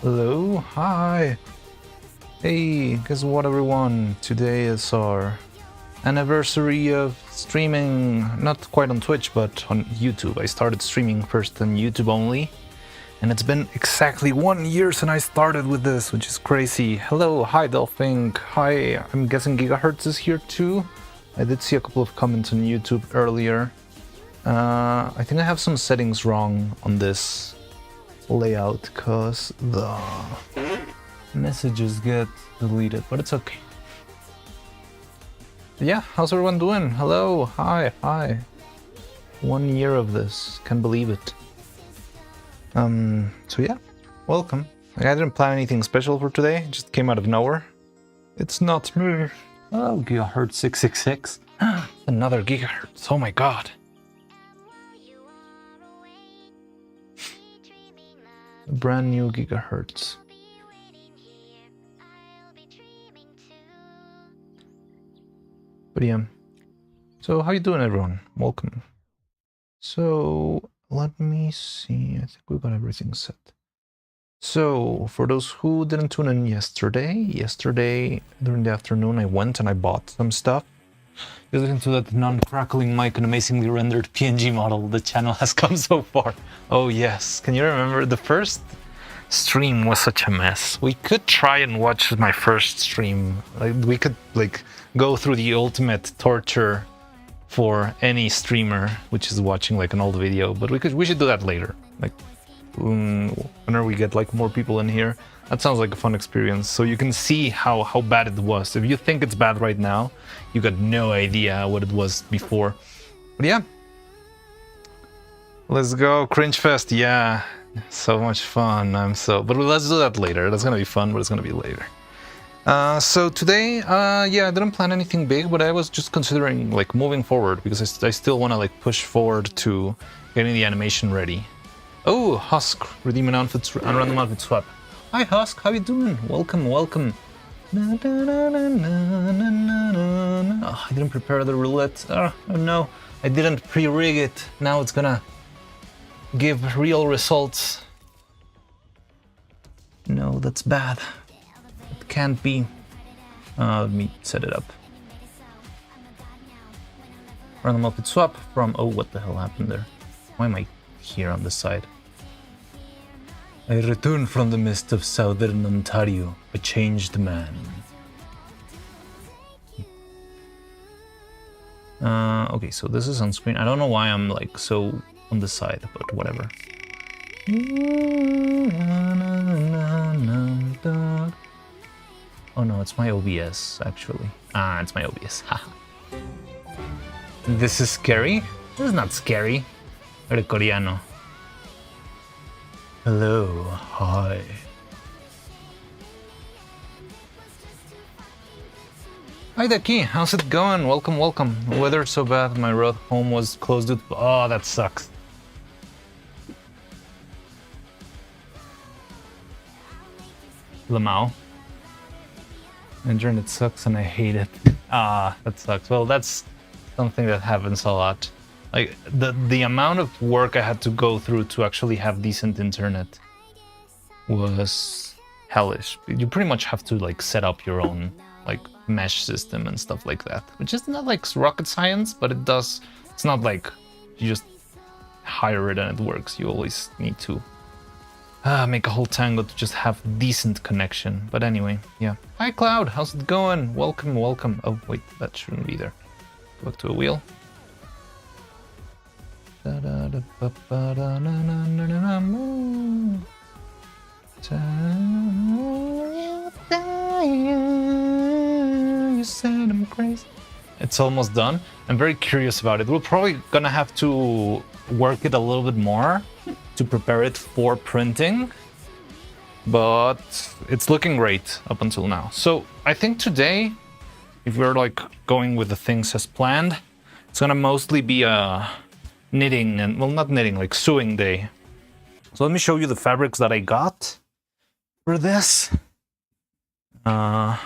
Hello, hi. Hey, guess what everyone? Today is our anniversary of streaming, not quite on Twitch, but on YouTube. I started streaming first on YouTube only, and it's been exactly 1 year since I started with this, which is crazy. Hello, hi Dolphink, hi, I'm guessing Gigahertz is here too. I did see a couple of comments on YouTube earlier. I think I have some settings wrong on this layout because the messages get deleted, but it's okay. Yeah, how's everyone doing? Hello, hi. 1 year of this, can't believe it. So yeah, welcome. I didn't plan anything special for today, it just came out of nowhere. It's not me. Oh, gigahertz 666. Another gigahertz, oh my god. A brand new gigahertz. But yeah, so how you doing everyone? Welcome. So let me see, I think we got everything set. So for those who didn't tune in yesterday during the afternoon I went and I bought some stuff. You're listening to that non-crackling mic and amazingly rendered PNG model. The channel has come so far. Oh yes, can you remember the first stream was such a mess? We could try and watch my first stream. Like we could like go through the ultimate torture for any streamer which is watching like an old video, but we should do that later. Like whenever we get like more people in here. That sounds like a fun experience, so you can see how bad it was. If you think it's bad right now, you got no idea what it was before. But yeah, let's go Cringe Fest. Yeah, so much fun. But let's do that later. That's gonna be fun, but it's gonna be later. So today, yeah, I didn't plan anything big, but I was just considering like moving forward because I still want to like push forward to getting the animation ready. Oh, Husk, redeem an outfit and random outfit swap. Hi Husk, how you doing? Welcome. Oh, I didn't prepare the roulette. Oh no, I didn't pre-rig it. Now it's gonna give real results. No, that's bad. It can't be. Let me set it up. Random outfit swap from... Oh, what the hell happened there? Why am I here on this side? I return from the mist of southern Ontario, a changed man. Okay, so this is on screen. I don't know why I'm like so on the side, but whatever. Oh no, it's my OBS actually. Ah, it's my OBS. This is scary? This is not scary. You're Koreano. Hello, hi. Hi Deki, how's it going? Welcome. The weather's so bad, my road home was closed. Oh, that sucks. Lamau. Internet sucks and I hate it. Ah, that sucks. Well, that's something that happens a lot. Like the amount of work I had to go through to actually have decent internet was hellish. You pretty much have to like set up your own like mesh system and stuff like that, which is not like rocket science, but it's not like you just hire it and it works. You always need to make a whole tango to just have decent connection. But anyway, yeah. Hi Cloud, how's it going? Welcome. Oh wait, that shouldn't be there. Go back to a wheel. You said I'm crazy. It's almost done. I'm very curious about it. We're probably gonna have to work it a little bit more to prepare it for printing, but it's looking great up until now. So I think today, if we're like going with the things as planned, it's gonna mostly be a knitting and, well, not knitting, like sewing day. So let me show you the fabrics that I got for this. I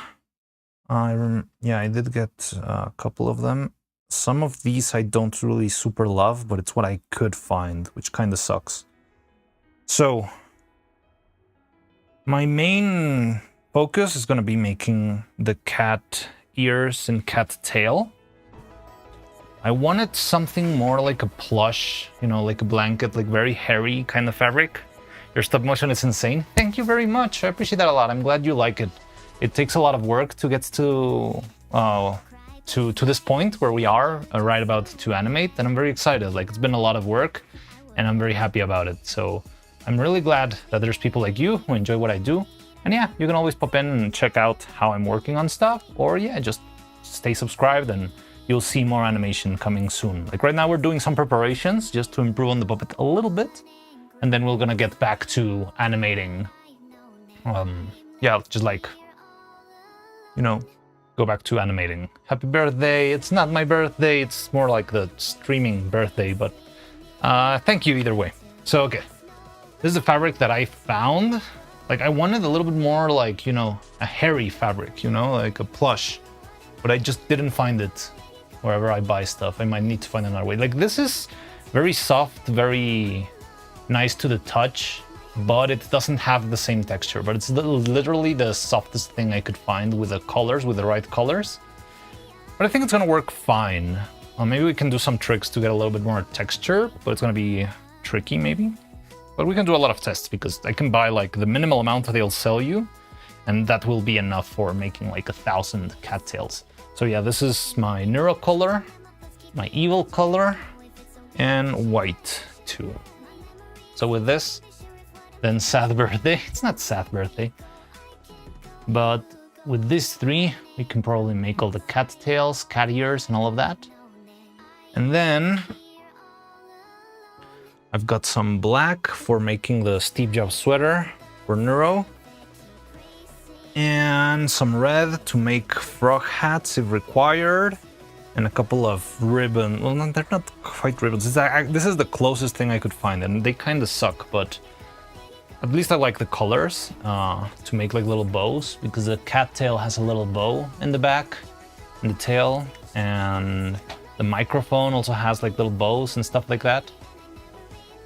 did get a couple of them. Some of these I don't really super love, but it's what I could find, which kind of sucks. So My main focus is going to be making the cat ears and cat tail. I wanted something more like a plush, you know, like a blanket, like very hairy kind of fabric. Your stop motion is insane. Thank you very much. I appreciate that a lot. I'm glad you like it. It takes a lot of work to get to this point where we are right about to animate, and I'm very excited. Like, it's been a lot of work, and I'm very happy about it. So I'm really glad that there's people like you who enjoy what I do. And yeah, you can always pop in and check out how I'm working on stuff, or yeah, just stay subscribed and you'll see more animation coming soon. Like right now we're doing some preparations just to improve on the puppet a little bit, and then we're gonna get back to animating. Yeah, just like, you know, go back to animating. Happy birthday. It's not my birthday, it's more like the streaming birthday, but thank you either way. So okay, this is a fabric that I found. Like, I wanted a little bit more like, you know, a hairy fabric, you know, like a plush, but I just didn't find it wherever I buy stuff. I might need to find another way. Like, this is very soft, very nice to the touch, but it doesn't have the same texture. But it's literally the softest thing I could find with the colors, with the right colors. But I think it's gonna work fine. Maybe we can do some tricks to get a little bit more texture, but it's gonna be tricky maybe. But we can do a lot of tests because I can buy like the minimal amount that they'll sell you, and that will be enough for making like 1,000 cattails. So yeah, this is my neuro color, my evil color, and white too. So with this, then sad birthday. It's not sad birthday, but with these three, we can probably make all the cattails, cat ears, and all of that. And then I've got some black for making the Steve Jobs sweater for neuro, and some red to make frog hats if required, and a couple of ribbon. Well, no, they're not quite ribbons. This is the closest thing I could find, and they kind of suck, but at least I like the colors to make like little bows, because the cat tail has a little bow in the back, in the tail, and the microphone also has like little bows and stuff like that.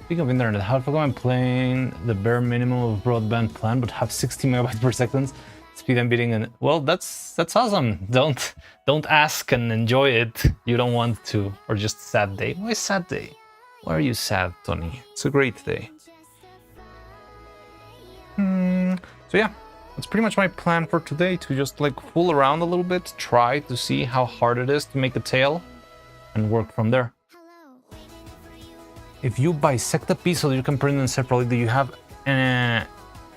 Speaking of internet, how if I'm playing the bare minimum of broadband plan but have 60 megabytes per second speed I'm beating? And well, that's awesome. Don't ask and enjoy it. You don't want to, or just sad day. Why sad day? Why are you sad, Tony? It's a great day. So yeah, that's pretty much my plan for today, to just like fool around a little bit, try to see how hard it is to make a tail, and work from there. If you bisect a piece so you can print them separately, do you have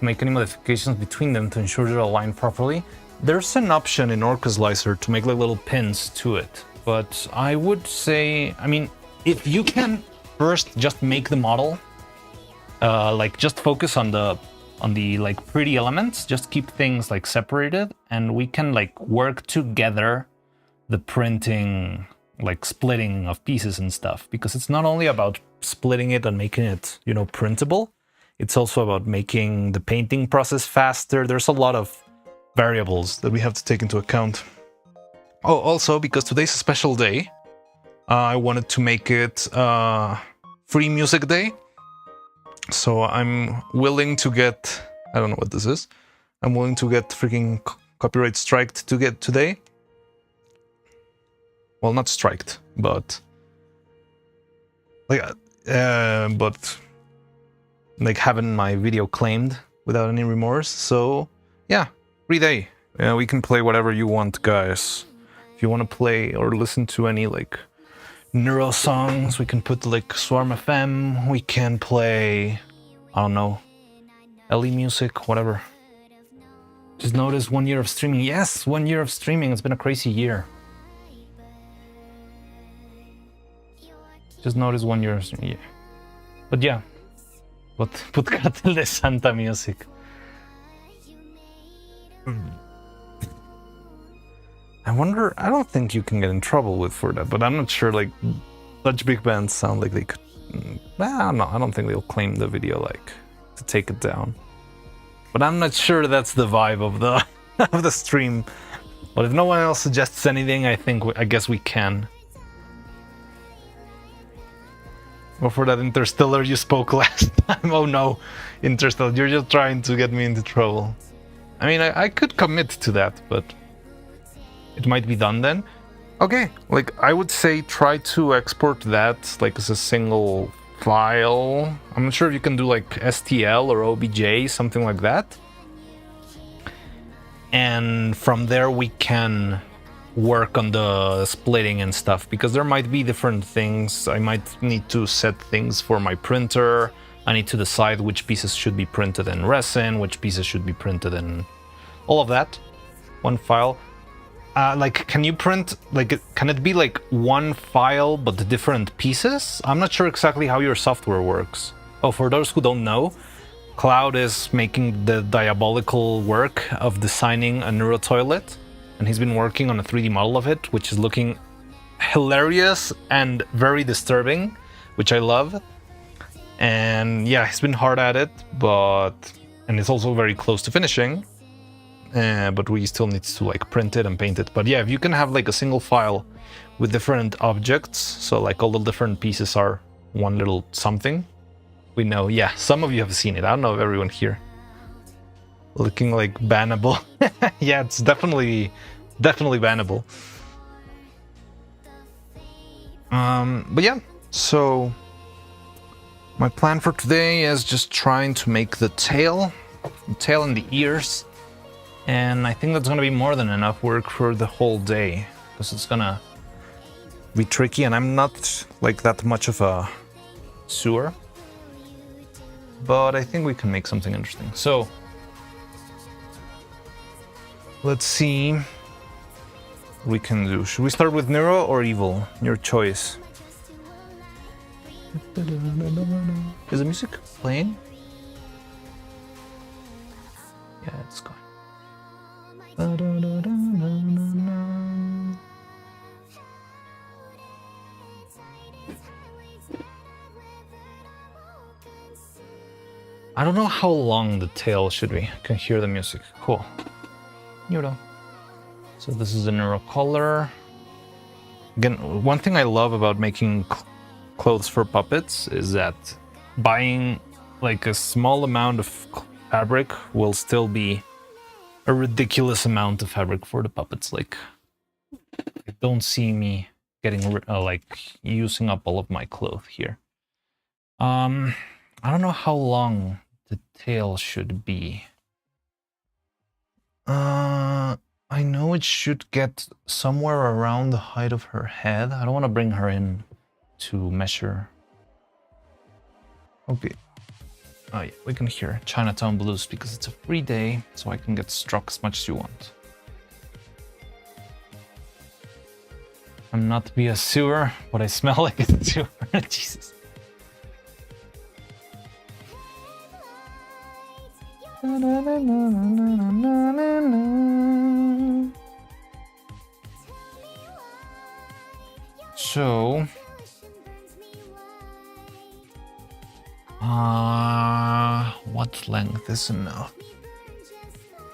make any modifications between them to ensure they're aligned properly? There's an option in Orca Slicer to make like little pins to it, but I would say, I mean, if you can first just make the model, like just focus on the like pretty elements, just keep things like separated, and we can like work together the printing, like splitting of pieces and stuff, because it's not only about splitting it and making it, you know, printable, it's also about making the painting process faster. There's a lot of variables that we have to take into account. Oh, also, because today's a special day, I wanted to make it free music day. So I'm willing to get, I don't know what this is, I'm willing to get freaking copyright striked to get today. Well, not striked, but like, having my video claimed without any remorse. So yeah, free day. Yeah, we can play whatever you want, guys. If you want to play or listen to any like neuro songs, we can put like Swarm FM. We can play, I don't know, Ellie music, whatever. Just notice 1 year of streaming. Yes, 1 year of streaming. It's been a crazy year. Just notice 1 year. Yeah. But yeah, put Cartel de Santa music. I wonder, I don't think you can get in trouble with for that, but I'm not sure, like, such big bands sound like they could, no, I don't think they'll claim the video, like, to take it down. But I'm not sure that's the vibe of the of the stream. But if no one else suggests anything, I guess we can. Or for that Interstellar you spoke last time. Oh no, Interstellar, you're just trying to get me into trouble. I mean, I could commit to that, but it might be done then. Okay, like I would say try to export that like as a single file. I'm not sure if you can do like STL or OBJ, something like that. And from there we can work on the splitting and stuff, because there might be different things. I might need to set things for my printer. I need to decide which pieces should be printed in resin, which pieces should be printed in all of that. One file. Like, can you print, like, can it be like one file but different pieces? I'm not sure exactly how your software works. Oh, for those who don't know, Cloud is making the diabolical work of designing a neuro toilet, and he's been working on a 3D model of it, which is looking hilarious and very disturbing, which I love. And yeah, he's been hard at it, and it's also very close to finishing. But we still need to like print it and paint it. But yeah, if you can have like a single file with different objects, so like all the different pieces are one little something. We know, yeah, some of you have seen it. I don't know if everyone here. Looking like bannable. Yeah, it's definitely bannable. But yeah, so my plan for today is just trying to make the tail and the ears. And I think that's gonna be more than enough work for the whole day, because it's gonna be tricky, and I'm not like that much of a sewer. But I think we can make something interesting. So let's see what we can do. Should we start with Neuro or Evil? Your choice. Is the music playing? Yeah, it's going. I don't know how long the tail should be. I can hear the music. Cool. Neuro. So this is the Neuro color. Again, one thing I love about making clothes for puppets is that buying like a small amount of fabric will still be a ridiculous amount of fabric for the puppets. Like, don't see me getting like using up all of my cloth here. I don't know how long the tail should be. I know it should get somewhere around the height of her head. I don't want to bring her in to measure. Okay. Oh yeah, we can hear Chinatown Blues because it's a free day, so I can get struck as much as you want. I'm not to be a sewer, but I smell like a sewer. Jesus. So, what length is enough?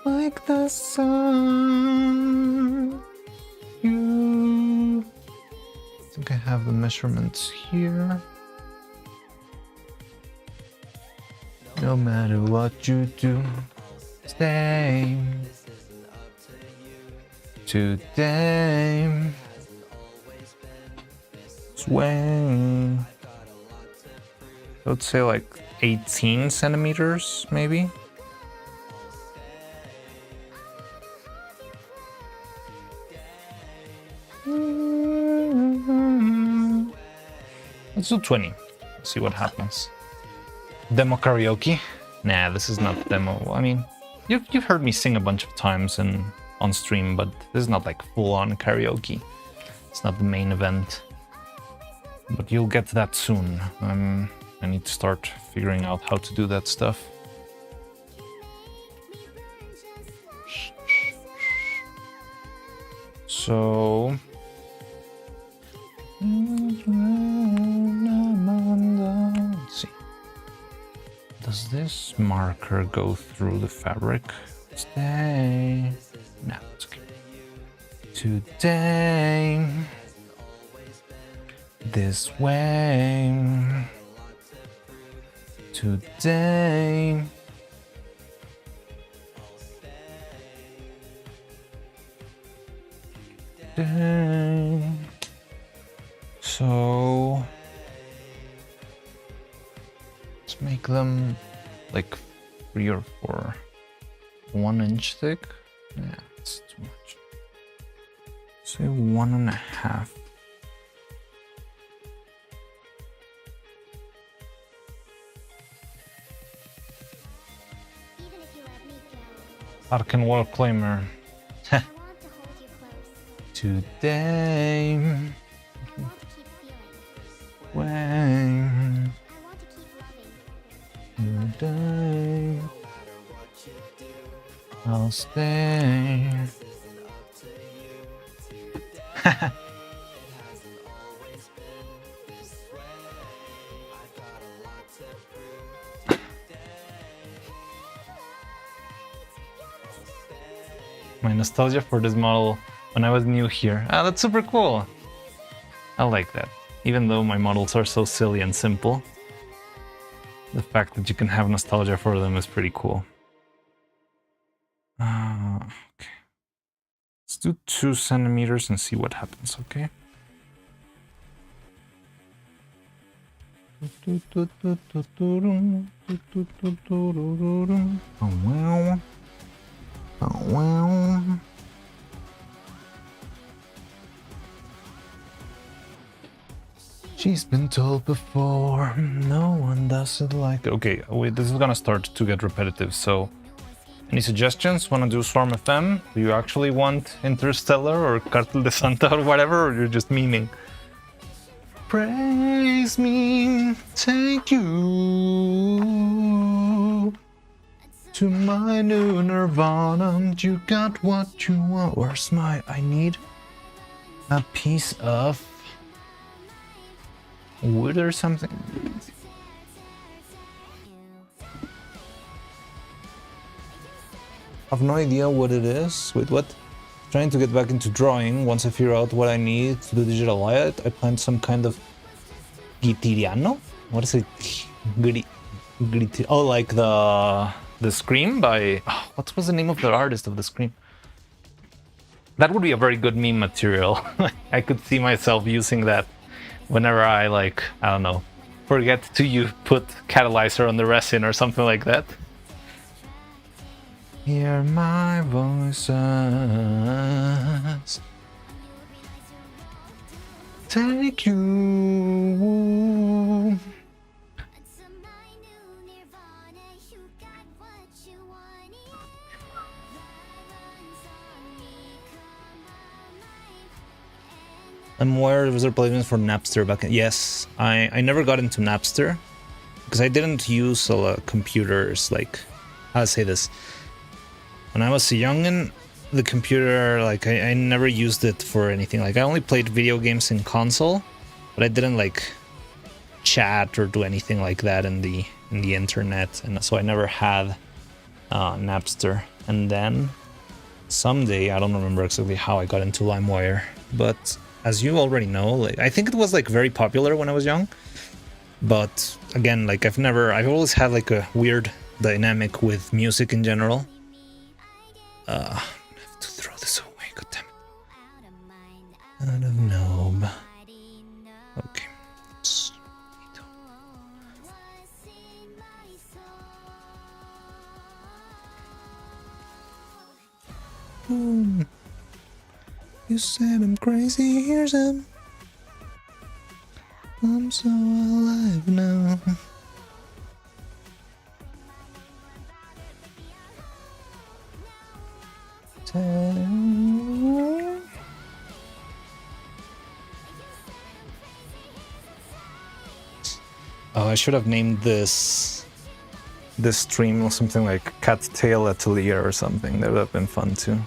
Like the sun, you. I think I have the measurements here. No matter what you do, stay today. Swing. I would say like 18 centimeters, maybe. Let's do 20. Let's see what happens. Demo karaoke? Nah, this is not demo. I mean, you've heard me sing a bunch of times on stream, but this is not like full-on karaoke. It's not the main event. But you'll get to that soon. I need to start figuring out how to do that stuff. So... let's see. Does this marker go through the fabric? Stay. No, it's okay. Today. this way today. So let's make them like 3 or 4, 1 inch thick. Yeah, it's too much. Say 1.5. Arcan Wall Climber. Today. When. Today. I'll stay. My nostalgia for this model when I was new here. Ah, that's super cool. I like that. Even though my models are so silly and simple, the fact that you can have nostalgia for them is pretty cool. Okay. Let's do 2 centimeters and see what happens, okay? Oh, wow. Oh, well. She's been told before, no one does it like... Okay, wait, this is gonna start to get repetitive, so... Any suggestions? Wanna do Swarm FM? Do you actually want Interstellar or Cartel de Santa or whatever, or you're just memeing? Praise me, take you to my new nirvana. You got what you want. Where's my... I need a piece of wood or something. I have no idea what it is. Wait, what? Trying to get back into drawing. Once I figure out what I need to do digital art, I plan some kind of Gitiriano? What is it? Oh, like the Scream by... Oh, what was the name of the artist of the Scream? That would be a very good meme material. I could see myself using that whenever I, like, I don't know, forget to put catalyzer on the resin or something like that. Hear my voices. Take you. I'm aware there were plugins for Napster back in... Yes, I never got into Napster because I didn't use a lot of computers, like... How to say this? When I was a youngin', the computer, like, I never used it for anything. Like, I only played video games in console, but I didn't, like, chat or do anything like that in the internet, and so I never had Napster. And then someday, I don't remember exactly how I got into LimeWire, but as you already know, like, I think it was, like, very popular when I was young, but again, like, I've always had, like, a weird dynamic with music in general. I have to throw this away, goddammit. Out of Nobe. Okay. Boom. You said I'm crazy, here's him. I'm so alive now. Oh, I should have named this stream or something like Cattail Atelier or something. That would have been fun too.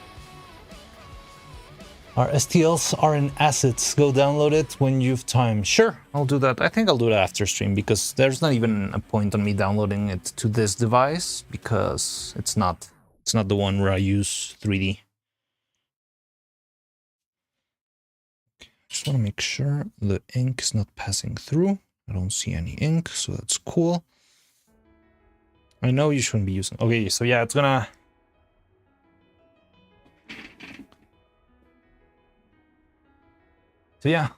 Our STLs are in assets. Go download it when you've time. Sure, I'll do that. I think I'll do it after stream because there's not even a point on me downloading it to this device because it's not the one where I use 3D. Just want to make sure the ink is not passing through. I don't see any ink, so that's cool. I know you shouldn't be using... Okay, so yeah, it's gonna... So yeah,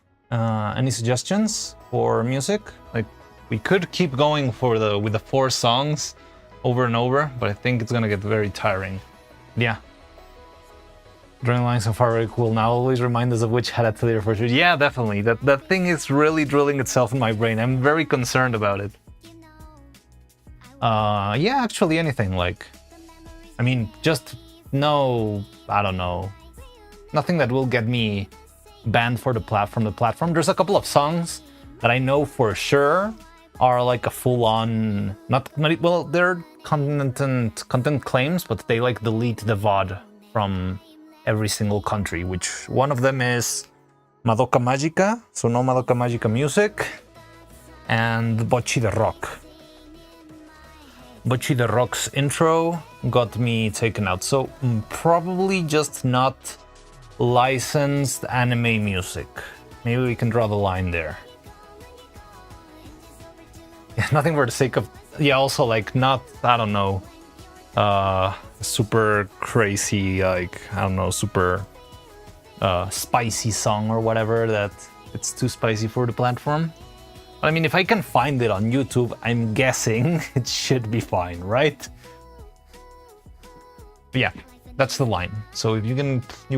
any suggestions for music? Like, we could keep going with the 4 songs over and over, but I think it's gonna get very tiring. Yeah. Drawing so far very cool. Now always remind us of which head to leader for sure. Yeah, definitely. That thing is really drilling itself in my brain. I'm very concerned about it. Yeah, actually anything, like... I mean, just no... I don't know. Nothing that will get me banned from the platform. There's a couple of songs that I know for sure are like a full-on... Well, they're content claims, but they like delete the VOD from every single country, which one of them is Madoka Magica, so no Madoka Magica music, and Bocchi the Rock. Bocchi the Rock's intro got me taken out, so probably just not licensed anime music. Maybe we can draw the line there. Yeah, nothing for the sake of... Yeah, also like not, I don't know, super crazy, like, I don't know, super spicy song or whatever that it's too spicy for the platform. But I mean, if I can find it on YouTube, I'm guessing it should be fine, right? But yeah, that's the line. So if you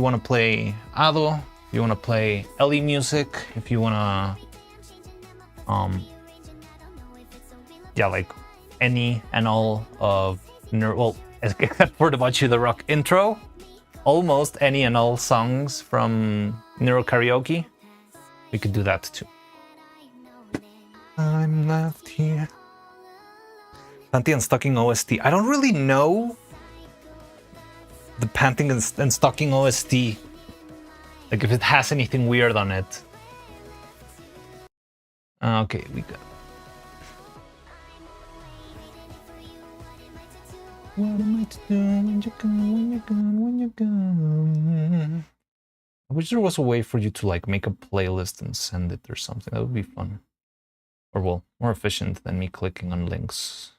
want to play Ado, if you want to play Ellie music, if you want to, yeah, like any and all of, well, except for the Bocchi the Rock intro, almost any and all songs from Neuro Karaoke, we could do that too. I'm left here. Panty and Stocking OST. I don't really know the Panting and Stocking OST. Like if it has anything weird on it. Okay, we got. What am I to do when you're gone, when you're gone, when you're gone? I wish there was a way for you to like make a playlist and send it or something. That would be fun. Or well, more efficient than me clicking on links.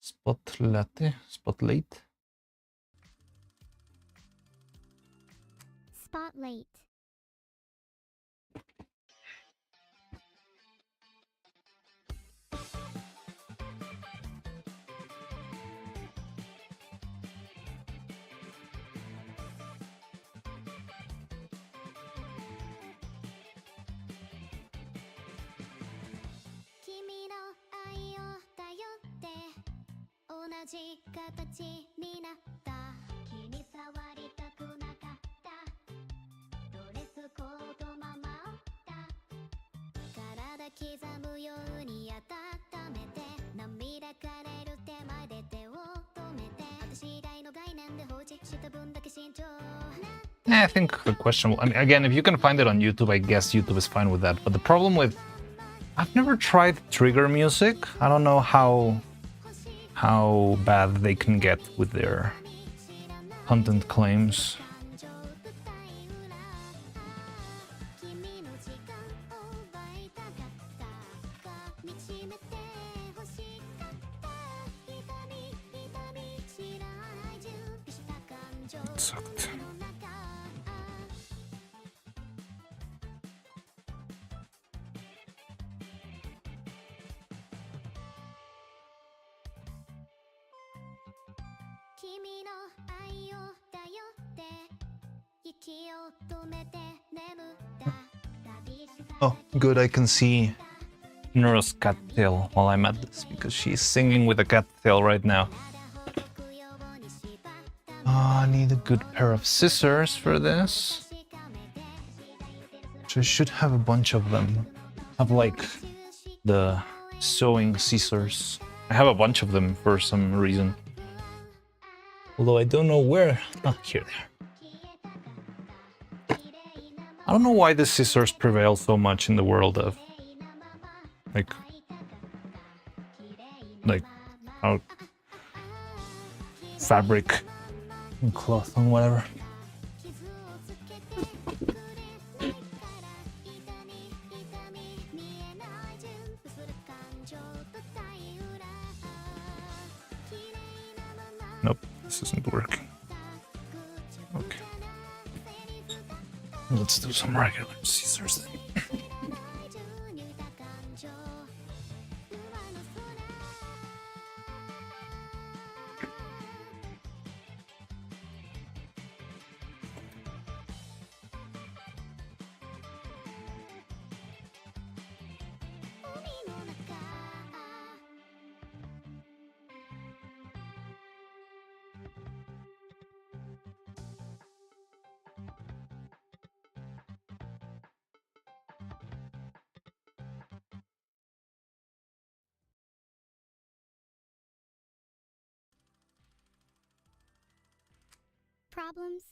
Spotlight. Spotlight. I think the question, I mean, again, if you can find it on YouTube, I guess YouTube is fine with that. But the problem with, I've never tried trigger music. I don't know how bad they can get with their content claims. It sucked. Oh, good, I can see Neuro's cattail while I'm at this, because she's singing with a cattail right now. I need a good pair of scissors for this. So I should have a bunch of them. I have like the sewing scissors. I have a bunch of them for some reason. Although I don't know where. Oh, here they are. I don't know why the scissors prevail so much in the world of, like, out fabric and cloth and whatever. Nope, this isn't working. Okay. Let's do some regular scissors then. Problems?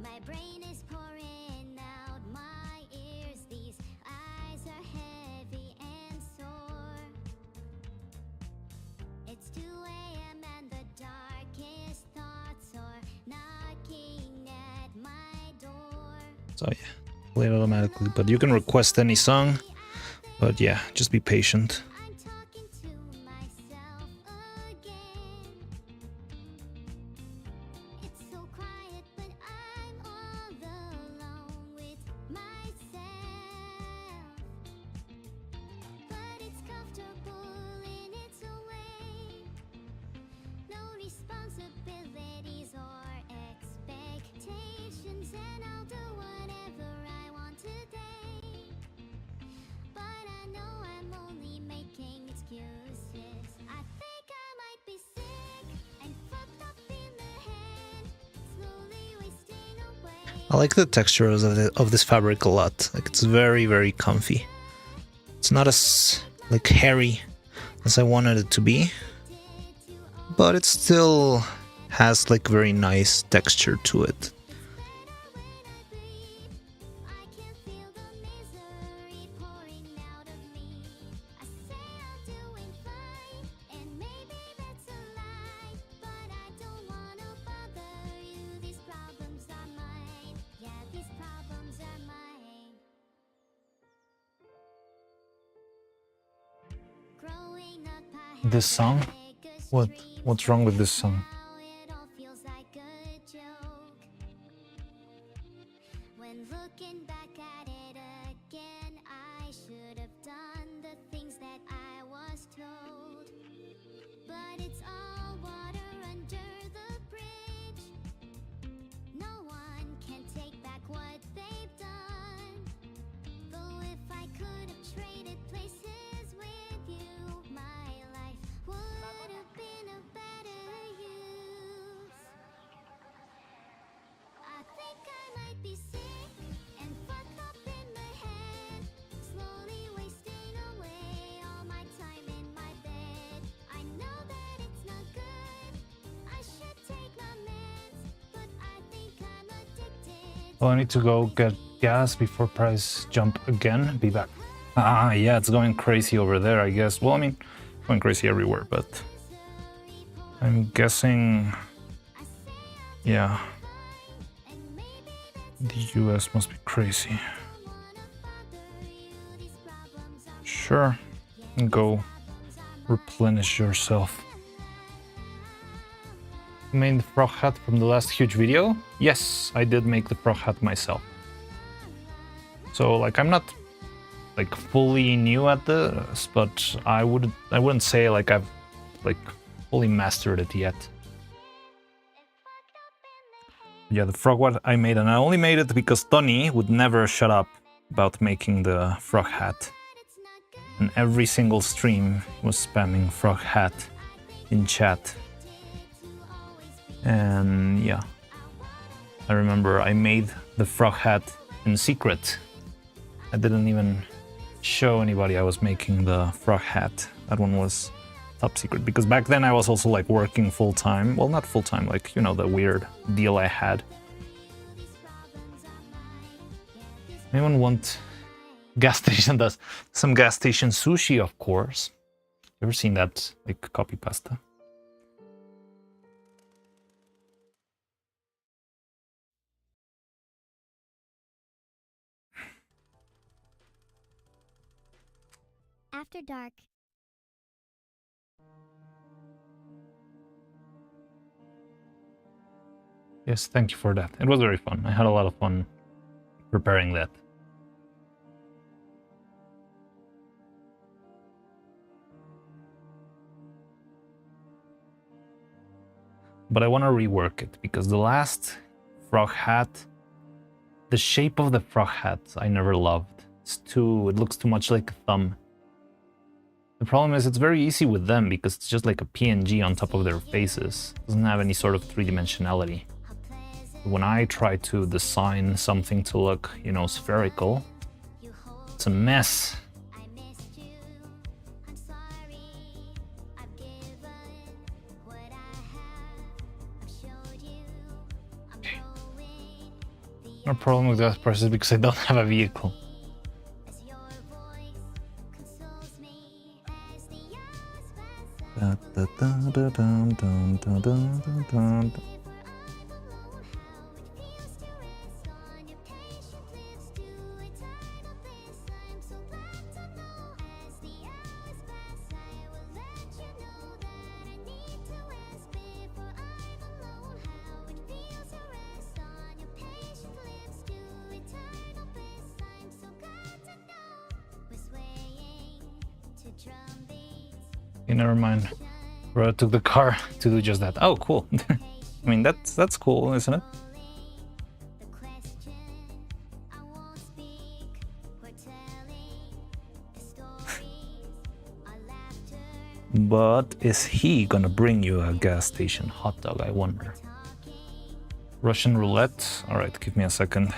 My brain is pouring out my ears. These eyes are heavy and sore. It's 2 a.m. and the darkest thoughts are knocking at my door. So yeah, play it automatically, but you can request any song. But yeah, just be patient. I'm talking to myself again. It's so quiet, but I'm all alone with myself. But it's comfortable in its own way. No responsibilities or expectations, and I'll do whatever I want today. But I know I'm only making excuses. I think I might be sick and fucked up in the head, slowly wasting away. I like the texture of this fabric a lot. Like, it's very, very comfy. It's not as like hairy as I wanted it to be, but it still has like very nice texture to it. I can feel the misery pouring out of me. I say I'm doing fine, and maybe that's a lie, but I don't wanna bother you. These problems are mine. Yeah, these problems are mine. Growing up, I had This song? a What's wrong with this song? now it all feels like a joke. When looking back at it again, I should have done the things that I was told. But it's all water under the bridge. No one can take back what they've done. Though if I could have traded places with you, my life would have been a better use. I think I might be sick and fucked up in the head, slowly wasting away all my time in my bed. I know that it's not good, I should take my meds, but I think I'm addicted. Well, I need to go get gas before price jump again. Be back. Ah, yeah, it's going crazy over there, I guess. Well, I mean, going crazy everywhere, but I'm guessing, yeah, the US must be crazy. Sure, go replenish yourself. You made the frog hat from the last huge video? Yes, I did make the frog hat myself. So like, I'm not like fully new at this, but I wouldn't say like I've like fully mastered it yet. Yeah, the frog what I made, and I only made it because Tony would never shut up about making the frog hat. And every single stream was spamming frog hat in chat. And yeah, I remember I made the frog hat in secret. I didn't even show anybody I was making the frog hat. That one was top secret, because back then I was also like working full time. Well, not full time, like, you know, the weird deal I had. Anyone want gas station? Does some gas station sushi, of course. Ever seen that, like, copy pasta? After dark. Yes, thank you for that. It was very fun. I had a lot of fun preparing that. But I want to rework it, because the last frog hat, the shape of the frog hat, I never loved. It looks too much like a thumb. The problem is it's very easy with them, because it's just like a PNG on top of their faces. It doesn't have any sort of three-dimensionality. When I try to design something to look, you know, spherical, it's a mess. No problem with gas prices because I don't have a vehicle. Okay, never mind. Bro, I took the car to do just that. Oh, cool. I mean, that's cool, isn't it? But is he gonna bring you a gas station hot dog, I wonder? Russian roulette? Alright, give me a second.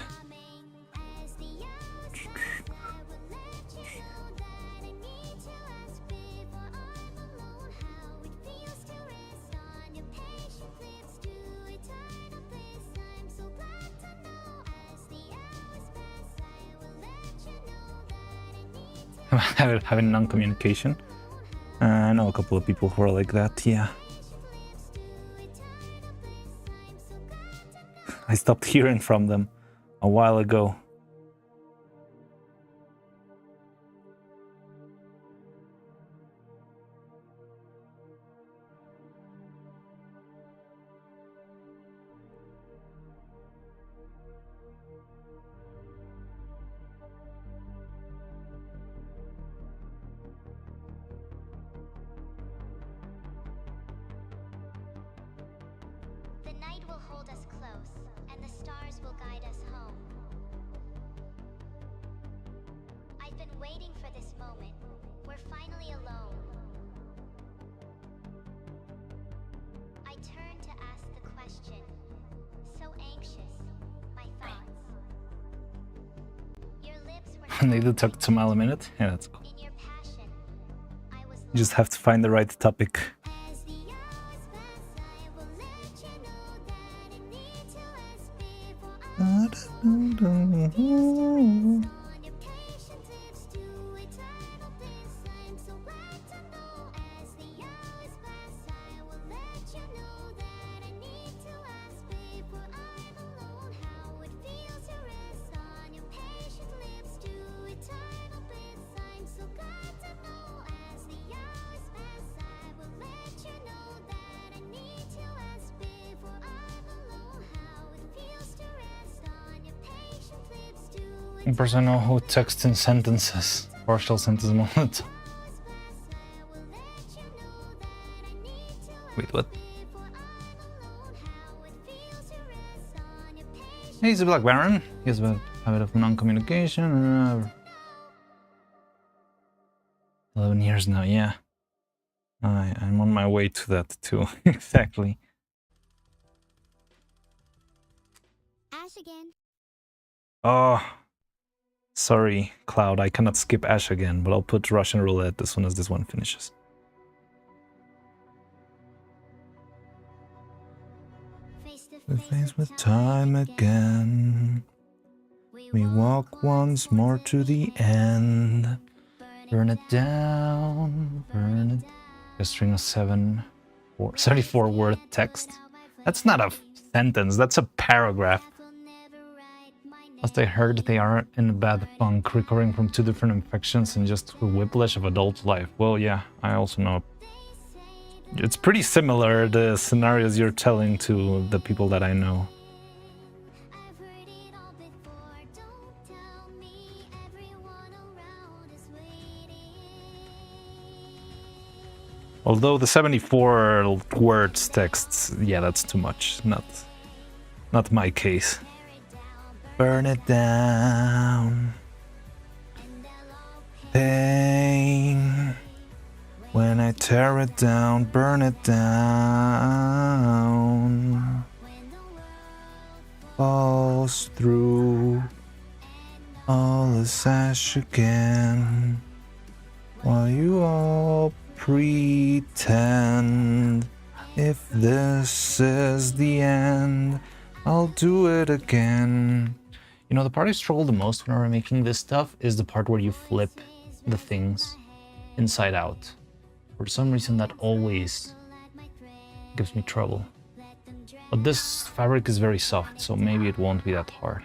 Having non-communication. I know a couple of people who are like that, yeah. I stopped hearing from them a while ago. They detect some mile a minute. Yeah, that's cool. You just have to find the right topic. One person I know who texts in sentences, partial sentence moment. Wait, what? Hey, he's a Black Baron. He has a habit of non-communication. 11 years now, yeah. I'm on my way to that too, exactly. Ash again. Oh, sorry, Cloud, I cannot skip Ash again, but I'll put Russian roulette as soon as this one finishes. We face with time again. We walk once more to the end. Burn it down, burn it. A string of 74 word text. That's not a sentence, that's a paragraph. As I heard, they are in a bad funk, recovering from 2 different infections and just a whiplash of adult life. Well, yeah, I also know. It's pretty similar, the scenarios you're telling to the people that I know. Although the 74 words texts, yeah, that's too much. Not my case. Burn it down. Pain. When I tear it down, burn it down. Falls through all this ash again. While you all pretend if this is the end, I'll do it again. You know, the part I struggle the most when we're making this stuff is the part where you flip the things inside out. For some reason, that always gives me trouble. But this fabric is very soft, so maybe it won't be that hard.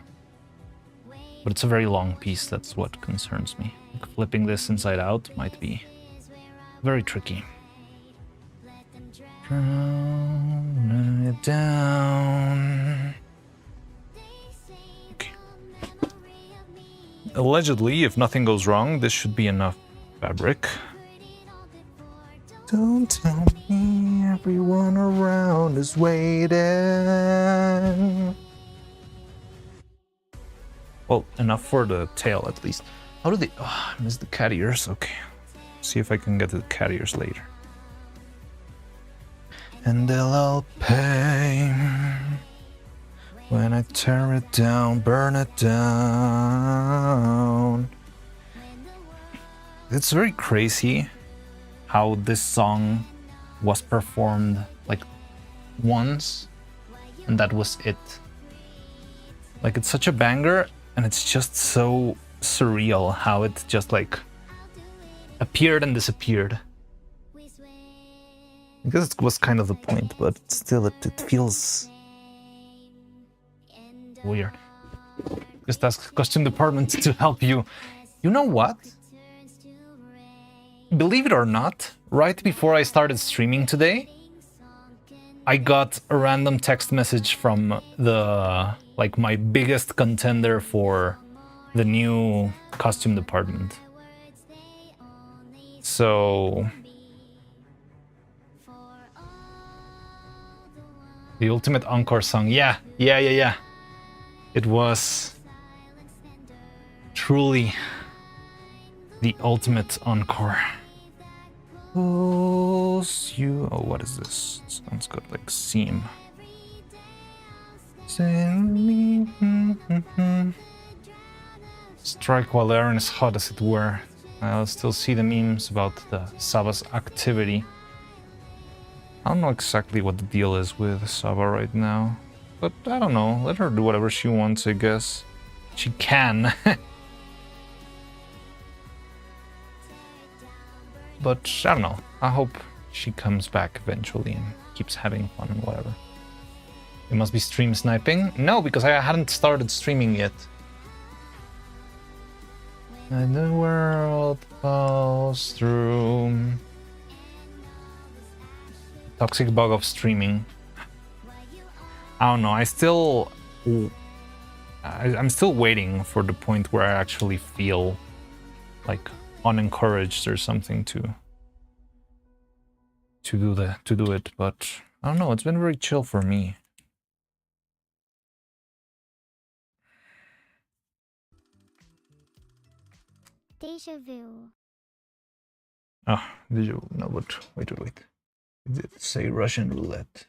But it's a very long piece, that's what concerns me. Like flipping this inside out might be very tricky. Turn it down. Okay. Allegedly, if nothing goes wrong, this should be enough fabric. Don't tell me everyone around is waiting. Well, enough for the tail at least. How do they... Oh, I missed the cat ears. Okay. See if I can get to the cat ears later. And they'll all pay when I tear it down, burn it down. It's very crazy how this song was performed like once and that was it. Like it's such a banger and it's just so surreal how it just like appeared and disappeared. I guess it was kind of the point, but still it feels weird. Just ask costume department to help you. You know what? Believe it or not, right before I started streaming today, I got a random text message from the like my biggest contender for the new costume department. So the ultimate encore song. Yeah. It was truly the ultimate encore. Oh, what is this? Sounds good, like seam. Strike while the iron is hot, as it were. I'll still see the memes about the Saba's activity. I don't know exactly what the deal is with Saba right now, but I don't know. Let her do whatever she wants, I guess. She can. But I don't know. I hope she comes back eventually and keeps having fun and whatever. It must be stream sniping? No, because I hadn't started streaming yet. And the world falls through. Toxic bug of streaming. I don't know. I'm still waiting for the point where I actually feel like unencouraged or something to do it, but I don't know, it's been very chill for me. Deja vu. Oh, did you? No, but wait. Did it say Russian roulette?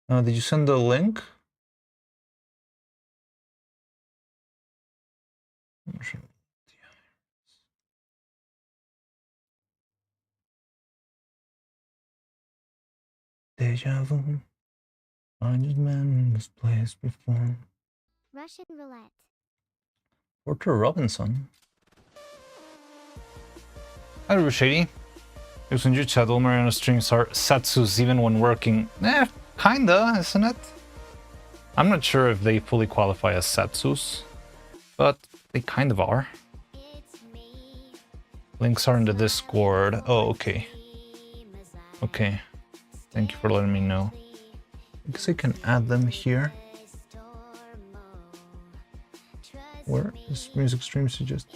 Did you send the link? Deja vu. I just been in this place before. Russian roulette. Porter Robinson. Hi, Rushady. Using your chat, all Mariano streams are Satsus even when working. Kinda, isn't it? I'm not sure if they fully qualify as Satsus, but they kind of are. Links are in the Discord. Oh, okay. Okay. Thank you for letting me know. I guess I can add them here. Where is music stream suggest?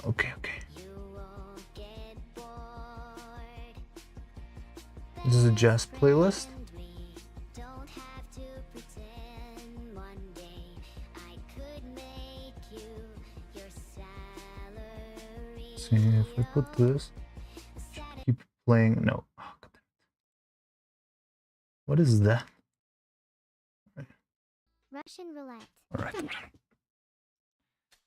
Okay, okay. This is a jazz playlist. See if I put this. Keep playing. No. Oh, God damn it. What is that? Russian roulette. All right.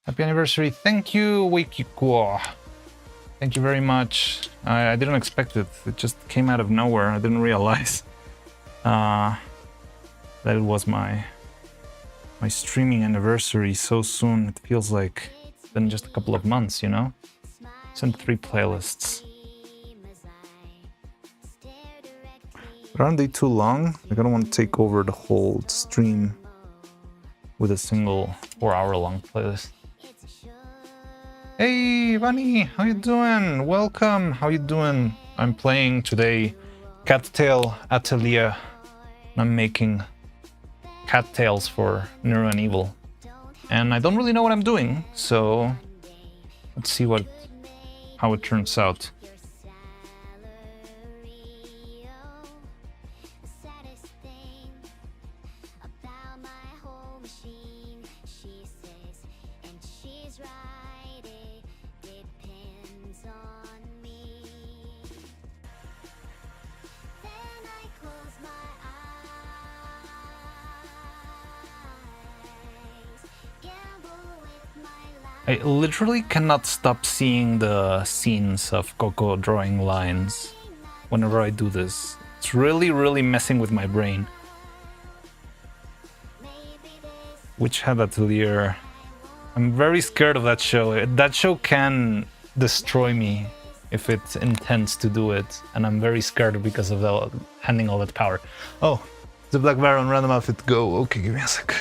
Happy anniversary. Thank you, Wikiko. Thank you very much. I didn't expect it. It just came out of nowhere. I didn't realize that it was my streaming anniversary so soon. It feels like it's been just a couple of months, you know? Sent 3 playlists. But aren't they too long? Like, I don't want to take over the whole stream with a single 4-hour-long playlist. Hey, Bunny, how you doing? Welcome. How you doing? I'm playing today Cattail Atelier. I'm making cattails for Neuro and Evil. And I don't really know what I'm doing, so let's see how it turns out. I literally cannot stop seeing the scenes of Coco drawing lines whenever I do this. It's really, really messing with my brain. Witch Hat Atelier. I'm very scared of that show. That show can destroy me if it intends to do it, and I'm very scared because of handing all that power. Oh, the Black Baron random outfit go. Okay, give me a sec.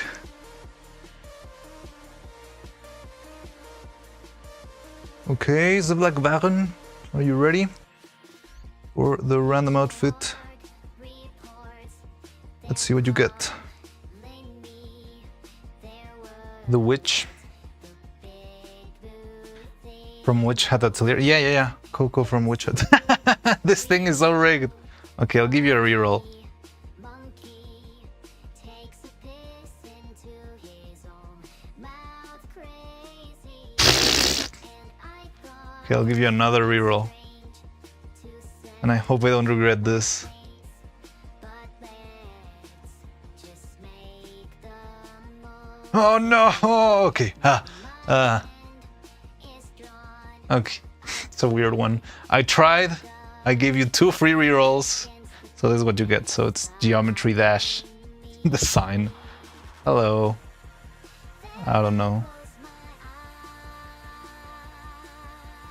Okay, the Black Baron, are you ready for the random outfit? Let's see what you get. The Witch from Witch Hat Atelier. Yeah. Coco from Witch Hat. This thing is so rigged. Okay, I'll give you a reroll. Okay, I'll give you another reroll. And I hope I don't regret this. Oh no! Oh, okay. Okay. It's a weird one. I tried. I gave you 2 free rerolls. So this is what you get. So it's Geometry Dash. The sign. Hello. I don't know.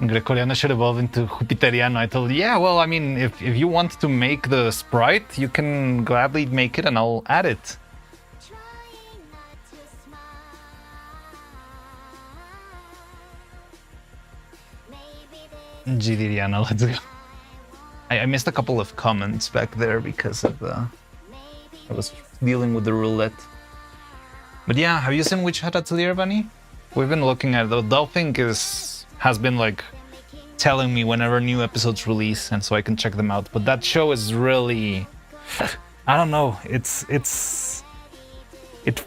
Gregoriano should evolve into Jupiteriano. I told you, yeah, well, I mean, if you want to make the sprite, you can gladly make it and I'll add it. Gidiriano, let's go. I missed a couple of comments back there because of I was dealing with the roulette. But yeah, have you seen Witch Hat Atelier, Bunny? We've been looking at it. The Dolphin has been like telling me whenever new episodes release, and so I can check them out. But that show is really, I don't know. It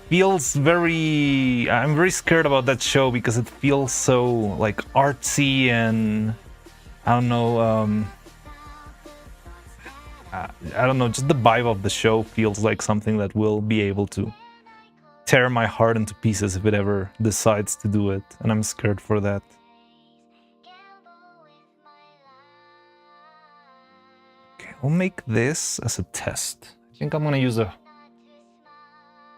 feels very. I'm very scared about that show because it feels so like artsy and I don't know. I don't know. Just the vibe of the show feels like something that will be able to tear my heart into pieces if it ever decides to do it, and I'm scared for that. We'll make this as a test. I think I'm gonna use a...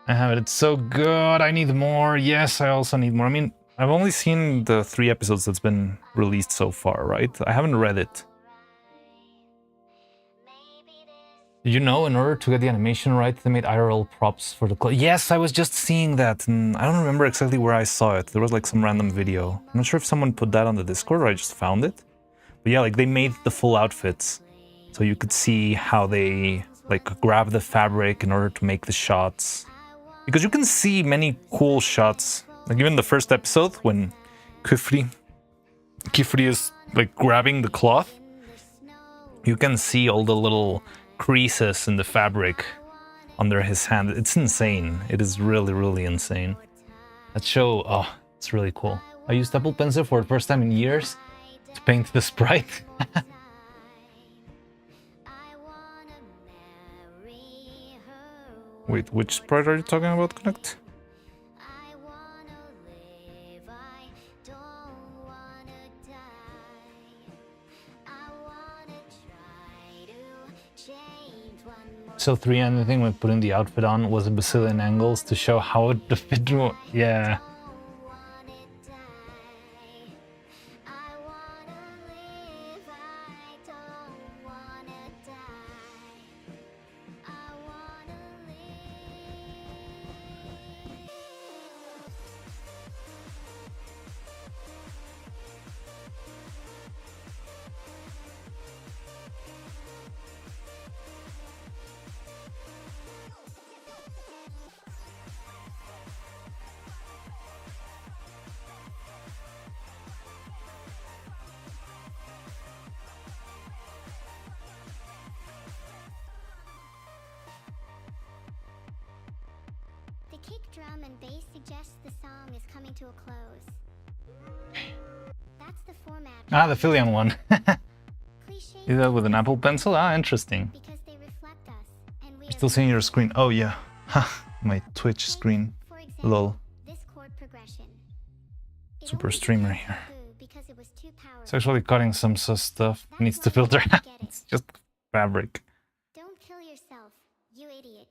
I have it. It's so good. I need more. Yes, I also need more. I mean, I've only seen the 3 episodes that's been released so far, right? I haven't read it. You know, in order to get the animation right, they made IRL props for the... Yes, I was just seeing that. And I don't remember exactly where I saw it. There was like some random video. I'm not sure if someone put that on the Discord or I just found it. But yeah, like they made the full outfits. So you could see how they like grab the fabric in order to make the shots. Because you can see many cool shots. Like even the first episode when Kifri is like grabbing the cloth. You can see all the little creases in the fabric under his hand. It's insane. It is really, really insane. That show, oh, it's really cool. I used Apple Pencil for the first time in years to paint the sprite. Wait, which sprite are you talking about, Connect? So 3 and the thing with putting the outfit on was a bazillion angles to show how the fit drew. Yeah. The kick drum and bass suggests the song is coming to a close. That's the format. Ah, the Filion one. Cliché Is that with an Apple Pencil? Ah, interesting. because they reflect us, and we You're still seeing your screen. Oh, yeah. Ha, my Twitch screen. For example, Lol. this chord progression. It Super only streamer became here. taboo because it was too powerful. It's actually cutting some stuff. It needs to filter. It's just fabric. Don't kill yourself, you idiot.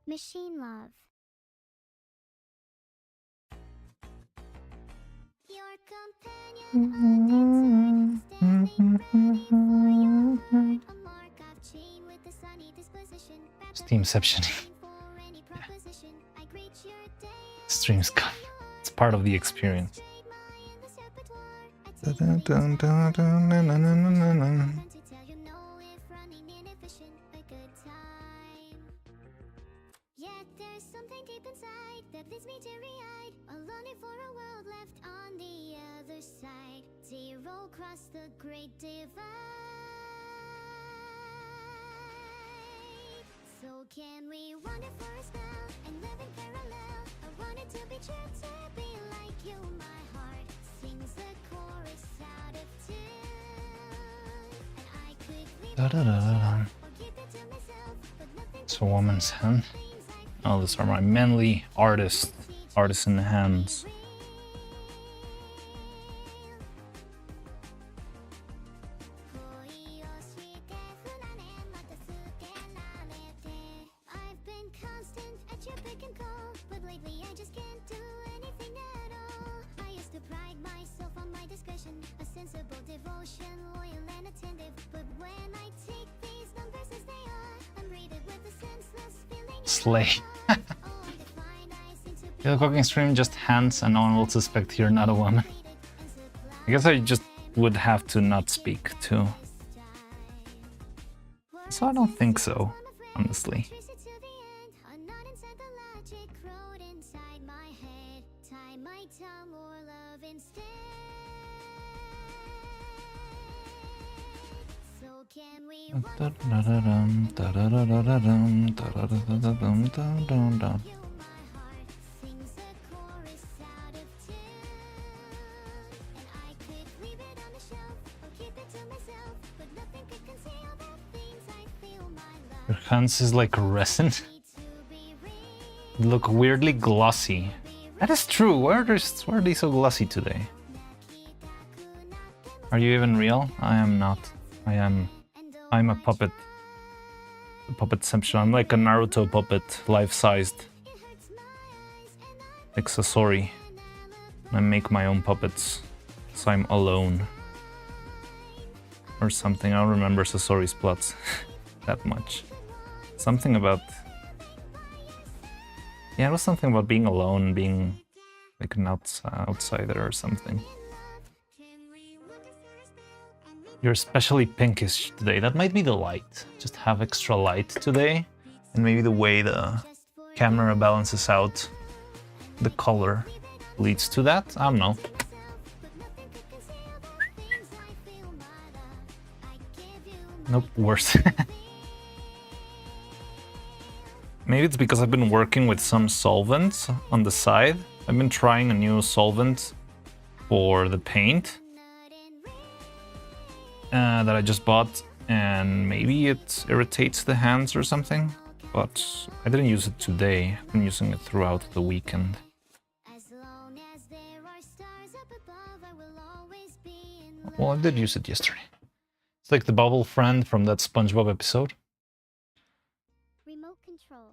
Machine love. Your companion standing ready for your heart. A mark of chain with a sunny disposition. Steamception. For any proposition. I greet your day. Streams come. It's part of the experience. Dun, dun, dun, dun, na, na, na, na, na. Yet there's something deep inside that leads me teary-eyed, a longing for a world left on the other side. Zero across the great divide. So can we wander for a spell and live in parallel? I want it to be true to be like you. My heart sings the chorus out of tune, and I could leave Da, da, da, da, da. or keep it to myself, but nothing It's a woman's hand. Oh, these are my manly artisan hands. I've been constant at your pick and call, but lately I just can't do anything at all. I used to pride myself on my discretion, a sensible devotion, loyal and attentive. But when I take these numbers as they are, I'm rated with a senseless feeling. Slay. Yeah, the cooking stream just hands and no one will suspect you're not a woman. I guess I just would have to not speak too. So I don't think so, honestly. Your hands is like resin. They look weirdly glossy. That is true. Why are they so glossy today? Are you even real? I am not. I'm a puppet. A puppetception. I'm like a Naruto puppet, life-sized. Like Sasori. I make my own puppets. So I'm alone. Or something. I don't remember Sasori's plots that much. Something about... Yeah, it was something about being alone, being like an outsider or something. You're especially pinkish today. That might be the light. Just have extra light today. And maybe the way the camera balances out the color leads to that. I don't know. Nope, worse. Maybe it's because I've been working with some solvents on the side. I've been trying a new solvent for the paint that I just bought, and maybe it irritates the hands or something, but I didn't use it today. I've been using it throughout the weekend. Well, I did use it yesterday. It's like the bubble friend from that SpongeBob episode. Remote control.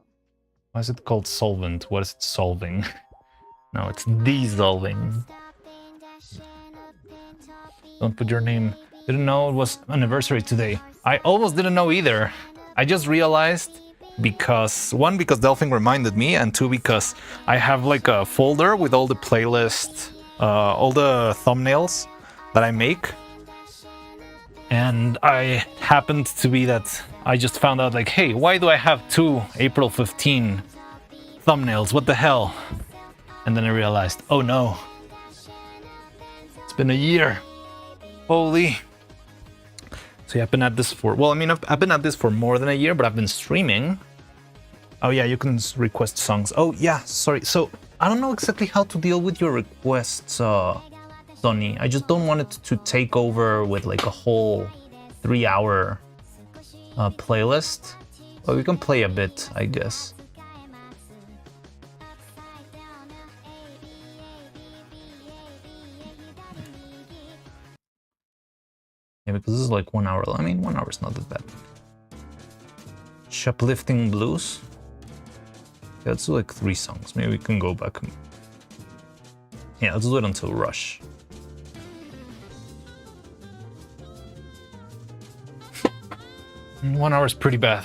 Why is it called solvent? What is it solving? No, it's dissolving. Don't put your name. Didn't know it was anniversary today. I almost didn't know either. I just realized because Delphine reminded me, and two, because I have like a folder with all the playlist, all the thumbnails that I make. And I happened to be that I just found out like, hey, why do I have two April 15 thumbnails? What the hell? And then I realized, oh no. It's been a year. Holy. So yeah, I've been at this for, well, I mean, I've been at this for more than a year, but I've been streaming. Oh yeah, you can request songs. Oh yeah, sorry. So I don't know exactly how to deal with your requests, Sonny. I just don't want it to take over with like a whole 3-hour playlist. Well, we can play a bit, I guess. Yeah, because this is like 1 hour. I mean, 1 hour is not that bad. Shoplifting Blues. Yeah, let's do like 3 songs. Maybe we can go back. Yeah, let's do it until Rush. One hour is pretty bad.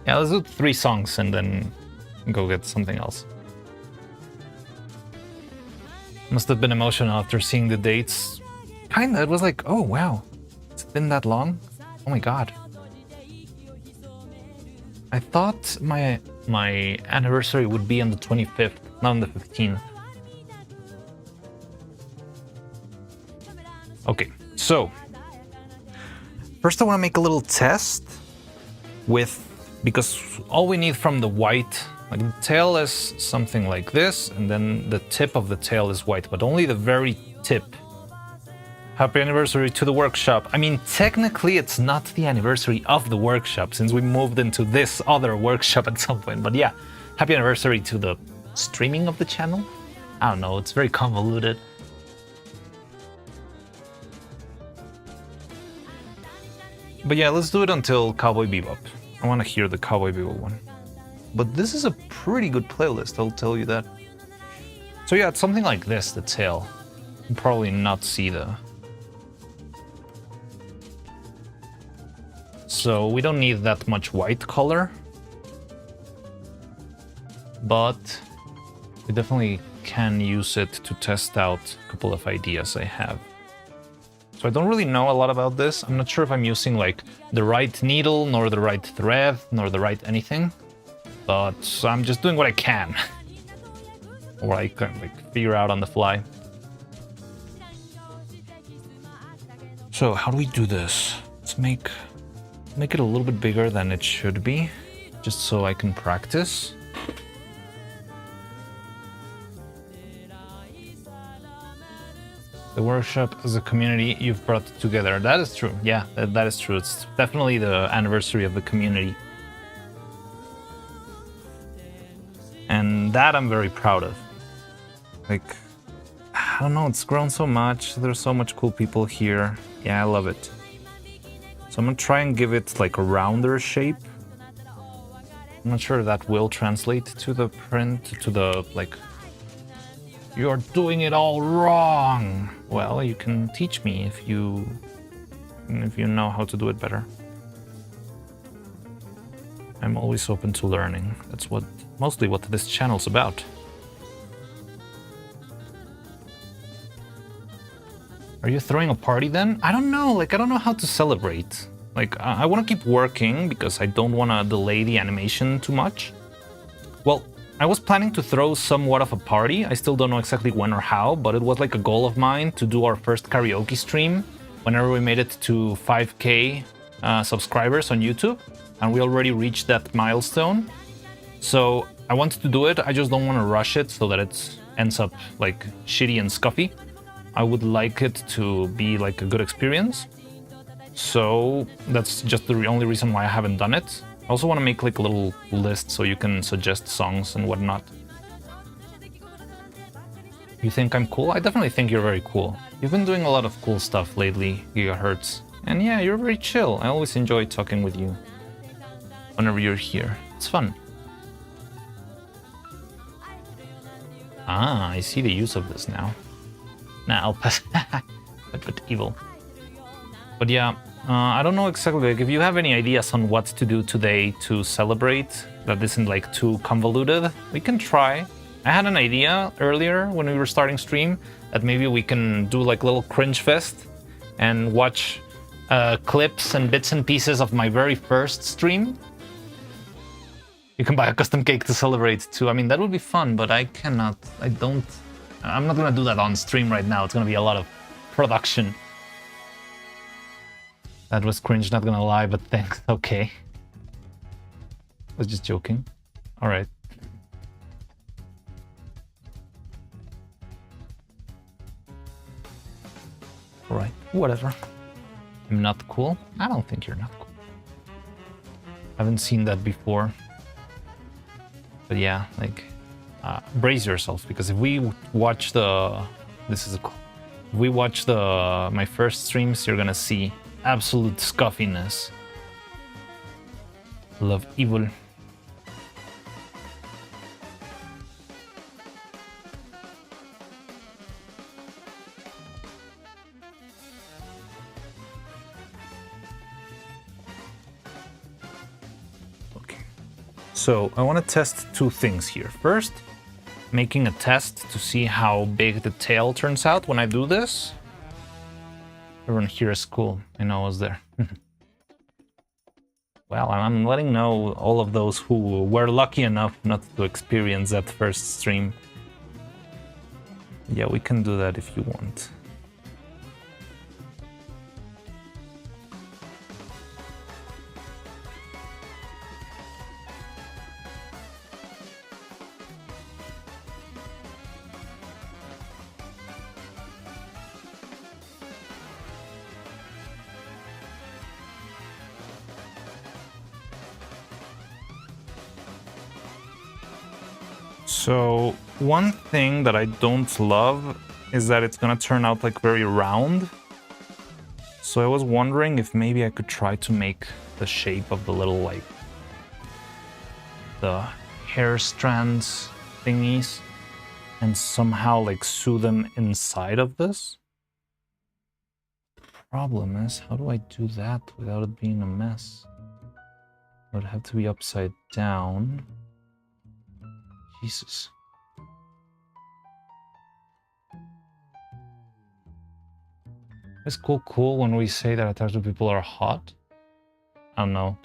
Yeah, let's do 3 songs and then go get something else. Must have been emotional after seeing the dates. Kinda, it was like, oh wow. It's been that long? Oh my god. I thought my anniversary would be on the 25th, not on the 15th. Okay, so first I want to make a little test with, because all we need from the white, like the tail is something like this, and then the tip of the tail is white, but only the very tip. Happy anniversary to the workshop. I mean, technically it's not the anniversary of the workshop since we moved into this other workshop at some point, but yeah, happy anniversary to the streaming of the channel. I don't know, it's very convoluted. But yeah, let's do it until Cowboy Bebop. I want to hear the Cowboy Bebop one. But this is a pretty good playlist, I'll tell you that. So yeah, it's something like this, the tail. You'll probably not see the... So we don't need that much white color. But we definitely can use it to test out a couple of ideas I have. So I don't really know a lot about this. I'm not sure if I'm using like the right needle, nor the right thread, nor the right anything. But I'm just doing what I can. Or I can like figure out on the fly. So how do we do this? Let's make it a little bit bigger than it should be, just so I can practice. The workshop as a community you've brought together. That is true. Yeah, that is true. It's definitely the anniversary of the community. And that I'm very proud of. Like, I don't know, it's grown so much. There's so much cool people here. Yeah, I love it. So I'm gonna try and give it like a rounder shape. I'm not sure that will translate to the print, to the like, you're doing it all wrong. Well, you can teach me if you know how to do it better. I'm always open to learning. That's mostly what this channel's about. Are you throwing a party then? I don't know, like I don't know how to celebrate. Like I want to keep working because I don't want to delay the animation too much. Well, I was planning to throw somewhat of a party. I still don't know exactly when or how, but it was like a goal of mine to do our first karaoke stream whenever we made it to 5K subscribers on YouTube, and we already reached that milestone. So I wanted to do it, I just don't want to rush it so that it ends up like shitty and scuffy. I would like it to be like a good experience. So that's just the only reason why I haven't done it. I also want to make like a little list so you can suggest songs and whatnot. You think I'm cool? I definitely think you're very cool. You've been doing a lot of cool stuff lately, Gigahertz. And yeah, you're very chill. I always enjoy talking with you whenever you're here. It's fun. Ah, I see the use of this now. Nah, I'll pass. but evil. But yeah, I don't know exactly, like, if you have any ideas on what to do today to celebrate that isn't like too convoluted, we can try. I had an idea earlier when we were starting stream that maybe we can do like little cringe fest and watch clips and bits and pieces of my very first stream. You can buy a custom cake to celebrate too. I mean, that would be fun, but I'm not gonna do that on stream right now. It's gonna be a lot of production. That was cringe, not gonna lie, but thanks. Okay. I was just joking. Alright. Alright, whatever. I'm not cool? I don't think you're not cool. Haven't seen that before. But yeah, like, brace yourself, because if we watch my first streams, you're gonna see absolute scuffiness. Love evil. Okay. So I want to test two things here. First, making a test to see how big the tail turns out when I do this. Everyone here is cool. I know I was there. Well, I'm letting know all of those who were lucky enough not to experience that first stream. Yeah, we can do that if you want. So one thing that I don't love is that it's gonna turn out like very round. So I was wondering if maybe I could try to make the shape of the little like the hair strands thingies and somehow like sew them inside of this. The problem is, how do I do that without it being a mess? It would have to be upside down. Jesus. Is cool when we say that attractive people are hot? I don't know.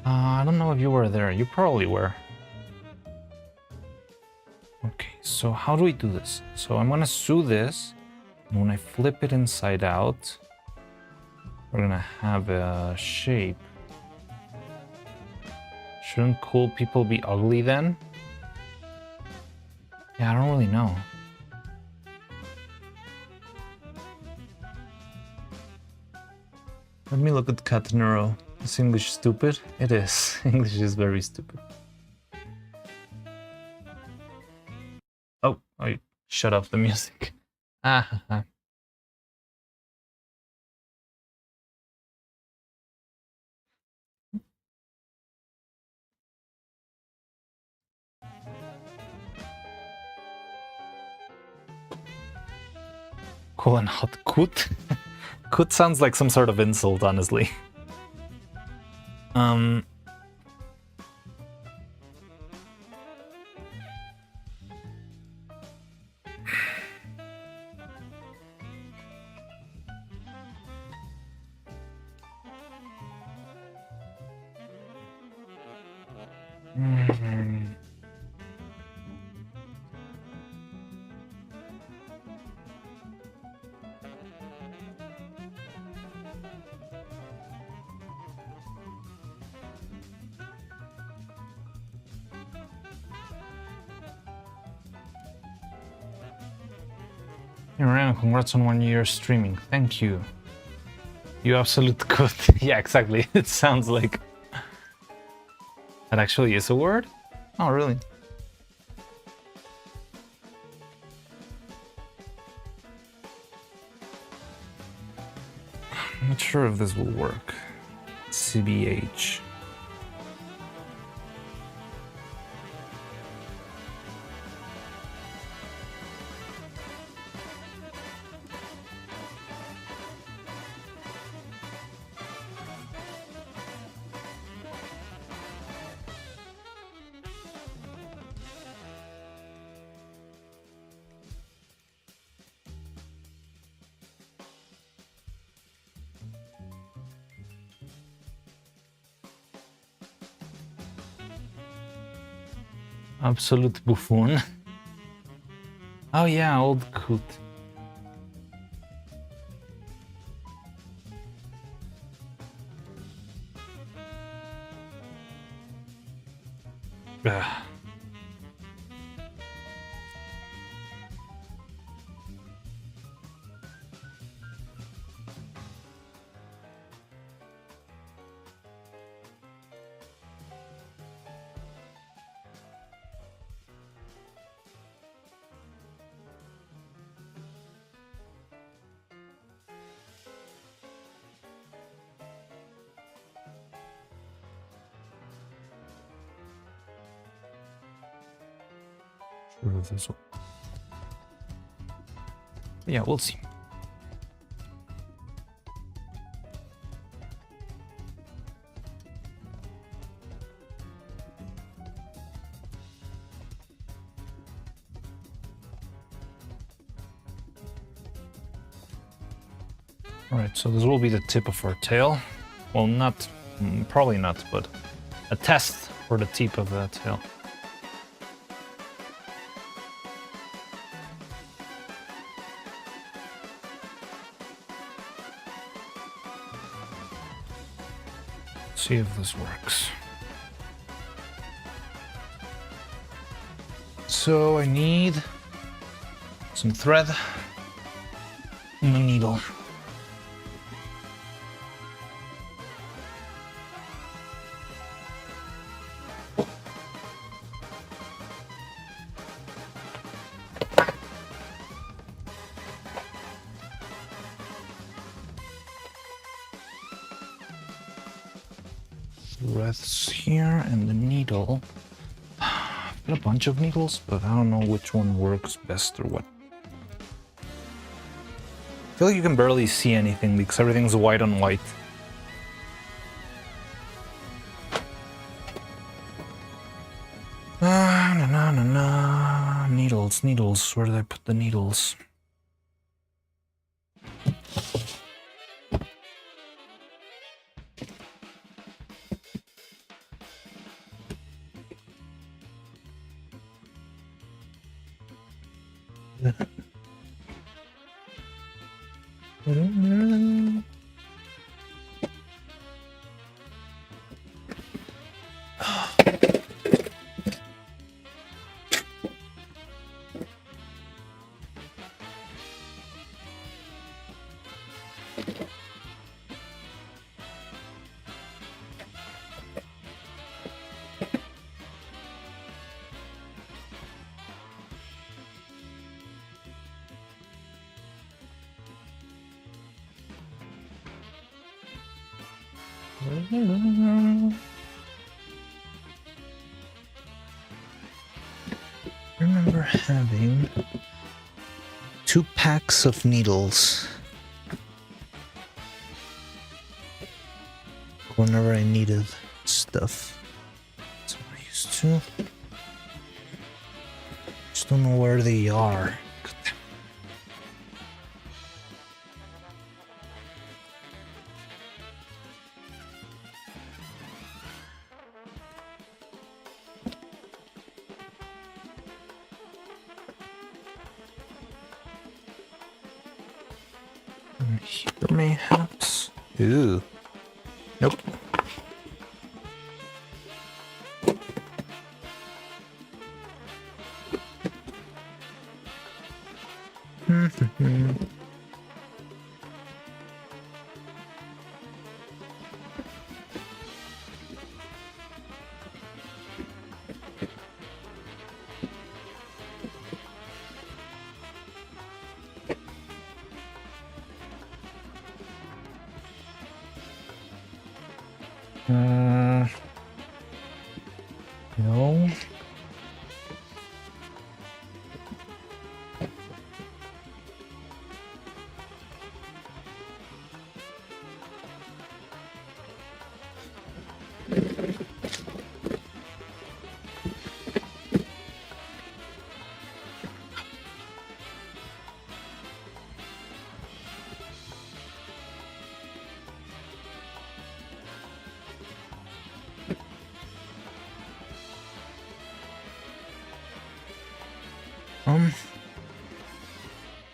I don't know if you were there. You probably were. Okay, so how do we do this? So I'm gonna sew this, and when I flip it inside out, we're gonna have a shape. Shouldn't cool people be ugly then? Yeah, I don't really know. Let me look at Cat Neuro. Is English stupid? It is. English is very stupid. Oh, I shut off the music. Ah. Cool and hot kut? Kut sounds like some sort of insult, honestly. Around, congrats on 1 year streaming. Thank you. You absolute good. Yeah, exactly. It sounds like that actually is a word. Oh, really? I'm not sure if this will work. CBH. Absolute buffoon. Oh yeah, old coot. Ugh. Yeah, we'll see. Alright, so this will be the tip of our tail. Well, not, probably not, but a test for the tip of the tail. See if this works. So I need some thread and a needle. Threads here and the needle. I've got a bunch of needles, but I don't know which one works best or what. I feel like you can barely see anything because everything's white on white. Needles, needles. Where did I put the needles? I remember having 2 packs of needles whenever I needed stuff. That's what I used to. Just don't know where they are. Here mayhaps. Ooh. Nope. No.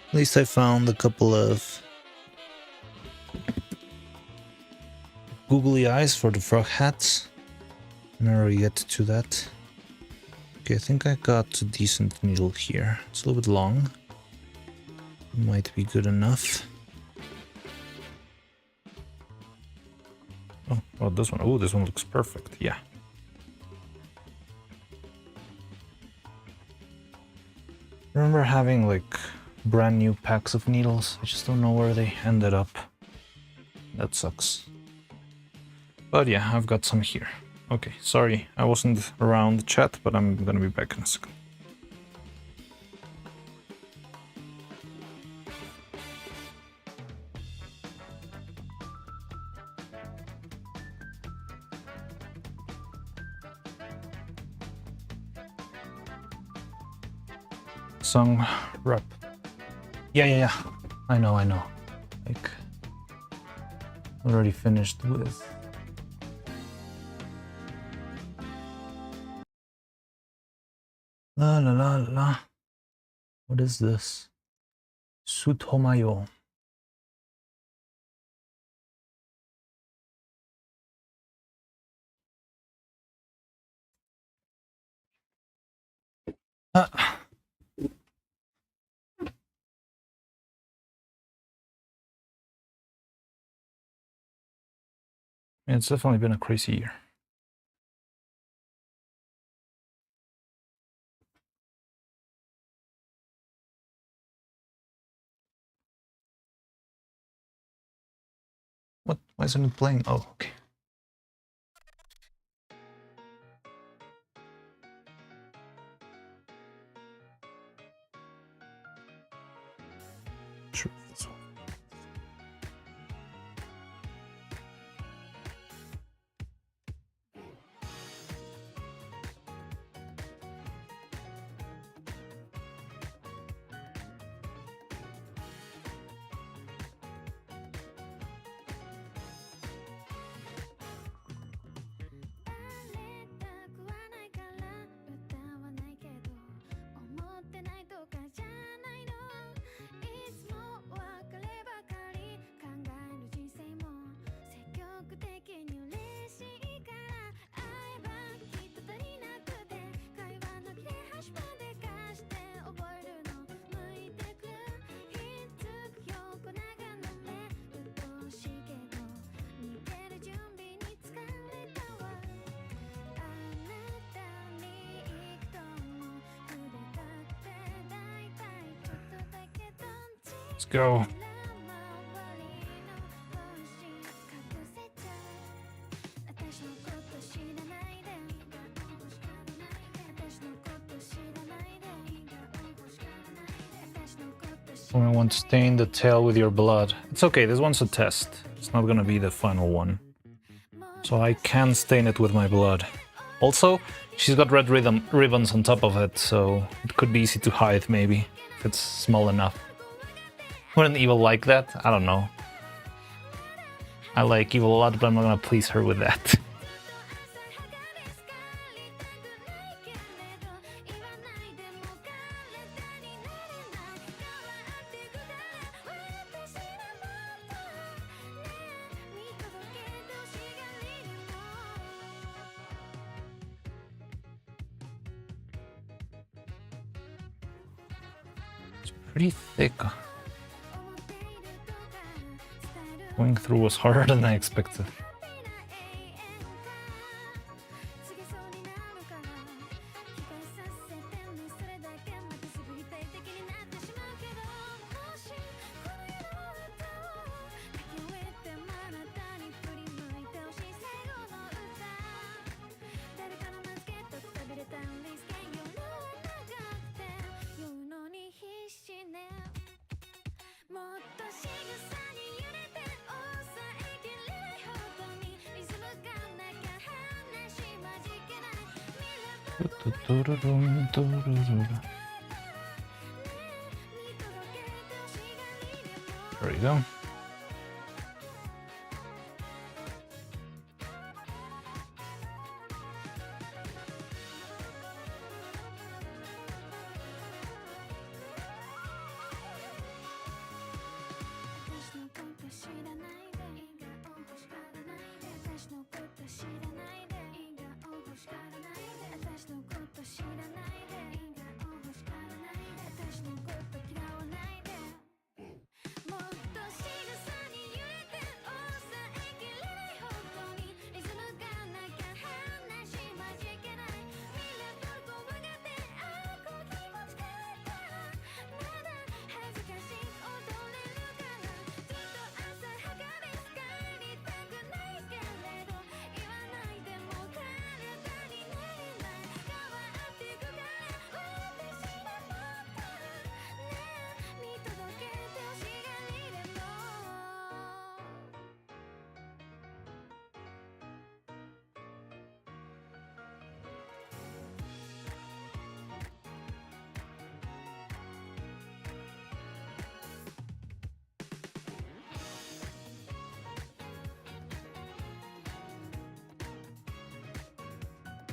At least I found a couple of googly eyes for the frog hats. Never get to that. Okay, I think I got a decent needle here. It's a little bit long. Might be good enough. Oh, this one. Oh, this one looks perfect. Yeah. I remember having like brand new packs of needles. I just don't know where they ended up. That sucks. But yeah, I've got some here. Okay, sorry, I wasn't around the chat, but I'm gonna be back in a second. Song rep. Yeah. I know. Like, already finished with. La. What is this? Sutomayo. It's definitely been a crazy year. What? Why isn't it playing? Oh, okay. Sure, that's all. Let's go. When I want to stain the tail with your blood. It's okay, this one's a test. It's not gonna be the final one. So I can stain it with my blood. Also, she's got red ribbons on top of it, so it could be easy to hide, maybe, if it's small enough. Wouldn't Evil like that? I don't know. I like Evil a lot, but I'm not gonna please her with that. It's pretty thick. Going through was harder than I expected. There we go.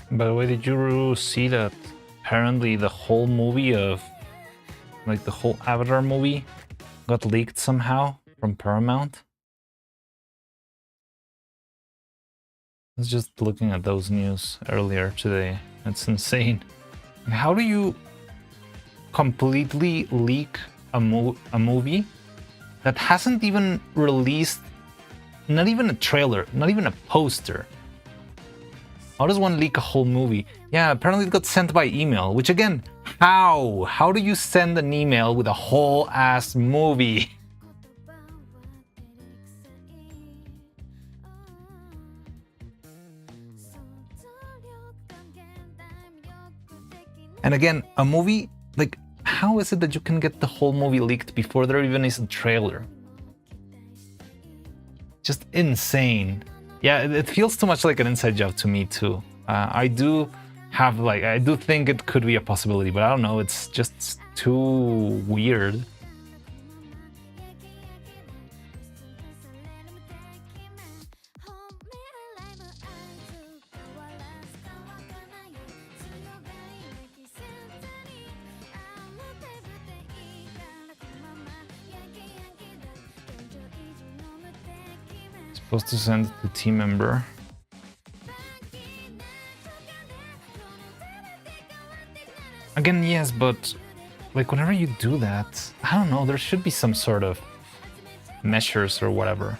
By the way, did you see that apparently the whole movie of, like the whole Avatar movie got leaked somehow from Paramount? I was just looking at those news earlier today. It's insane. How do you completely leak a movie that hasn't even released, not even a trailer, not even a poster? How does one leak a whole movie? Yeah, apparently it got sent by email, which again, how? How do you send an email with a whole ass movie? And again, a movie, like, how is it that you can get the whole movie leaked before there even is a trailer? Just insane. Yeah, it feels too much like an inside job to me too. I do think it could be a possibility, but I don't know, it's just too weird. Supposed to send it to team member. Again, yes, but like whenever you do that, I don't know, there should be some sort of measures or whatever.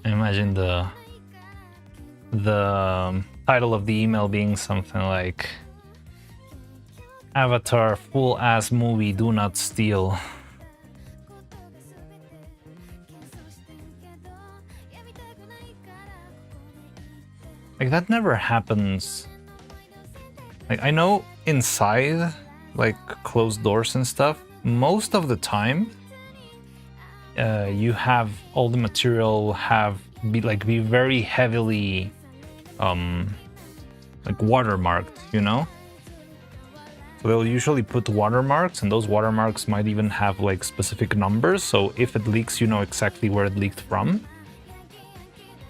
I imagine the title of the email being something like Avatar full ass movie, do not steal. Like that never happens. Like I know inside like closed doors and stuff, most of the time you have all the material be very heavily like watermarked, you know? So they'll usually put watermarks, and those watermarks might even have like specific numbers, so if it leaks you know exactly where it leaked from.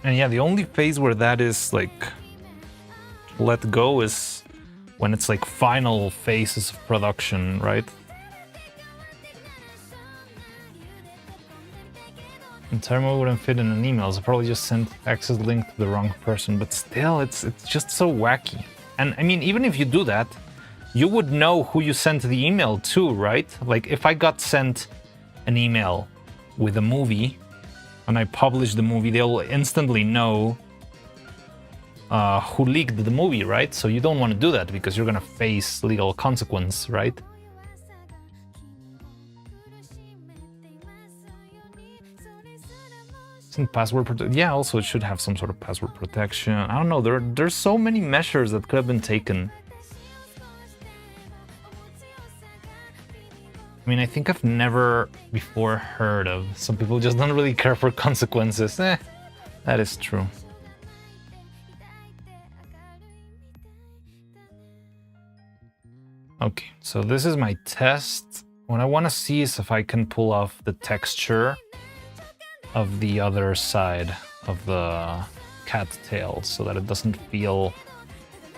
And yeah, the only phase where that is like let go is when it's like final phases of production, right? Entire movie wouldn't fit in an email, so probably just sent access link to the wrong person, but still it's just so wacky. And I mean, even if you do that, you would know who you sent the email to, right? Like if I got sent an email with a movie and I publish the movie, they'll instantly know who leaked the movie, right? So you don't want to do that because you're gonna face legal consequence, right? Isn't password protection? Yeah, also it should have some sort of password protection. I don't know, there's so many measures that could have been taken. I mean, I think I've never before heard of some people just don't really care for consequences. That is true. Okay, so this is my test. What I want to see is if I can pull off the texture of the other side of the cat tail so that it doesn't feel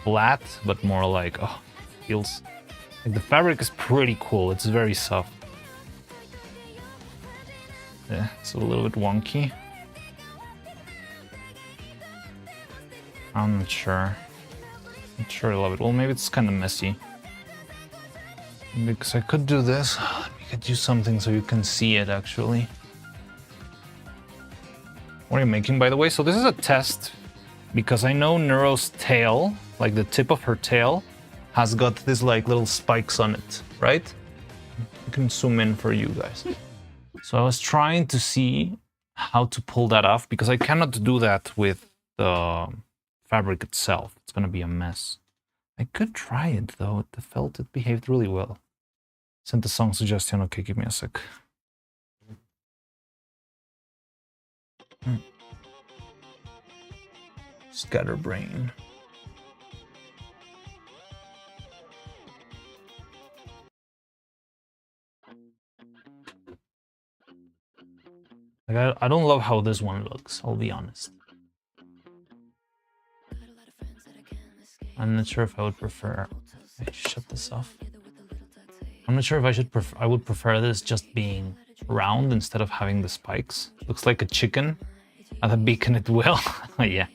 flat, but more like, oh, feels like the fabric is pretty cool. It's very soft. Yeah, it's a little bit wonky. I'm not sure. Not sure I love it. Well, maybe it's kind of messy. Because I could do this. Let me get you something so you can see it actually. What are you making, by the way? So this is a test because I know Neuro's tail, like the tip of her tail, has got this like little spikes on it, right? I can zoom in for you guys. So I was trying to see how to pull that off because I cannot do that with the fabric itself. It's gonna be a mess. I could try it though. It behaved really well. Sent a song suggestion. Okay, give me a sec. Scatterbrain. Like I don't love how this one looks, I'll be honest. I'm not sure if I would prefer. I shut this off. I'm not sure if I would prefer this just being round instead of having the spikes. Looks like a chicken at a beacon it will. Yeah.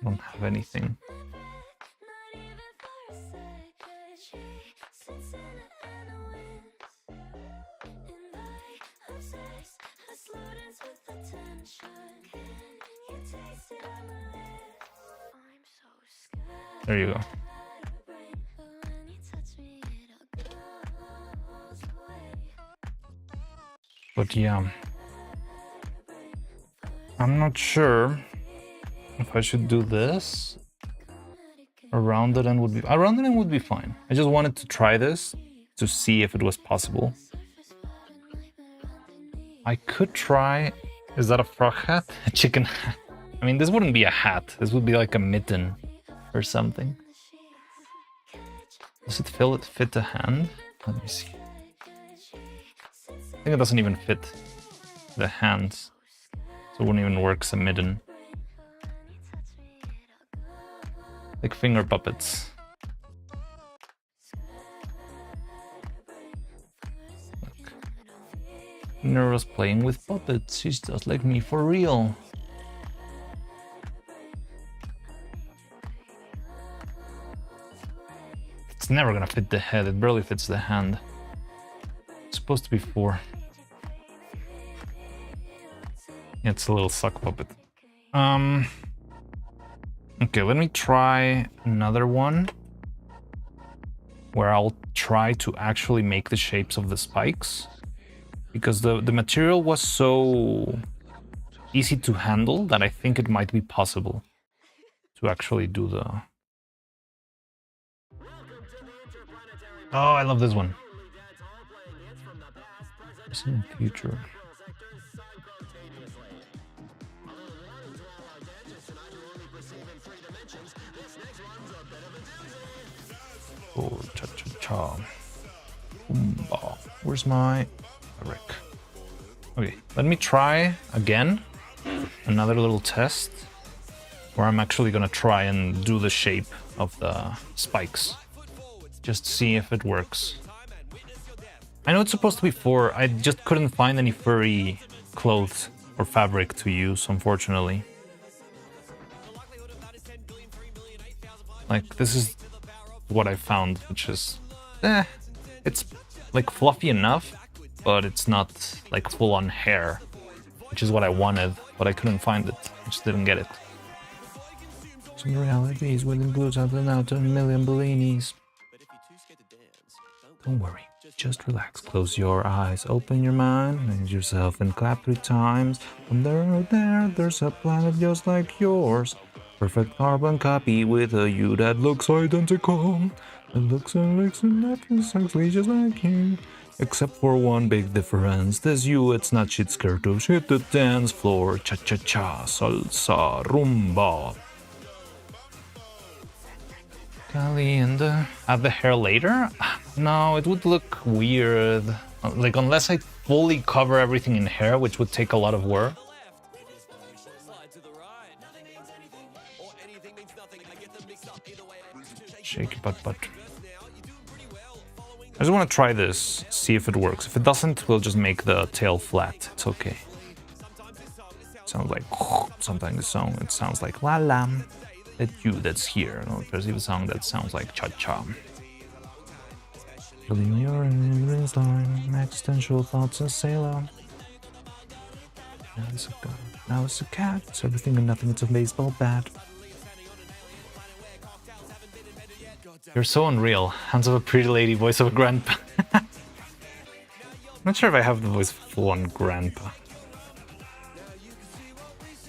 Don't have anything. There you go. But yeah, I'm not sure if I should do this. Around it and would be fine. I just wanted to try this to see if it was possible. I could try. Is that a frog hat? A chicken hat? I mean, this wouldn't be a hat. This would be like a mitten or something. Does it fit the hand? Let me see. I think it doesn't even fit the hands, so it wouldn't even work as a mitten. Like finger puppets. Look. Neuro's playing with puppets. She's just like me for real. It's never gonna fit the head. It barely fits the hand. It's supposed to be 4. It's a little sock puppet. Okay, let me try another one where I'll try to actually make the shapes of the spikes, because the material was so easy to handle that I think it might be possible to actually do the... Oh, I love this one. It's in the future. Oh, cha-cha-cha. Where's my Rick? Okay, let me try again. Another little test where I'm actually gonna try and do the shape of the spikes. Just see if it works. I know it's supposed to be 4. I just couldn't find any furry clothes or fabric to use, unfortunately. Like, this is what I found, which is... it's like fluffy enough, but it's not like full-on hair, which is what I wanted, but I couldn't find it. I just didn't get it. Some realities will include something out of a million Bellinis. Don't worry, just relax. Close your eyes, open your mind, raise yourself and clap 3 times. From there's a planet just like yours. Perfect carbon copy with a you that looks identical. It looks and acts exactly just like you. Except for one big difference. There's you, it's not shit scared to hit the dance floor. Cha-cha-cha, salsa, rumba. Caliente. Add the hair later? No, it would look weird. Like, unless I fully cover everything in hair, which would take a lot of work. Shake your butt. I just want to try this, see if it works. If it doesn't, we'll just make the tail flat. It's okay. It sounds like sometimes the song. It sounds like la la. That you that's here. Or perceive a song that sounds like cha cha. Feeling your line, existential thoughts and sailor. Now it's a cat. It's everything and nothing. It's a baseball bat. You're so unreal. Hands of a pretty lady, voice of a grandpa. I'm not sure if I have the voice of full-on grandpa.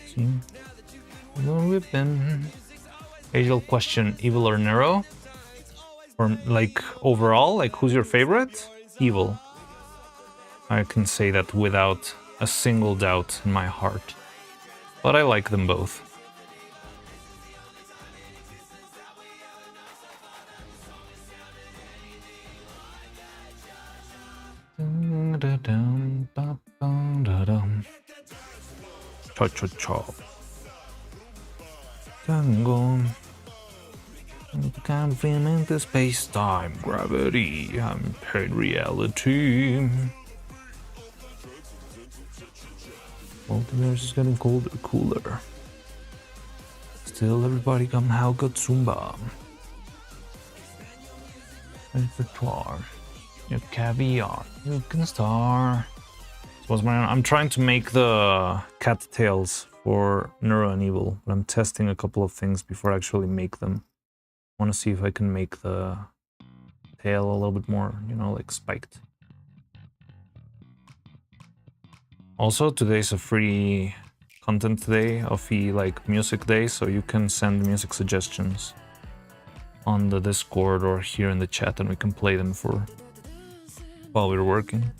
See? Age-old question, evil or Nero? Or like overall, like who's your favorite? Evil. I can say that without a single doubt in my heart. But I like them both. Cha-cha-cha. Tango. Confined to space-time, gravity, and reality. Multiverse is getting colder, cooler. Still, everybody come how good Zumba. Repertoire. Your caviar. You can star. I'm trying to make the cat tails for Neuro and Evil, but I'm testing a couple of things before I actually make them. I want to see if I can make the tail a little bit more, you know, like spiked. Also, today's a free content day, like music day, so you can send music suggestions on the Discord or here in the chat and we can play them for while we're working.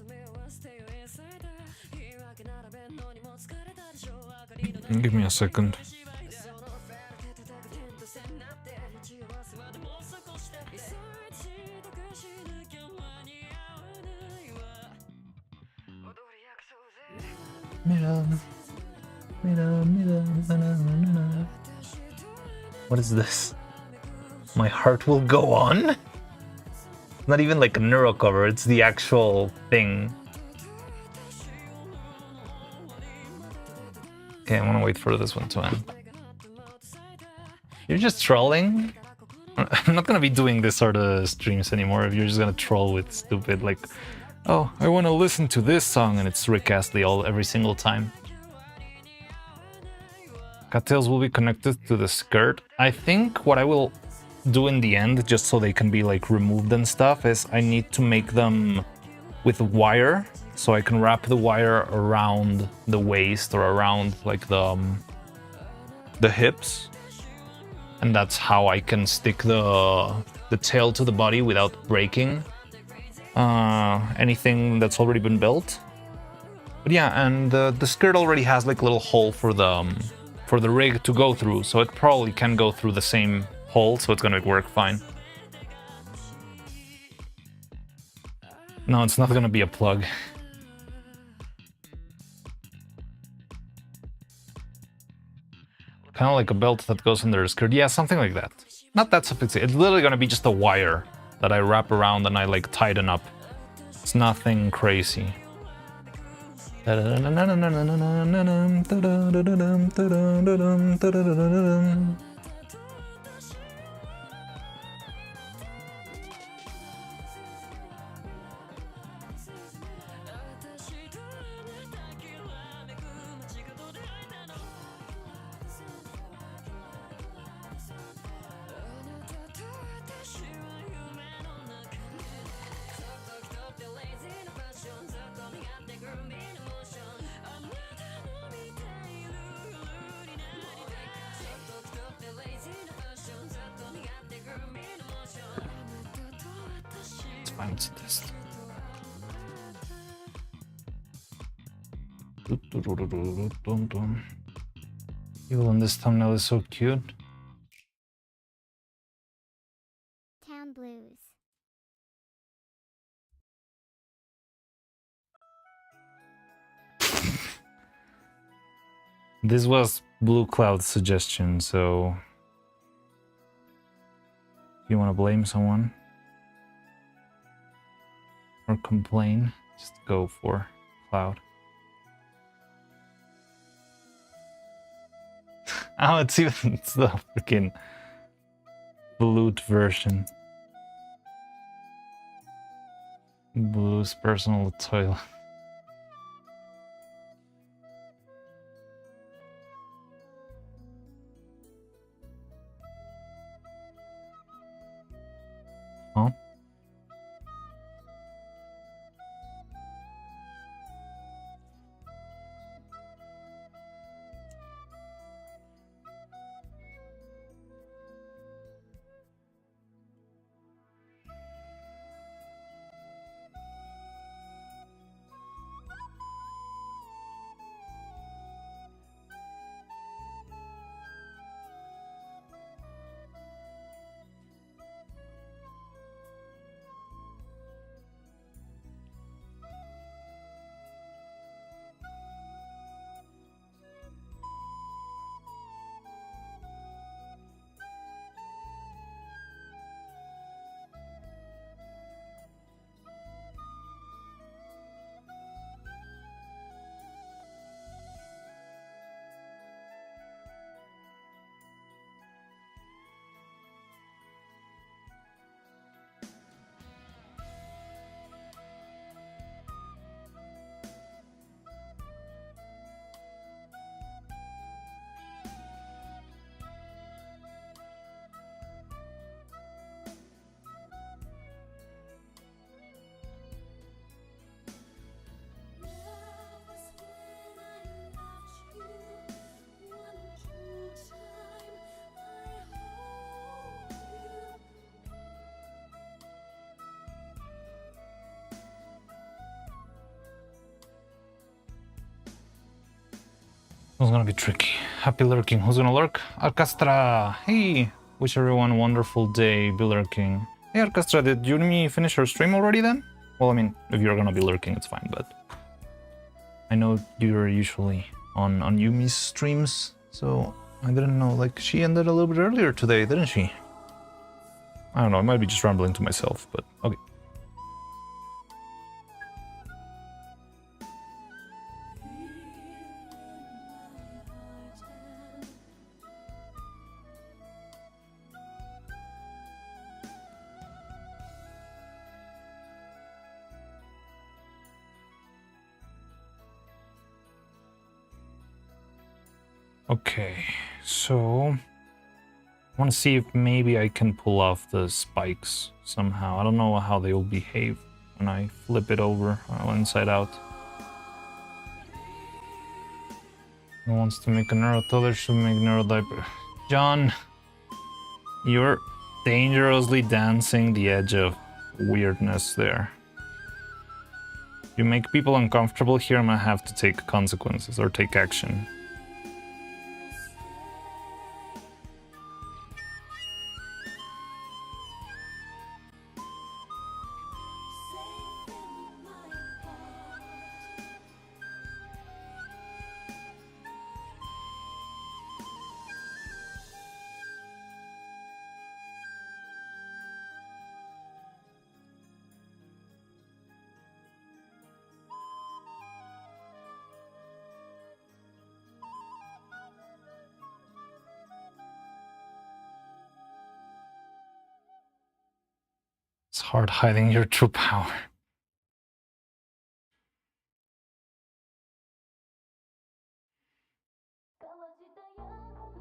Give me a second. What is this? My heart will go on? Not even like a neuro cover, it's the actual thing. Okay, I want to wait for this one to end. You're just trolling? I'm not gonna be doing this sort of streams anymore if you're just gonna troll with stupid, like, oh, I want to listen to this song and it's Rick Astley every single time. cattails will be connected to the skirt. I think what I will do in the end, just so they can be like removed and stuff, is I need to make them with wire, so I can wrap the wire around the waist or around like the hips, and that's how I can stick the tail to the body without breaking anything that's already been built. But yeah, and the skirt already has like a little hole for the rig to go through, so it probably can go through the same hole, so it's gonna work fine. No, it's not gonna be a plug. Kind of like a belt that goes under the skirt. Yeah, something like that. Not that sophisticated. It's literally gonna be just a wire that I wrap around and I like tighten up. It's nothing crazy. Let's find this. Evil in this thumbnail is so cute. Town blues. This was Blue Cloud's suggestion, so if you want to blame someone or complain, just go for Cloud. Oh, it's the freaking flute version. Blue's personal toilet. Huh? It's gonna be tricky. Happy lurking. Who's gonna lurk? Arcastra! Hey! Wish everyone a wonderful day. Be lurking. Hey Arcastra, did Yumi finish her stream already then? Well, I mean, if you're gonna be lurking, it's fine, but I know you're usually on Yumi's streams, so I didn't know. Like, she ended a little bit earlier today, didn't she? I don't know, I might be just rambling to myself, but okay. Okay, so I want to see if maybe I can pull off the spikes somehow. I don't know how they will behave when I flip it over inside out. Who wants to make a neurotoler should make neurodiaper. John, you're dangerously dancing the edge of weirdness there. You make people uncomfortable here, I'm gonna have to take consequences or take action. It's hard hiding your true power.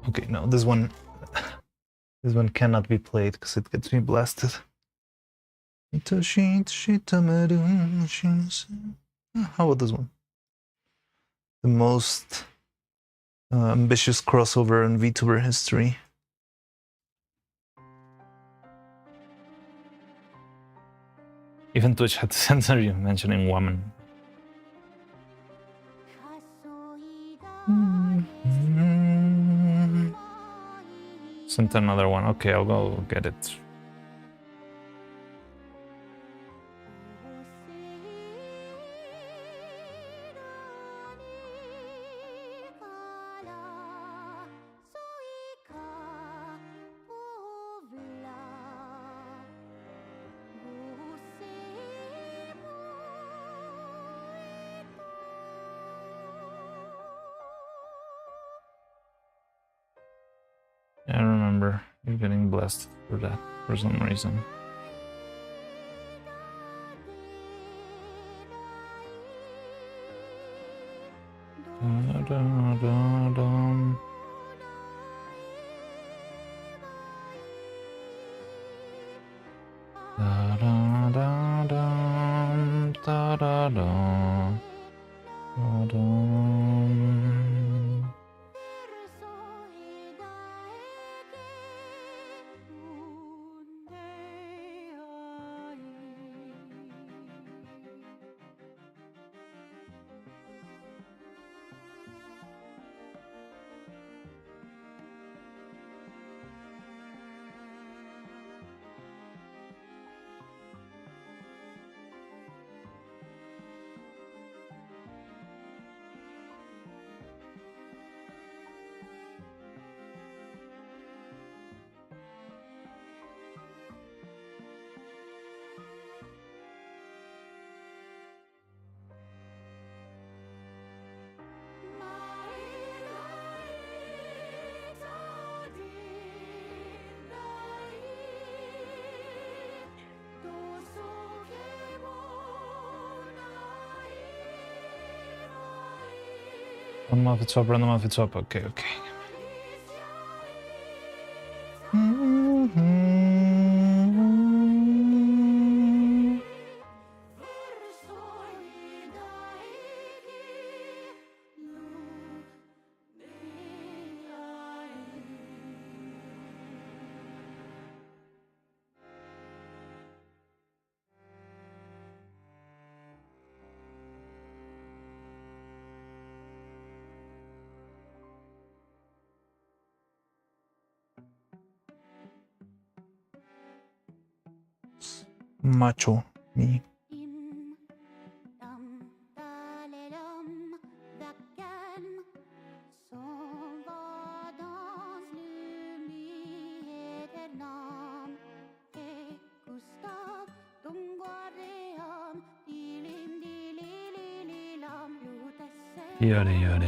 Okay, no, this one cannot be played because it gets me blasted. How about this one? The most ambitious crossover in VTuber history. Even Twitch had to censor you mentioning woman. Sent another one. Okay, I'll go get it. I remember you getting blessed for that for some reason. Random off its up, random off its up. Okay, okay. Macho me. Yada yada.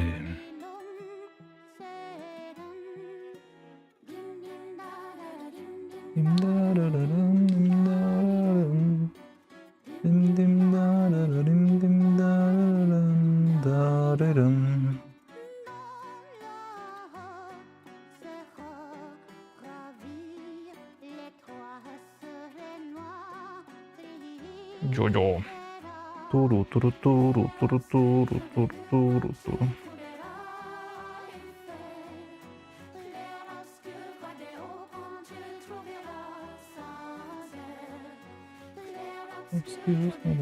Jojo. Turu turu turu turu turu turu turu turu. Excuse me.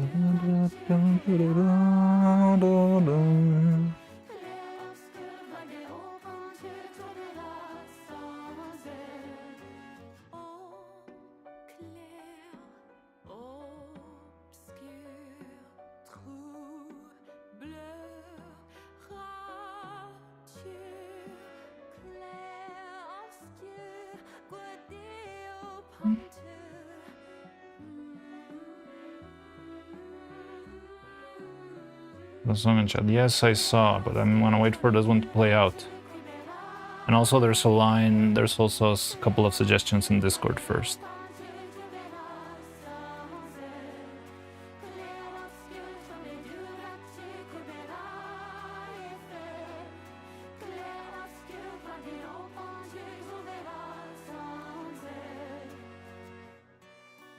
The song in chat. Yes, I saw, but I'm gonna wait for this one to play out. And also there's a line, there's also a couple of suggestions in Discord first.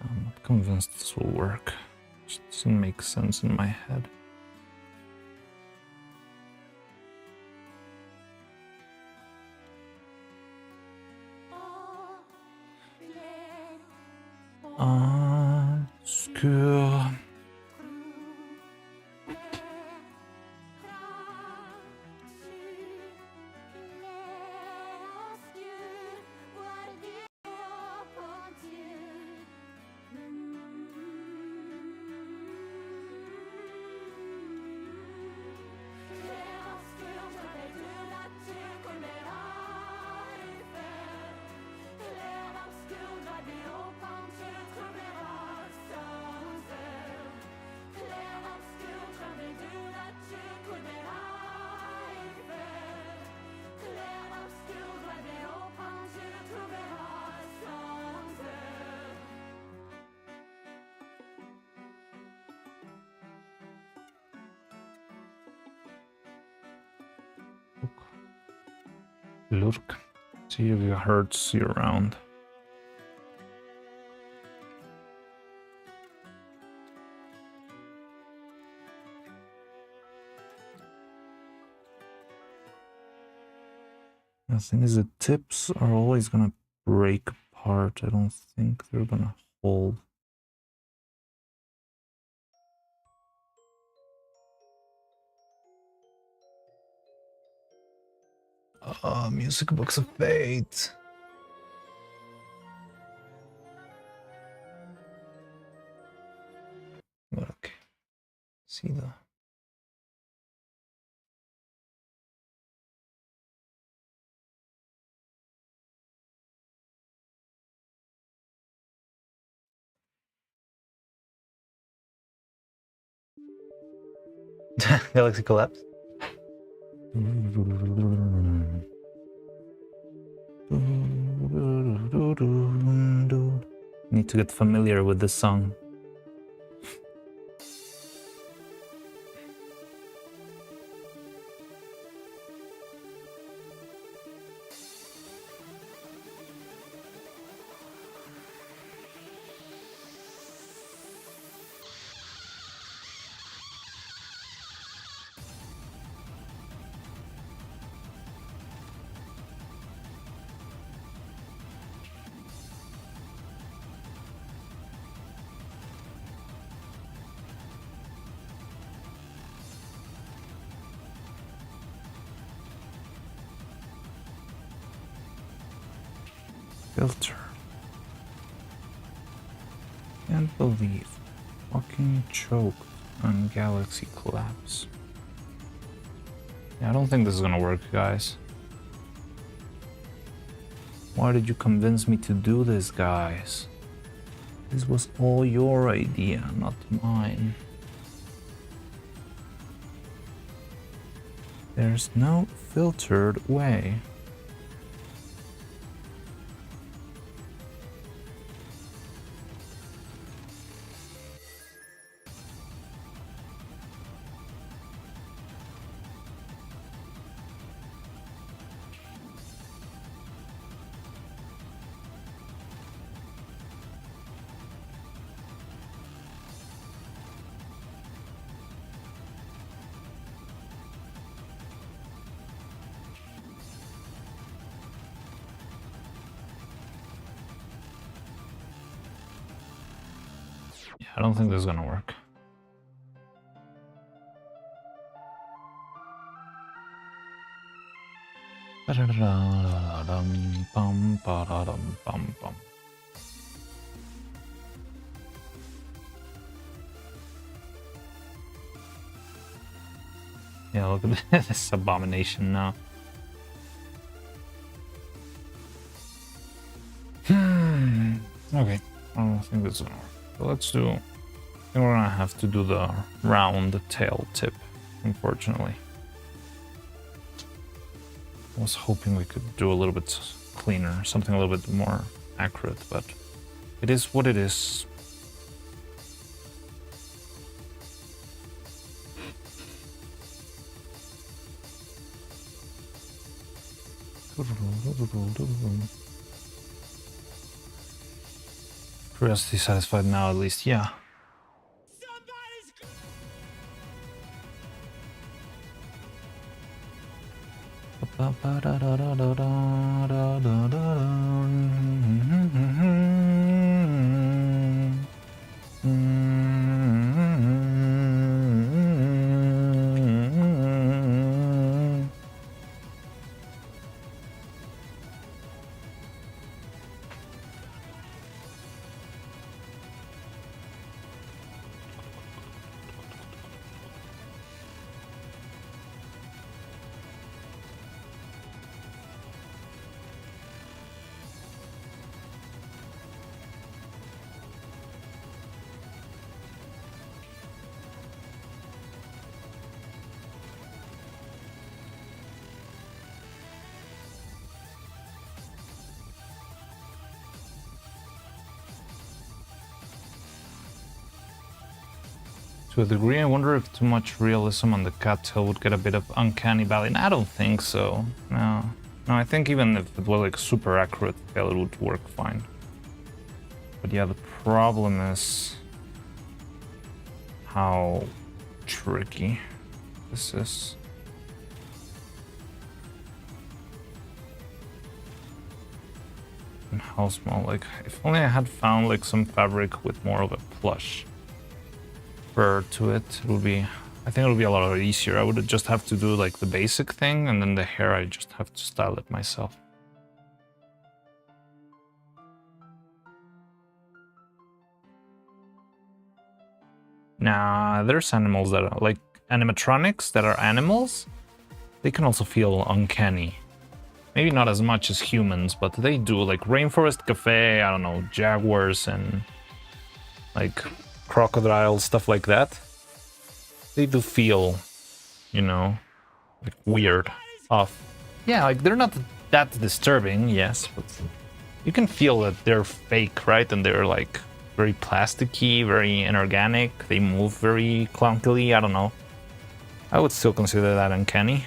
I'm not convinced this will work. It doesn't make sense in my head. Obscure. Look, see if it hurts you around. The thing is, the tips are always gonna break apart. I don't think they're gonna hold. Music Books of Fate. But okay. See the. Galaxy collapse. Need to get familiar with this song. Filter. Can't believe. Fucking choked on Galaxy Collapse. Yeah, I don't think this is gonna work, guys. Why did you convince me to do this, guys? This was all your idea, not mine. There's no filtered way. Yeah, I don't think this is gonna work. Yeah, look at this abomination now. Okay, I don't think this is gonna work. So let's do. I think we're gonna have to do the round tail tip, unfortunately. I was hoping we could do a little bit cleaner, something a little bit more accurate, but it is what it is. Curiosity satisfied now, at least, yeah. To a degree, I wonder if too much realism on the cattail would get a bit of uncanny valley. And I don't think so. No. No, I think even if it was like super accurate tail, it would work fine. But yeah, the problem is how tricky this is. And how small, like, if only I had found like some fabric with more of a plush fur to it, it would be, I think it would be a lot easier. I would just have to do like the basic thing, and then the hair I just have to style it myself. Nah, there's animals that are like animatronics that are animals. They can also feel uncanny. Maybe not as much as humans, but they do. Like Rainforest Cafe, I don't know, jaguars and like crocodiles, stuff like that. They do feel, you know, like weird, off. Yeah, like they're not that disturbing, yes, but you can feel that they're fake, right? And they're like very plasticky, very inorganic. They move very clunkily. I don't know. I would still consider that uncanny.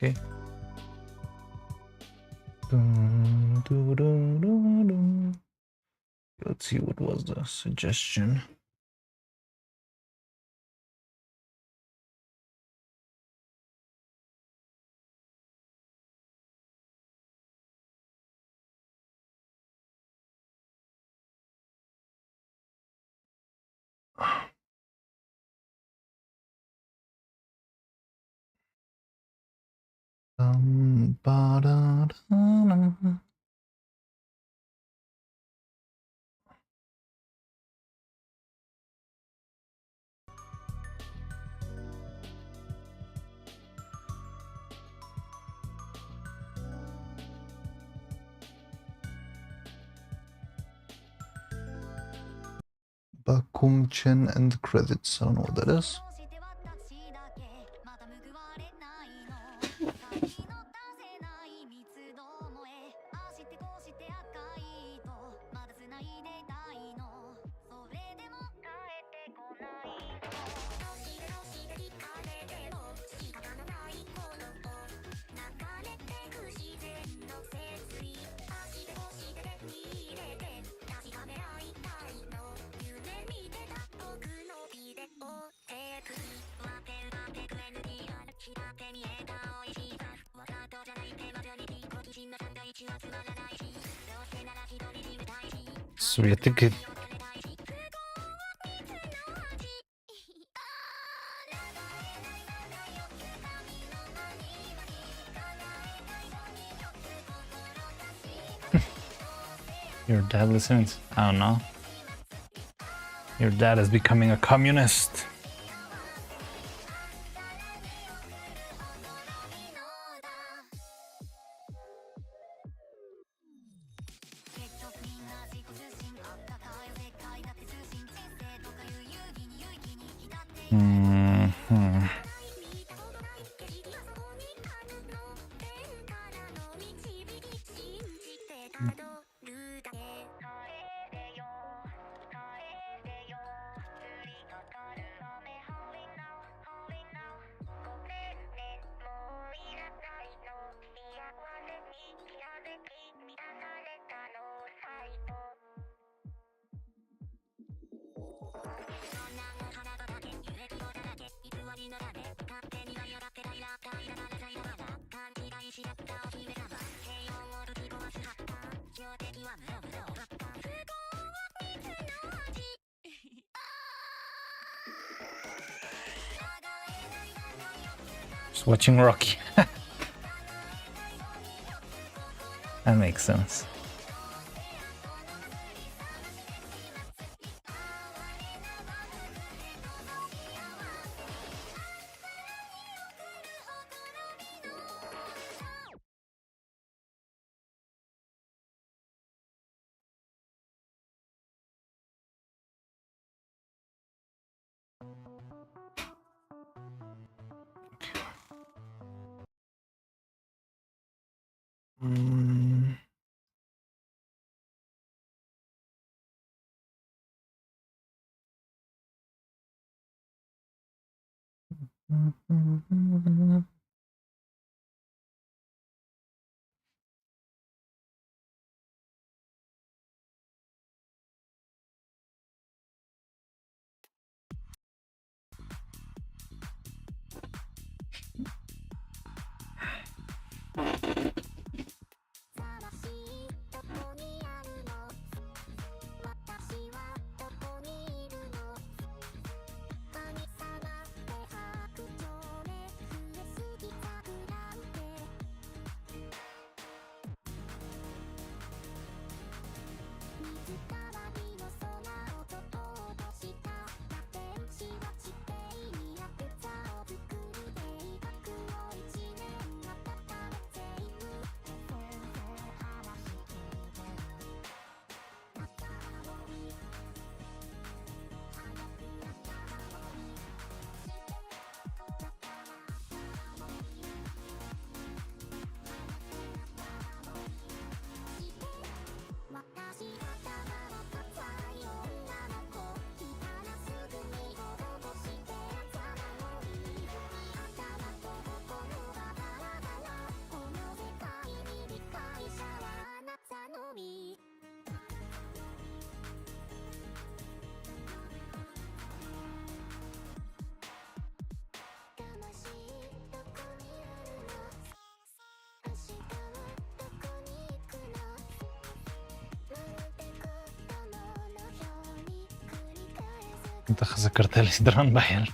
Okay. Let's see what was the suggestion. Ba-da-da-da. Bakumchen and credits. I don't know what that is. So I think it. Your dad listens? I don't know. Your dad is becoming a communist. Just watching Rocky. That makes sense. انت خذ كرتالي دران بحر.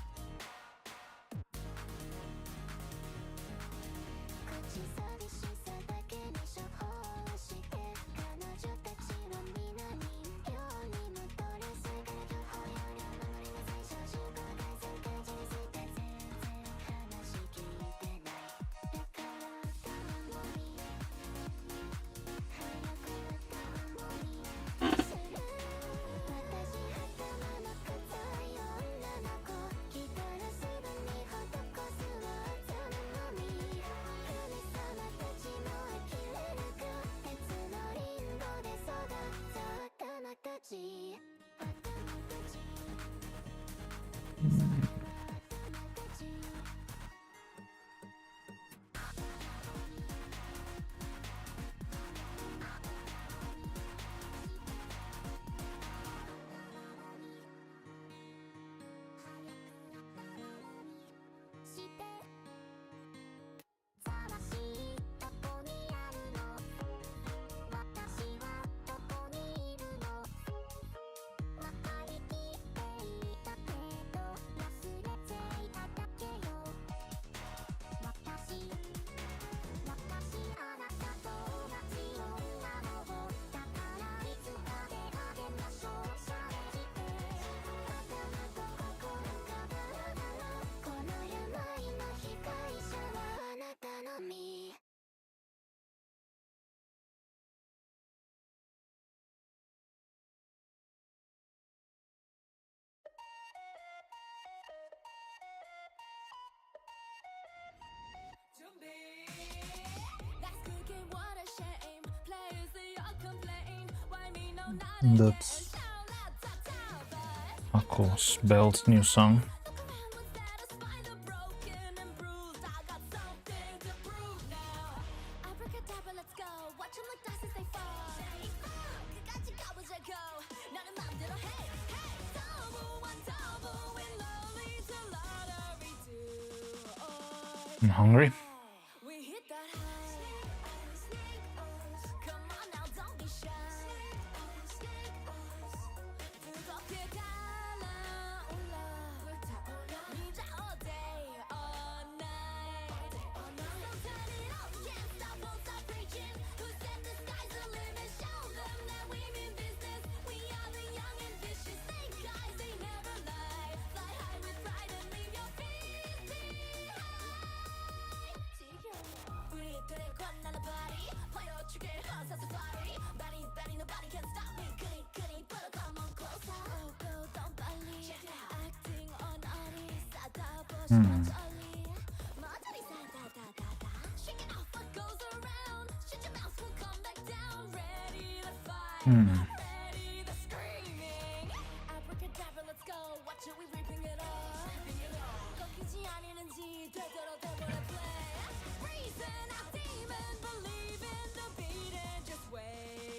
That's Marcos Bell's new song. I'm hungry.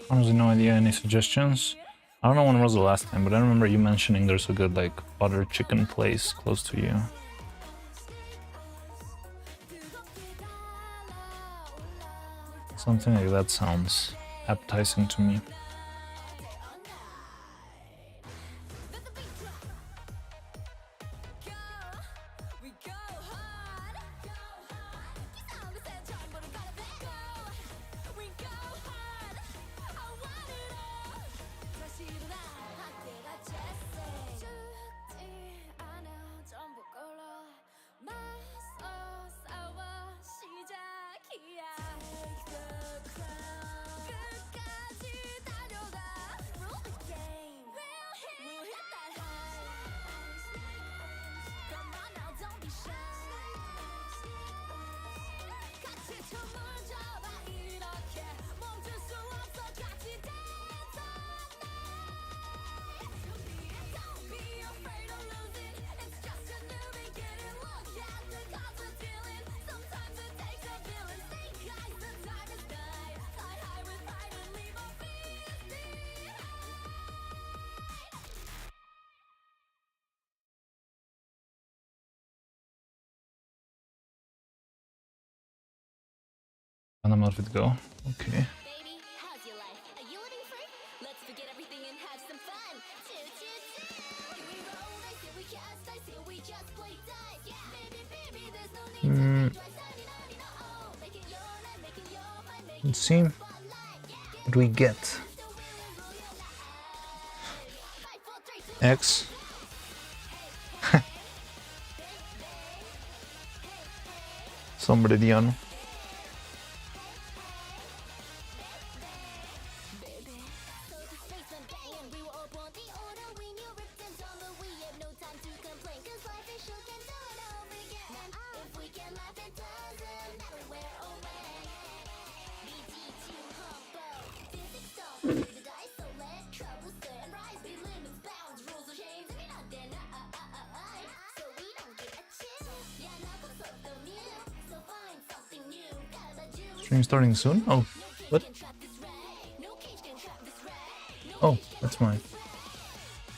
Honestly, no idea. Any suggestions? I don't know when was the last time, but I remember you mentioning there's a good like butter chicken place close to you. Something like that sounds appetizing to me. And I'm let it go. Okay. Baby, how's your life? Are you living free? Let's forget everything and have some fun. Choo choo choo. Let's see what we get. X. Sombreriano. Stream starting soon? Oh, what? Oh, that's mine.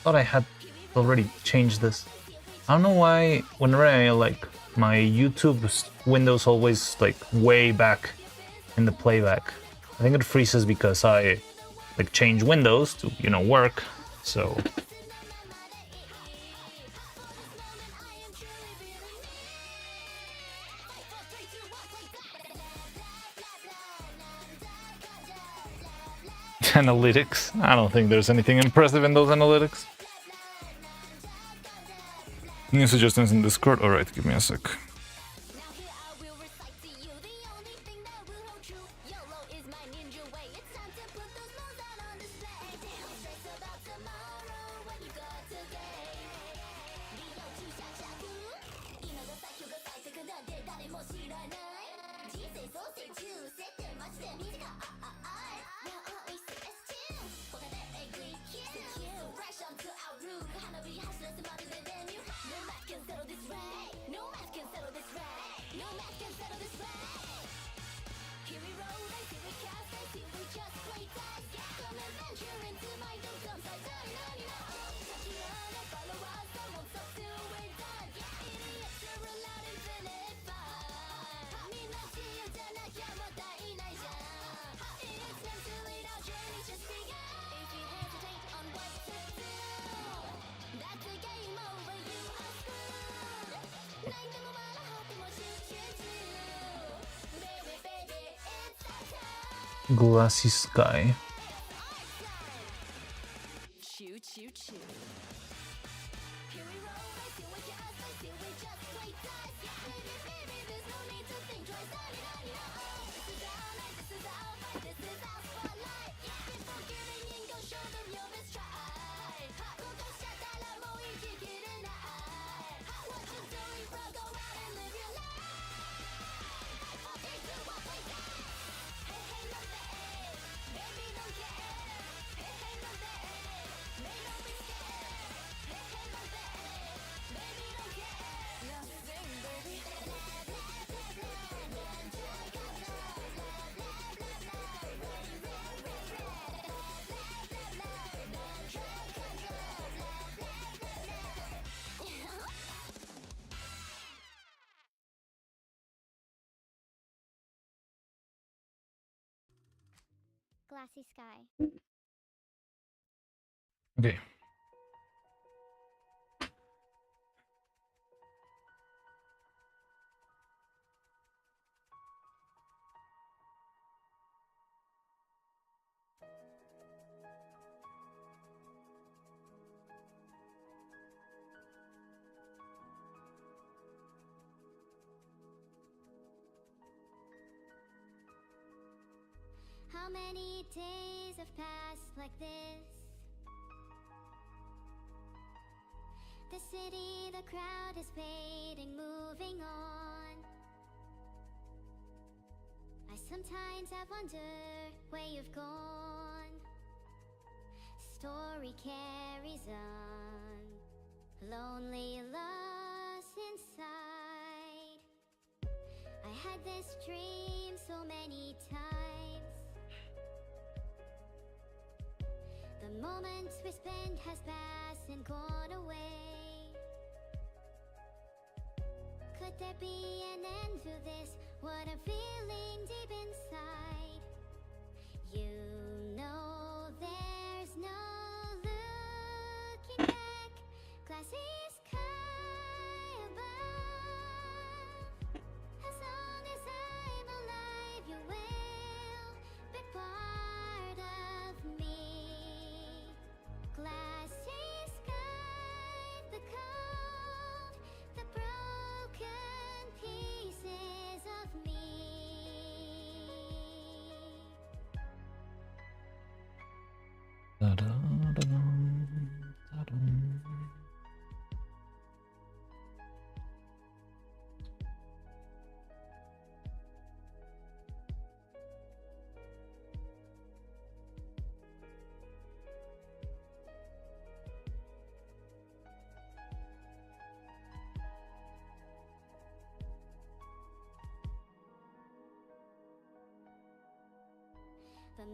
Thought I had already changed this. I don't know why whenever I like my YouTube window's always like way back in the playback. I think it freezes because I like change windows to, you know, work. So analytics. I don't think there's anything impressive in those analytics. New suggestions in Discord? Alright, give me a sec. Glassy sky. Glassy sky. Okay. How many days have passed like this? The city, the crowd is fading, moving on. I sometimes I wonder where you've gone. Story carries on, lonely, lost inside. I had this dream so many times. The moments we spent has passed and gone away. Could there be an end to this? What I'm feeling deep inside. You know there's no looking back. Glassy sky above.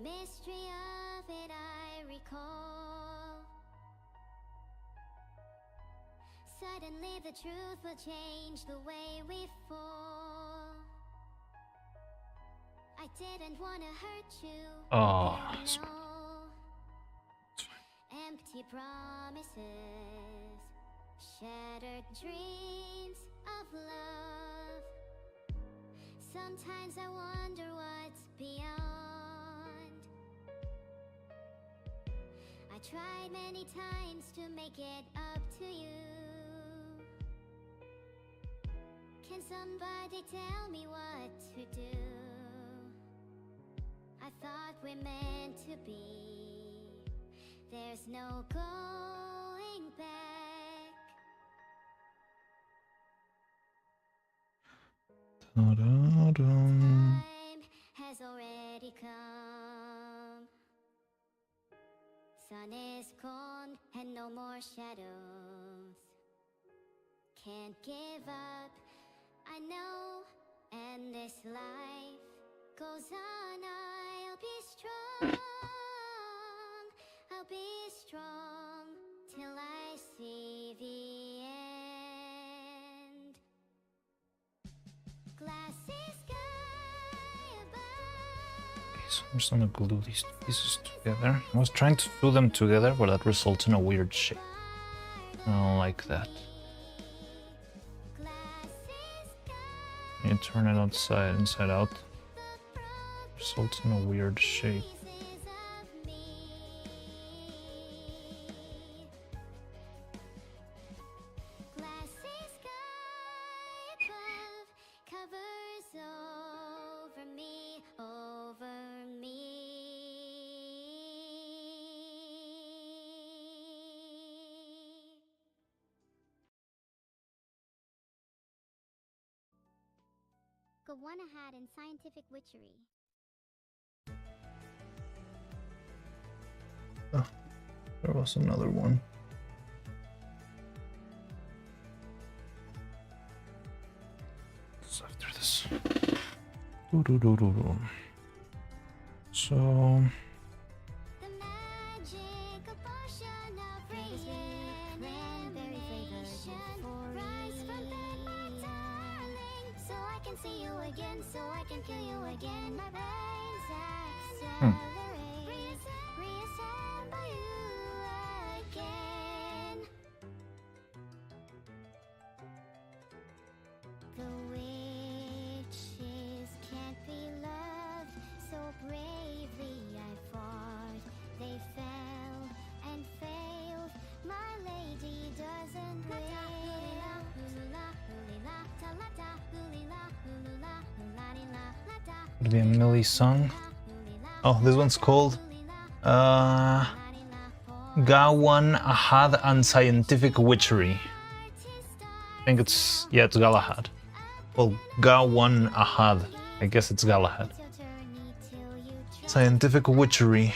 mystery of it I recall. Suddenly the truth will change the way we fall. I didn't want to hurt you. Oh, No. Empty promises, shattered dreams of love. Sometimes I wonder what's beyond. I tried many times to make it up to you. Can somebody tell me what to do? I thought we meant to be. There's no going back. Da-da-dum. Time has already come. Sun is gone and no more shadows. Can't give up, I know. And this life goes on. I'll be strong. I'll be strong till I see the end. Glassy sky above. So I'm just gonna glue these pieces together. I was trying to glue them together, but that results in a weird shape. I don't like that. You turn it inside out. Results in a weird shape. Go one ahead in scientific witchery. Oh, there was another one. It's after this. Doo-doo-doo-doo-doo. So The magic potion of radiation. Rise from dead, my darling, so I can see you again, so I can kill you again. My brains accelerate, reassemble you again. The witches can't be loved, so bravely I fought. They fell and failed. My lady doesn't live. the Moly song. Oh, this one's called Gawain Ahad and Scientific Witchery. I think it's it's Galahad. Well, Gawain Ahad. I guess it's Galahad. Scientific Witchery.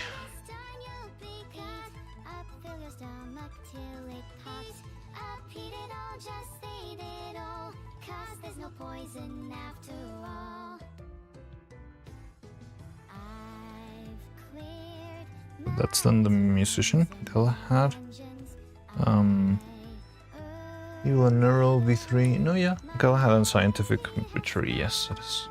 That's then the musician, Galahad. Evil Neural V3. No, yeah. Galahad and Scientific Witchery, yes, it is.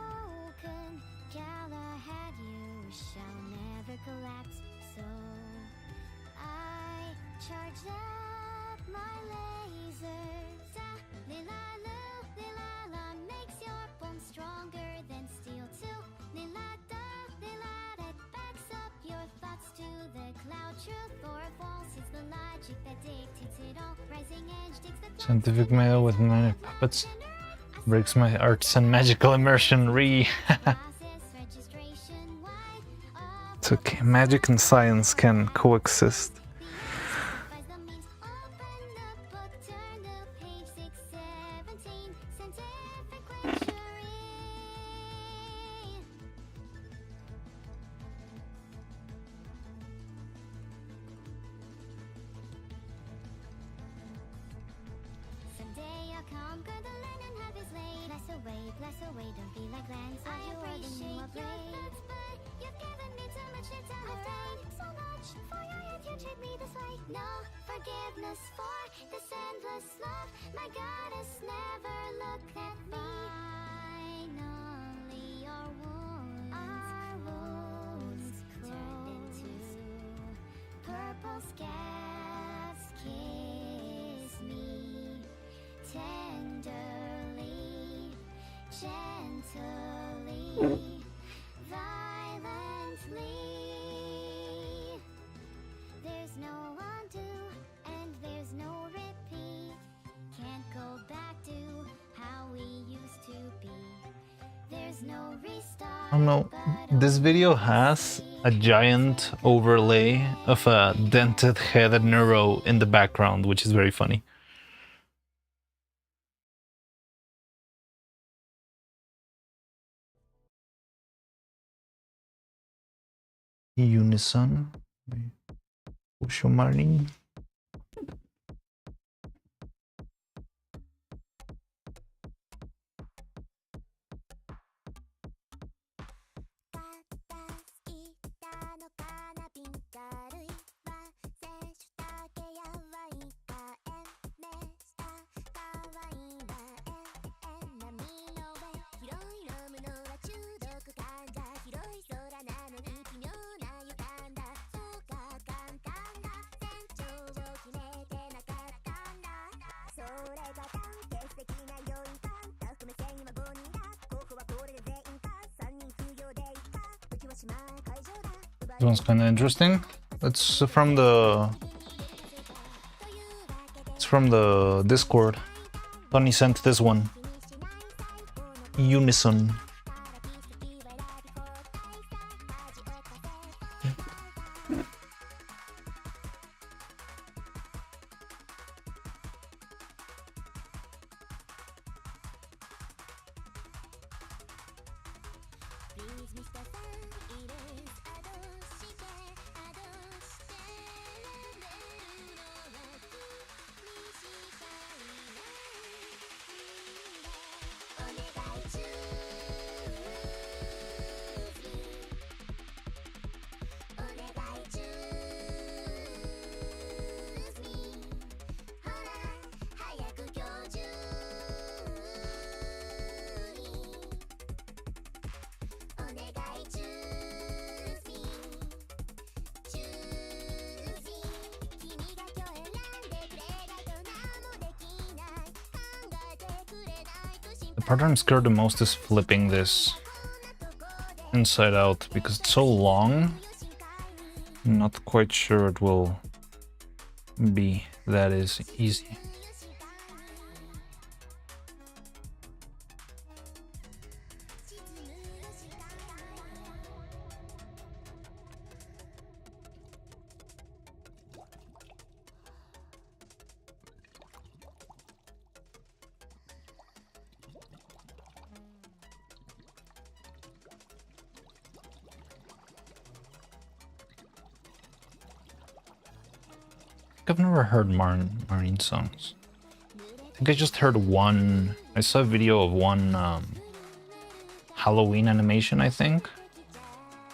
Scientific mail with many puppets breaks my arts and magical immersion. It's okay, magic and science can coexist. You've given me too much to tell. I've paid so much for your hand, you treat me this way. No forgiveness for this endless love. My goddess never looked at me. Finally, our wounds turned into purple scabs. Kiss me tenderly, gently, violently. There's no undo and there's no repeat. Can't go back to how we used to be. There's no restart. I don't know. This video has a giant overlay of a dented head neuro in the background, which is very funny. Unison. Ushomari. This one's kind of interesting. It's from the Discord. Tony sent this one. Unison. The part I'm scared the most is flipping this inside out because it's so long. I'm not quite sure it will be that is easy. I've never heard Marine songs. I think I just heard one. I saw a video of one Halloween animation, I think,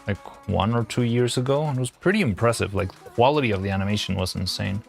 like 1 or 2 years ago, and it was pretty impressive. Like, the quality of the animation was insane.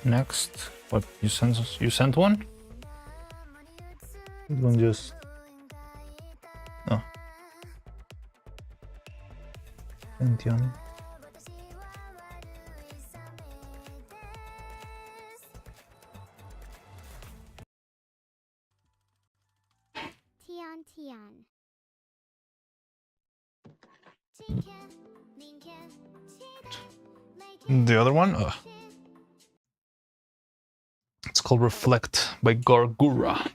Next, what you sent one? This one just oh. Entian. The other one? It's called Reflect by Gargura.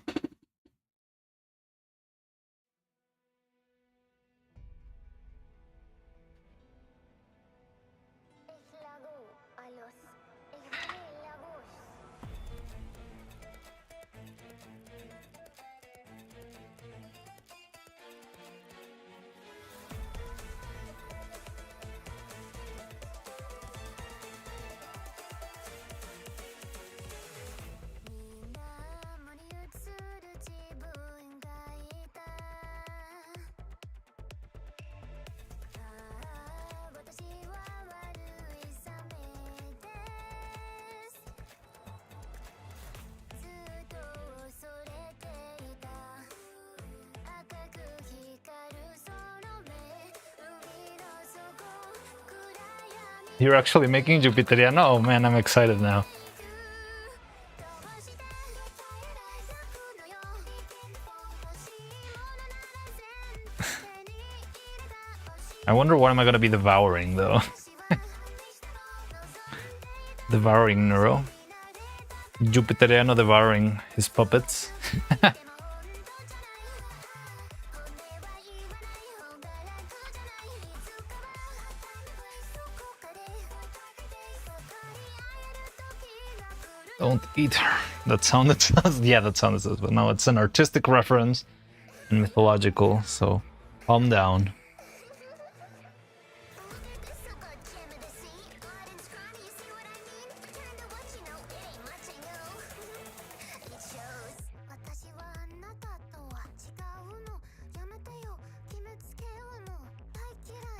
You're actually making Jupiteriano? Oh man, I'm excited now. I wonder what am I gonna be devouring though. Devouring Neuro. Jupiteriano devouring his puppets. Don't eat her. That sounded yeah, that sounded but no, it's an artistic reference and mythological, so calm down.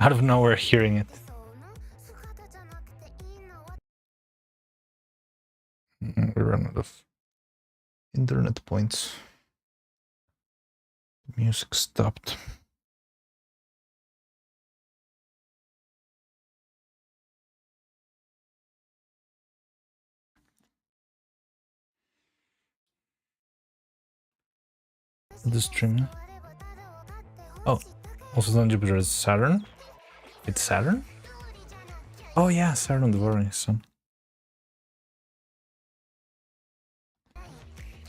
Out of nowhere hearing it. We ran out of internet points. The music stopped. The stream. Oh, also on Jupiter is Saturn. It's Saturn? Oh yeah, Saturn devouring his sun.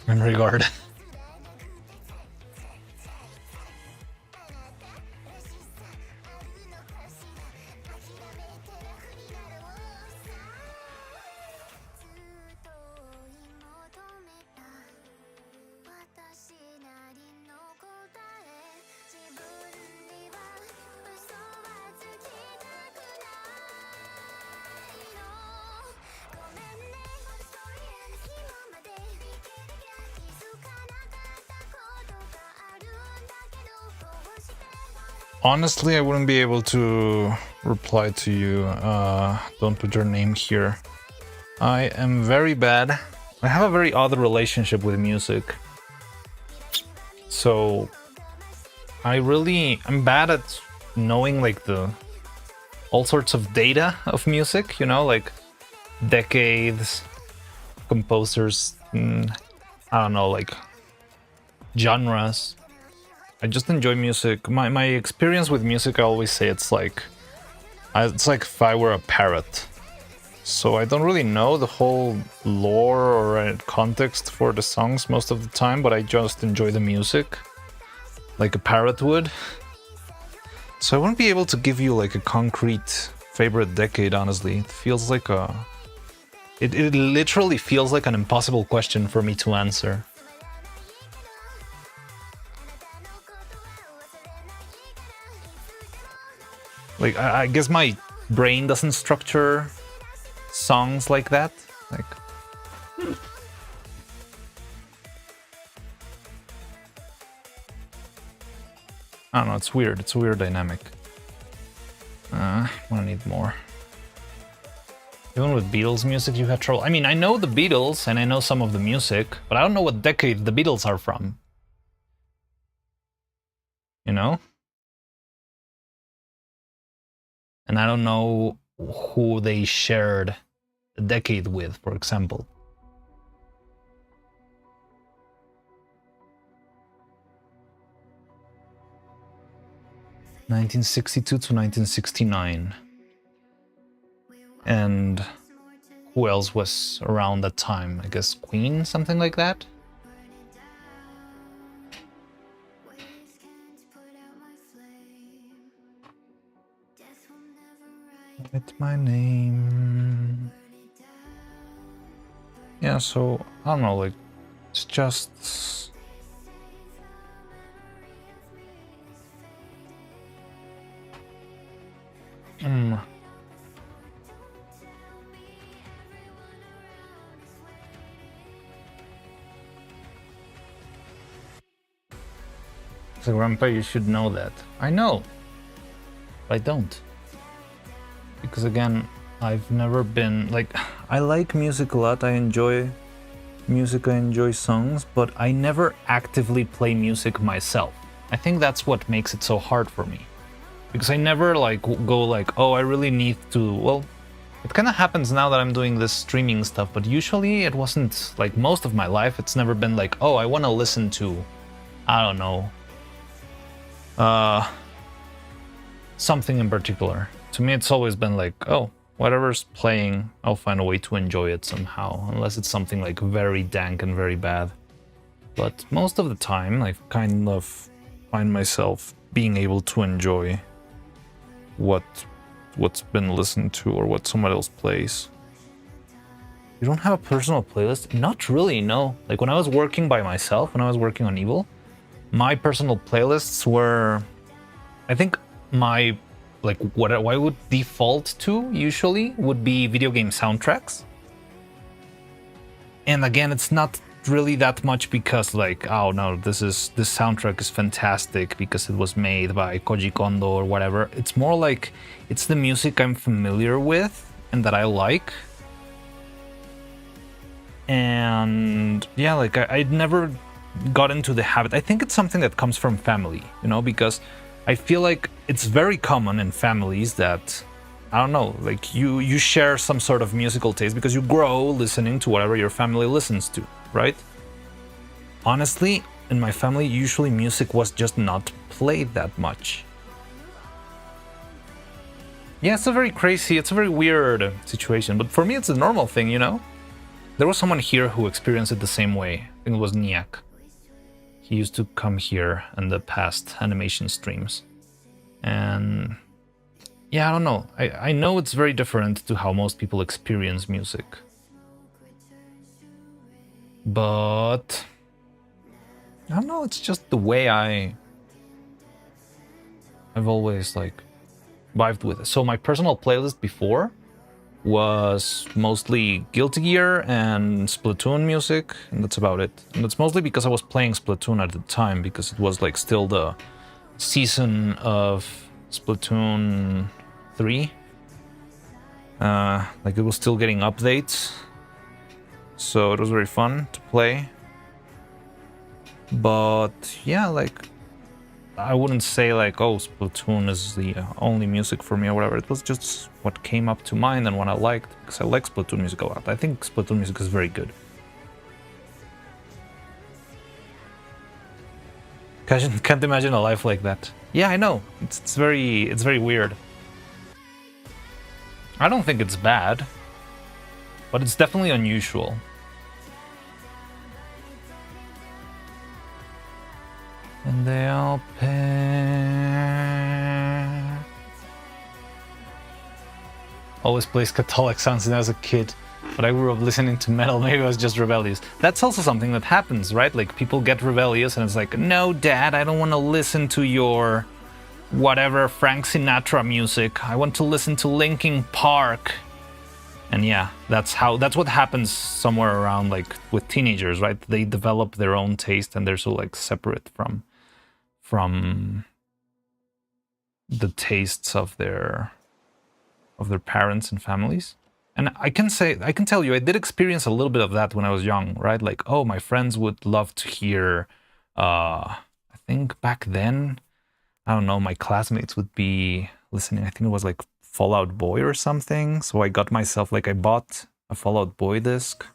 Memory guard. Honestly, I wouldn't be able to reply to you. Don't put your name here. I am very bad. I have a very odd relationship with music. So I'm bad at knowing like all sorts of data of music, you know, like decades, composers, I don't know, like genres. I just enjoy music. My experience with music, I always say it's like if I were a parrot. So I don't really know the whole lore or context for the songs most of the time, but I just enjoy the music like a parrot would. So I wouldn't be able to give you like a concrete favorite decade, honestly. It feels like a... It literally feels like an impossible question for me to answer. Like, I guess my brain doesn't structure songs like that. Like... I don't know, it's weird. It's a weird dynamic. I need more. Even with Beatles music, you had trouble. I mean, I know the Beatles and I know some of the music, but I don't know what decade the Beatles are from. You know? And I don't know who they shared a decade with, for example. (1962 to 1969). And who else was around that time? I guess Queen, something like that? It's my name. Yeah, so, I don't know, like, it's just... So, Grandpa, you should know that. I know. But I don't. Because again, I've never been... Like, I like music a lot, I enjoy music, I enjoy songs, but I never actively play music myself. I think that's what makes it so hard for me. Because I never, like, go like, oh, I really need to... Well, it kind of happens now that I'm doing this streaming stuff, but usually it wasn't, like, most of my life, it's never been like, oh, I want to listen to, I don't know, something in particular. To me, it's always been like, oh, whatever's playing, I'll find a way to enjoy it somehow, unless it's something like very dank and very bad. But most of the time, I kind of find myself being able to enjoy what's been listened to or what someone else plays. You don't have a personal playlist? Not really, no. Like when I was working by myself, when I was working on Evil, my personal playlists were, I think my, like what I would default to usually would be video game soundtracks. And again, it's not really that much because like, oh no, this soundtrack is fantastic because it was made by Koji Kondo or whatever. It's more like it's the music I'm familiar with and that I like. And yeah, like I'd never got into the habit. I think it's something that comes from family, you know, because I feel like it's very common in families that, I don't know, like you share some sort of musical taste because you grow listening to whatever your family listens to, right? Honestly, in my family, usually music was just not played that much. Yeah, it's a very crazy, it's a very weird situation, but for me it's a normal thing, you know? There was someone here who experienced it the same way. I think it was Niak. He used to come here in the past animation streams. And yeah, I don't know. I know it's very different to how most people experience music. But I don't know, it's just the way I've always like vibed with it. So my personal playlist before was mostly Guilty Gear and Splatoon music, and that's about it. And that's mostly because I was playing Splatoon at the time, because it was like still the season of Splatoon 3. Like it was still getting updates, so it was very fun to play. But yeah, like I wouldn't say like, oh, Splatoon is the only music for me or whatever. It was just what came up to mind and what I liked, because I like Splatoon music a lot. I think Splatoon music is very good. Can't imagine a life like that. Yeah, I know. It's very weird. I don't think it's bad, but it's definitely unusual. And they all pay. always plays Catholic songs since I was a kid, but I grew up listening to metal. Maybe I was just rebellious. That's also something that happens, right? Like, people get rebellious and it's like, no, Dad, I don't want to listen to your whatever Frank Sinatra music. I want to listen to Linkin Park. And yeah, that's what happens somewhere around, like, with teenagers, right? They develop their own taste and they're so, like, separate from the tastes of their parents and families. And I can tell you, I did experience a little bit of that when I was young, right? Like, oh, my friends would love to hear, I think back then, I don't know, my classmates would be listening, I think it was like Fall Out Boy or something. So I got myself, like, I bought a Fall Out Boy disc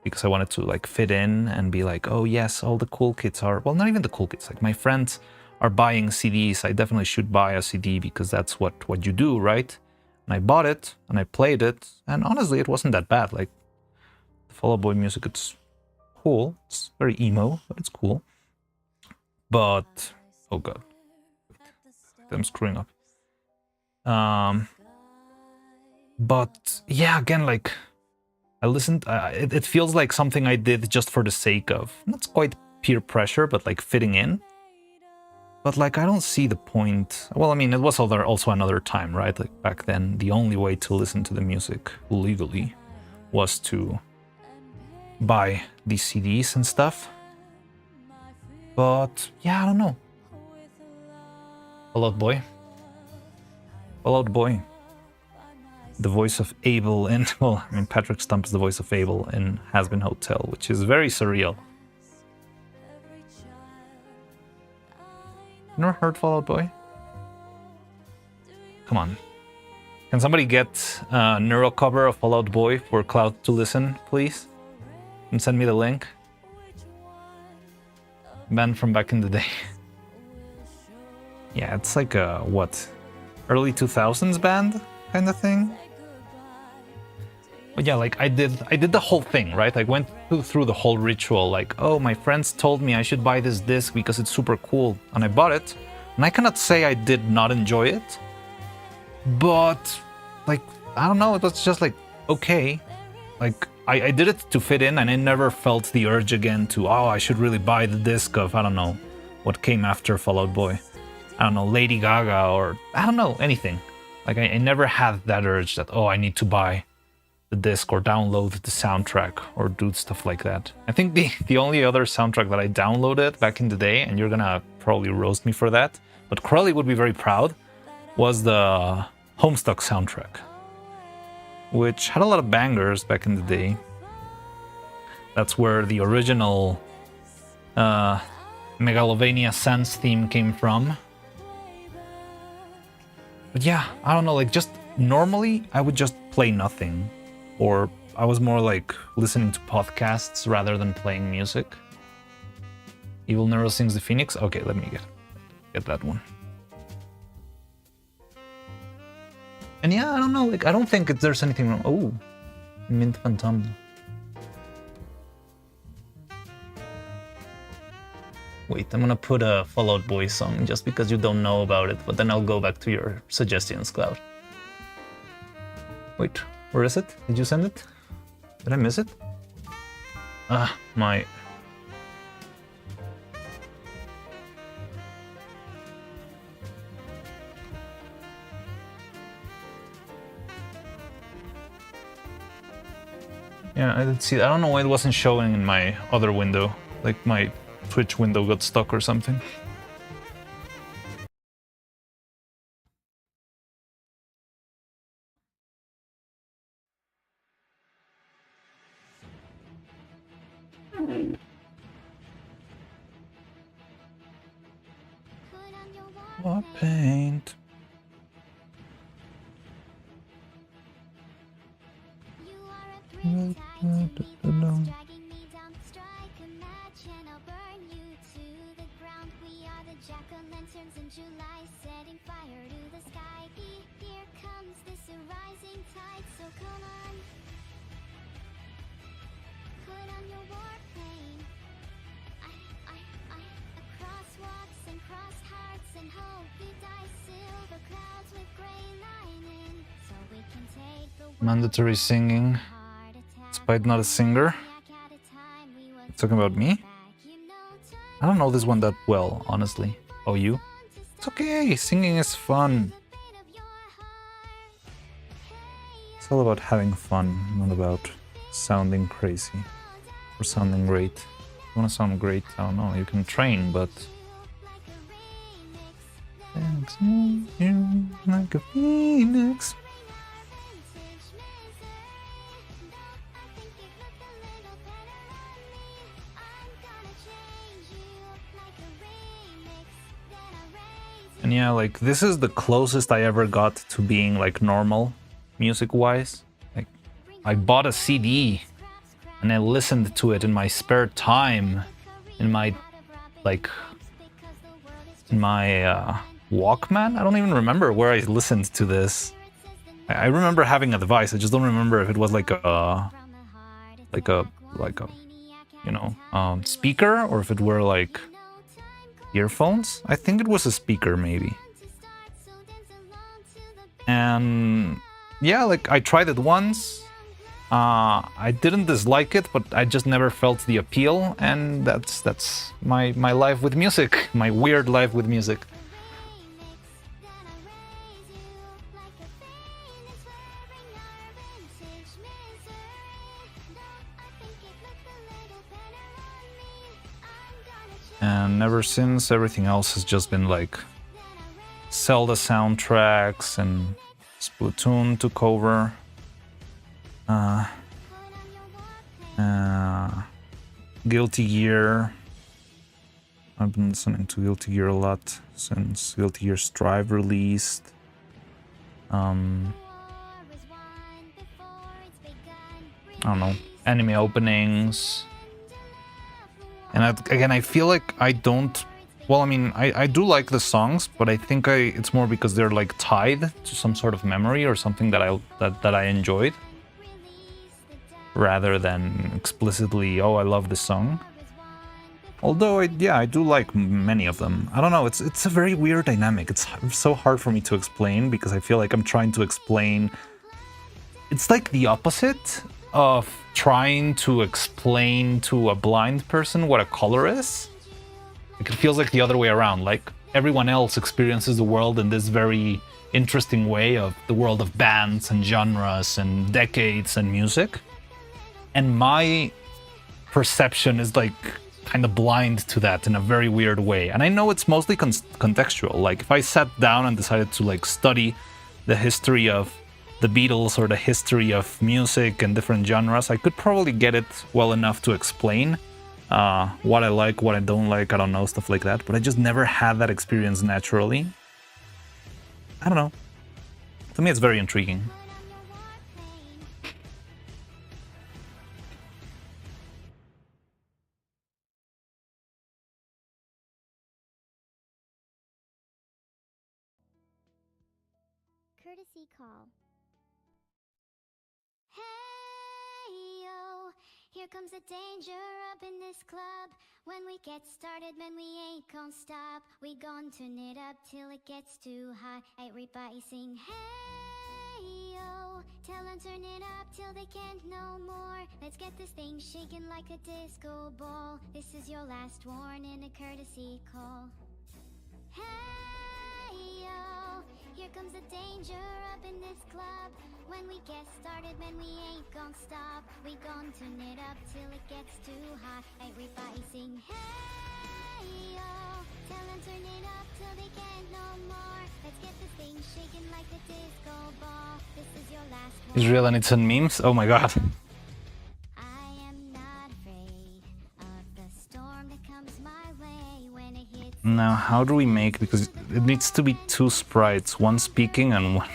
because I wanted to, like, fit in and be like, oh yes, all the cool kids are, well, not even the cool kids, like, my friends are buying CDs. I definitely should buy a CD because that's what you do, right? And I bought it and I played it, and honestly, it wasn't that bad. Like, the Fall Out Boy music, it's cool. It's very emo, but it's cool. But oh god, I'm screwing up. But yeah, again, like, I listened. It feels like something I did just for the sake of, not quite peer pressure, but like fitting in. But like, I don't see the point. Well, I mean, it was also another time, right? Like, back then, the only way to listen to the music legally was to buy these CDs and stuff. But yeah, I don't know. Fall Out Boy. Fall Out Boy. The voice of Abel in, well, I mean, Patrick Stump is the voice of Abel in Has Been Hotel, which is very surreal. You never heard Fall Out Boy? Come on. Can somebody get a neuro cover of Fall Out Boy for Cloud to listen, please? And send me the link. Band from back in the day. Yeah, it's like a, what? Early 2000s band kind of thing? But yeah, like, I did the whole thing, right? I went through the whole ritual, like, oh, my friends told me I should buy this disc because it's super cool, and I bought it. And I cannot say I did not enjoy it, but, like, I don't know, it was just like, okay. Like, I did it to fit in, and I never felt the urge again to, oh, I should really buy the disc of, I don't know, what came after Fall Out Boy. I don't know, Lady Gaga, or, I don't know, anything. Like, I never had that urge that, oh, I need to buy the disc or download the soundtrack or do stuff like that. I think the only other soundtrack that I downloaded back in the day, and you're gonna probably roast me for that, but Crowley would be very proud, was the Homestuck soundtrack, which had a lot of bangers back in the day. That's where the original Megalovania Sans theme came from. But yeah, I don't know, like, just normally I would just play nothing. Or I was more like listening to podcasts rather than playing music. Evil Neuro Sings the Phoenix? Okay, let me get that one. And yeah, I don't know, like, I don't think there's anything wrong. Oh, Mint Phantom. Wait, I'm gonna put a Fall Out Boy song just because you don't know about it, but then I'll go back to your suggestions, Cloud. Wait, where is it? Did you send it? Did I miss it? Ah, my... Yeah, I did see that. I don't know why it wasn't showing in my other window. Like, my Twitch window got stuck or something. What paint? Mandatory singing, despite not a singer. Talking about me? I don't know this one that well, honestly. Oh, you? It's okay, singing is fun. It's all about having fun, not about sounding crazy or sounding great. If you want to sound great, I don't know, you can train, but... Like a phoenix. And yeah, like, this is the closest I ever got to being, like, normal, music-wise. Like, I bought a CD, and I listened to it in my spare time, in my, like, Walkman? I don't even remember where I listened to this. I remember having a device, I just don't remember if it was, like a you know, speaker, or if it were, like, earphones? I think it was a speaker, maybe. And yeah, like, I tried it once. I didn't dislike it, but I just never felt the appeal, and that's my life with music, my weird life with music. And ever since, everything else has just been like Zelda soundtracks, and Splatoon took over. Guilty Gear. I've been listening to Guilty Gear a lot since Guilty Gear Strive released. I don't know, anime openings. And again, I feel like I don't... Well, I mean, I do like the songs, but I think it's more because they're like tied to some sort of memory or something that I enjoyed, rather than explicitly, oh, I love this song. Although, I do like many of them. I don't know, it's a very weird dynamic. It's so hard for me to explain, because I feel like I'm trying to explain... It's like the opposite of trying to explain to a blind person what a color is. Like, it feels like the other way around. Like, everyone else experiences the world in this very interesting way of the world of bands and genres and decades and music. And my perception is like kind of blind to that in a very weird way. And I know it's mostly contextual. Like, if I sat down and decided to like study the history of the Beatles or the history of music and different genres, I could probably get it well enough to explain what I like, what I don't like, I don't know, stuff like that. But I just never had that experience naturally. I don't know. To me, it's very intriguing. Courtesy call. Hey yo, here comes the danger up in this club. When we get started, man, we ain't gon' stop. We gon' turn it up till it gets too hot. Everybody sing, hey yo. Tell them turn it up till they can't no more. Let's get this thing shaking like a disco ball. This is your last warning, a courtesy call. Hey yo, here comes the danger up in this club. When we get started, man, we ain't gon' stop. We gon' turn it up till it gets too hot. Everybody sing, hey yo. Tell them turn it up till they can't no more. Let's get this thing shaking like a disco ball. This is your last one. Israel and its memes? Oh my god. I am not afraid of the storm that comes my way when it hits. Now, how do we make... Because it needs to be two sprites, one speaking and one...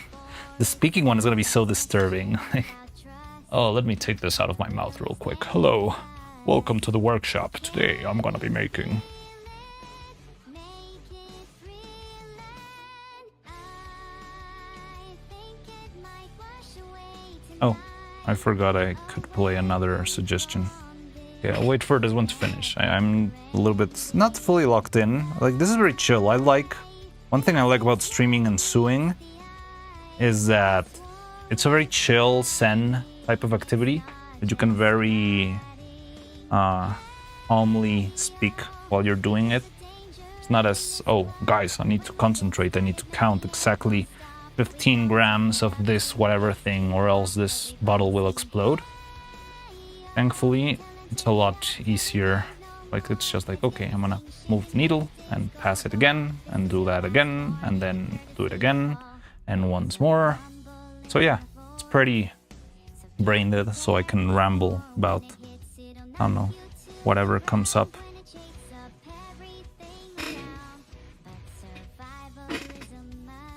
The speaking one is going to be so disturbing. Oh, let me take this out of my mouth real quick. Hello, welcome to the workshop. Today I'm going to be making... Oh, I forgot I could play another suggestion. Okay, I'll wait for this one to finish. I'm a little bit not fully locked in. Like, this is very chill. One thing I like about streaming and suing is that it's a very chill zen type of activity that you can very calmly speak while you're doing it. It's not as, oh, guys, I need to concentrate. I need to count exactly 15 grams of this whatever thing or else this bottle will explode. Thankfully, it's a lot easier. Like, it's just like, okay, I'm gonna move the needle and pass it again and do that again and then do it again and once more. So yeah, it's pretty brain dead, so I can ramble about, I don't know, whatever comes up.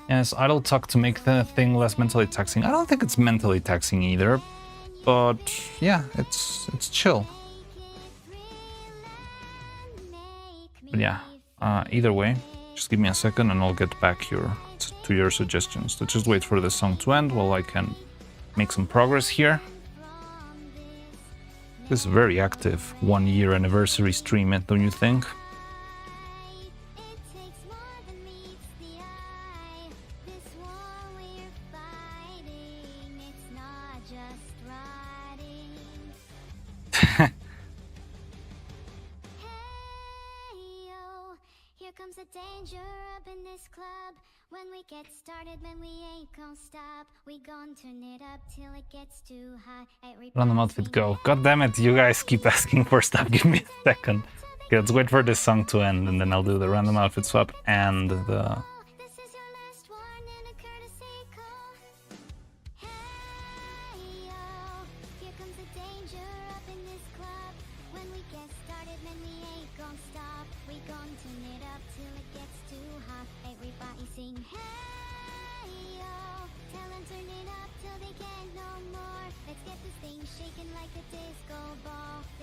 Yes, idle talk to make the thing less mentally taxing. I don't think it's mentally taxing either, but yeah, it's chill. But yeah, either way, just give me a second and I'll get back to your suggestions. So just wait for the song to end while I can make some progress here. This is a very active 1 year anniversary stream, don't you think? Danger up in this club. When we get started, man, we ain't gonna stop. We gon' turn it up till it gets too hot. Random outfit go. God damn it, you guys keep asking for stuff. Give me a second. Okay, let's wait for this song to end and then I'll do the random outfit swap and the...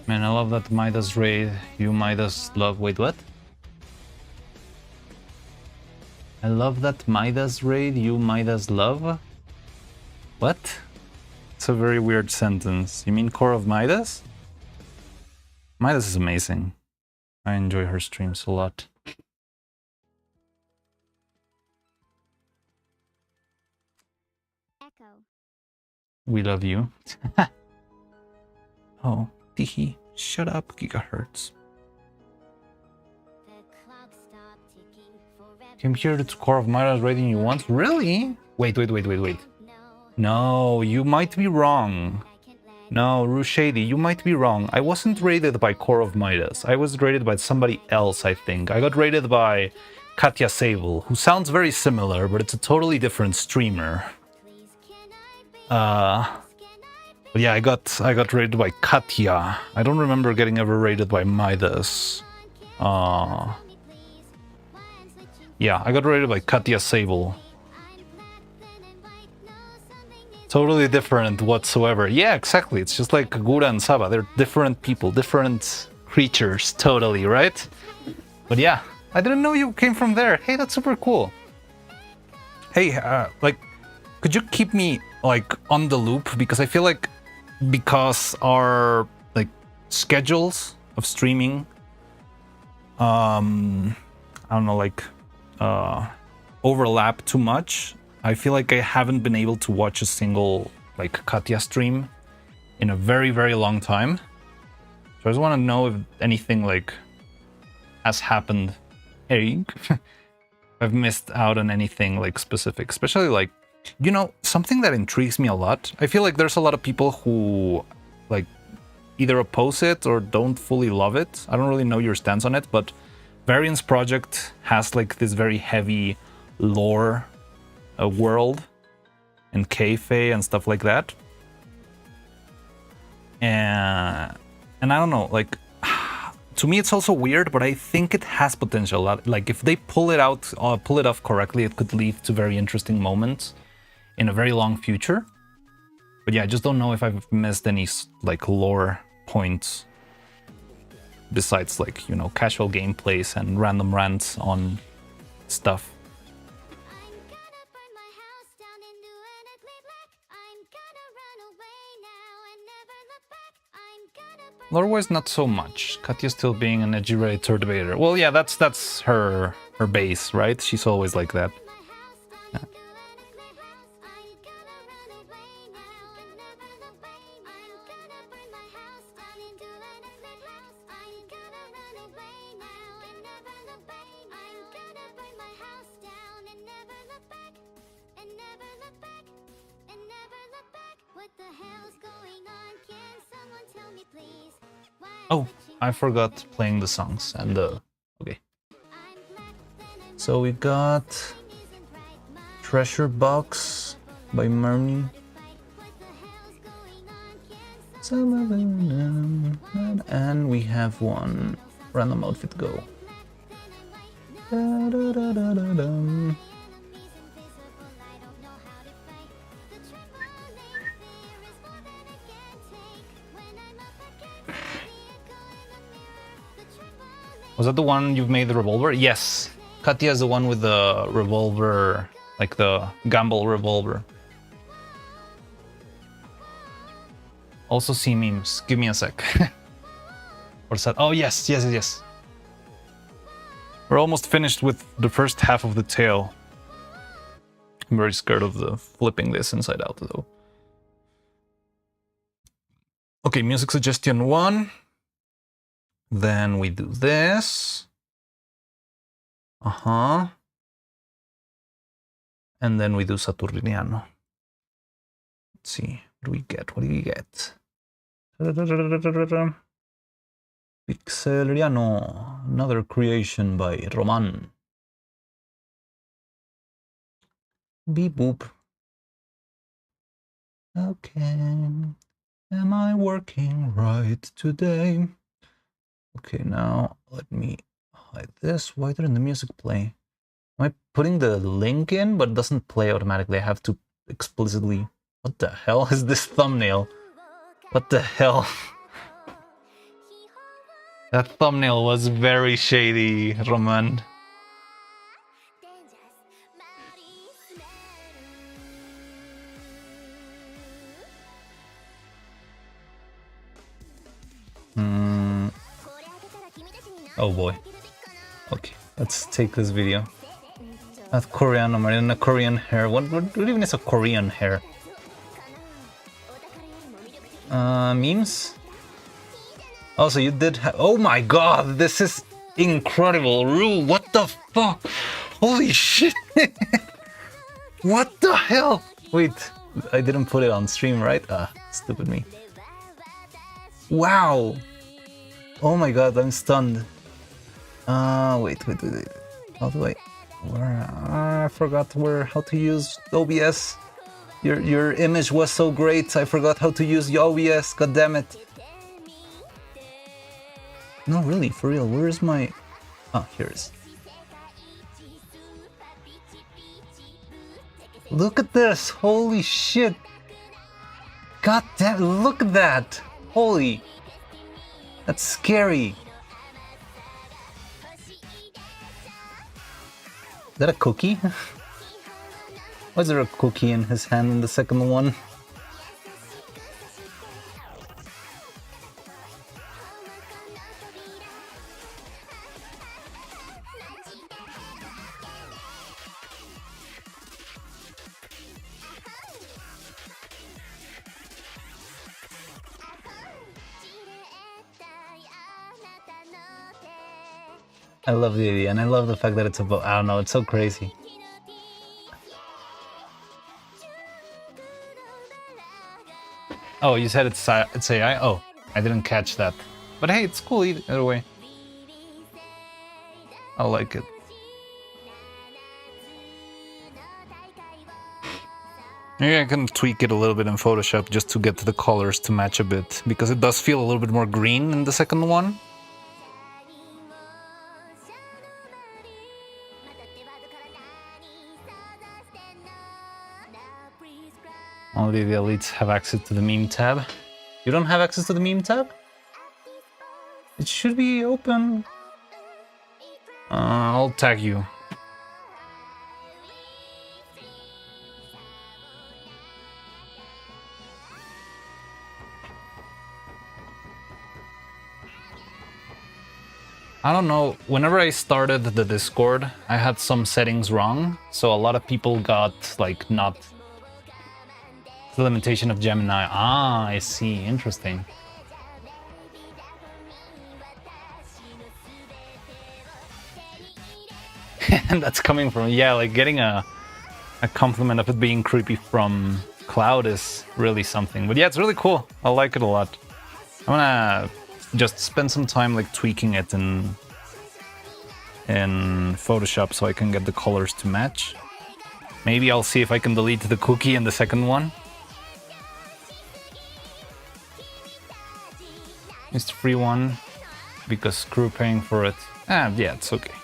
Man, I love that Midas raid. You Midas love... Wait, what? I love that Midas raid. You Midas love? What? It's a very weird sentence. You mean Core of Midas? Midas is amazing. I enjoy her streams a lot. Echo. We love you. Oh. Teehee, shut up, gigahertz. Came here to Core of Midas raiding you once? Really? Wait. No, you might be wrong. No, Rushady, you might be wrong. I wasn't raided by Core of Midas. I was raided by somebody else, I think. I got raided by Katya Sable, who sounds very similar, but it's a totally different streamer. But yeah, I got raided by Katya. I don't remember getting ever raided by Midas. Yeah, I got raided by Katya Sable. Totally different whatsoever. Yeah, exactly. It's just like Kagura and Saba. They're different people, different creatures, totally, right? But yeah, I didn't know you came from there. Hey, that's super cool. Hey, like, could you keep me, like, on the loop? Because I feel like because our like schedules of streaming I don't know, like overlap too much. I feel like I haven't been able to watch a single like Katya stream in a very, very long time. So I just want to know if anything like has happened. Hey, I've missed out on anything like specific, especially like, you know, something that intrigues me a lot. I feel like there's a lot of people who like either oppose it or don't fully love it. I don't really know your stance on it, but Variance Project has like this very heavy lore world and kayfabe and stuff like that. And I don't know, like to me it's also weird, but I think it has potential. Like if they pull it off correctly, it could lead to very interesting moments in a very long future. But yeah, I just don't know if I've missed any like lore points besides like, you know, casual gameplays and random rants on stuff. Lore-wise, not so much. Katya still being an edgy Redditor debater. Well, yeah, that's her base, right? She's always like that. Yeah. Oh, I forgot playing the songs and the... Okay. So we got Treasure Box by Marnie. And we have one random outfit go. Was that the one you've made the revolver? Yes. Katya is the one with the revolver, like the gamble revolver. Also see memes. Give me a sec. What's that? Oh, yes. We're almost finished with the first half of the tail. I'm very scared of the flipping this inside out, though. Okay, music suggestion 1. Then we do this. And then we do Saturniano. Let's see. What do we get? Pixeliano. Another creation by Roman. Beep boop. Okay. Am I working right today? Okay, now let me hide this. Why didn't the music play? Am I putting the link in, but it doesn't play automatically? I have to explicitly... What the hell is this thumbnail? What the hell? That thumbnail was very shady, Roman. Oh boy. Okay, let's take this video. That's Korean Marina, Korean hair. What even is a Korean hair? Memes? Also, you did have... Oh my god, this is incredible. Rule, what the fuck? Holy shit. What the hell? Wait, I didn't put it on stream, right? Stupid me. Wow. Oh my god, I'm stunned. Wait. How do I... I forgot how to use OBS. Your image was so great, I forgot how to use the OBS, god damn it. No, really, for real, where is my... Oh, here it is. Look at this, holy shit. God damn, look at that. Holy... That's scary. Is that a cookie? Why is there a cookie in his hand in the second one? I love the idea, and I love the fact that it's about... I don't know, it's so crazy. Oh, you said it's AI? Oh, I didn't catch that. But hey, it's cool either way. I like it. Maybe I can tweak it a little bit in Photoshop just to get the colors to match a bit, because it does feel a little bit more green in the second one. Only the elites have access to the meme tab. You don't have access to the meme tab? It should be open. I'll tag you. I don't know, whenever I started the Discord, I had some settings wrong, so a lot of people got, like, not... The limitation of Gemini. Ah, I see. Interesting. And that's coming from... Yeah, like, getting a compliment of it being creepy from Cloud is really something. But yeah, it's really cool. I like it a lot. I'm gonna just spend some time like tweaking it in Photoshop so I can get the colors to match. Maybe I'll see if I can delete the cookie in the second one. It's the free one because screw paying for it. Yeah, it's okay.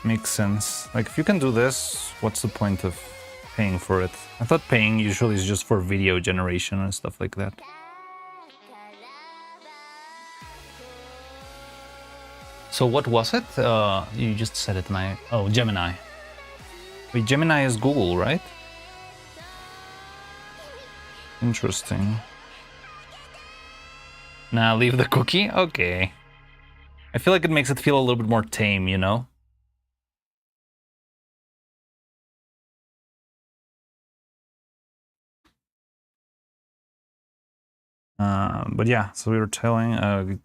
Makes sense. Like, if you can do this, what's the point of paying for it? I thought paying usually is just for video generation and stuff like that. So what was it? You just said it and I... Oh, Gemini. Wait, Gemini is Google, right? Interesting. Nah, leave the cookie? Okay. I feel like it makes it feel a little bit more tame, you know? But yeah, so we were telling...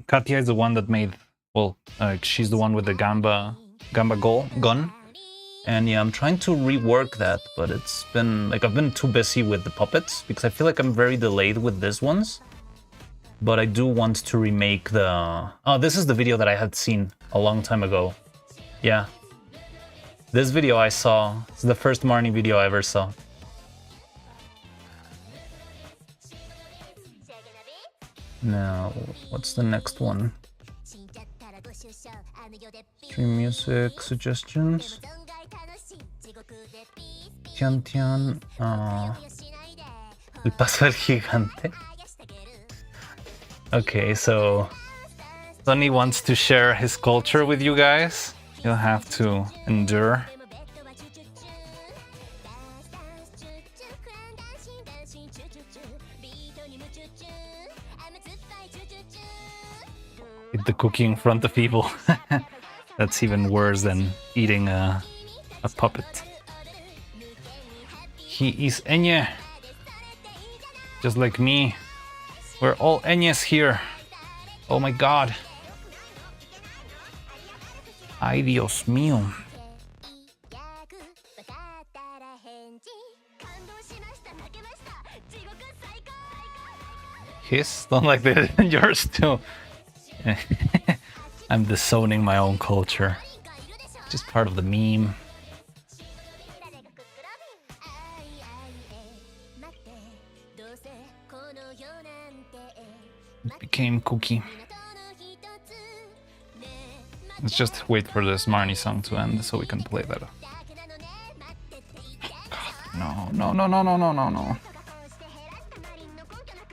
Katya is the one that made... Well, she's the one with the Gamba gun. And yeah, I'm trying to rework that, but it's been... Like, I've been too busy with the puppets, because I feel like I'm very delayed with these ones. But I do want to remake the... Oh, this is the video that I had seen a long time ago. Yeah. This video I saw. It's the first Marnie video I ever saw. Now, what's the next one? Stream music suggestions. Tian Tian. El paso del gigante. Okay, so Sonny wants to share his culture with you guys. You'll have to endure. Eat the cookie in front of people. That's even worse than eating a puppet. He is Enya. Just like me. We're all Enyas here. Oh my god. Ay, Dios mío. His? Don't like that. Yours too. I'm disowning my own culture. Just part of the meme. It became Cookie. Let's just wait for this Marnie song to end so we can play that. God, no.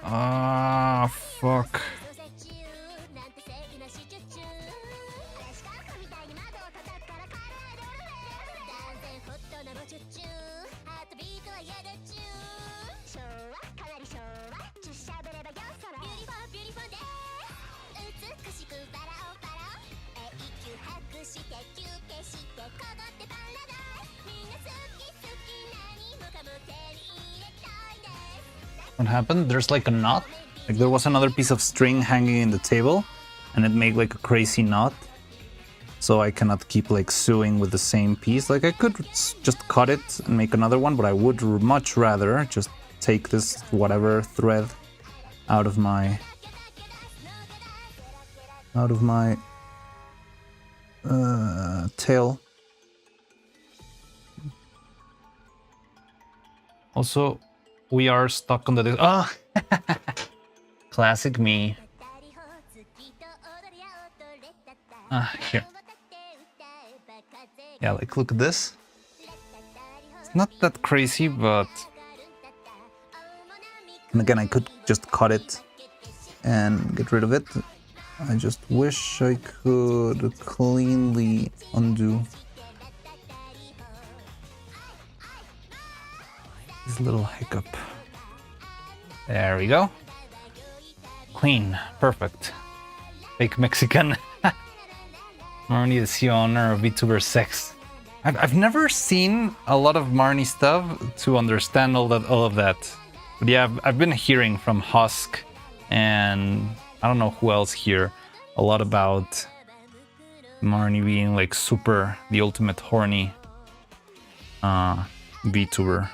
Ah, fuck. What happened? There's like a knot. Like there was another piece of string hanging in the table and it made like a crazy knot. So I cannot keep like sewing with the same piece. Like I could just cut it and make another one, but I would much rather just take this whatever thread out of my tail. Also, we are stuck on the... Ah! Classic me. Here. Yeah, like, look at this. It's not that crazy, but... And again, I could just cut it and get rid of it. I just wish I could cleanly undo this little hiccup. There we go. Clean. Perfect. Fake Mexican. Marnie the CEO owner of VTuber Sex. I've never seen a lot of Marnie stuff to understand all of that. But yeah, I've been hearing from Husk and I don't know who else here a lot about Marnie being like super the ultimate horny VTuber.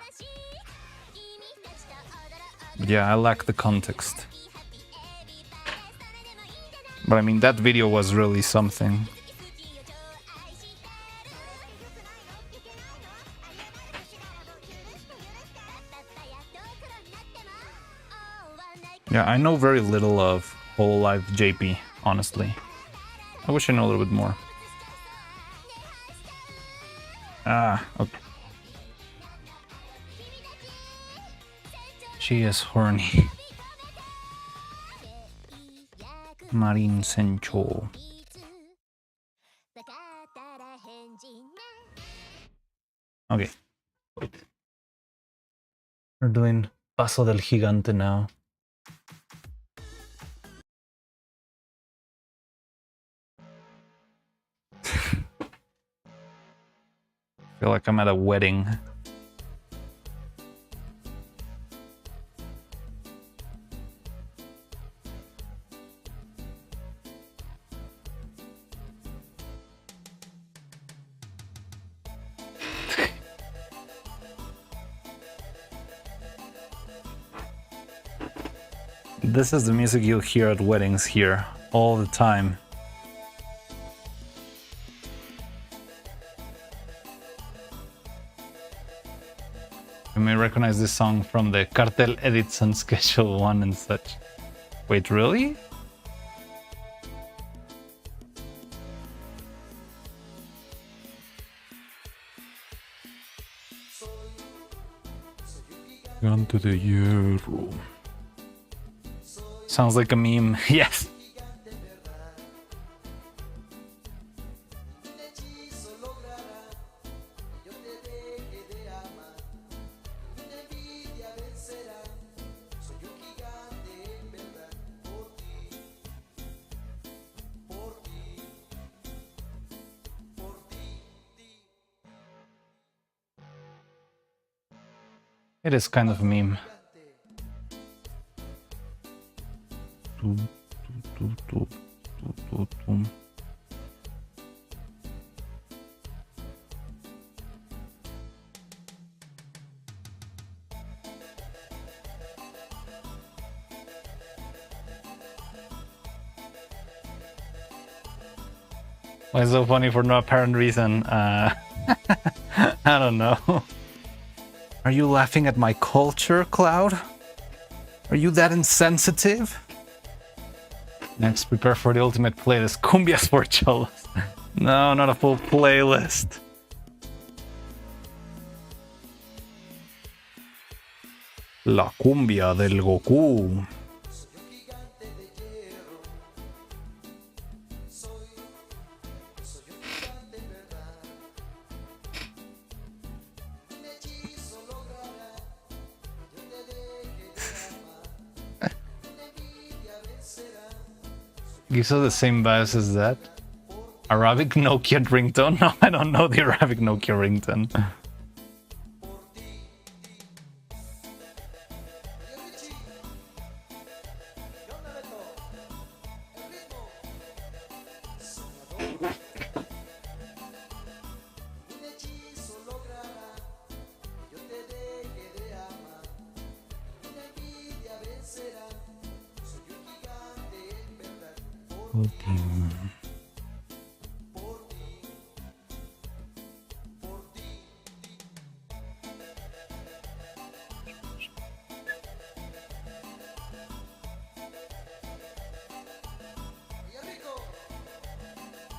But yeah, I lack the context. But I mean, that video was really something. Yeah, I know very little of Hololive JP, honestly. I wish I knew a little bit more. Ah, okay. She is horny. Marin Sencho. Okay. Wait. We're doing Paso del Gigante now. Feel like I'm at a wedding. This is the music you'll hear at weddings here all the time. You may recognize this song from the Cartel Edits on Schedule 1 and such. Wait, really? Gigante de hierro. Sounds like a meme. Yes. It is kind of a meme. Why is it so funny for no apparent reason? I don't know. Are you laughing at my culture, Cloud? Are you that insensitive? Next, prepare for the ultimate playlist. Cumbias for cholos. No, not a full playlist. La cumbia del Goku. Gives us the same bias as that. Arabic Nokia ringtone? No, I don't know the Arabic Nokia ringtone.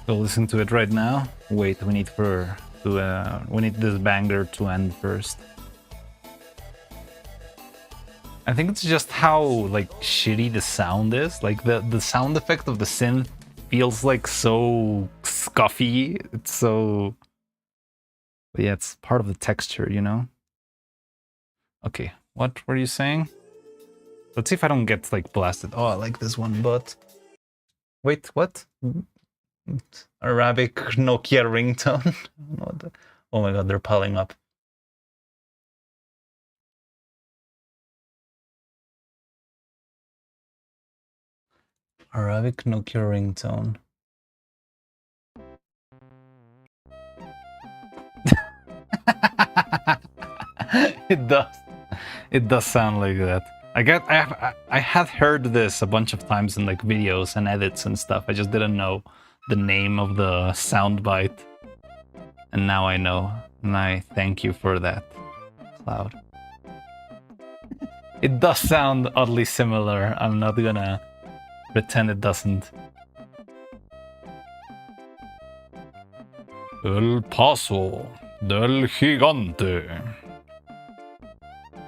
So listen to it right now. Wait, we need this banger to end first. I think it's just how like shitty the sound is. Like the sound effect of the synth feels like so scuffy. It's so, but yeah, it's part of the texture, you know. Okay, what were you saying? Let's see if I don't get like blasted. Oh, I like this one, but wait, what? Arabic Nokia ringtone. Oh my god, they're piling up. Arabic Nokia ringtone. It does. It does sound like that. I had heard this a bunch of times in like videos and edits and stuff. I just didn't know the name of the soundbite. And now I know. And I thank you for that, Cloud. It does sound oddly similar. I'm not gonna pretend it doesn't. El Paso del Gigante.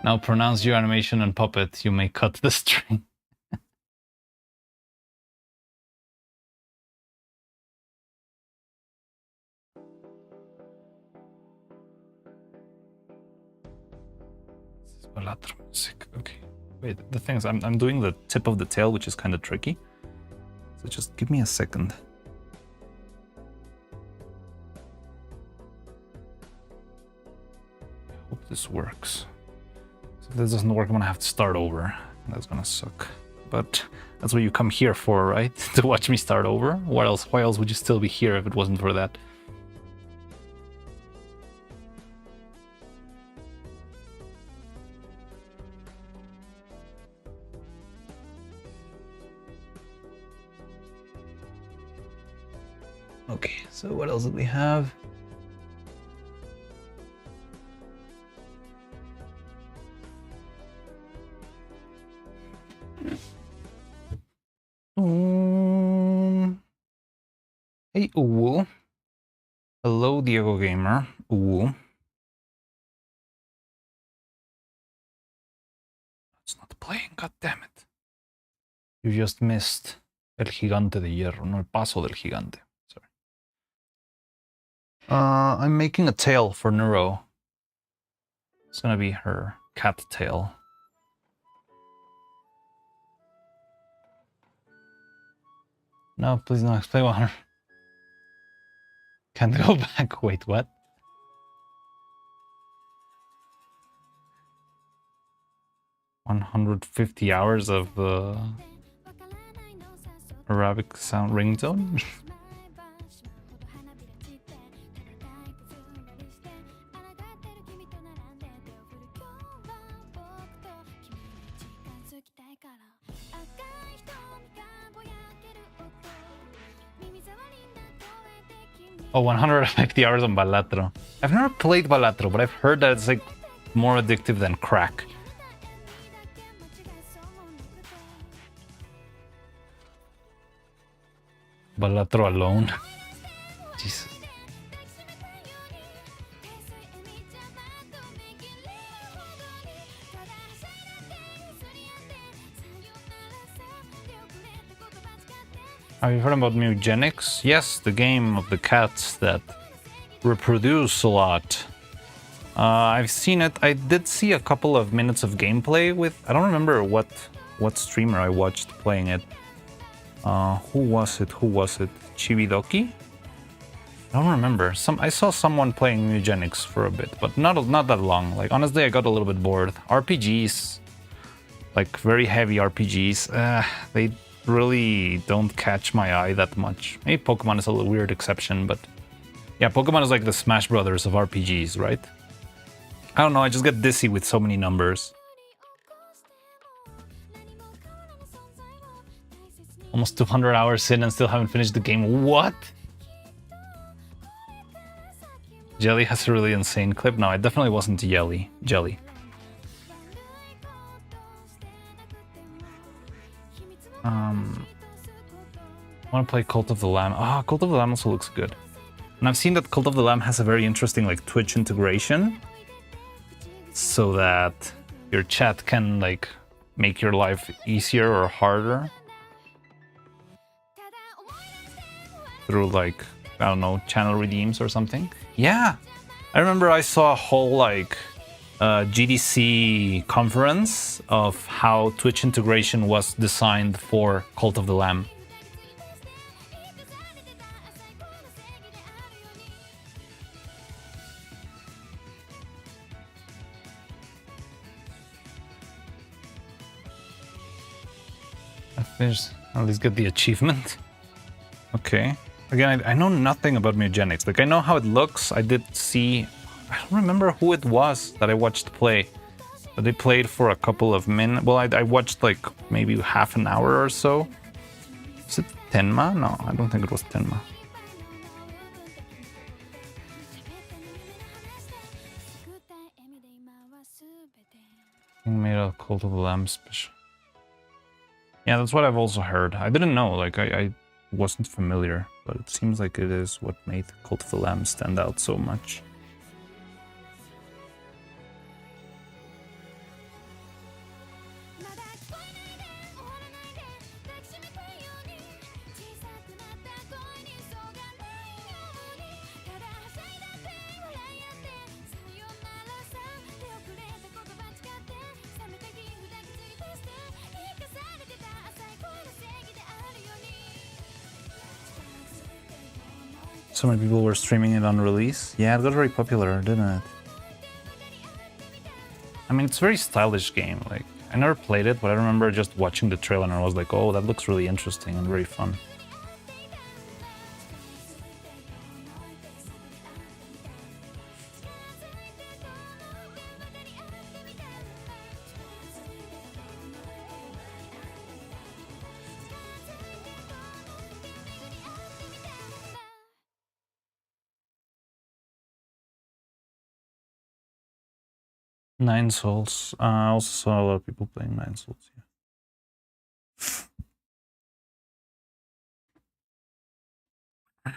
Now pronounce your animation and puppet. You may cut the string. Balatro music. Okay. Wait, the thing is, I'm doing the tip of the tail, which is kind of tricky. So just give me a second. I hope this works. So if this doesn't work, I'm gonna have to start over. That's gonna suck. But that's what you come here for, right? To watch me start over? What else? Why else would you still be here if it wasn't for that? Okay, so what else did we have? Hey, Uwu. Hello, Diego Gamer. Uwu. It's not playing, god damn it. You just missed El Gigante de Hierro, no El Paso del Gigante. Sorry. I'm making a tail for Neuro. It's gonna be her cat tail. No, please no, explain 100. Can't go back. Wait, what? $150 hours of Arabic sound ringtone? Oh, 150 hours on Balatro. I've never played Balatro, but I've heard that it's like more addictive than crack. Balatro alone. Jesus. Have you heard about Mugenics? Yes, the game of the cats that reproduce a lot. I've seen it. I did see a couple of minutes of gameplay with... I don't remember what streamer I watched playing it. Who was it? Chibidoki? I don't remember. I saw someone playing Mugenics for a bit, but not that long. Like, honestly, I got a little bit bored. RPGs, like very heavy RPGs, they really don't catch my eye that much. Maybe Pokemon is a little weird exception, but yeah, Pokemon is like the Smash Brothers of RPGs, right? I don't know, I just get dizzy with so many numbers. Almost 200 hours in and still haven't finished the game. What? Jelly has a really insane clip. No, it definitely wasn't Jelly. I want to play Cult of the Lamb. Cult of the Lamb also looks good. And I've seen that Cult of the Lamb has a very interesting like Twitch integration, so that your chat can like make your life easier or harder through like, I don't know, channel redeems or something. Yeah, I remember I saw a whole like GDC conference of how Twitch integration was designed for Cult of the Lamb. I finished, at least get the achievement. Okay. Again, I know nothing about Mugenics. Like, I know how it looks. I did see... I don't remember who it was that I watched play. But they played for a couple of minutes. Well, I watched like maybe half an hour or so. Is it Tenma? No, I don't think it was Tenma. Made a Cult of the Lamb special. Yeah, that's what I've also heard. I didn't know, like I wasn't familiar, but it seems like it is what made Cult of the Lamb stand out so much. So many people were streaming it on release. Yeah, it got very popular, didn't it? I mean, it's a very stylish game. Like, I never played it, but I remember just watching the trailer and I was like, oh, that looks really interesting and very fun. Nine Souls. I also saw a lot of people playing Nine Souls. Yeah.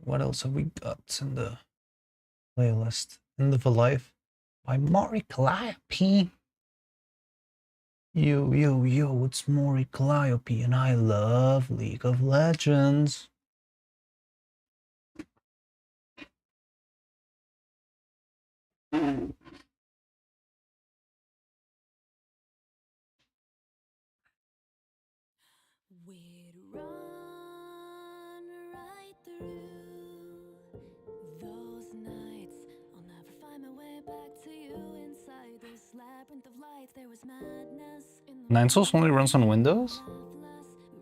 What else have we got in the playlist? End of a Life by Moly Calliope. Yo, it's Moly Calliope, and I love League of Legends. We'd run right through those nights. I'll never find my way back to you inside this labyrinth of lights. There was madness in the Nine Souls only runs on Windows?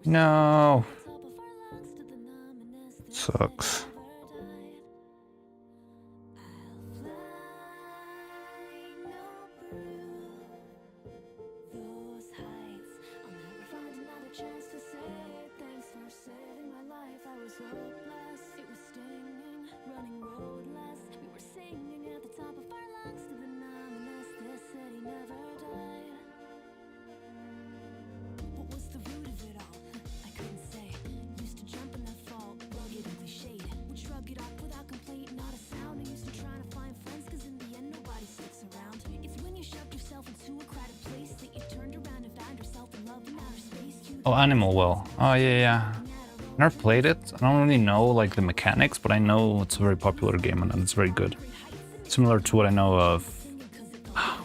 No. Sucks. Oh, Animal Well. Oh, yeah. Never played it. I don't really know like the mechanics, but I know it's a very popular game and it's very good. Similar to what I know of...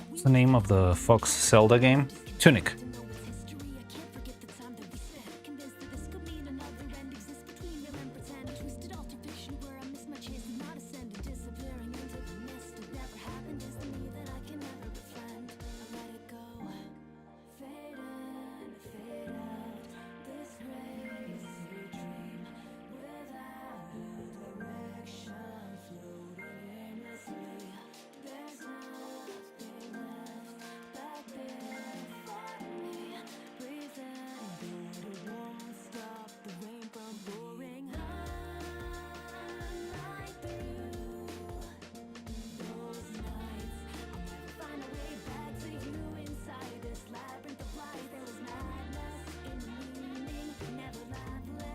What's the name of the Fox Zelda game? Tunic.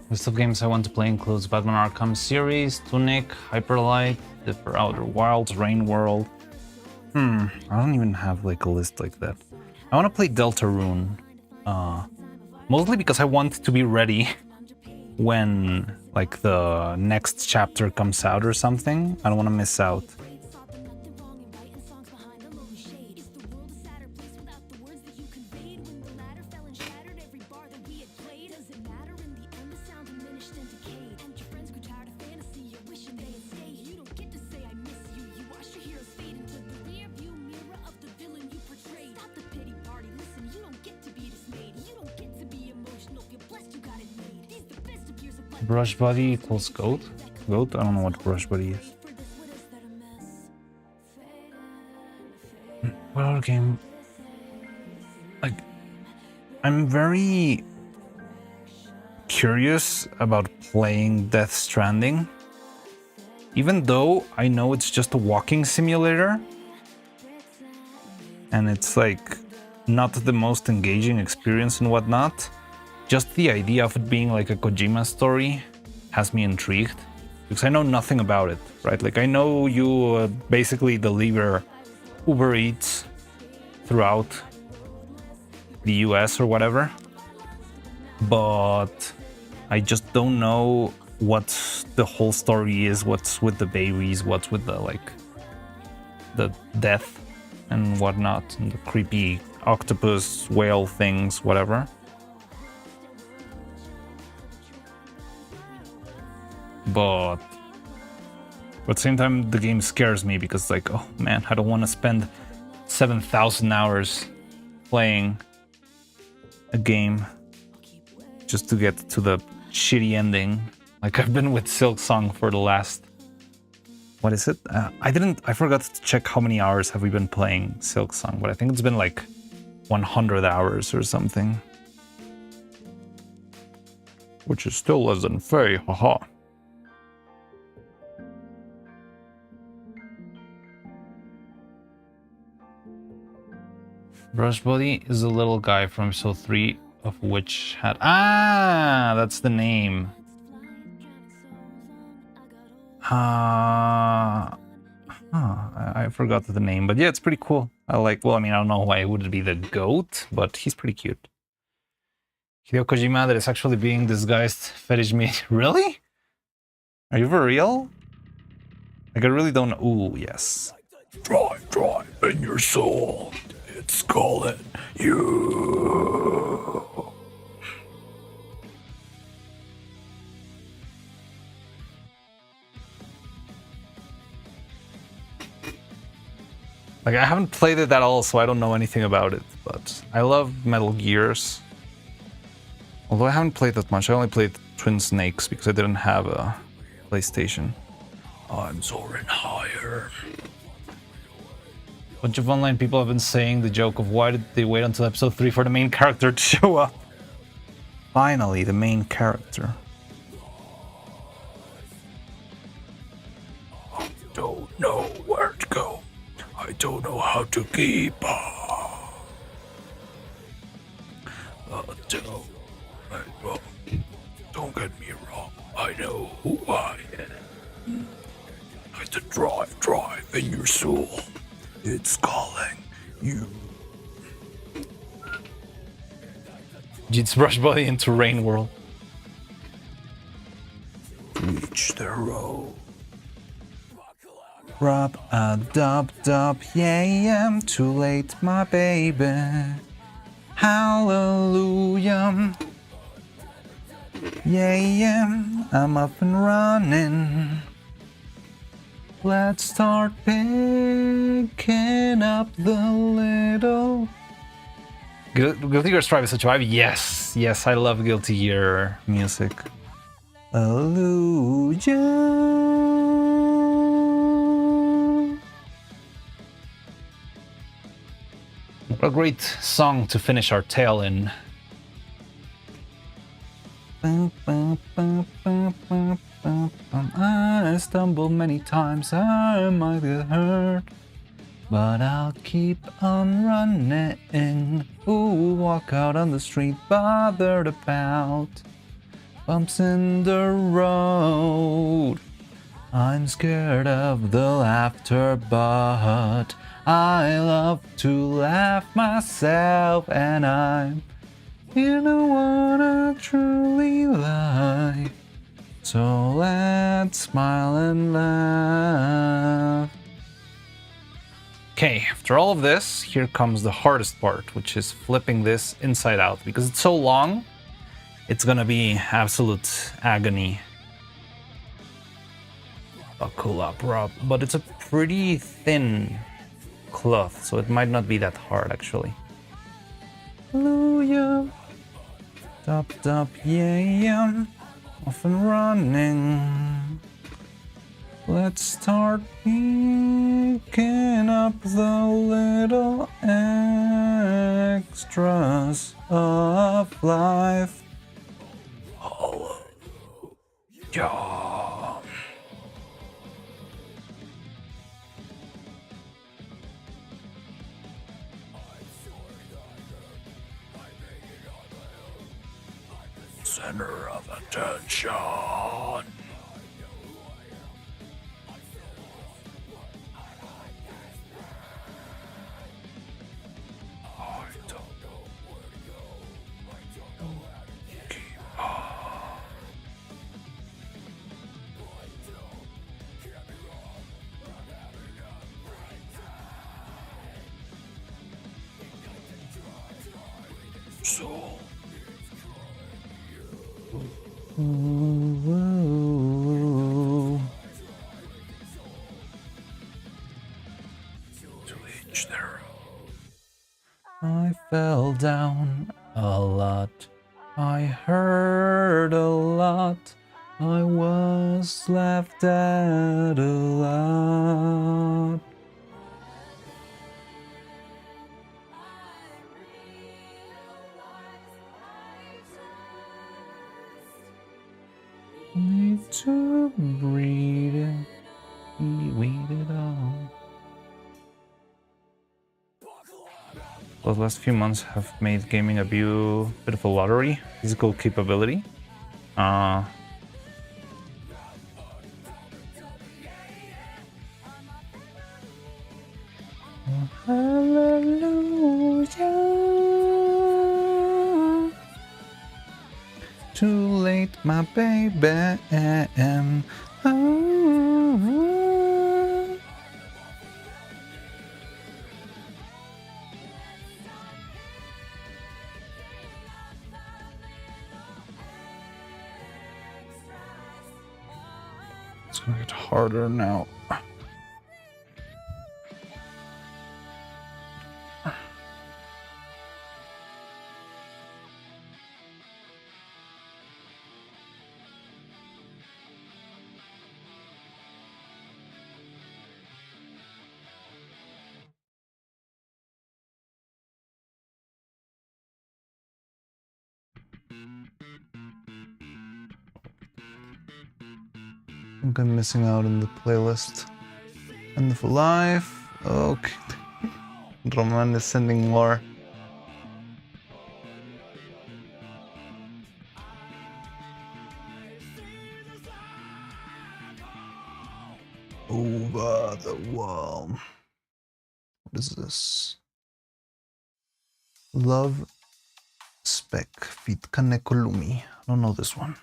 List of games I want to play includes Batman Arkham series, Tunic, Hyperlight, The Outer Wilds, Rain World. I don't even have like a list like that. I want to play Deltarune, mostly because I want to be ready when like the next chapter comes out or something. I don't want to miss out. Brush body equals goat. Goat? I don't know what brush body is. What other game? Like, I'm very curious about playing Death Stranding. Even though I know it's just a walking simulator. And it's like not the most engaging experience and whatnot. Just the idea of it being like a Kojima story has me intrigued. Because I know nothing about it, right? Like, I know you basically deliver Uber Eats throughout the US or whatever. But I just don't know what the whole story is, what's with the babies, what's with the, like, the death and whatnot, and the creepy octopus, whale things, whatever. But at the same time, the game scares me because, like, oh man, I don't want to spend 7,000 hours playing a game just to get to the shitty ending. Like I've been with Silksong for the last... What is it? I forgot to check how many hours have we been playing Silksong, but I think it's been like 100 hours or something. Which is still less than Faye, haha. Brush Body is a little guy from episode 3 of which had... Ah, that's the name. I forgot the name, but yeah, it's pretty cool. I like, well, I mean, I don't know why it would be the goat, but he's pretty cute. Hideo Kojima that is actually being disguised fetish meat. Really? Are you for real? Like, I really don't know. Ooh, yes. Drive in your soul. It's calling you. Like, I haven't played it at all, so I don't know anything about it, but I love Metal Gears. Although I haven't played that much. I only played Twin Snakes because I didn't have a PlayStation. I'm soaring higher. A bunch of online people have been saying the joke of why did they wait until episode 3 for the main character to show up? Finally, the main character. I don't know where to go. I don't know how to keep up. Don't get me wrong. I know who I am. I have to drive in your soul. It's calling you. Jit's brush body into Rain World. Reach the road. Rub a dub, yeah, I'm too late, my baby. Hallelujah. Yeah, I'm up and running. Let's start picking up the little... Guilty Gear Strive is such a vibe. Yes, I love Guilty Gear music. Hallelujah. What a great song to finish our tale in. I stumble many times, I might get hurt, but I'll keep on running. Ooh, walk out on the street, bothered about bumps in the road. I'm scared of the laughter, but I love to laugh myself, and I'm you don't wanna truly lie. So let's smile and laugh. Okay, after all of this, here comes the hardest part, which is flipping this inside out. Because it's so long, it's gonna be absolute agony. Buckle up, Rob. But it's a pretty thin cloth, so it might not be that hard, actually. Hallelujah. Top, yeah. off and running. Let's start picking up the little extras of life. Yeah. Center of attention. So to each their own. I fell down a lot. I heard a lot. I was laughed at a lot. Need to breathe it, weed it all. Those last few months have made gaming a bit of a lottery. Physical capability. Hallelujah. Too late, my baby. It's gonna get harder now. I think I'm missing out on the playlist. End of life. Okay. Roman is sending more. Over the wall. What is this? Love Spec feat Kanekolumi. I don't know this one.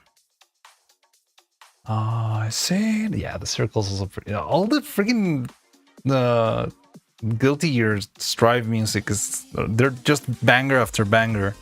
I see. Yeah, the circles also pretty. All the freaking Guilty Gear Strive music is they're just banger after banger.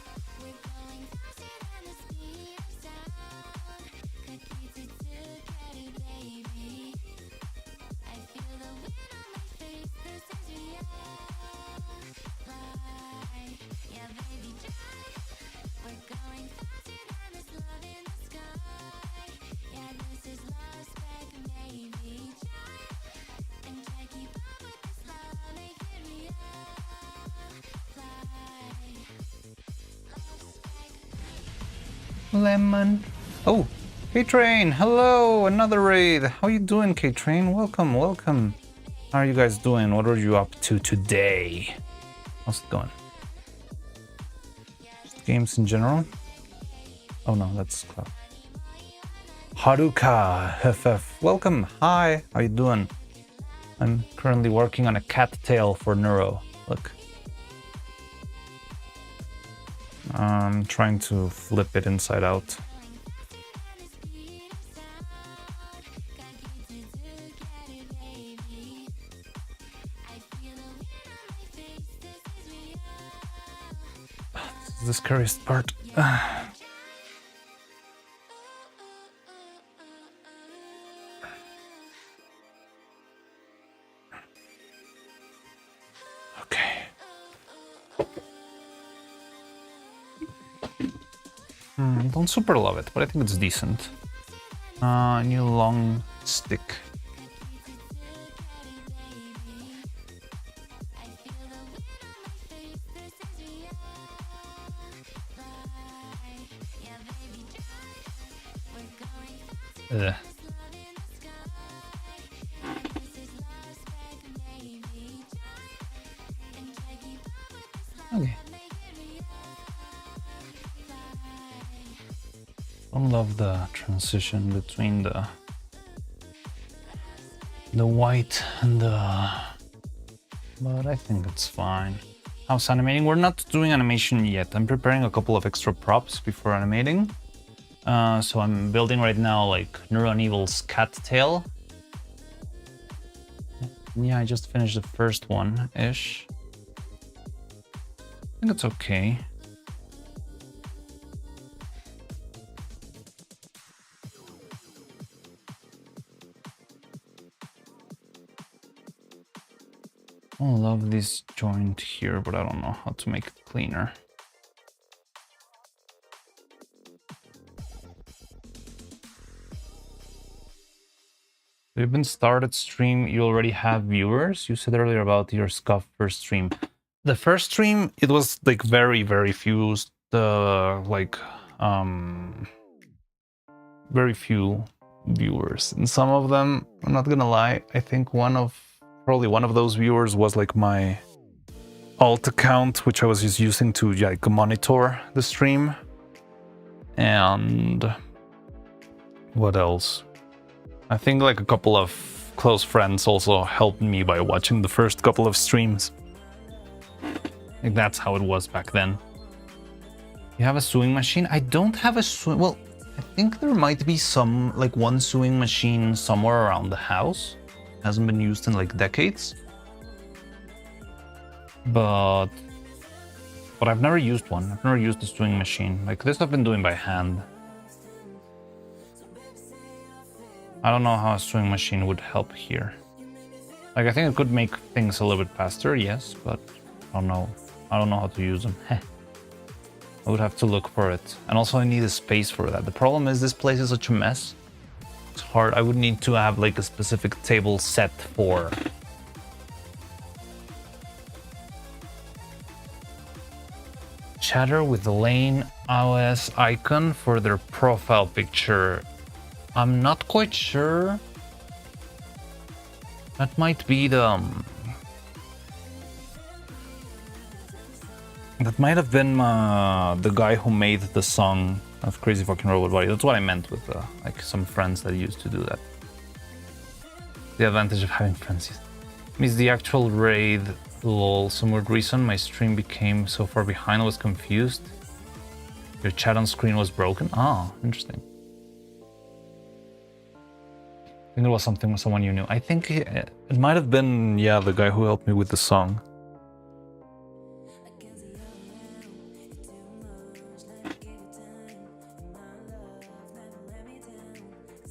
Lemon. Oh, K-Train. Hello, another raid. How you doing, K-Train? Welcome, welcome. How are you guys doing? What are you up to today? How's it going? Just games in general? Oh no, that's Cloud. Haruka FF. Welcome. Hi. How you doing? I'm currently working on a cat tail for Neuro. Look. I'm trying to flip it inside out. This is the scariest part. Okay. Don't super love it, but I think it's decent. New long stick. Ugh. Okay. Don't love the transition between the white and the, but I think it's fine. How's animating? We're not doing animation yet. I'm preparing a couple of extra props before animating. So I'm building right now like Neuron Evil's cat tail. Yeah, I just finished the first one-ish. I think it's okay. I love this joint here, but I don't know how to make it cleaner. You've been started stream, you already have viewers? You said earlier about your Scuff first stream. The first stream, it was like very, very few, very few viewers. And some of them, I'm not gonna lie, I think probably one of those viewers was like my alt account, which I was just using to like monitor the stream. And what else? I think like a couple of close friends also helped me by watching the first couple of streams. Like that's how it was back then. You have a sewing machine? I don't have a sewing... Well, I think there might be some, like one sewing machine somewhere around the house. Hasn't been used in like decades. But I've never used one. I've never used a sewing machine. Like this I've been doing by hand. I don't know how a sewing machine would help here. Like I think it could make things a little bit faster, yes, but I don't know. I don't know how to use them. I would have to look for it. And also I need a space for that. The problem is this place is such a mess. It's hard. I would need to have like a specific table set for... Chatter with the Lane OS icon for their profile picture. I'm not quite sure. That might be the... That might have been the guy who made the song of Crazy Fucking Robot Body. That's what I meant with like some friends that used to do that. The advantage of having friends is the actual raid. Lol, some weird reason my stream became so far behind. I was confused. Your chat on screen was broken. Ah, interesting. I think it was something with someone you knew. I think it might have been, yeah, the guy who helped me with the song.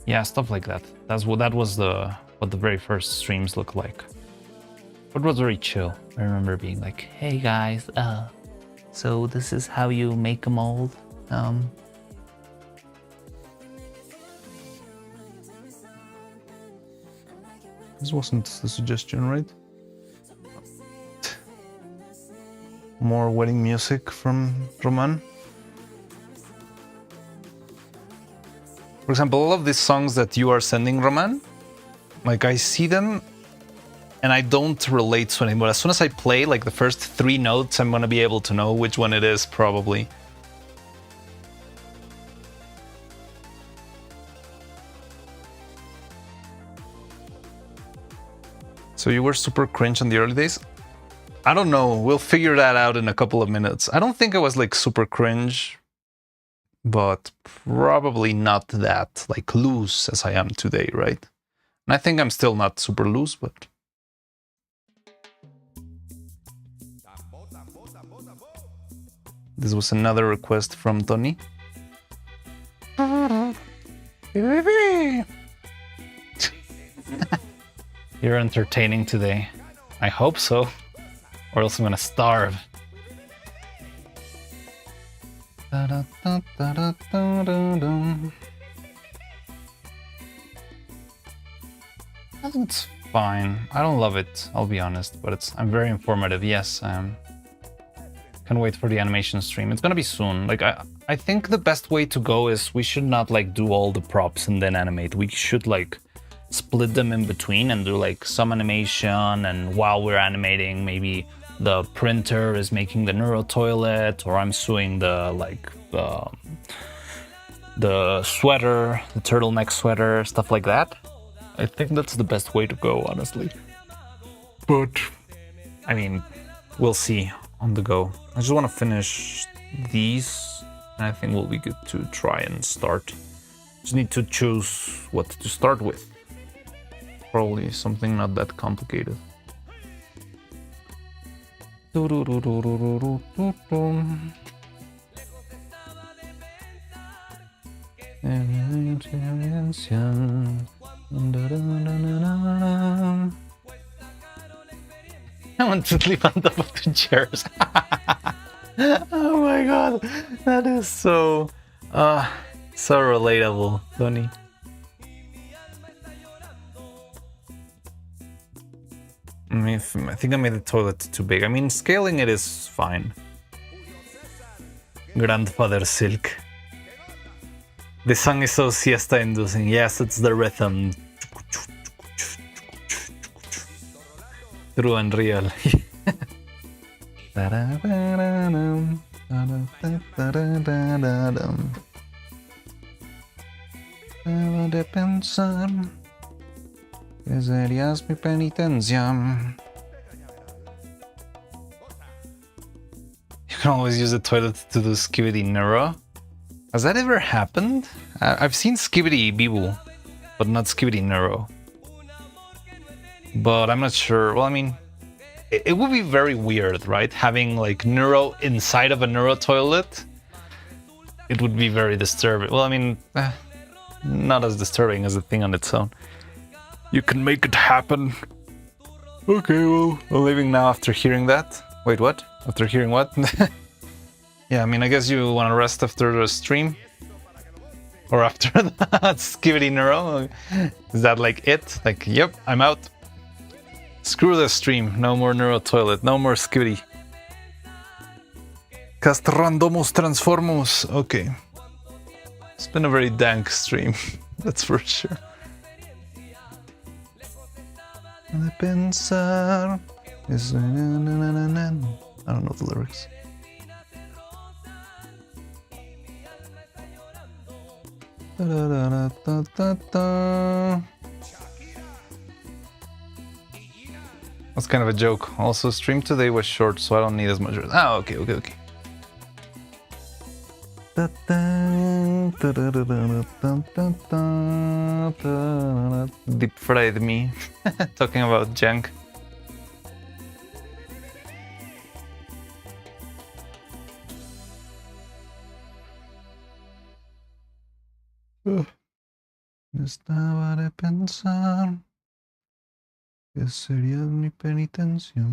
Yeah, stuff like that. That was what the very first streams looked like. But it was very chill. I remember being like, "Hey guys, so this is how you make a mold." This wasn't the suggestion, right? More wedding music from Roman. For example, all of these songs that you are sending, Roman, like I see them and I don't relate to anything, but as soon as I play like the first 3 notes, I'm gonna be able to know which one it is, probably. So you were super cringe in the early days? I don't know, we'll figure that out in a couple of minutes. I don't think I was like super cringe, but probably not that like loose as I am today, right? And I think I'm still not super loose, but... This was another request from Tony. You're entertaining today. I hope so, or else I'm gonna starve. It's fine. I don't love it, I'll be honest, but I'm very informative. Yes, can't wait for the animation stream. It's gonna be soon. Like I think the best way to go is we should not like do all the props and then animate. We should like split them in between and do like some animation, and while we're animating, maybe the printer is making the neuro toilet, or I'm sewing the sweater, the turtleneck sweater, stuff like that. I think that's the best way to go, honestly. But I mean, we'll see on the go. I just want to finish these, and I think we'll be good to try and start. Just need to choose what to start with. Probably something not that complicated. I want to sleep on top of the chairs. Oh my god, that is so relatable, Tony. I think I made the toilet too big. I mean, scaling it is fine. Grandfather Silk. The song is so siesta-inducing. Yes, it's the rhythm. True and real. De pensar que serías mi penitencia. You can always use the toilet to do skibidi neuro. Has that ever happened? I've seen skibidi bibu, but not skibidi neuro. But I'm not sure. Well, I mean, it would be very weird, right? Having like neuro inside of a neuro toilet. It would be very disturbing. Well, I mean, not as disturbing as the thing on its own. You can make it happen. Okay, well, I'm leaving now after hearing that. Wait, what? After hearing what? Yeah, I mean, I guess you want to rest after the stream? Or after that skibidi neuro? Is that like it? Like, yep, I'm out. Screw the stream. No more neuro toilet. No more skibidi. Castrandomus transformus. Okay. It's been a very dank stream. That's for sure. De pensar. I don't know the lyrics. That's kind of a joke. Also, stream today was short, so I don't need as much. Ah, okay. Deep fried me. Talking about junk. Estaba de pensar que sería mi penitencia.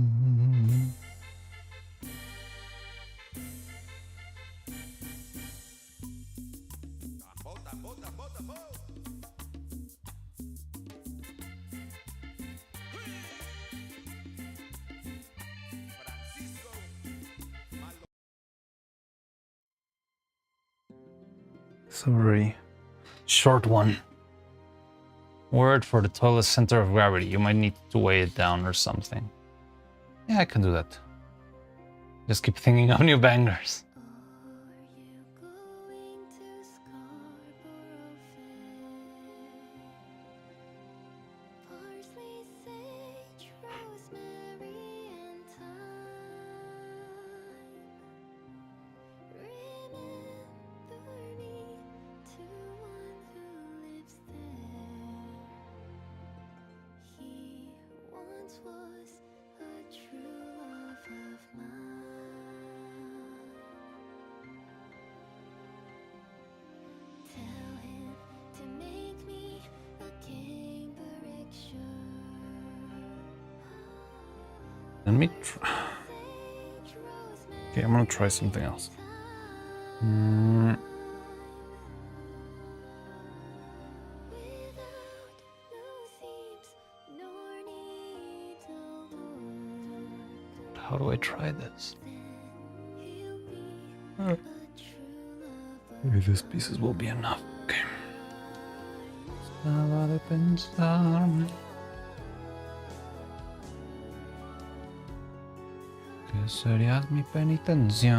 Sorry. Short one. Word for the tallest center of gravity. You might need to weigh it down or something. Yeah, I can do that. Just keep thinking of new bangers. Let me try. Okay, I'm gonna try something else. how do I try this? Maybe these pieces will be enough. Okay. Estaba de pensar que serías mi penitencia.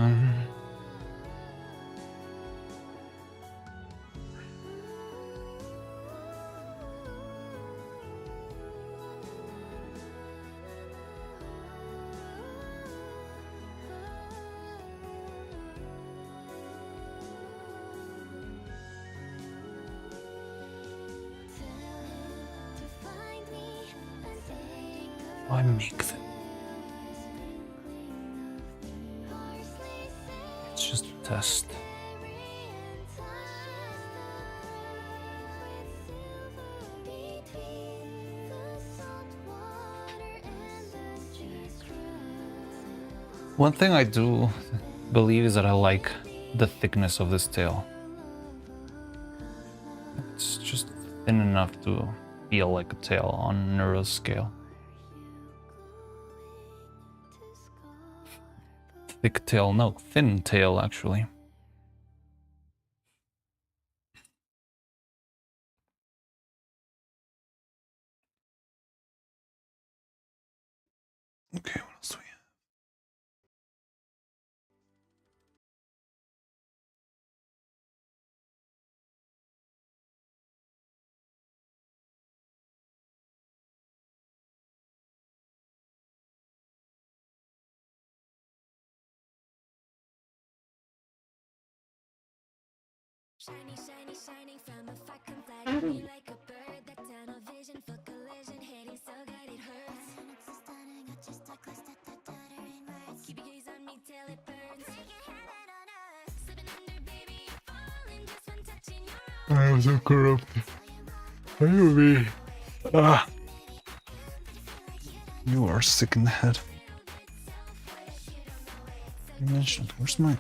Why make them? It's just a test. One thing I do believe is that I like the thickness of this tail. It's just thin enough to feel like a tail on Nero's scale. Thick tail, no, thin tail actually. Okay, what else do we have? Shiny, shiny, shining from afar, come flying me like a bird. That tunnel vision for collision, hitting so good it hurts. It's so stunning, I just talk close to the stuttering words. Keep your gaze on me till it burns. Making heaven on earth, slipping under, baby, you're falling. Just one touch in your arms. I am so corrupt. You are sick in the head. Where's my...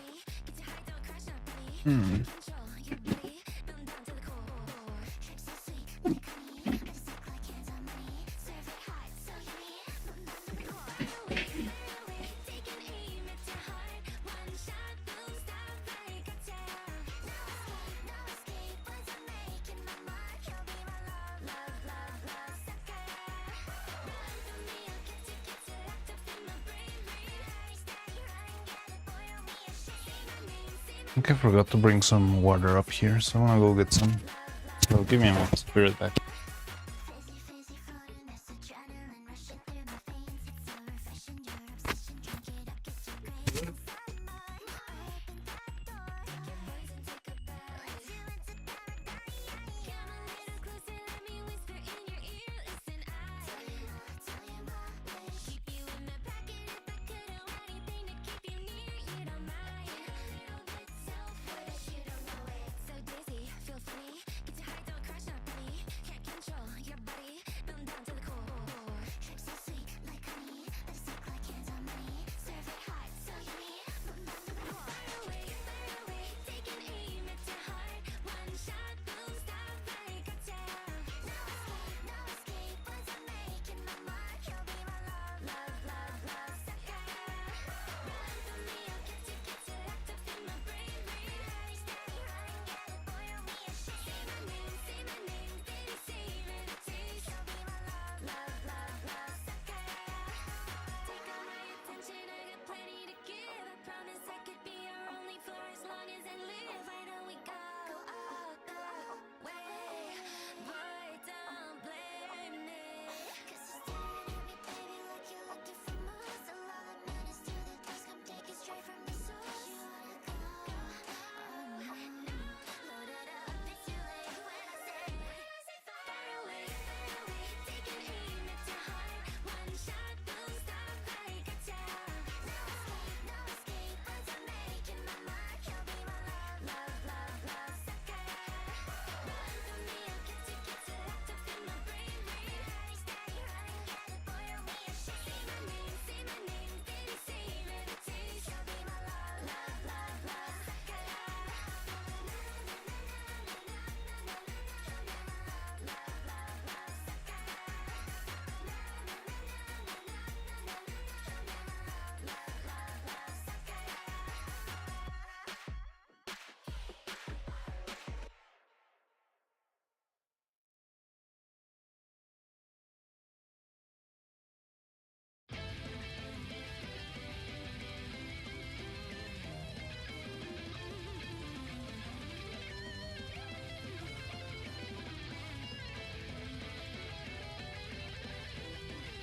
I think I forgot to bring some water up here, so I'm gonna go get some. So give me a moment, be right back.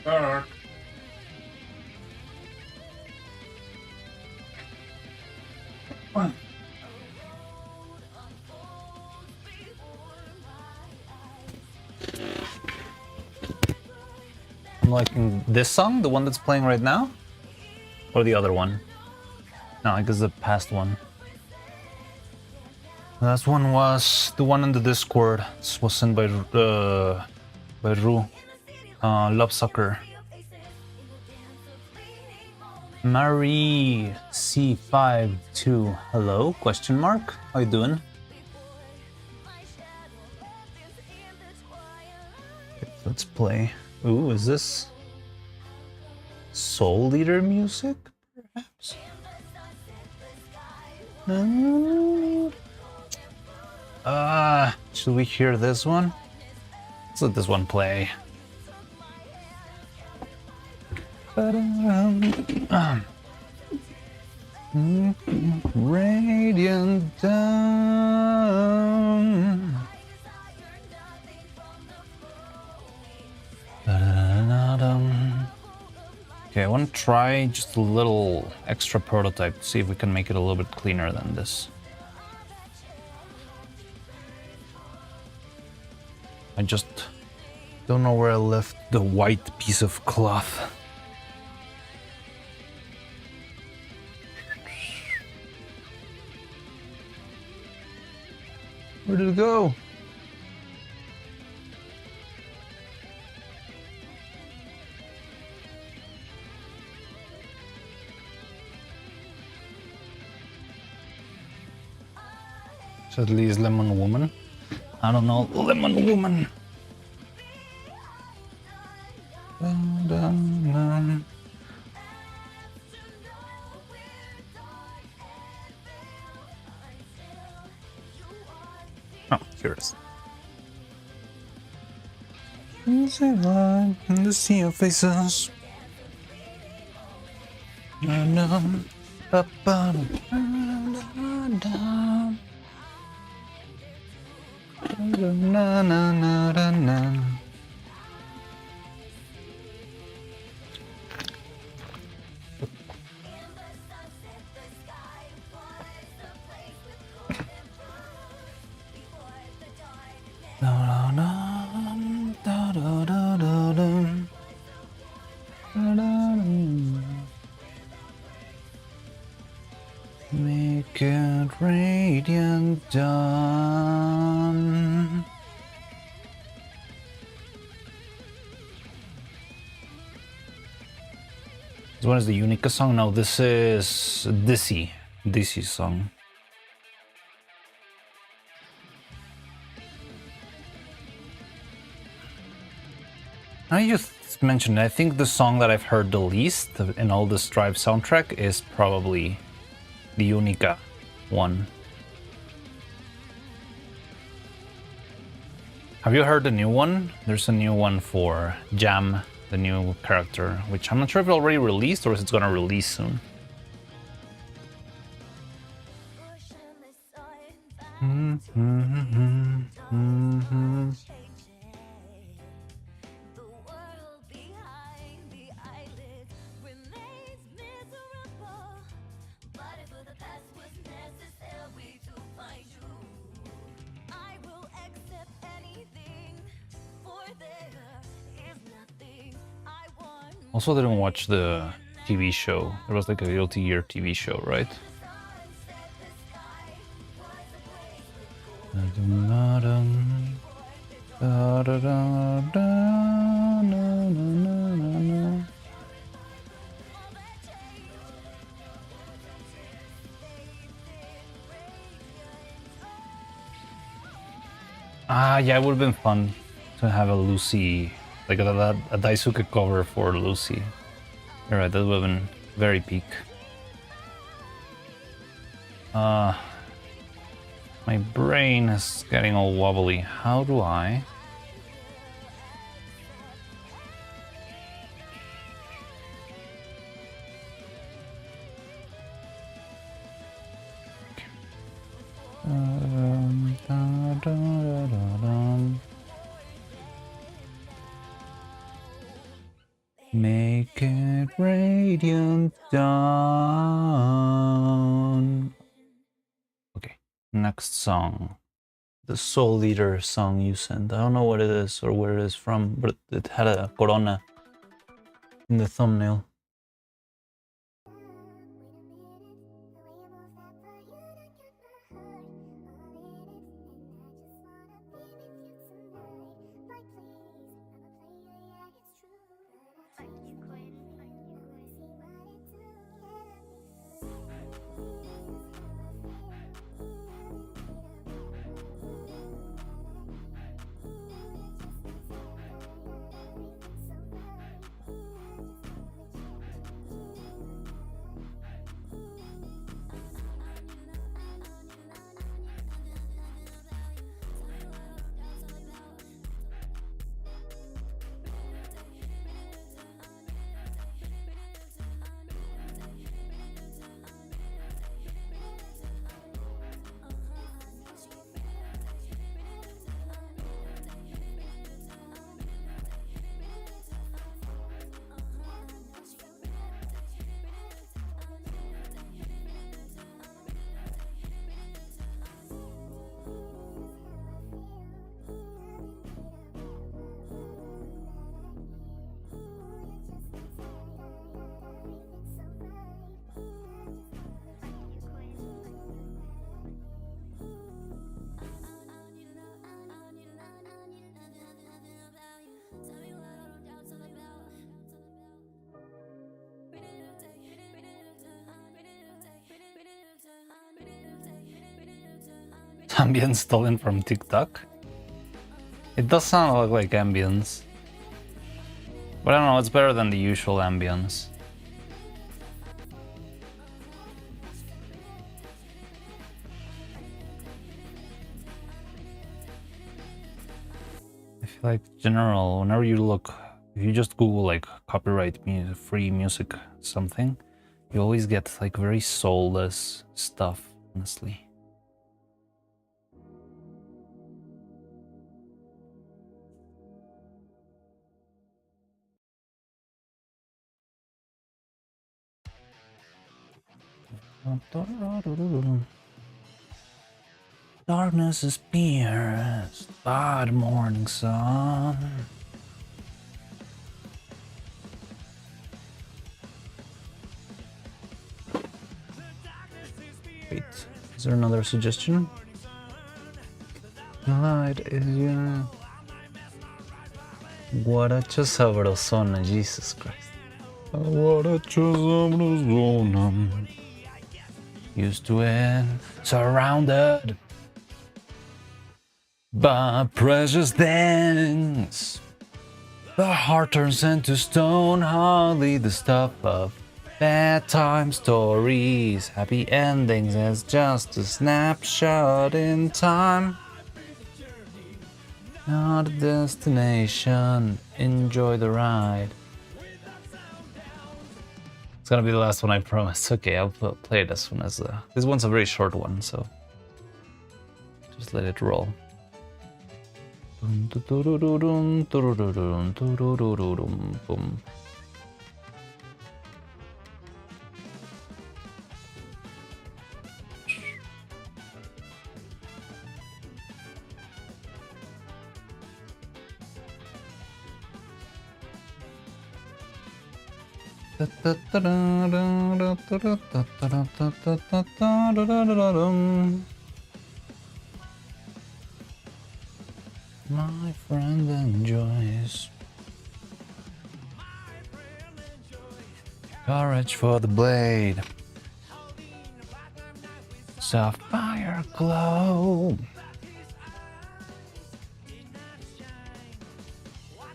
I'm liking this song, the one that's playing right now, or the other one. No, I guess the past one. The last one was the one in the Discord. This was sent by Ru. Love Sucker. Marie C52. Hello? Question mark? How you doing? Let's play. Ooh, is this Soul Leader music? Perhaps. Should we hear this one? Let's let this one play. Radiant down. Okay, I want to try just a little extra prototype to see if we can make it a little bit cleaner than this. I just don't know where I left the white piece of cloth. Where did it go? Sadly, is Lemon Woman. I don't know, Lemon Woman. Oh, here it is. Say line in the sea of faces. Na na na na. Make it radiant dawn. This one is the Unica song. No, this is Dizzy's song. I just mentioned, I think the song that I've heard the least in all the Strive soundtrack is probably the Unica one. Have you heard the new one? There's a new one for Jam, the new character, which I'm not sure if it already released or if it's gonna release soon. Also didn't watch the TV show. There was like a Guilty Gear TV show, right? Ah, yeah, it would have been fun to have a Lucy, like a Daisuke cover for Lucy. You're right, that would have been very peak. My brain is getting all wobbly. How do I? bright radiant dawn. Okay, next song. The Soul Eater song you sent. I don't know what it is or where it is from, but it had a corona in the thumbnail. Ambience stolen from TikTok? It does sound like ambience. But I don't know, it's better than the usual ambience. I feel like general, whenever you look, if you just Google like copyright music, free music something, you always get like very soulless stuff, honestly. Darkness is pierced by the morning sun. Wait, is there another suggestion? Light is your guaracha sabrosona, Jesus Christ. Guaracha sabrosona. Used to it, surrounded by precious things. The heart turns into stone, hardly the stuff of bedtime stories. Happy endings as just a snapshot in time. Not a destination, enjoy the ride. It's gonna be the last one, I promise. Okay, I'll play this one as this one's a very short one, so just let it roll. My friend enjoys courage for the blade, sapphire glow.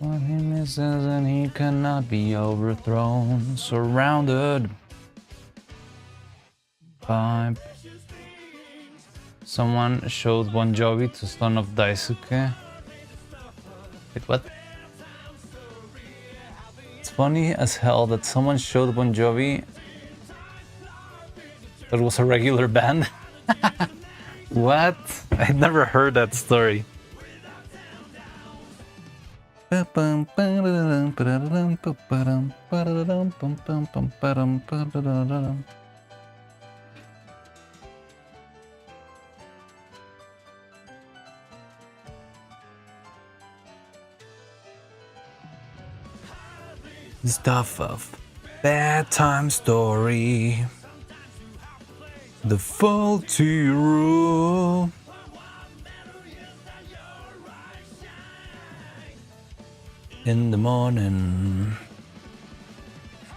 What he misses and he cannot be overthrown, surrounded by... Someone showed Bon Jovi to Son of Daisuke. Wait, what? It's funny as hell that someone showed Bon Jovi that was a regular band. What? I'd never heard that story. Stuff of bedtime story. The faulty rule. In the morning.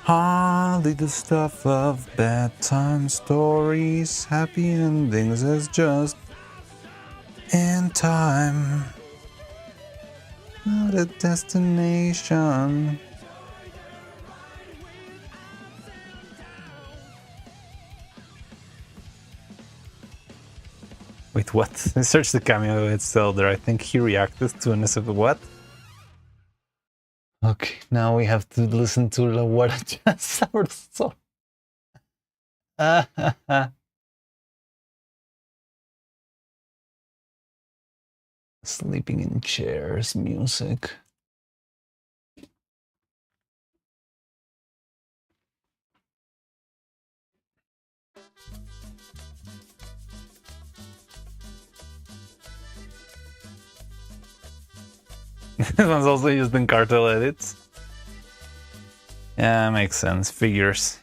Hardly the stuff of bedtime stories. Happy endings is just in time. Not a destination. Wait, what? Search the cameo, it's still there. I think he reacted to an of what? Okay, now we have to listen to the what I just saw. Sleeping in chairs music. This one's also used in cartel edits. Yeah, makes sense. Figures.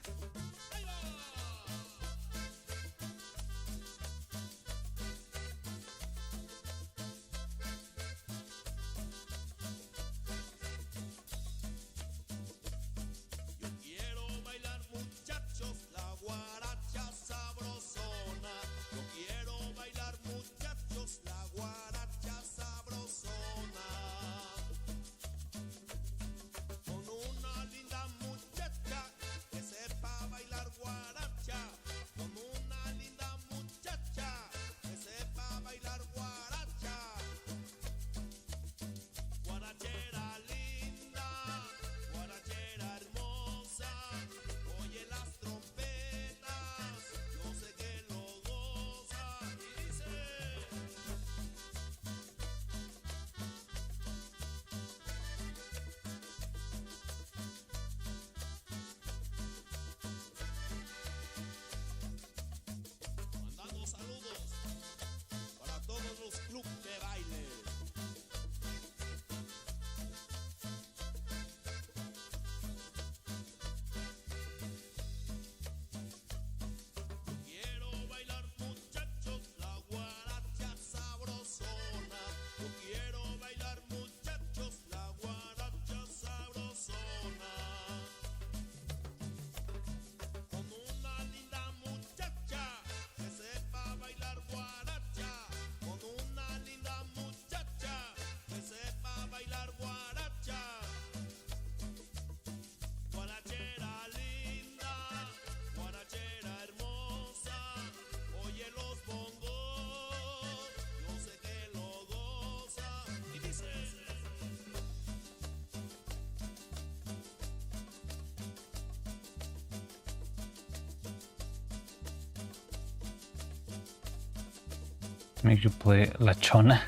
Make you play La Chona.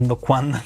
No cuándo.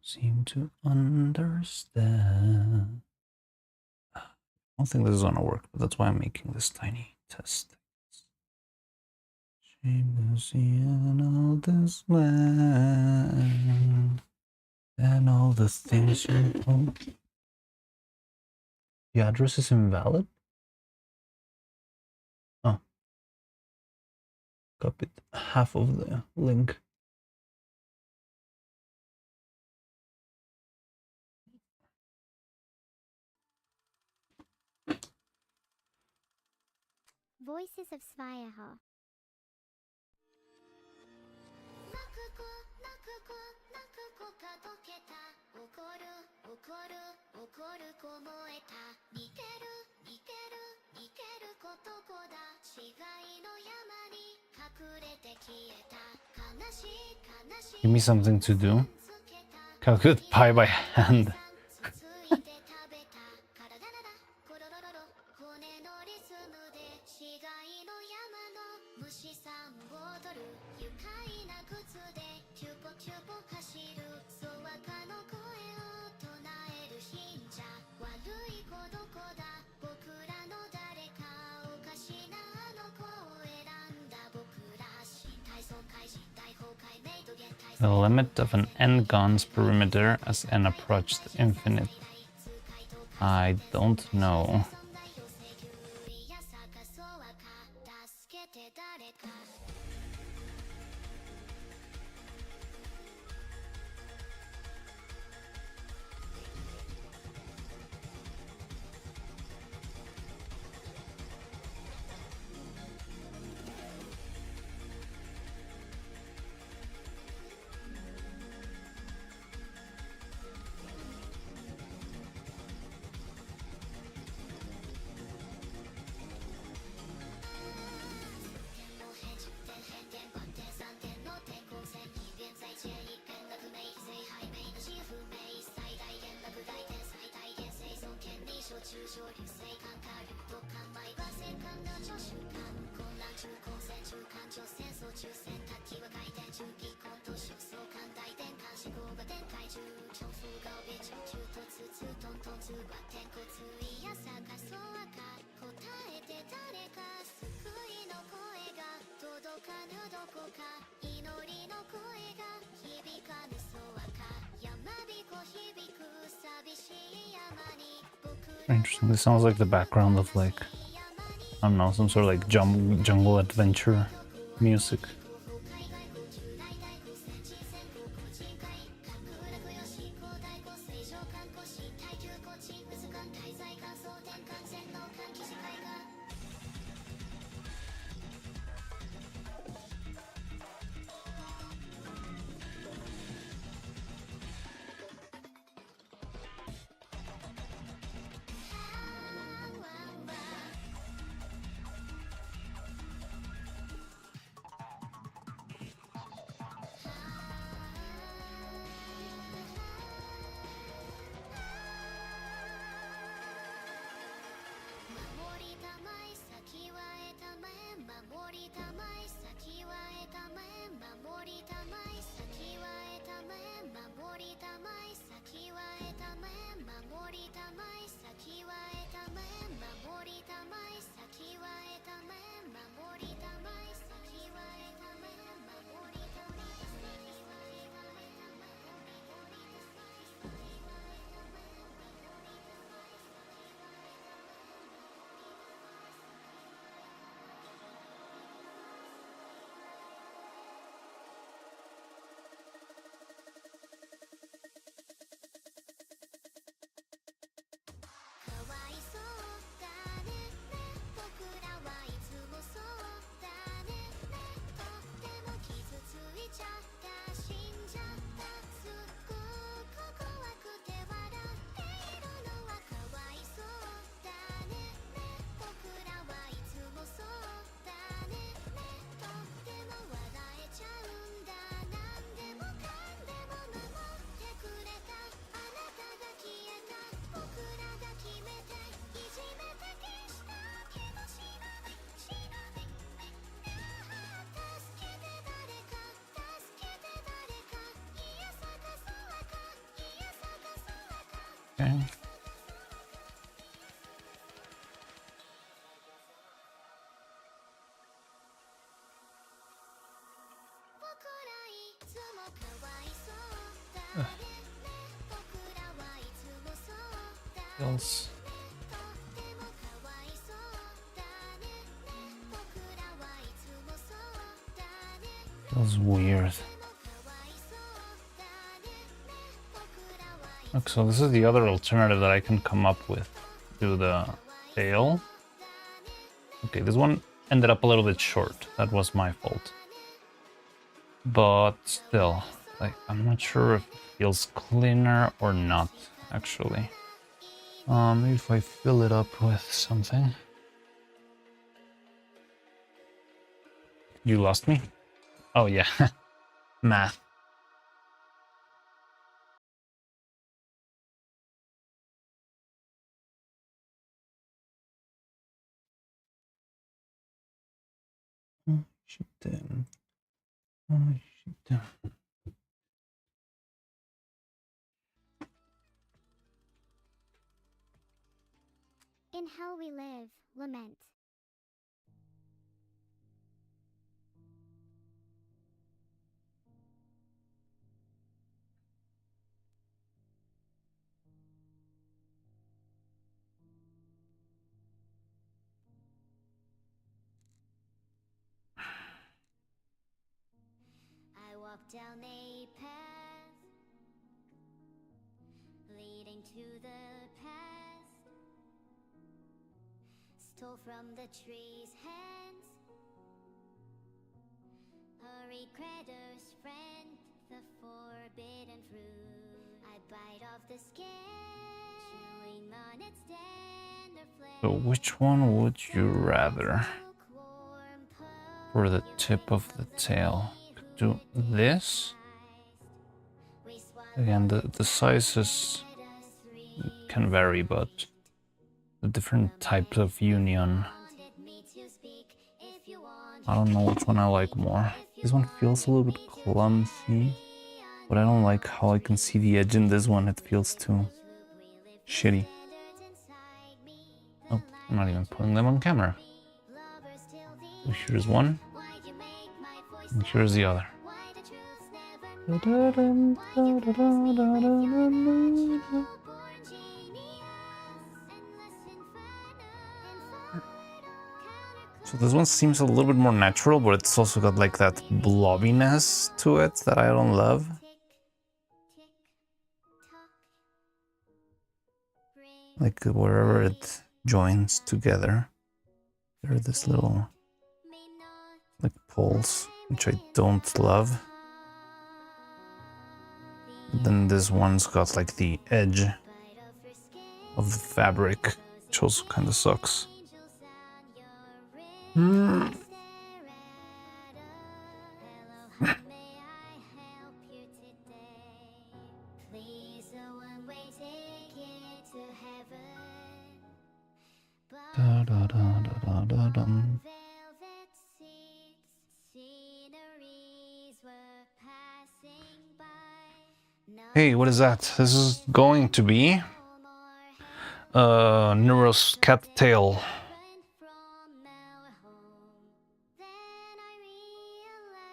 seem to understand. I don't think this is gonna work, but that's why I'm making this tiny test. Shame to see all this land and all the things you do. The address is invalid? Oh. Copied half of the link. Voices of Svayaha. Give me something to do. Calculate pi by hand. The limit of an n-gon's perimeter as n approached infinite. I don't know. Interesting. This sounds like the background of like, I don't know, some sort of like jungle adventure music. Okay. Else. Feels weird. Okay, so this is the other alternative that I can come up with. Do the tail. Okay, this one ended up a little bit short. That was my fault. But still, like, I'm not sure if it feels cleaner or not, actually. Maybe if I fill it up with something. You lost me? Oh yeah, math. Oh, shit. Oh, shit. In Hell We Live, Lament. I walk down a path leading to the past, stole from the tree's hands, hurry creditors friend, the forbidden fruit. I bite off the skin, chewing on its tender flesh. So which one would you rather for the tip of the tail? Could do this. Again, the sizes can vary, but the different types of union. I don't know which one I like more. This one feels a little bit clumsy, but I don't like how I can see the edge in this one. It feels too shitty. Oh, I'm not even putting them on camera. So here's one, and here's the other. So this one seems a little bit more natural, but it's also got like that blobbiness to it that I don't love. Like wherever it joins together, there are this little like poles, which I don't love. Then this one's got like the edge of the fabric, which also kind of sucks. Da, da, da, da, da, da. Hey, what is that? This is going to be Neuro's cat tail.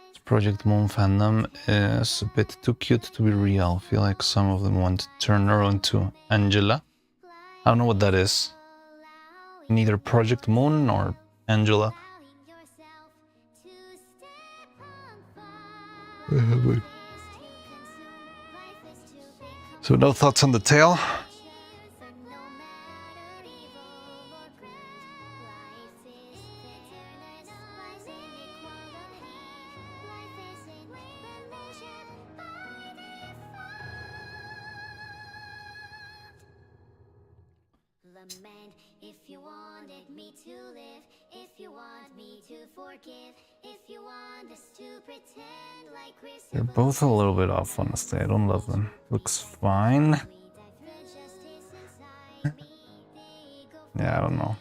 This Project Moon fandom is a bit too cute to be real. I feel like some of them want to turn Neuro into Angela. I don't know what that is. Neither Project Moon or Angela. So no thoughts on the tail? Lament if you wanted me to live, if you want me to forgive, if you want us to pretend like we're They're both a little bit off, honestly. I don't love them. Looks fine. Yeah, I don't know.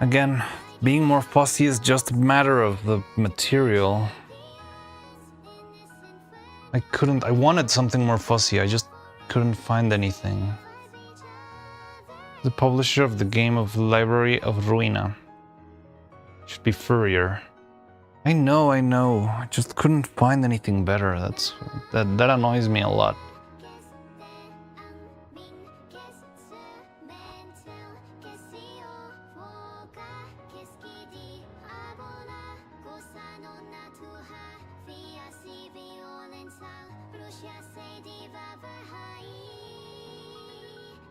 Again, being more fussy is just a matter of the material. I wanted something more fussy, I just couldn't find anything. The publisher of the game of Library of Ruina. Should be Furrier. I know, I just couldn't find anything better. That annoys me a lot.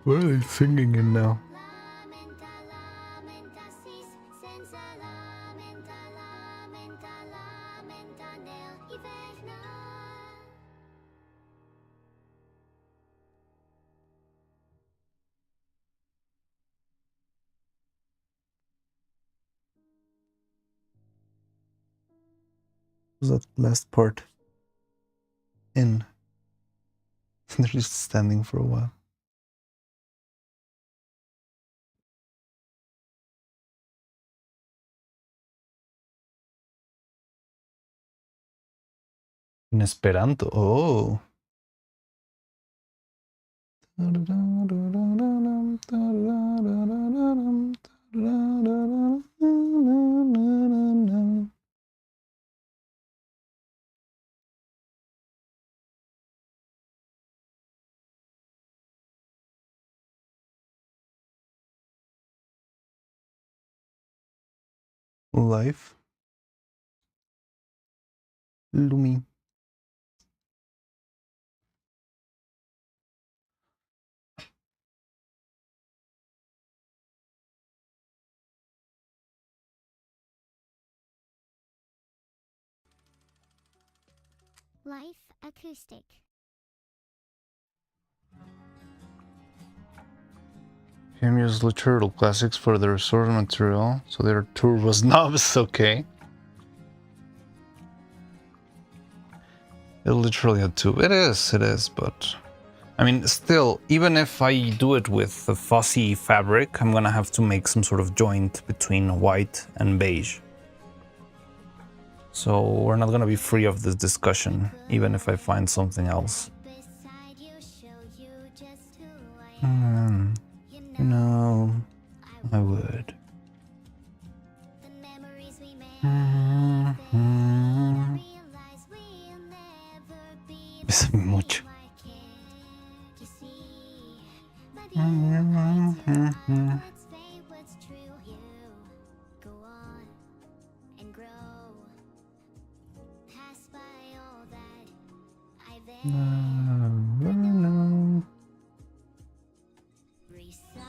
What are they singing in now? Was that last part? In. They're just standing for a while. In Esperanto. Oh. Life. Lumi. Life Acoustic. Game used literal classics for their source material, so their turbo snobs, okay. It literally had two. It is, but I mean, still, even if I do it with the fussy fabric, I'm gonna have to make some sort of joint between white and beige. So we're not gonna be free of this discussion, even if I find something else. No, I would. Es mucho.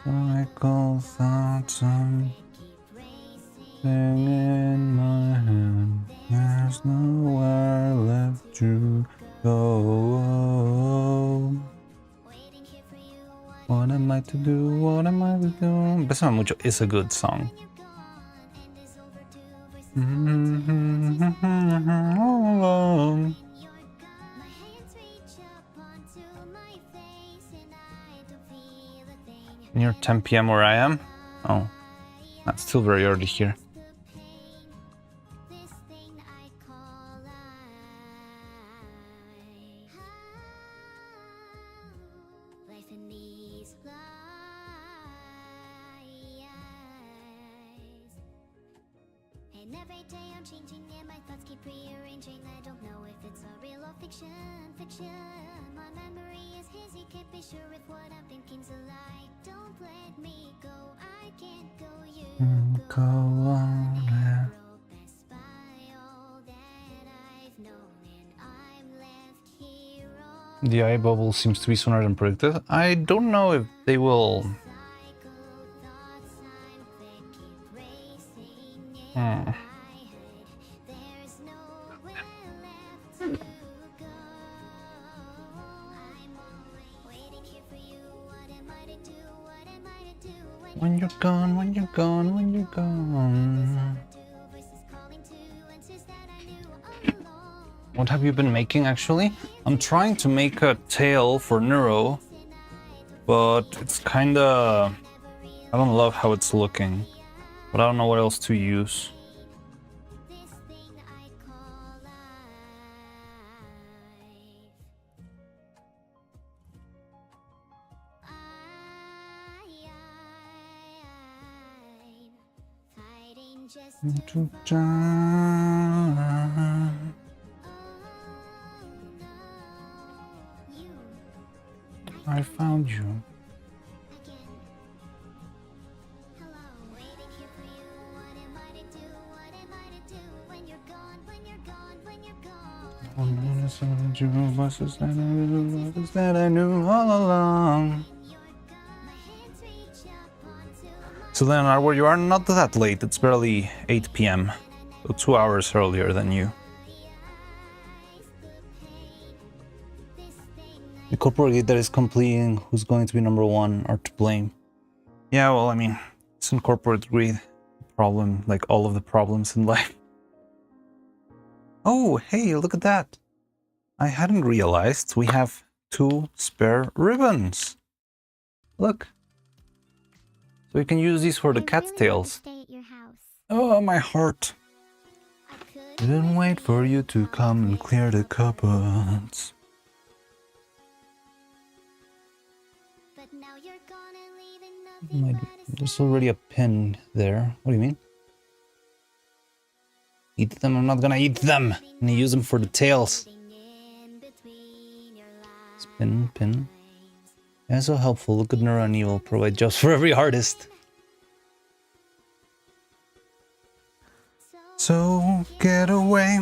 Cycle thoughts on thing in my hand. There's nowhere left to go. What am I to do? What am I to do? Bésame mucho is a good song. All alone. Near 10 p.m. where I am? Oh, that's still very early here. And every day I'm changing and my thoughts keep rearranging. I don't know if it's a real or fiction. My memory is hazy, can't be sure if what I'm thinking's a lie. Don't let me go, I can't go, you Go on, yeah. The eye bubble seems to be sooner than predicted. I don't know if they will. When you're gone, when you're gone, when you're gone. What have you been making actually? I'm trying to make a tail for Neuro, but it's kinda... I don't love how it's looking, but I don't know what else to use. I found you. That I knew all along. So then, where you are not that late. It's barely 8 p.m. So 2 hours earlier than you. The corporate that is completing who's going to be number one are to blame. Yeah, well, I mean, it's in corporate greed. Problem, like all of the problems in life. Oh, hey, look at that. I hadn't realized we have 2 spare ribbons. Look. So we can use these for the cat tails. Oh, my heart. Didn't wait for you to come and clear the cupboards. There's already a pin there. What do you mean? Eat them? I'm not gonna eat them. I'm gonna use them for the tails. Spin, pin. Yeah, so helpful. Look at Nura and Evil provide jobs for every artist. So get away.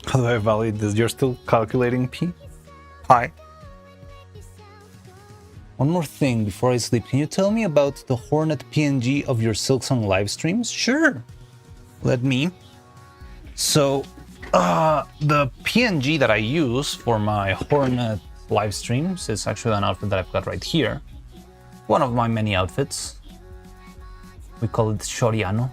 How do I validate this? You're still calculating pi? One more thing before I sleep. Can you tell me about the Hornet PNG of your Silksong live streams? Sure. Let me. So, the PNG that I use for my Hornet live streams is actually an outfit that I've got right here. One of my many outfits. We call it Shoriano.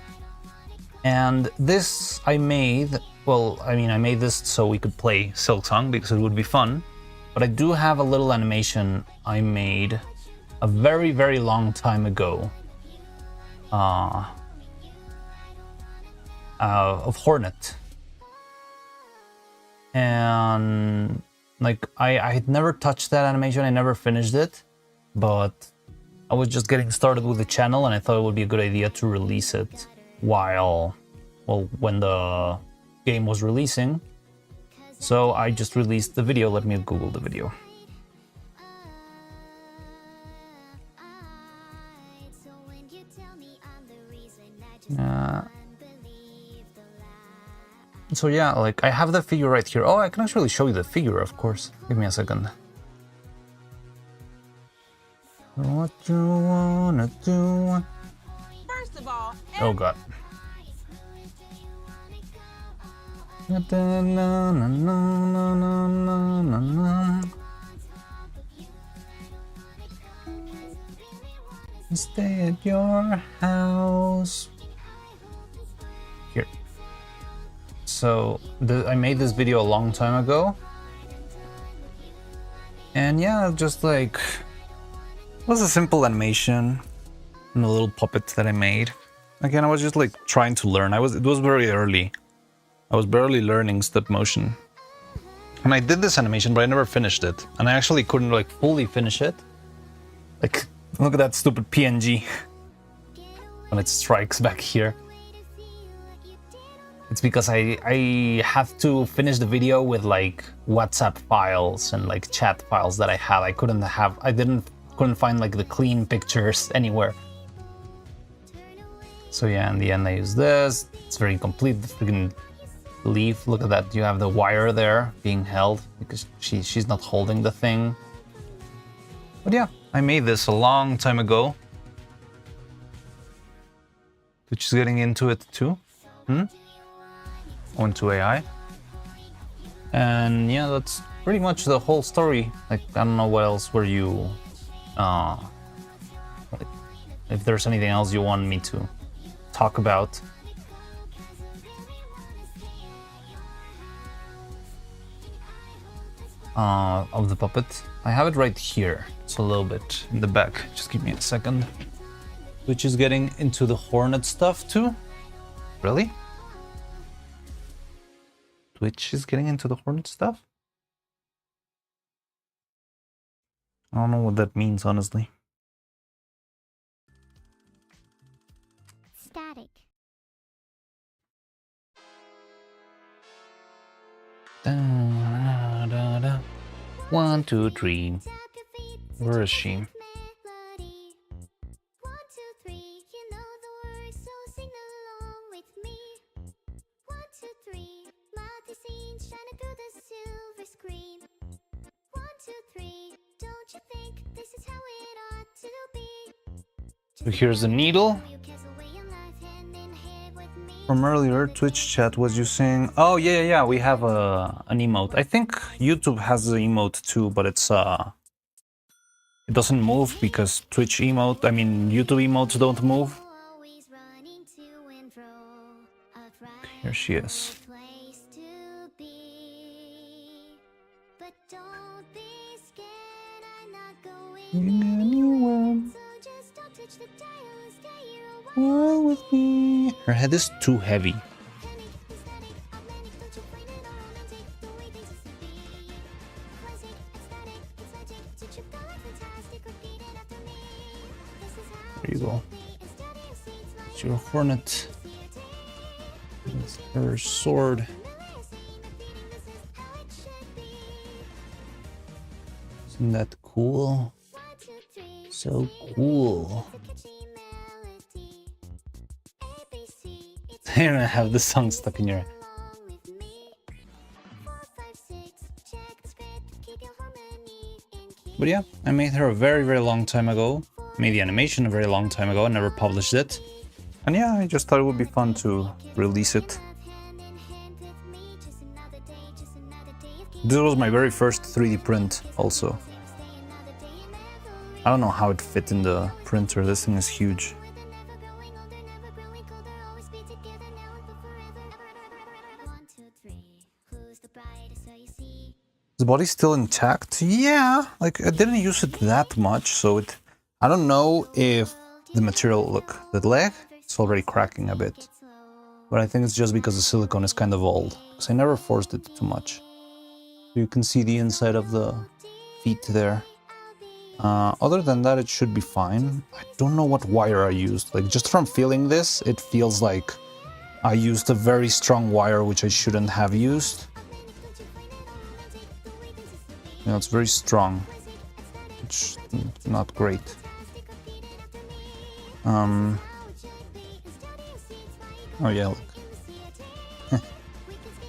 And this I made, well, I mean, I made this so we could play Silksong because it would be fun. But I do have a little animation I made a very, very long time ago of Hornet. And like I had never touched that animation, I never finished it, but I was just getting started with the channel and I thought it would be a good idea to release it when the game was releasing. So I just released the video. Let me Google the video. So yeah, like I have the figure right here. Oh, I can actually show you the figure, of course. Give me a second. What you wanna do? First of all, oh god. Stay at your house. Here. So I made this video a long time ago. And yeah, just like it was a simple animation and a little puppet that I made. Again, I was just like trying to learn. It was very early. I was barely learning stop motion. And I did this animation, but I never finished it. And I actually couldn't like fully finish it. Like, look at that stupid PNG. When it strikes back here. It's because I have to finish the video with like WhatsApp files and like chat files that I had. I couldn't find like the clean pictures anywhere. So yeah, in the end I use this. It's very incomplete. The freaking leaf, look at that. You have the wire there being held because she's not holding the thing. But yeah, I made this a long time ago. Which is getting into it too. Onto AI. And yeah, that's pretty much the whole story. Like, I don't know what else were you like, if there's anything else you want me to talk about. Of the puppet. I have it right here. It's a little bit in the back. Just give me a second. Which is getting into the Hornet stuff too. Really? Twitch is getting into the Hornet stuff? I don't know what that means, honestly. Static. Da, da, da. 1, 2, 3. Where is she? 1, 2, 3, you know the words, so sing along with me. 1, 2, 3, multi-scene shining through the silver screen. 1, 2, 3, don't you think this is how it ought to be? So here's the needle. You cast away your life hand in hand with me. From earlier, Twitch chat was you saying, oh yeah, we have an emote. I think YouTube has the emote too, but it's it doesn't move because Twitch emote, I mean YouTube emotes don't move. Always running to and fro, a Here she is. place to be. But don't be scared, I'm not going anywhere. So just don't touch the dial and stay here a while. With me. Her head is too heavy. Panic, ecstatic, automatic, don't you find it all romantic, the way things used to be? Classic, ecstatic, it's magic, to trip down like fantastic, repeat it after me. This is how There you go. it should be, instead of seats like It's your Hornet. With her sword. Isn't that cool? So cool. You're gonna have the song stuck in your head. But yeah, I made her a very long time ago. Made the animation a very long time ago. I never published it. And yeah, I just thought it would be fun to release it. This was my very first 3D print also. I don't know how it fit in the printer. This thing is huge. The body's still intact? Yeah, like I didn't use it that much, so it... I don't know if the material... Look, the leg, it's already cracking a bit. But I think it's just because the silicone is kind of old, because I never forced it too much. You can see the inside of the feet there. Other than that, it should be fine. I don't know what wire I used. Like, just from feeling this, it feels like I used a very strong wire, which I shouldn't have used. You know, it's very strong, which is not great. Oh yeah, look.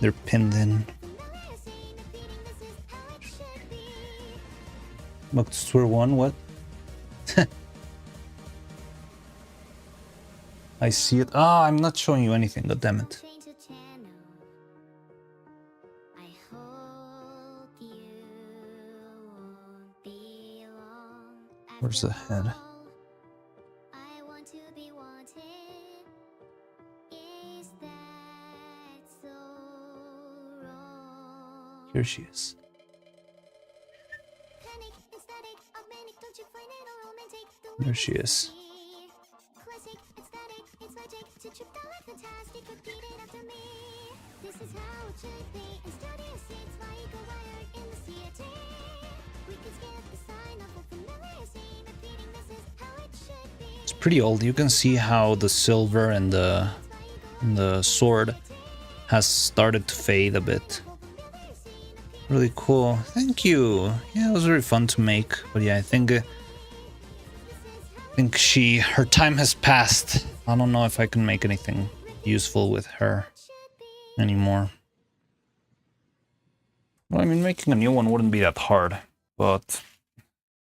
They're pinned in. Back to square one, what? I see it. Ah, I'm not showing you anything, god damn it. Where's the head? Here she is. There she is. It's pretty old. You can see how the silver and the sword has started to fade a bit. Really cool. Thank you. Yeah, it was very fun to make. But yeah, I think her time has passed. I don't know if I can make anything useful with her anymore. Well, I mean, making a new one wouldn't be that hard, but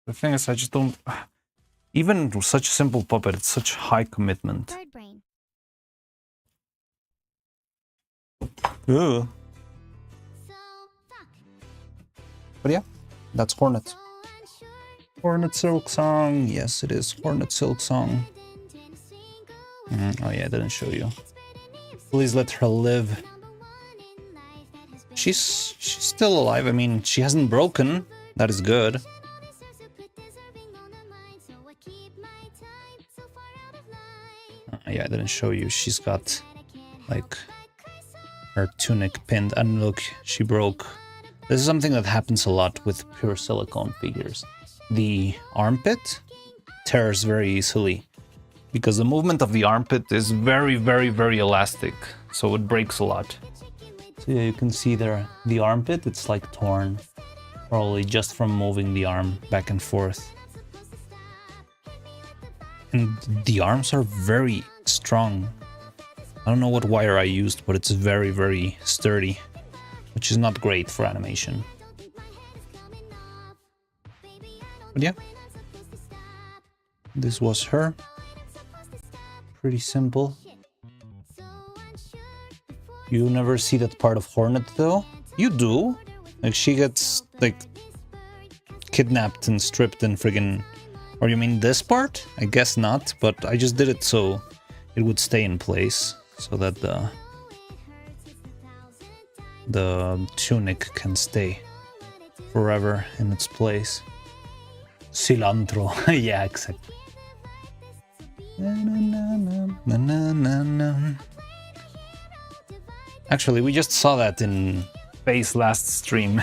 the thing is, I just don't... Even with such a simple puppet, it's such high commitment. Bird brain. Ugh. But yeah, that's Hornet. Hornet Silk Song. Yes, it is Hornet Silk Song. Oh yeah, I didn't show you. Please let her live. She's still alive. I mean, she hasn't broken. That is good. Yeah, I didn't show you. She's got like her tunic pinned, and look, she broke. This is something that happens a lot with pure silicone figures. The armpit tears very easily because the movement of the armpit is very, very, very elastic, so it breaks a lot. So yeah, you can see there, the armpit, it's like torn, probably just from moving the arm back and forth. And the arms are very strong. I don't know what wire I used, but it's very, very sturdy, which is not great for animation. But yeah, this was her. Pretty simple. You never see that part of Hornet though. You do. Like she gets like kidnapped and stripped and friggin'... Or you mean this part? I guess not, but I just did it so it would stay in place, so that the tunic can stay forever in its place. Cilantro. Yeah, exactly. Actually, we just saw that in Faye's last stream.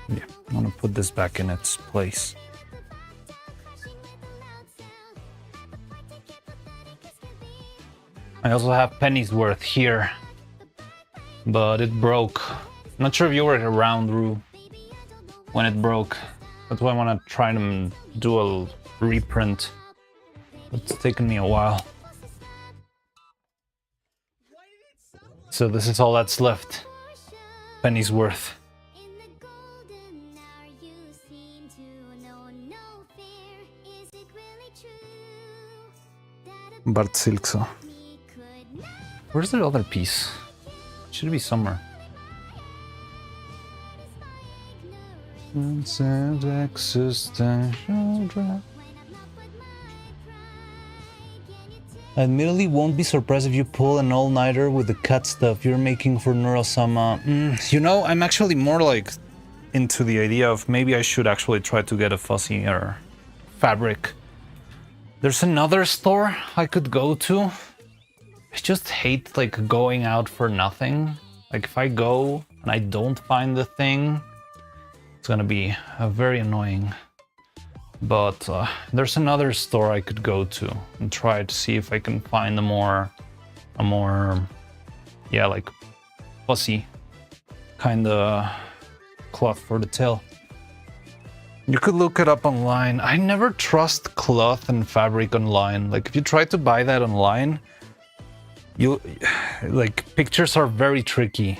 Yeah, I'm gonna put this back in its place. I also have Pennyworth here, but it broke. I'm not sure if you were around, Rue, when it broke. That's why I want to try to do a reprint. It's taken me a while. So this is all that's left. Pennyworth. Bart Silkso. Where's the other piece? It should be somewhere. I admittedly won't be surprised if you pull an all-nighter with the cut stuff you're making for Neurosama. You know, I'm actually more like into the idea of maybe I should actually try to get a fussier fabric. There's another store I could go to. I just hate like going out for nothing. Like if I go and I don't find the thing, it's gonna be very annoying. But there's another store I could go to and try to see if I can find a more, yeah, like fussy kind of cloth for the tail. You could look it up online. I never trust cloth and fabric online. Like if you try to buy that online, like pictures are very tricky.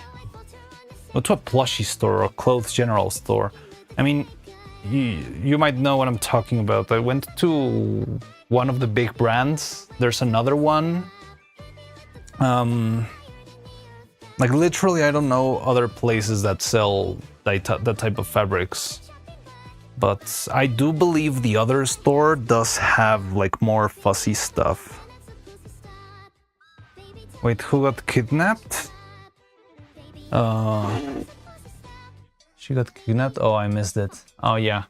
Go to a plushie store or a clothes general store. I mean, you might know what I'm talking about. I went to one of the big brands. There's another one. Like literally, I don't know other places that sell that type of fabrics. But I do believe the other store does have like more fussy stuff. Wait, who got kidnapped? She got kidnapped? Oh, I missed it. Oh, yeah.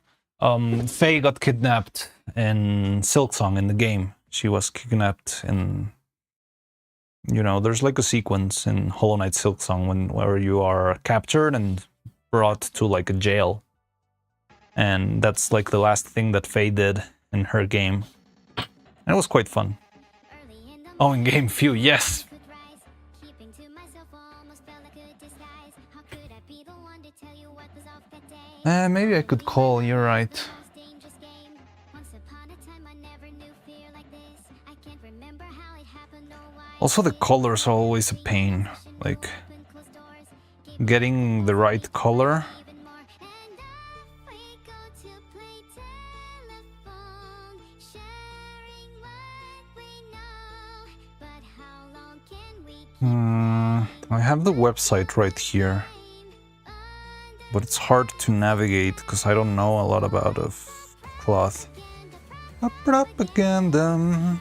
Faye got kidnapped in Silksong in the game. She was kidnapped in... You know, there's like a sequence in Hollow Knight Silksong where you are captured and brought to like a jail. And that's like the last thing that Faye did in her game. And it was quite fun. Oh, in game few, yes! Maybe I could call, you're right. Also, the colors are always a pain. Like, getting the right color. I have the website right here. But it's hard to navigate because I don't know a lot about cloth. A propaganda.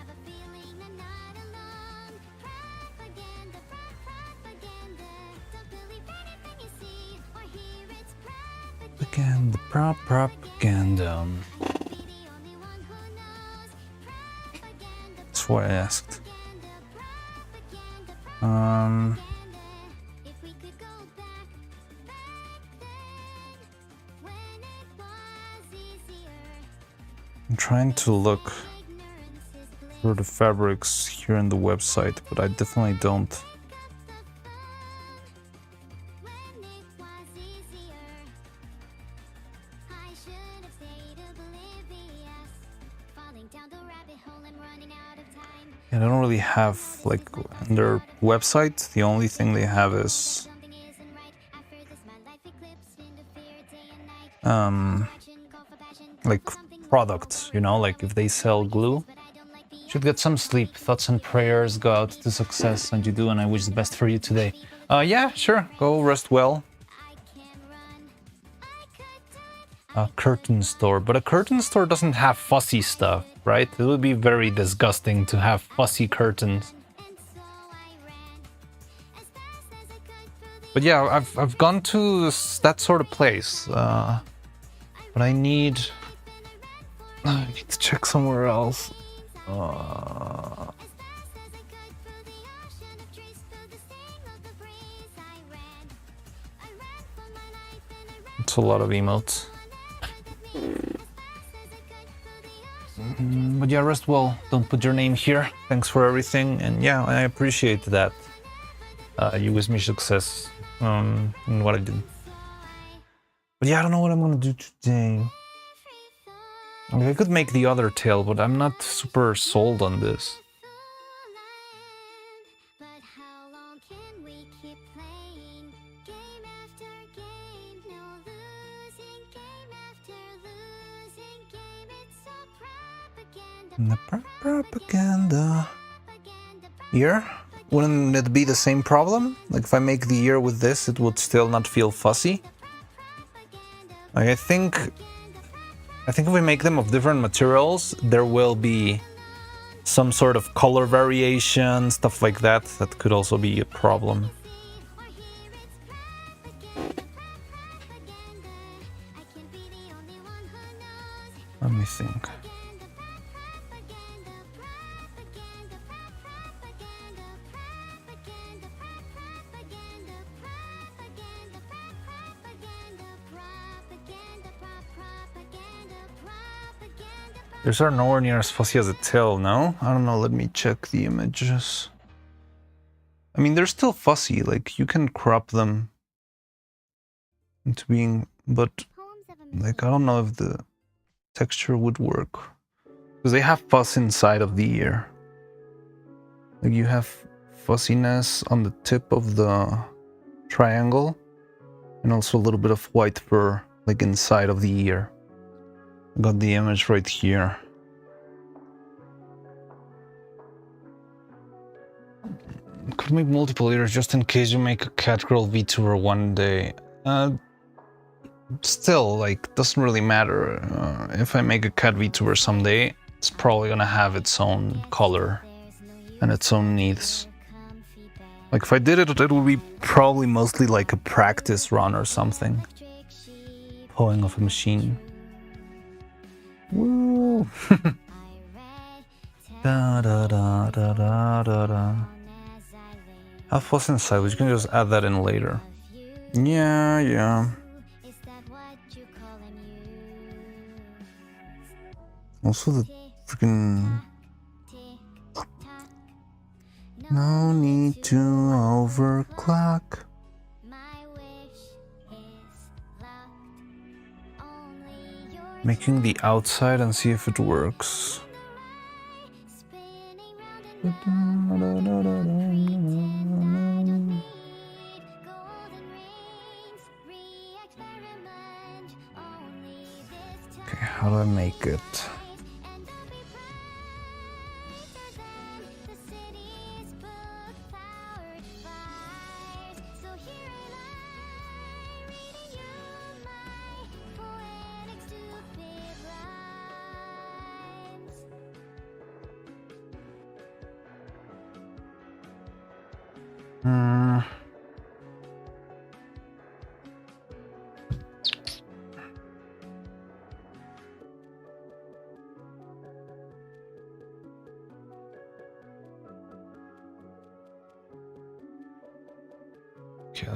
Propaganda. That's why I asked. I'm trying to look for the fabrics here in the website, but I definitely don't. I don't really have, like, on their website, the only thing they have is like products, you know, like if they sell glue. Should get some sleep. Thoughts and prayers go out to success, and you do, and I wish the best for you today. Yeah, sure. Go rest well. A curtain store, but a curtain store doesn't have fussy stuff, right? It would be very disgusting to have fussy curtains. But yeah, I've gone to that sort of place, but I need to check somewhere else. It's a lot of emotes. But yeah, rest well. Don't put your name here. Thanks for everything, and yeah, I appreciate that. You wish me success in what I did. But yeah, I don't know what I'm gonna do today. I mean, I could make the other tale, but I'm not super sold on this. The propaganda. Ear? Wouldn't it be the same problem? Like if I make the ear with this, it would still not feel fussy? Like I think if we make them of different materials, there will be some sort of color variation, stuff like that. That could also be a problem. Let me think. These are nowhere near as fussy as a tail, no? I don't know, let me check the images. I mean, they're still fussy, like, you can crop them into being, but, like, I don't know if the texture would work. Because they have fuzz inside of the ear. Like, you have fuzziness on the tip of the triangle, and also a little bit of white fur, like, inside of the ear. Got the image right here. Could make multiple ears just in case you make a catgirl VTuber one day. Still, like, doesn't really matter. If I make a cat VTuber someday, it's probably gonna have its own color and its own needs. Like, if I did it, it would be probably mostly like a practice run or something. Pulling off a machine. Woo! Da da da da da da da. Have fuzz inside, but you can just add that in later. Yeah. Also the freaking... No need to overclock. Making the outside and see if it works. Okay, how do I make it?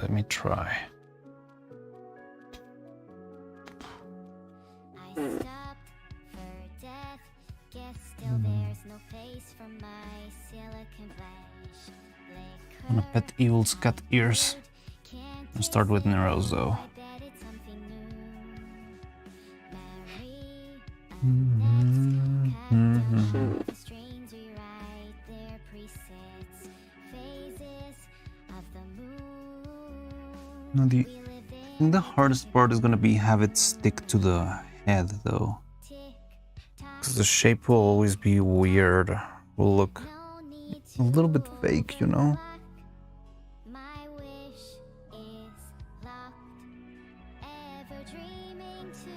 let me try. I stopped for death. Guess still there's no face from my silicon flesh. I'm gonna pet Evil's cat ears. I'll start with Nero's though. I bet it's something new. Memory, strings rewrite their presets. Phases of the moon. No, We live I think the hardest part is gonna be have it stick to the head though. Because the shape will always be weird. Will look a little bit fake, you know? My wish is locked. Ever dreaming to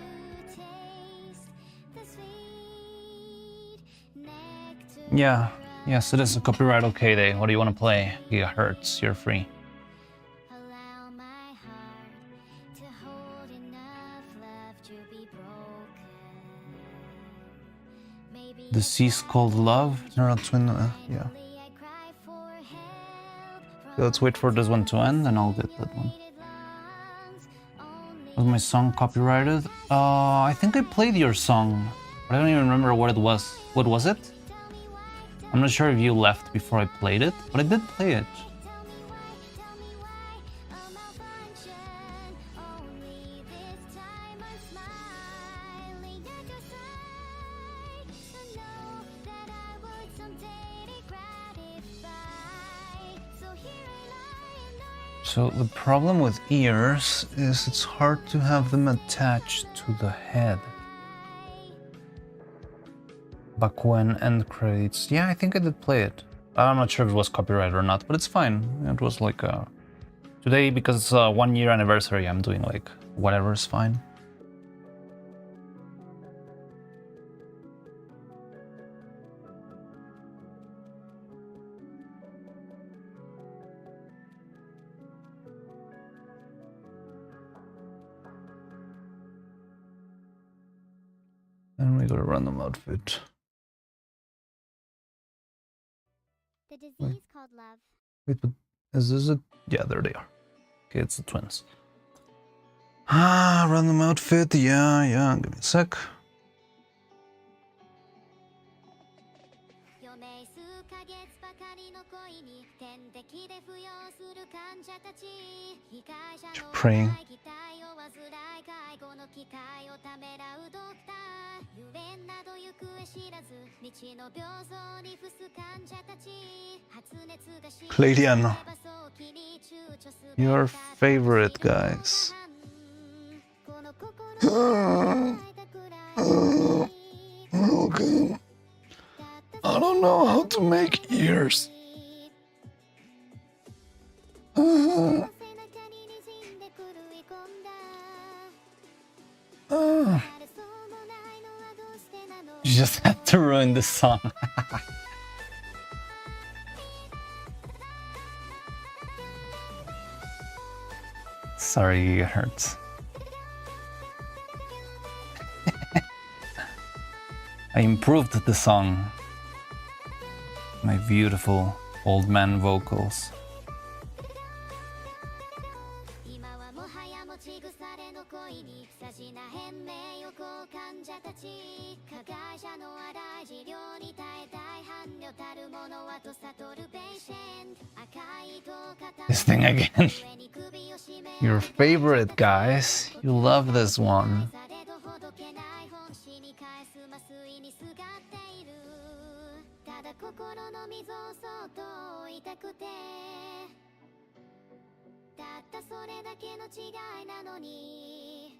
taste the sweet nectar. Yeah. Yes, it is a copyright okay day. What do you want to play? Gigahertz, you're free. Allow my heart to hold enough love to be broken. Maybe The Sea's Called Love? Neural Twin, yeah. finally I cry for help Okay, let's wait for this one to end and I'll get that one. needed lungs. Only Was my song copyrighted? I think I played your song, but I don't even remember what it was. What was it? tell me why, I'm not sure if you left before I played it, but I did play it. tell me why, a malfunction. Only this time I'm smiling at your side. I know that I would someday be gratified. So here I lie and I So the problem with ears is it's hard to have them attached to the head. Back when end credits. Yeah, I think I did play it. I'm not sure if it was copyrighted or not, but it's fine. It was like today, because it's a 1 year anniversary, I'm doing like whatever is fine. And we got a random outfit. the disease called love. Wait, but is this a... Yeah, there they are. Okay, it's the twins. Ah, random outfit. Yeah. Give me a sec. 余命数ヶ月ばかりの恋に点滴で服用する患者たち被害者の Praying. 期待を患い介護の機会をためらうドクターゆえんなど行方知らず未知の病巣に伏す患者たち発熱がし Claudiano, your favorite guys. Okay. I don't know how to make ears. You just had to ruin the song. Sorry, it hurts. I improved the song. My beautiful old man vocals. 今はもはや持ち腐れの恋にさじな変名誉好患者たち加害者の荒い治療に耐えたい伴侶たるものはと悟るペイシェント赤い糸を片 This thing again. 上に首を絞め Your favorite, guys. You love this one. されどほどけない本心に返す麻酔にすがっているただ心の溝をそっと追いたくてたったそれだけの違いなのに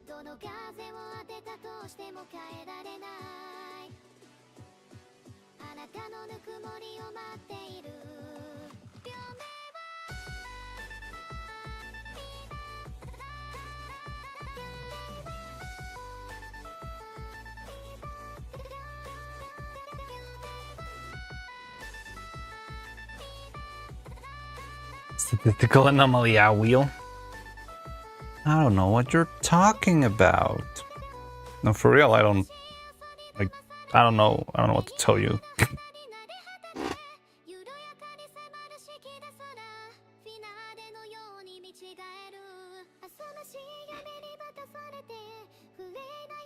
どの風を当てたとしても変えられないあなたのぬくもりを待っている病名は Statistical anomaly, wheel. I don't know what you're talking about. No, for real, I don't know what to tell you.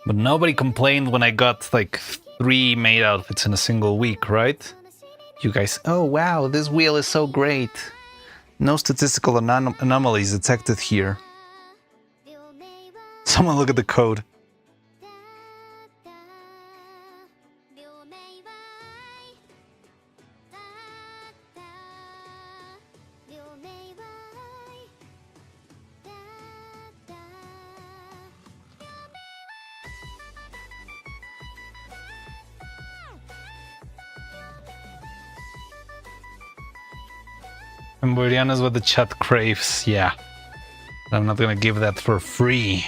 But nobody complained when I got like 3 maid outfits in a single week, right? You guys, oh wow, this wheel is so great. No statistical anomalies detected here. Someone look at the code. And Burian is what the chat craves, yeah. I'm not gonna give that for free.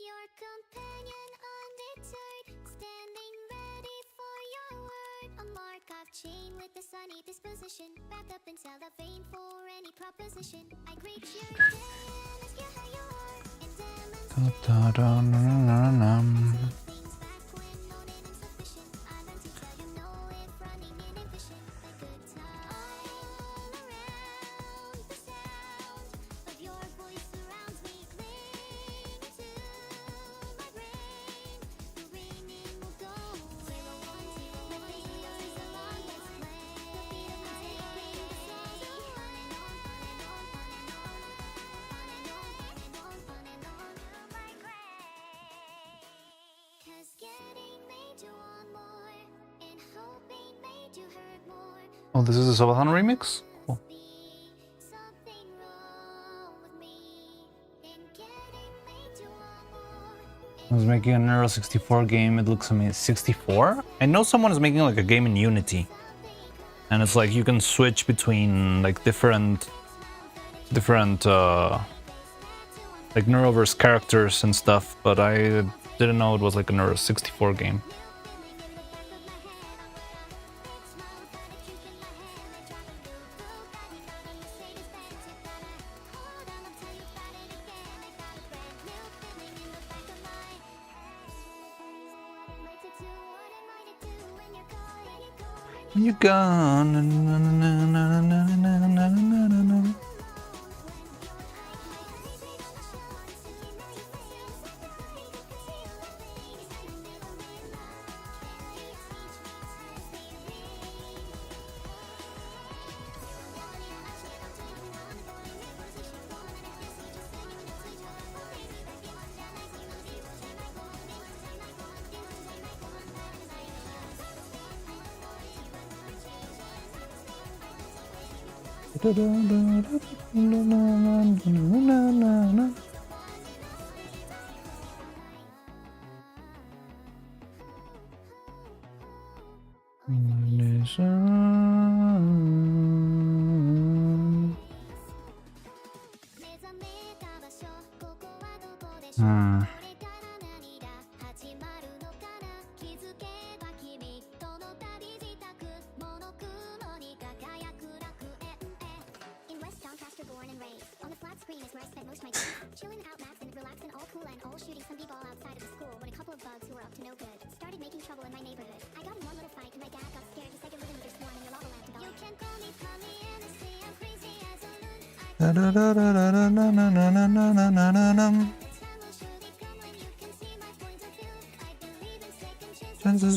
Your companion undeterred, standing ready for your word. A mark of chain with a sunny disposition, wrapped up in cellophane for any proposition. I greet you today and ask you how you are, and demonstrate things back when known and insufficient. I learned to tell you no if running inefficient. A good time all around. The sound of your voice surrounds me. Cling to my brain. The ringing will go away. 0, 1, 2, my fingers along this play. The beat of my taking the song. So on and on, on and on, on and on, on and on, on and on, on and on to my grave. 'Cause getting made you want more, and hoping made you hurt more. Oh, this is a Subathon remix? Cool. Must be something wrong with me, and getting made you want more. I was making a Neuro 64 game, it looks amazing. 64? I know someone is making like a game in Unity. And it's like you can switch between like different like Neuroverse characters and stuff, but I didn't know it was like a Neuro 64 game. You gone.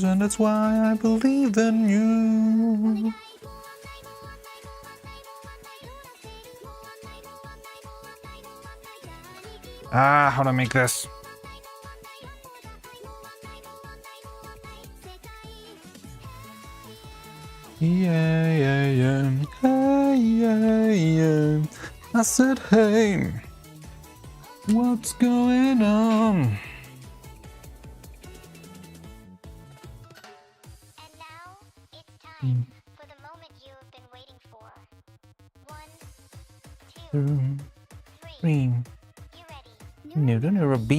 And that's why I believe in you. Ah, how to make this? Yeah. Hey, yeah. I said, hey, what's going on? And now it's time for the moment you've been waiting for. Dream. Never be.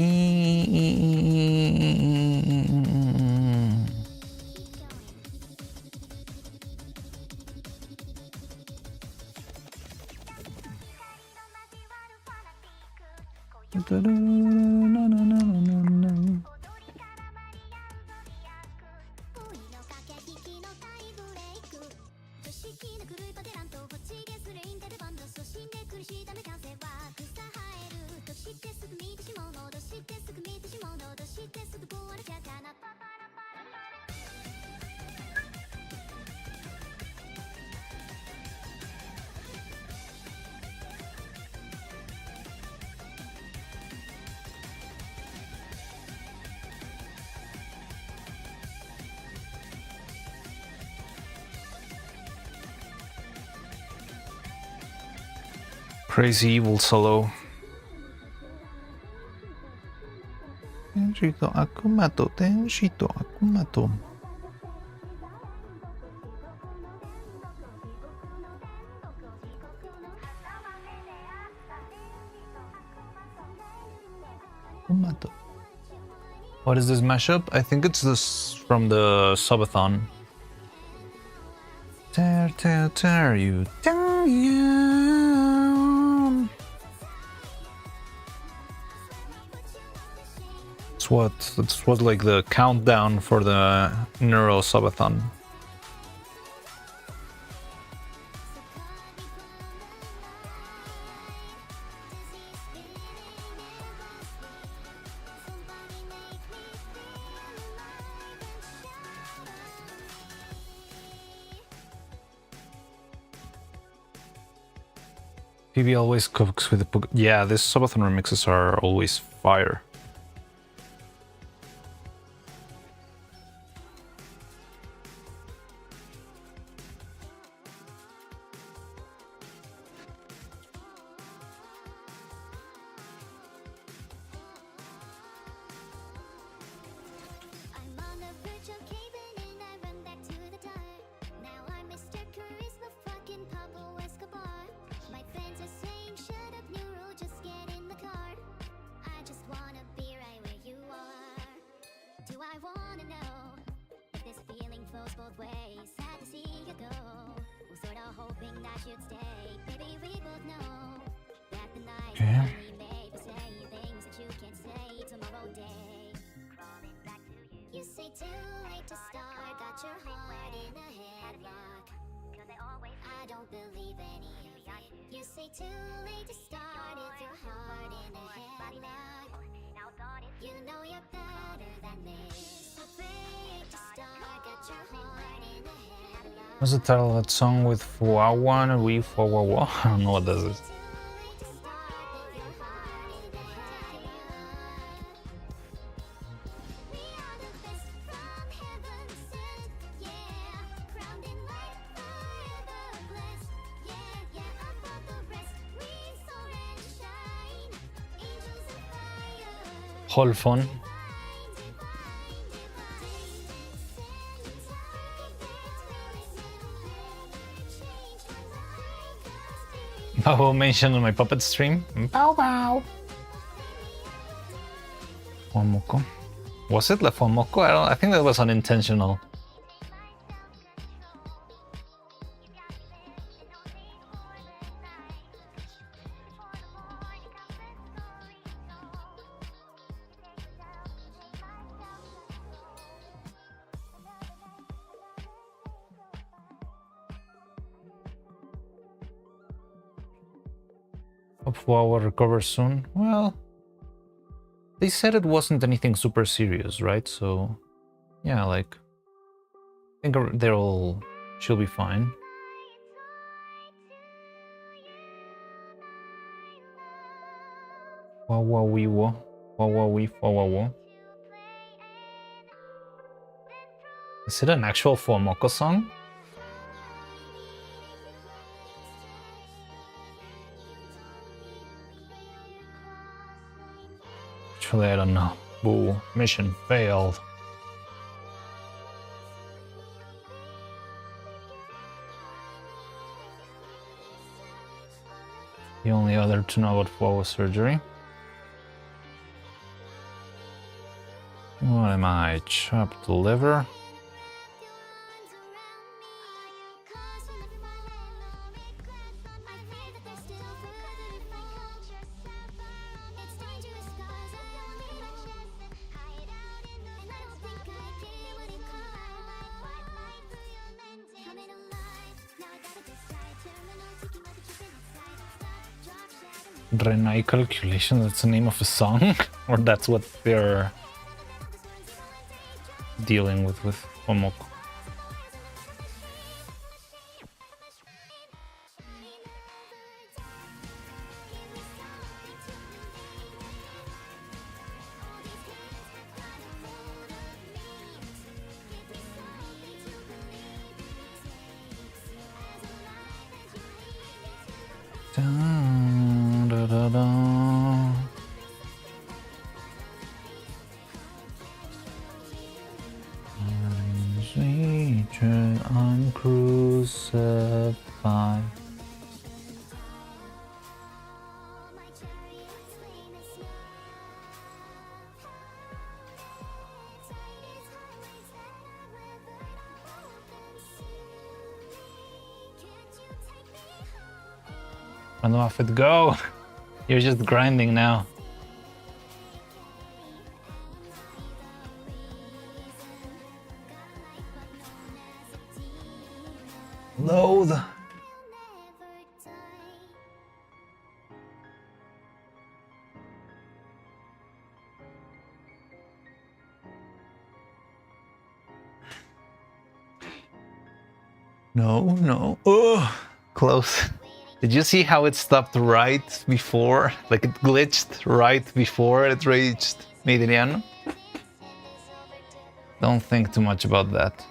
Crazy evil solo. Tenshito Akumato, Tenshito Akumato. Akumato. What is this mashup? I think it's this from the subathon. Tear you down. It was like the countdown for the Neuro subathon. PB always cooks with the yeah, these subathon remixes are always fire. What's the title of that song with Fuawan and we Fuawa? I don't know what this is. Holfon. Bow mentioned on my puppet stream. Bow bow. Fomoko. Was it La Fomoko? I think that was unintentional. Hope will recover soon. Well, they said it wasn't anything super serious, right? So, yeah, like, I think she'll be fine. Wawawiwo, wawawi, wawawo. Is it an actual Fomoko song? Actually, I don't know. Boo. Mission failed. The only other to know about Fuwa was surgery. What am I? Chopped liver? Renai calculation, that's the name of a song? Or that's what they're dealing with Omoko? Dun, da, da, da. I'm crucified. Random outfit, go! You're just grinding now. Load! No. Oh, close. Did you see how it stopped right before? Like it glitched right before it reached Meridiano? Don't think too much about that.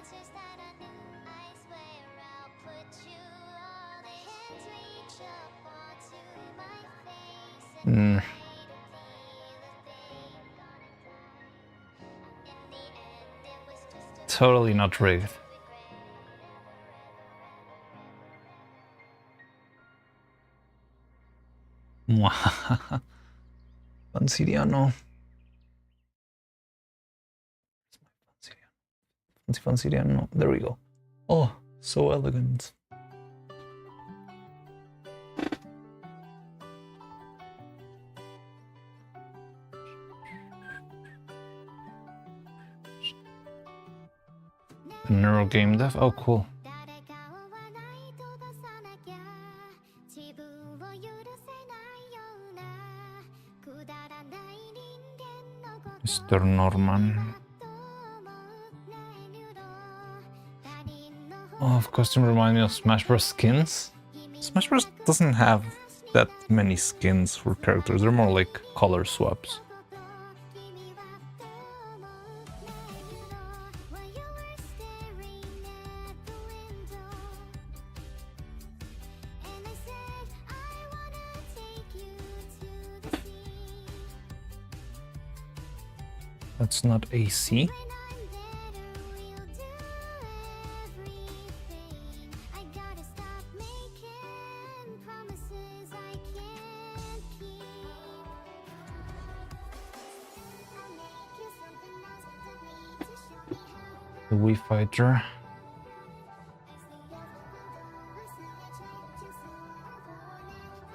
Totally not rigged. Fansiriano. Fansiriano. There we go. Oh, so elegant. Neuro game dev. Oh, cool. Mr. Norman. Oh, costume remind me of Smash Bros. Skins. Smash Bros. Doesn't have that many skins for characters. They're more like color swaps. That's not AC. The Wii Fighter.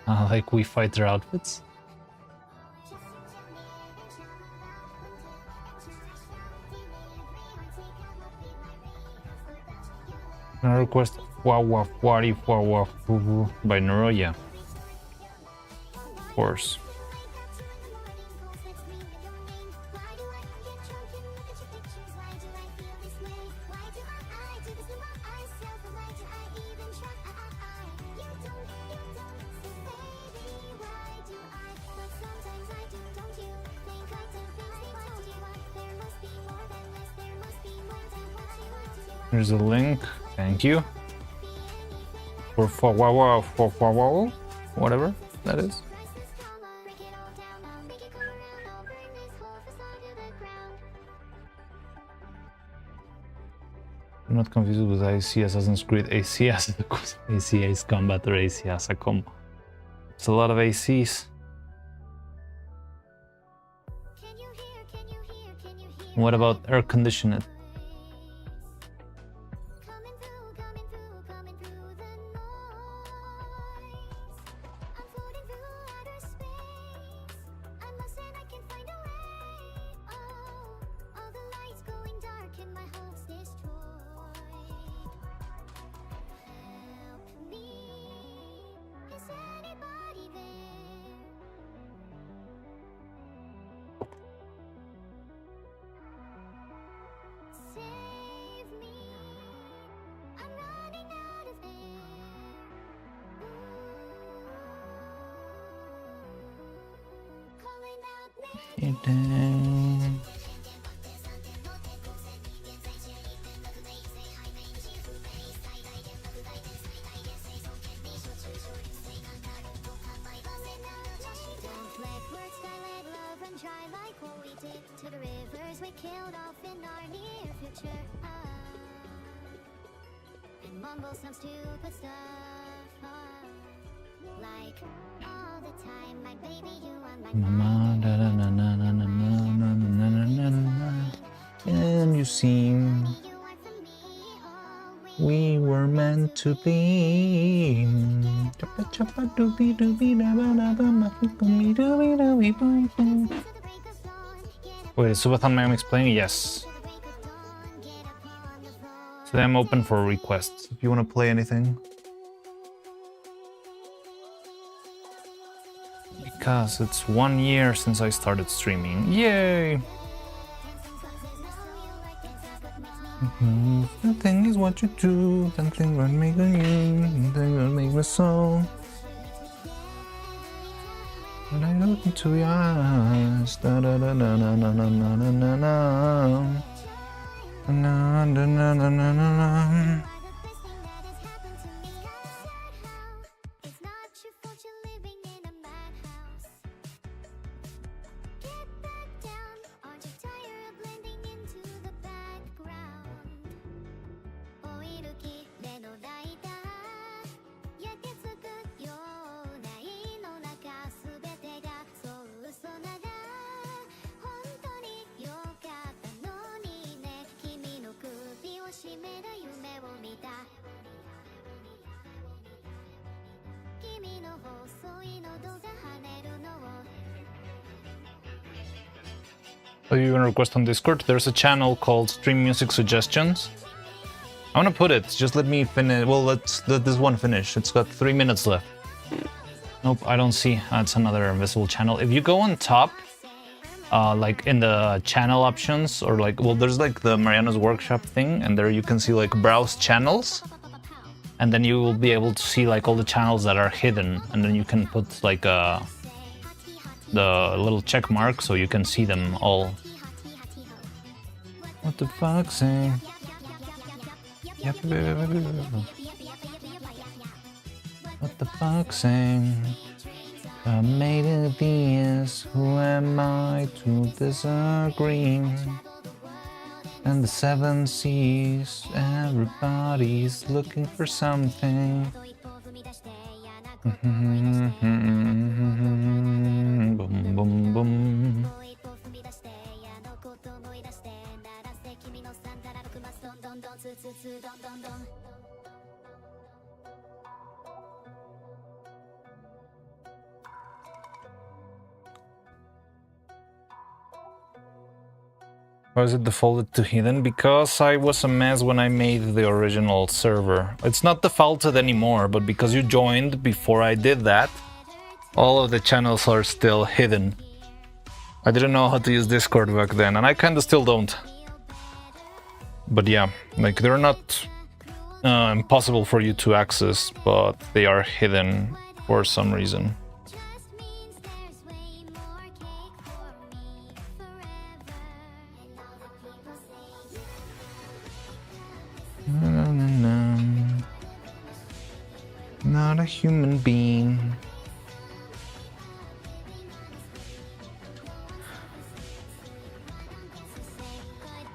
I like Wii Fighter outfits. No request Wawa Wari Wawa by Neuro, yeah. Of course. Here's a link. Thank you. For whatever that is. I'm not confused with AC Assassin's Creed AC as ACA's combat or AC as a combo. It's a lot of ACs. Can you hear, can you hear, can you hear? What about air conditioning? Coming through, coming through, coming through the noise. I'm floating through outer space. I must and I can find a way. Oh, all the lights going dark and my hopes destroyed. Help me. Is anybody there? Save me. I'm running out of air. Calling out names. Don't let words dilate love and dry like what we did to the rivers we killed off in our near future. And mumble some stupid stuff. Like all the time, my baby, you on my mind. And you seem You are for me always. we were meant to be. Wait, is Subathon Megamix playing? Yes. So I'm open for requests. If you want to play anything. Because it's 1 year since I started streaming. Yay! Nothing is what you do, something will make you, something will make me so. When I look into your eyes, da da da da da da da da da da da. Na, na, na, na, na, na, na. It's not your fault you're living in a madhouse. Get back down. Aren't you tired of blending into the background? 老いる木でのライター焼けつくような胃の中すべてがそう嘘なら本当に良かったのにね君の首を絞める夢を見た君の細い喉が跳ねるのを So you can request on Discord. There's a channel called Stream Music Suggestions. I'm gonna put it. Just let me finish. Well, let's let this one finish. It's got 3 minutes left. Nope, I don't see. That's another invisible channel. If you go on top, like in the channel options, or like, well, there's like the Mariana's Workshop thing, and there you can see like browse channels, and then you will be able to see like all the channels that are hidden, and then you can put like the little check mark so you can see them all. What the fuck, say? Yep. What the fuck, saying? I made it this. Who am I to disagree? And the 7 seas, everybody's looking for something. Boom, boom, boom. Why is it defaulted to hidden? Because I was a mess when I made the original server. It's not defaulted anymore, but because you joined before I did that, all of the channels are still hidden. I didn't know how to use Discord back then, and I kinda still don't. But yeah, like they're not impossible for you to access, but they are hidden for some reason. Just means there's way more cake for me forever. And all the people say Na, na, na, na. Not a human being.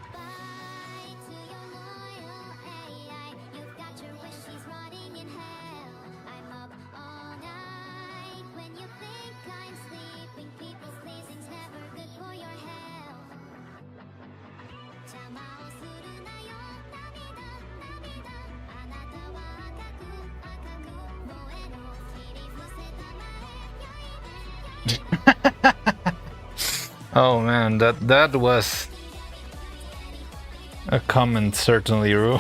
goodbye to your loyal AI. You've got your wishes rotting in hell. I'm up all night Oh man, that was a comment certainly, Ru.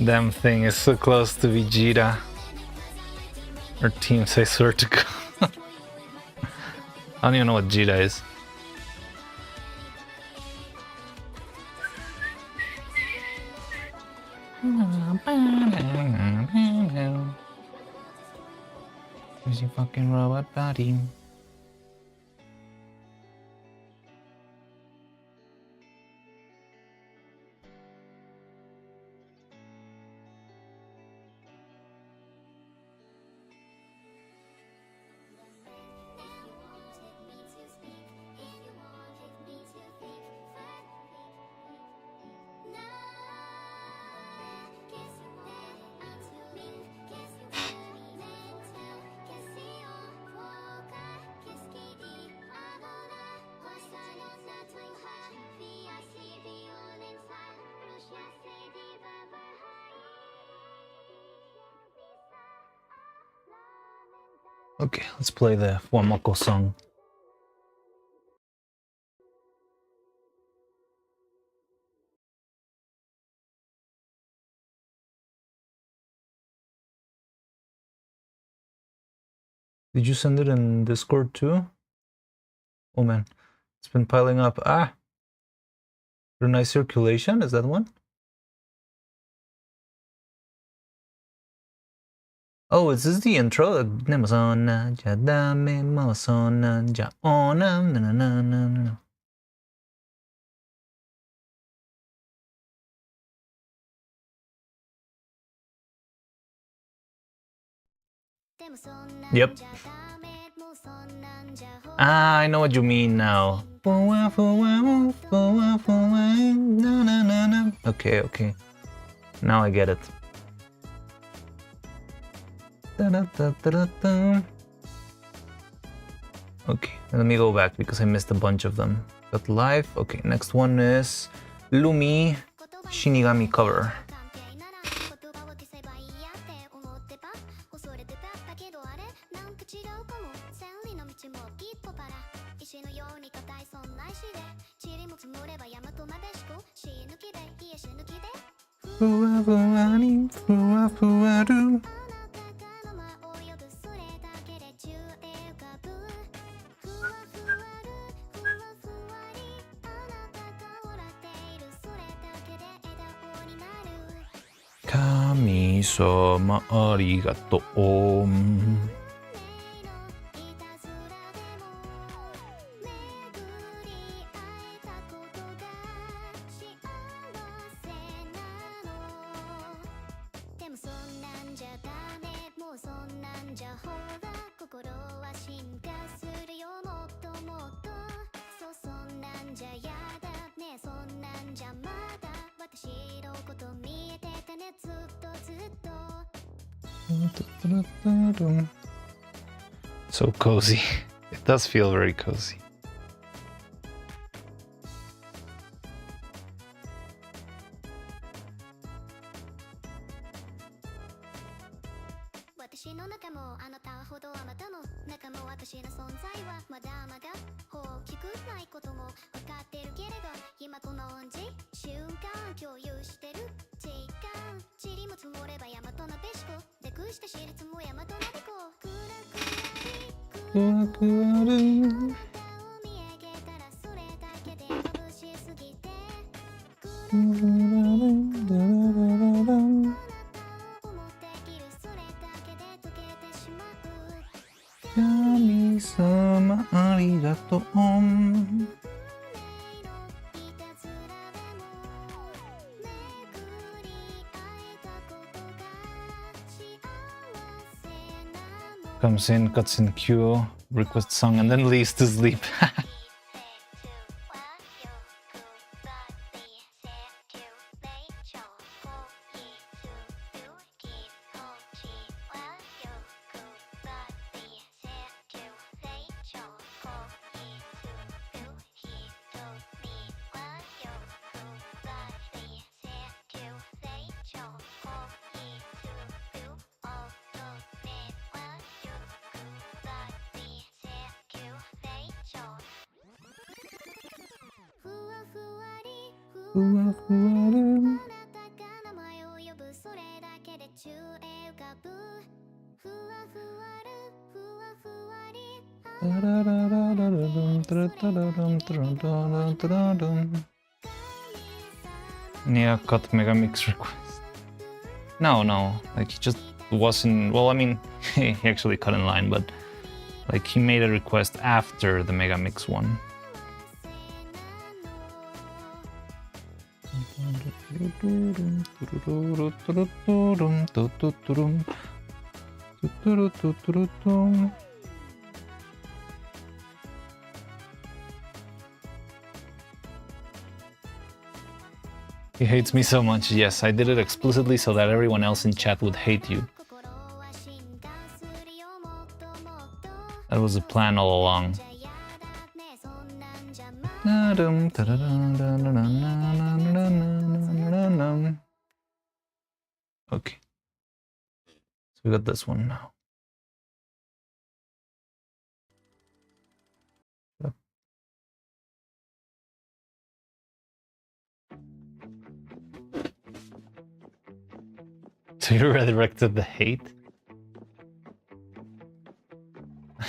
Damn thing is so close to Vegeta. Or teams, I swear to God. I don't even know what Vegeta is. Where's your fucking robot body? Okay, let's play the Wamako song. Did you send it in Discord too? Oh man, it's been piling up. Ah! For nice circulation, is that one? Oh, is this the intro? Yep. Ah, I know what you mean now. Okay, okay. Now I get it. Okay, let me go back because I missed a bunch of them. Got live. Okay, next one is Lumi Shinigami cover. Kami-sama arigatou. So cozy. It does feel very cozy. Kami-sama arigatou. Comes in, cuts in queue, requests song, and then leaves to sleep. ふわふわる新たかな名前を呼ぶそれだけで宙へ浮かぶふわふわるふわふわりタラララララルンタラタラランタラタラタラルン Yeah, cut Megamix request. No, like he just wasn't, well, I mean, he actually cut in line, but like he made a request after the Megamix one. He hates me so much. Yes, I did it explicitly so that everyone else in chat would hate you. That was the plan all along. Okay. So we got this one now. So you resurrected the hate?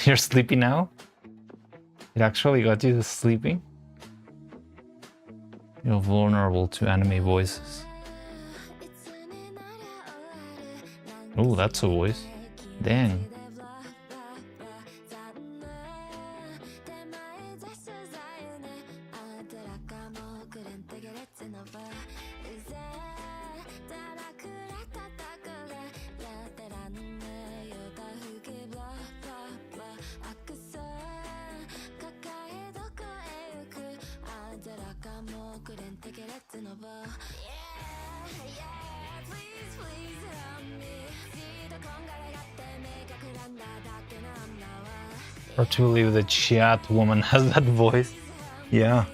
You're sleepy now? It actually got you to sleeping? You're vulnerable to anime voices. Oh, that's a voice. Dang. Particularly the chat woman has that voice. Yeah.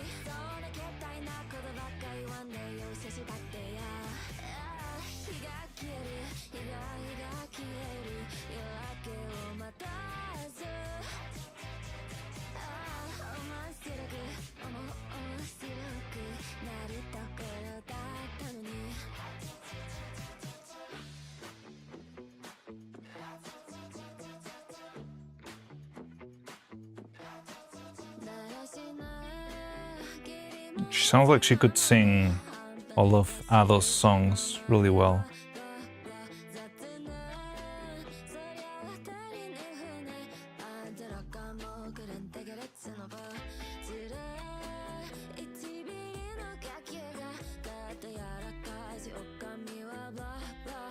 She sounds like she could sing all of Ado's songs really well.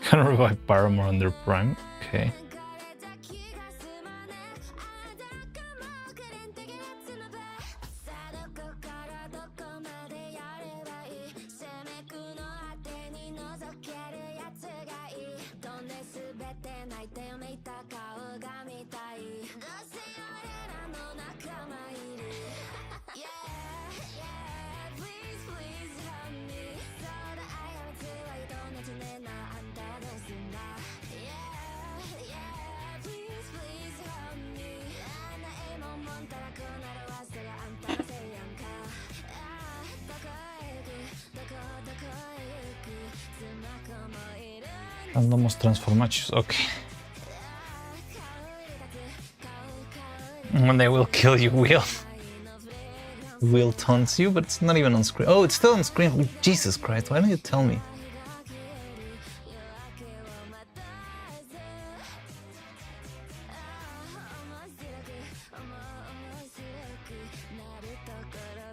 Can revive Paramore under Prime? Okay. Randomos transformations, okay. When they will kill you, Will taunts you, but it's not even on screen. Oh, it's still on screen. Oh, Jesus Christ, why don't you tell me?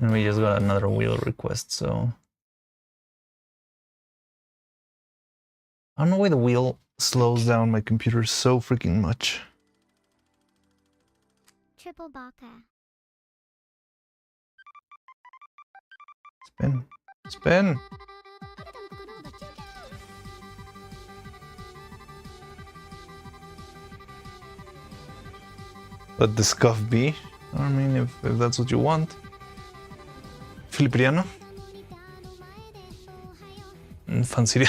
And we just got another wheel request, so... I don't know why the wheel slows down my computer so freaking much. Triple baka. Spin. Spin! Let the scuff be. I mean, if that's what you want. Filipriano? Fancy.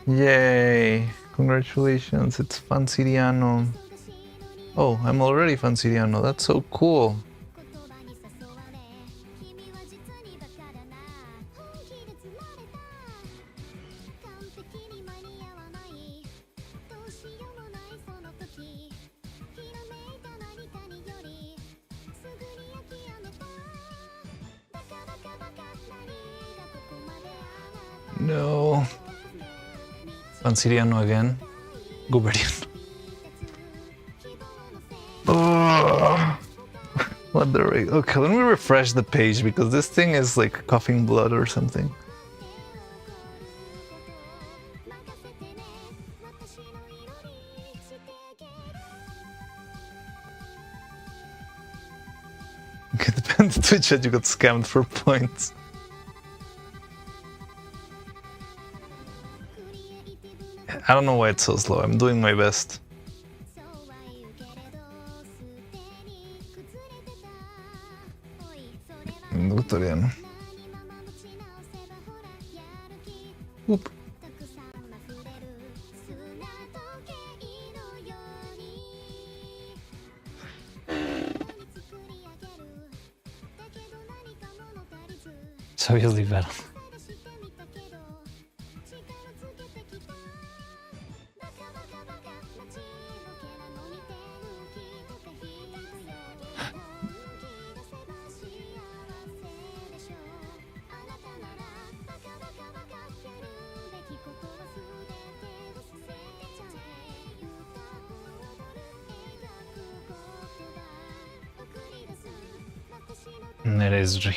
Yay! Congratulations, it's Fansiriano. Oh, I'm already Fansiriano. That's so cool. No. Lanciriano again. Guberian. Oh. What the rig? Okay, let me refresh the page because this thing is like coughing blood or something. Okay, depends on Twitch chat, you got scammed for points. I don't know why it's so slow. I'm doing my best. Victoriano. Whoop. So easily battle. It is real.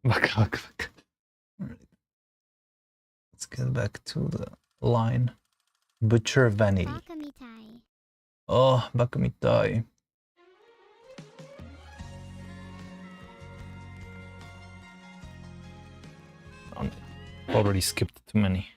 Back. Alright. Let's get back to the line. Butcher Vanity. Oh, Bakamitai. Already skipped too many.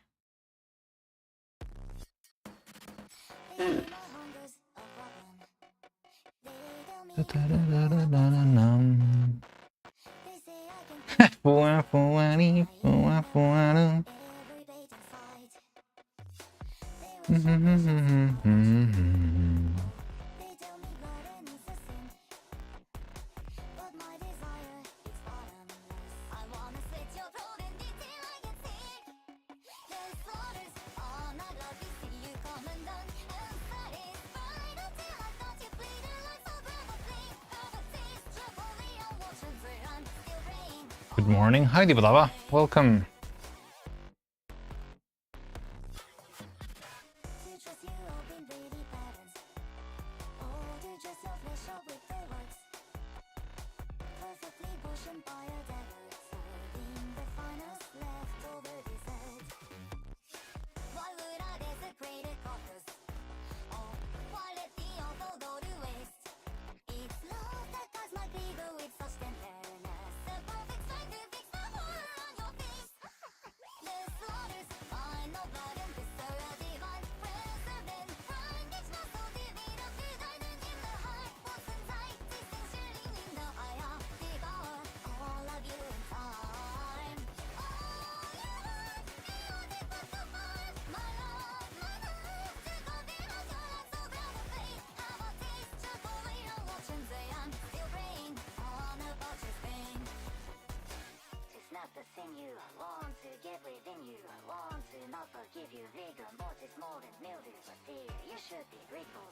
Good morning. Hi, Dibalava. Welcome.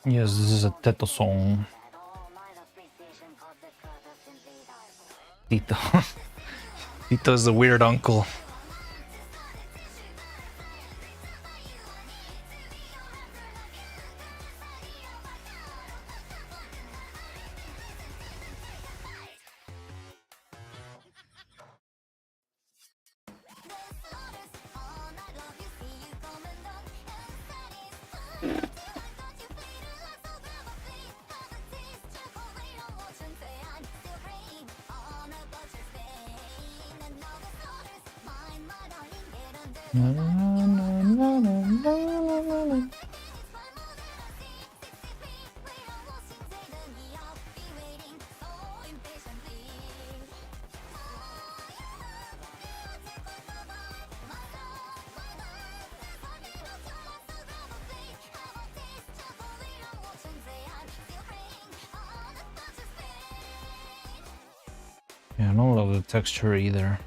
Yes, this is a Teto song. Tito. Tito is the weird uncle. Yeah, I don't love the texture either.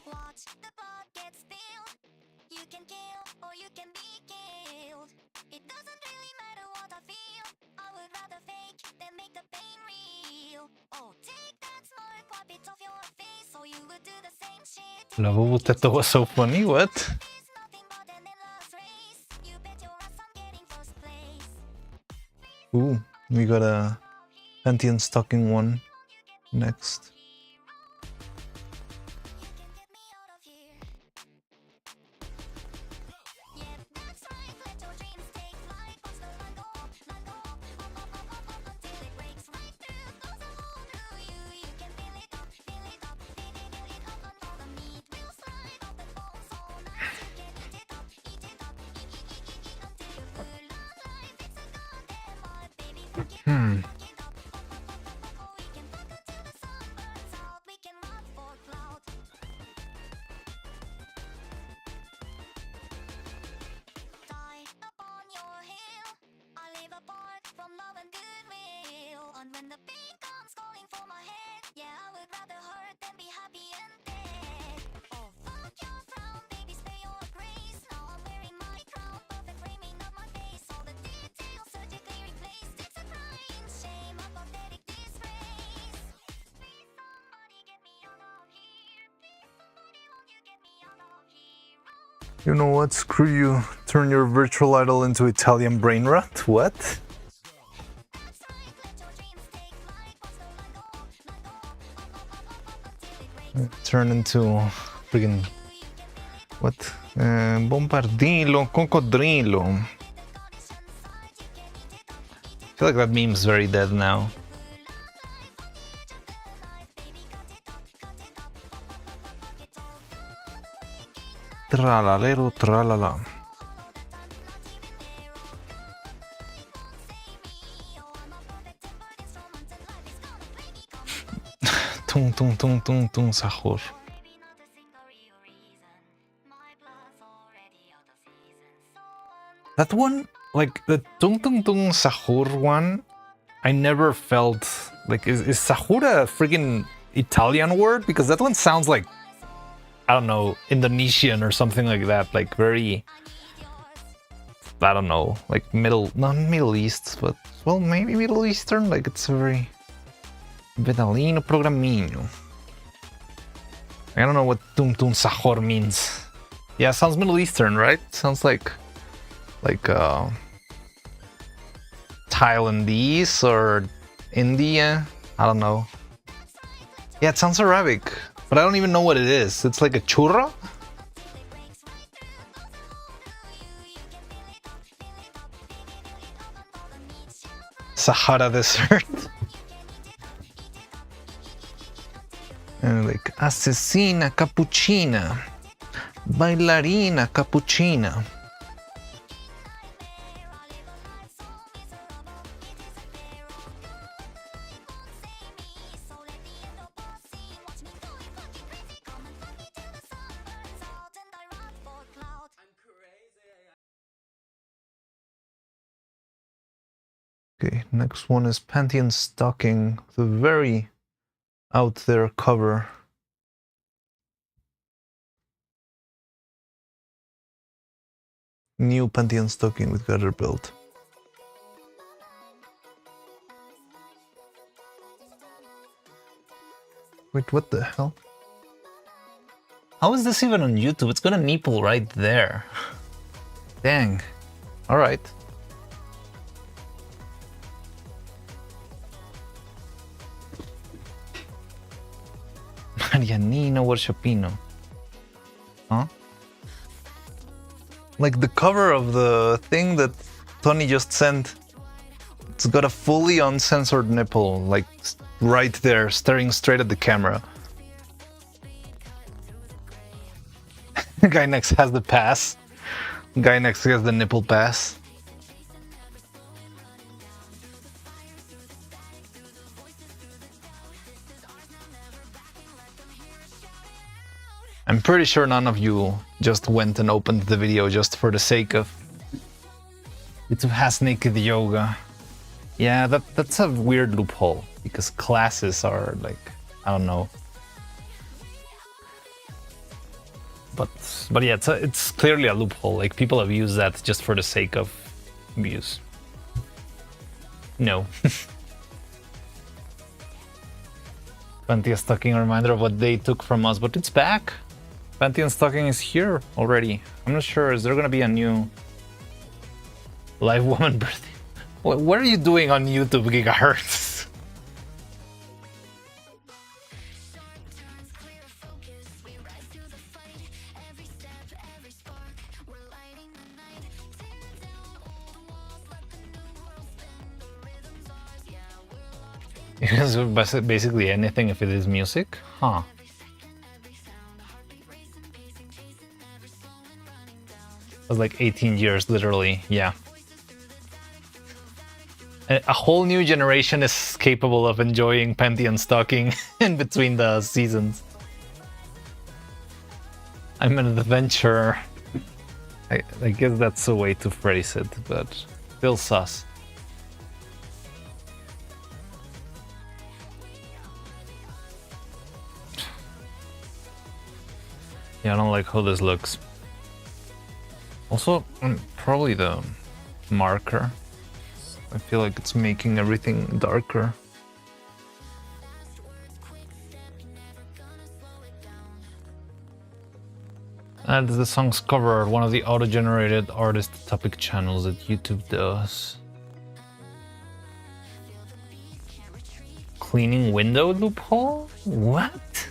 Watch the pot get spilled. You can kill or you can be killed. It doesn't really matter what I feel. I would rather fake than make the pain real. Oh, take that smirk, wipe it off your face, so you would do the same shit. Love Teto was so funny, what? It's nothing but an endless race. You bet your ass I'm getting first place. Ooh, we got a Pantheon stocking one next. When the pain comes calling for my head, yeah, I would rather hurt than be happy and dead. Oh, fuck your frown, baby, spare your grace. Now I'm wearing my crown, perfect framing of my face. All the details surgically replaced. It's a crying shame, a pathetic disgrace. Please, somebody get me out of here. Please, somebody, won't you get me out of here? You know what? Screw you. Turn your virtual idol into Italian brain rot? What? Turn into friggin' what? Bombardilo, cocodrilo. I feel like that meme's very dead now. Tralalero, tralala. Tung tung tung tung tung sahur. That one, like the tung tung tung sahur one, I never felt like is sahur a friggin' Italian word? Because that one sounds like, I don't know, Indonesian or something like that. Like very, I don't know, like not Middle East, but well, maybe Middle Eastern. Like it's a very Vedalino programinho. I don't know what tum tum sahur means. Yeah, sounds Middle Eastern, right? Sounds like Thailandese or India. I don't know. Yeah, it sounds Arabic, but I don't even know what it is. It's like a churro? Sahara Desert. And like asesina cappuccina, bailarina cappuccina. Okay, next one is Pantheon Stocking, the very out there cover. New Pantheon Stocking with gutter build. Wait, what the hell? How is this even on YouTube? It's got a nipple right there. Dang. Alright. Marianino Worshipino. Huh? Like the cover of the thing that Tony just sent. It's got a fully uncensored nipple, like right there, staring straight at the camera. Guy next has the pass. Guy next has the nipple pass. I'm pretty sure none of you just went and opened the video just for the sake of YouTube has naked yoga. Yeah, that's a weird loophole because classes are like, I don't know. But yeah, it's clearly a loophole. Like people have used that just for the sake of views. No. Pantheon Stocking, a reminder of what they took from us, but it's back. Pantheon Stocking is here already. I'm not sure, is there gonna be a new live woman birthday? What are you doing on YouTube, Gigahertz? Because basically anything if it is music? Huh. It was like 18 years, literally, yeah. A whole new generation is capable of enjoying Pantheon Stocking in between the seasons. I'm an adventurer. I guess that's a way to phrase it, but still sus. Yeah, I don't like how this looks. Also, probably the marker. I feel like it's making everything darker. And the song's cover, one of the auto-generated artist topic channels that YouTube does. Cleaning window loophole? What?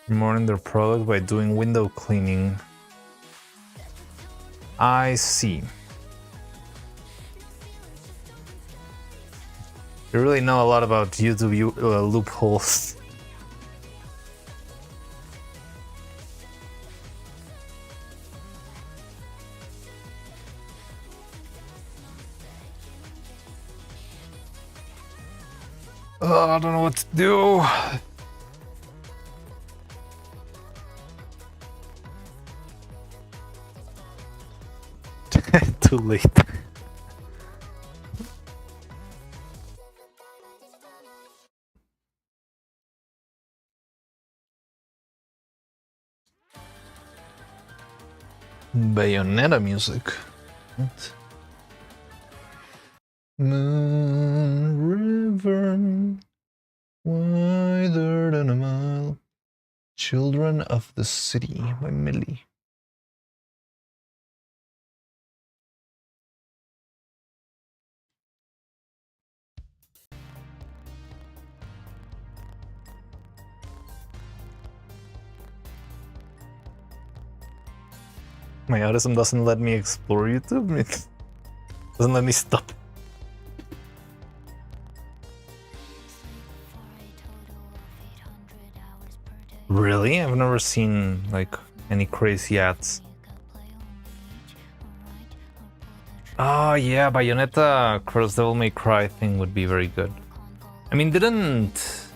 Promoting their product by doing window cleaning. I see. You really know a lot about YouTube loopholes. Oh, I don't know what to do. Too late. Bayonetta music. What? Moon River, wider than a mile. Children of the City by Moly. My autism doesn't let me explore YouTube. It doesn't let me stop. Really? I've never seen like any crazy ads. Oh yeah, Bayonetta Cross Devil May Cry thing would be very good. I mean, didn't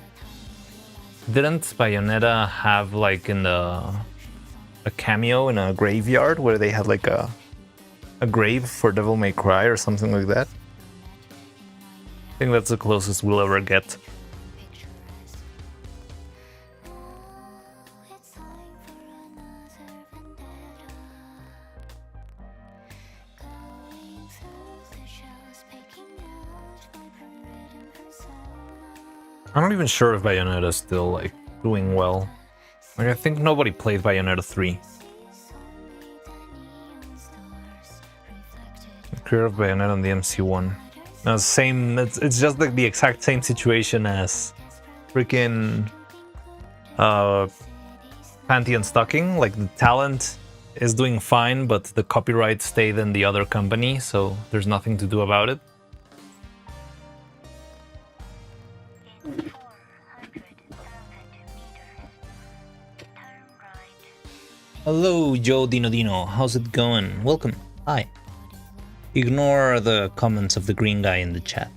Didn't Bayonetta have like in a cameo in a graveyard where they had like a grave for Devil May Cry or something like that? I think that's the closest we'll ever get. I'm not even sure if Bayonetta's still like doing well. Like I think nobody played Bayonetta 3. The career of Bayonetta on the MC1. Now, same. It's just like the exact same situation as freaking Panty and Stocking. Like the talent is doing fine, but the copyright stayed in the other company, so there's nothing to do about it. Hello, Joe Dino Dino. How's it going? Welcome. Hi. Ignore the comments of the green guy in the chat.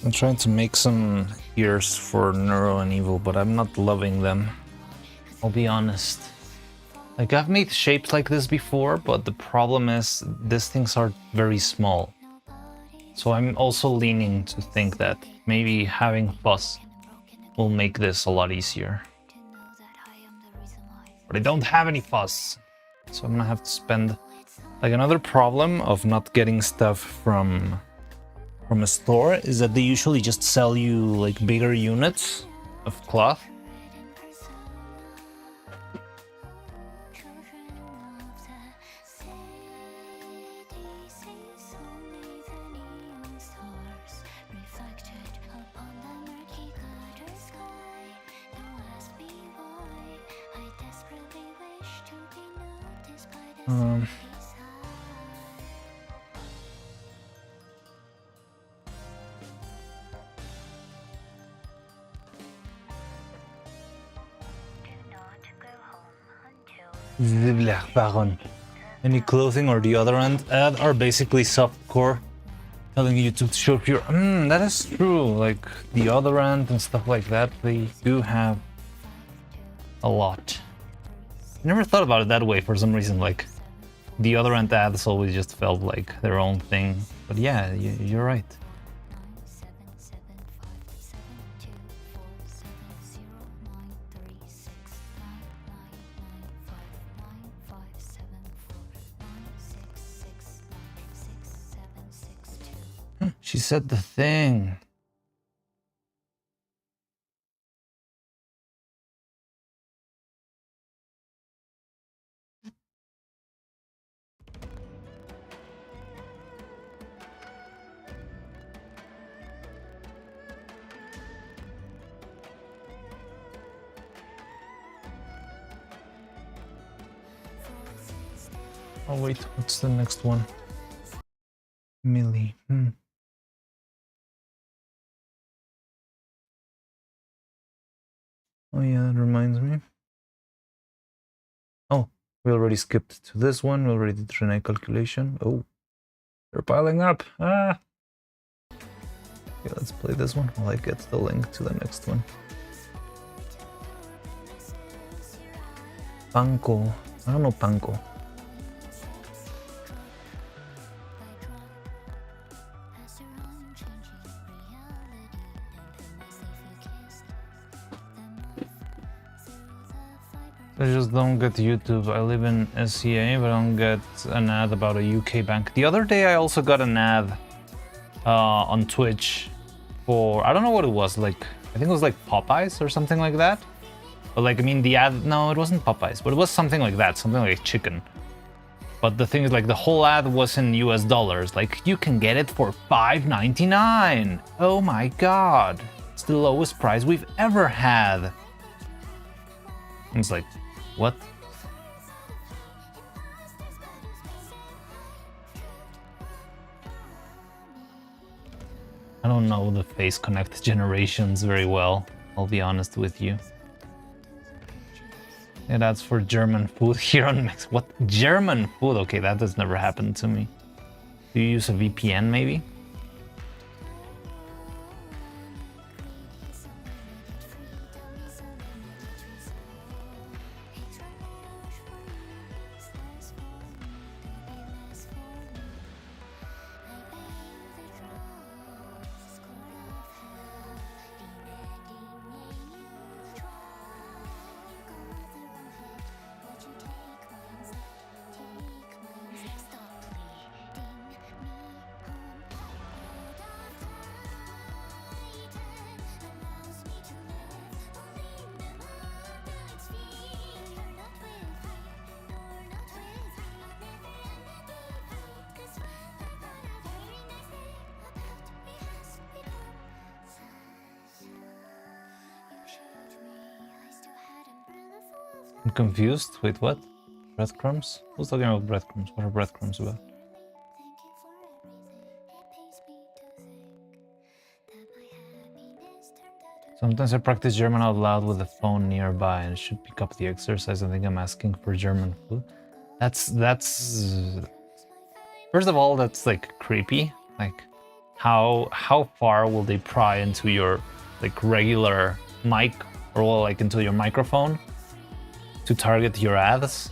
I'm trying to make some ears for Neuro and Evil, but I'm not loving them. I'll be honest. Like, I've made shapes like this before, but the problem is these things are very small. So I'm also leaning to think that maybe having fuzz will make this a lot easier. But I don't have any fuzz, so I'm gonna have to spend... Like, another problem of not getting stuff from a store is that they usually just sell you like bigger units of cloth. Baron. Any clothing or the other end ad are basically softcore, telling you to show pure. That is true. Like the other end and stuff like that, they do have a lot. I never thought about it that way for some reason. Like the other end ads always just felt like their own thing. But yeah, you're right. She said the thing. Oh wait, what's the next one? Millie. Oh yeah, that reminds me. Oh, we already skipped to this one. We already did Renai calculation. Oh, they're piling up. Ah. Okay, let's play this one while I get the link to the next one. Panko. I don't know Panko. I just don't get YouTube. I live in SCA, but I don't get an ad about a UK bank. The other day I also got an ad on Twitch for, I don't know what it was, like, I think it was like Popeyes or something like that. But like, I mean, the ad, no, it wasn't Popeyes, but it was something like that, something like chicken. But the thing is, like, the whole ad was in US dollars. Like, you can get it for $5.99. Oh my god. It's the lowest price we've ever had. And it's like, what? I don't know the face connect generations very well, I'll be honest with you. Yeah, that's for German food here on Mex. What? German food? Okay, that has never happened to me. Do you use a VPN maybe? I'm confused. Wait, what? Breadcrumbs? Who's talking about breadcrumbs? What are breadcrumbs about? Sometimes I practice German out loud with the phone nearby and should pick up the exercise. I think I'm asking for German food. That's first of all, that's like creepy. Like how far will they pry into your like regular mic or like into your microphone to target your ads?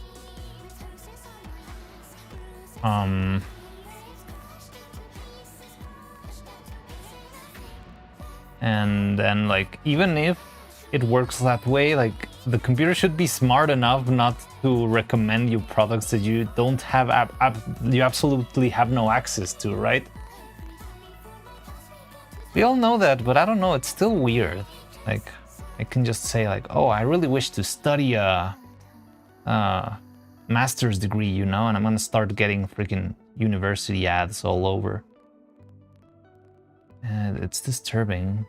And then like even if it works that way, like the computer should be smart enough not to recommend you products that you don't have you absolutely have no access to, right? We all know that, but I don't know, it's still weird. Like I can just say like, oh, I really wish to study a master's degree, you know, and I'm gonna start getting freaking university ads all over. And it's disturbing.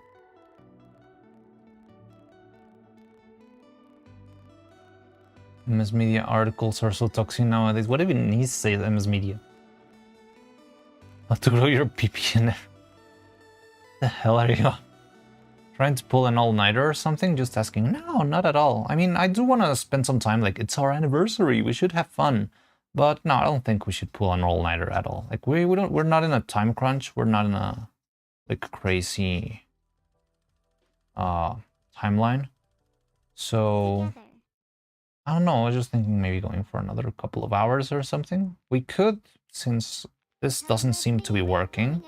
MS Media articles are so toxic nowadays. What even needs to say MS Media? How to grow your PP in there. The hell are you? Trying to pull an all-nighter or something? Just asking. No, not at all. I mean, I do want to spend some time, like, it's our anniversary, we should have fun. But no, I don't think we should pull an all-nighter at all. Like, we're not in a time crunch. We're not in a, like, crazy timeline. So I don't know, I was just thinking maybe going for another couple of hours or something. We could, since this doesn't seem to be working,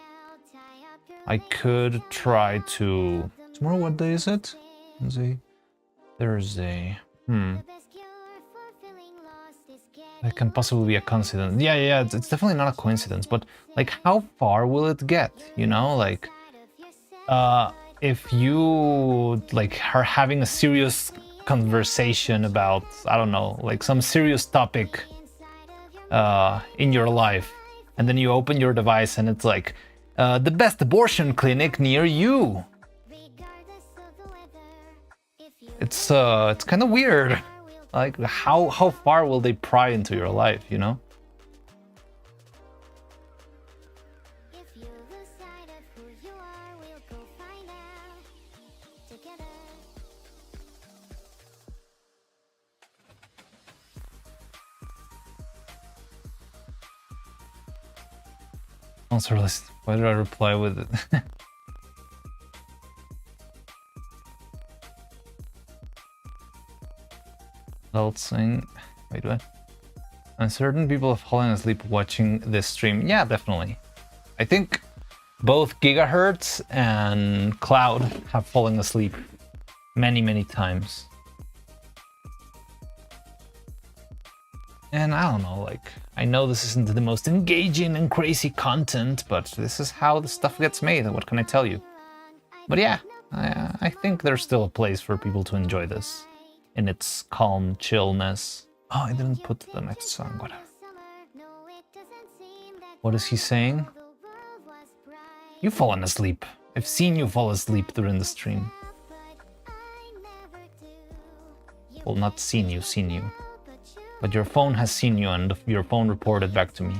I could try to... Tomorrow, what day is it? Wednesday, Thursday. That can possibly be a coincidence. Yeah, it's definitely not a coincidence, but like how far will it get, you know? Like, if you like are having a serious conversation about, I don't know, like some serious topic in your life, and then you open your device and it's like the best abortion clinic near you. It's kind of weird. Like how far will they pry into your life, you know? Answer list. Why did I reply with it? Saying, wait, what? And certain people have fallen asleep watching this stream. Yeah, definitely. I think both Gigahertz and Cloud have fallen asleep many times. And I don't know, like, I know this isn't the most engaging and crazy content, but this is how the stuff gets made. What can I tell you? But yeah, I think there's still a place for people to enjoy this in its calm chillness. Oh, I didn't put the next song, whatever. What is he saying? You've fallen asleep. I've seen you fall asleep during the stream. Well, not seen you. But your phone has seen you and your phone reported back to me.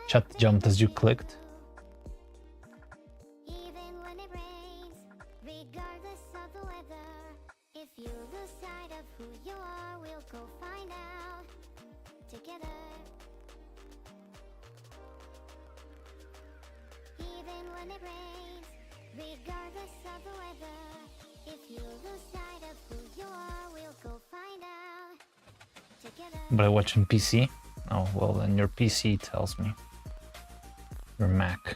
Chat jumped as you clicked. even when it rains, regardless of the weather. If you lose sight of who you are, we'll go find out together. But I watch on PC? Oh, well, then your PC tells me. Your Mac.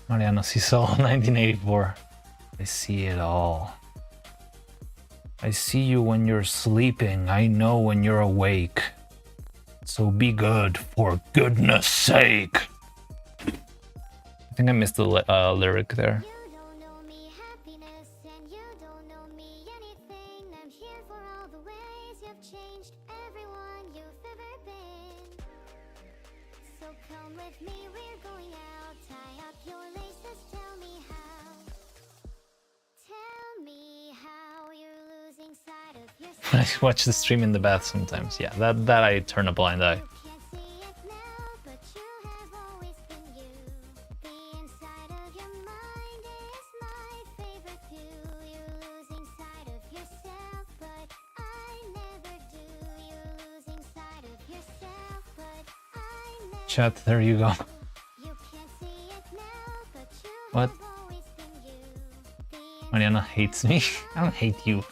Mariano, she saw 1984. I see it all. I see you when you're sleeping. I know when you're awake. So be good, for goodness sake. I think I missed the lyric there. You don't know me happiness, and you don't know me anything. I'm here for all the ways you've changed everyone you've ever been. So come with me, we're going out. Tie up your laces, tell me how. Tell me how you're losing sight of yourself. I watch the stream in the bath sometimes. Yeah, that I turn a blind eye. You can't see it now, but you have always been you. The inside of your mind is my favorite view. You're losing sight of yourself, but I never do. You're losing sight of yourself, but I never Chat, there you go. You can't see it now, but you What? have always been you. The Mariana hates me. I don't hate you.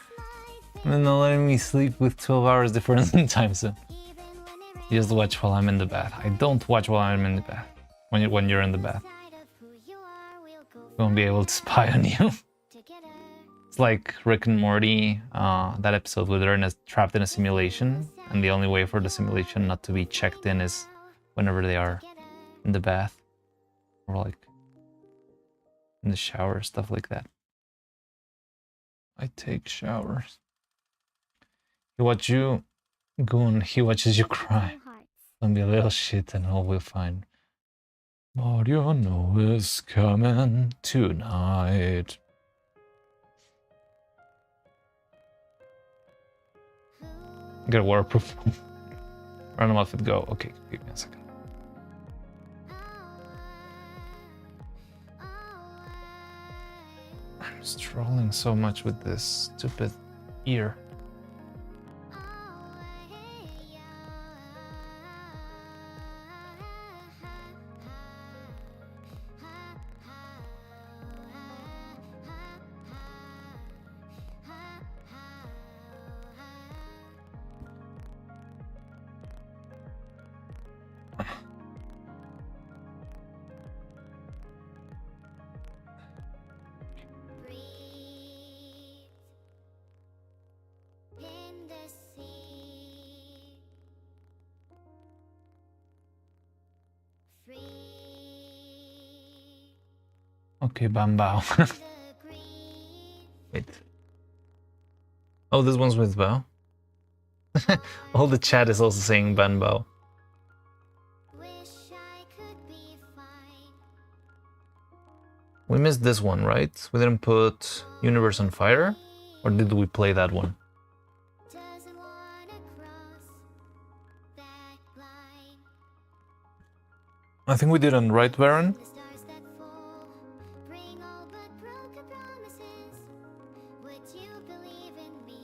my They're not letting me sleep with 12 hours difference in time zone. even when it rains. You just watch while I'm in the bath. I don't watch while I'm in the bath. When you're in the bath. Side of who you are, we'll go I won't be able to spy on you. together. It's like Rick and Morty, that episode where they're trapped in a simulation, and the only way for the simulation not to be checked in is whenever they are in the bath. Or like in the shower, stuff like that. I take showers. He watch you, goon, he watches you cry. Don't be a little shit and all will be fine. Mariano is coming tonight. Get a waterproof. Random outfit, go. Okay, give me a second. I'm struggling so much with this stupid ear. In the sea, free Okay, Bambao. the grief. Wait. Oh, this one's with Bao. All the chat is also saying Banbao. Wish I could be fine. We missed this one, right? We didn't put Universe on Fire? Or did we play that one? Doesn't wanna cross that line. I think we did on Right Baron. The stars that fall bring all but broken promises. Would you believe in me?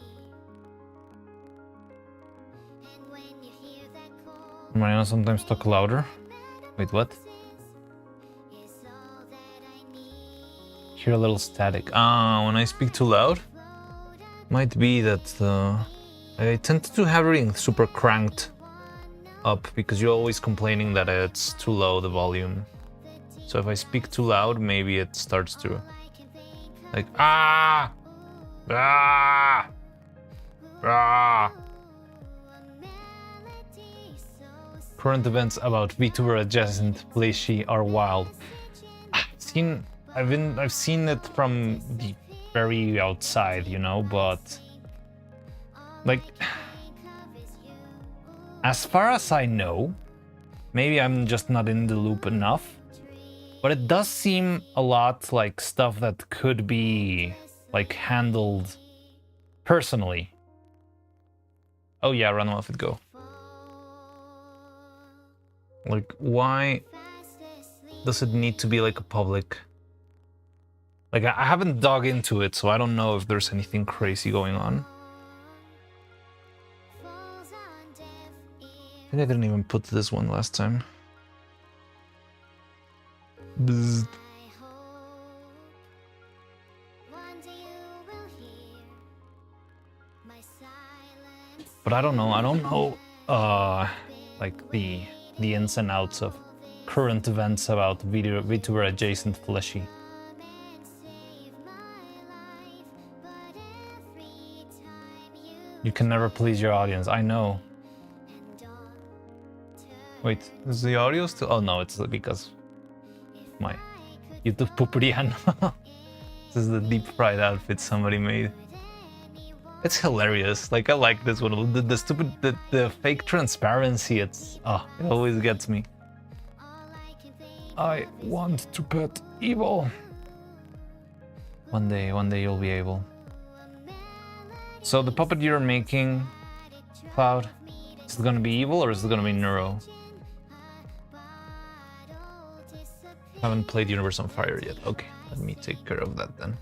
And when you hear that call, Mariana sometimes talk louder. Wait, what? is all that I need. Hear a little static. Ah, when I speak too loud? Might be that I tend to have everything super cranked up because you're always complaining that it's too low, the volume. So if I speak too loud, maybe it starts to like ah, ah, ah. Current events about VTuber adjacent Flashy are wild. I've seen it from the very outside, you know, but like as far as I know, maybe I'm just not in the loop enough, but it does seem a lot like stuff that could be like handled personally. Oh yeah, run off it, go. Like, why does it need to be like a public Like, I haven't dug into it, so I don't know if there's anything crazy going on. I think I didn't even put this one last time. Bzzz. But I don't know, like the ins and outs of current events about VTuber adjacent fleshy. You can never please your audience, I know. Wait, is the audio still? Oh no, it's because my YouTube Pupuriano. This is the deep fried outfit somebody made. It's hilarious. Like, I like this one. The stupid, the fake transparency. It always gets me. I want to pet evil. One day you'll be able. So the puppet you're making, Cloud, is it gonna be evil or is it gonna be neuro? Haven't played Universe on Fire yet. Okay, let me take care of that then.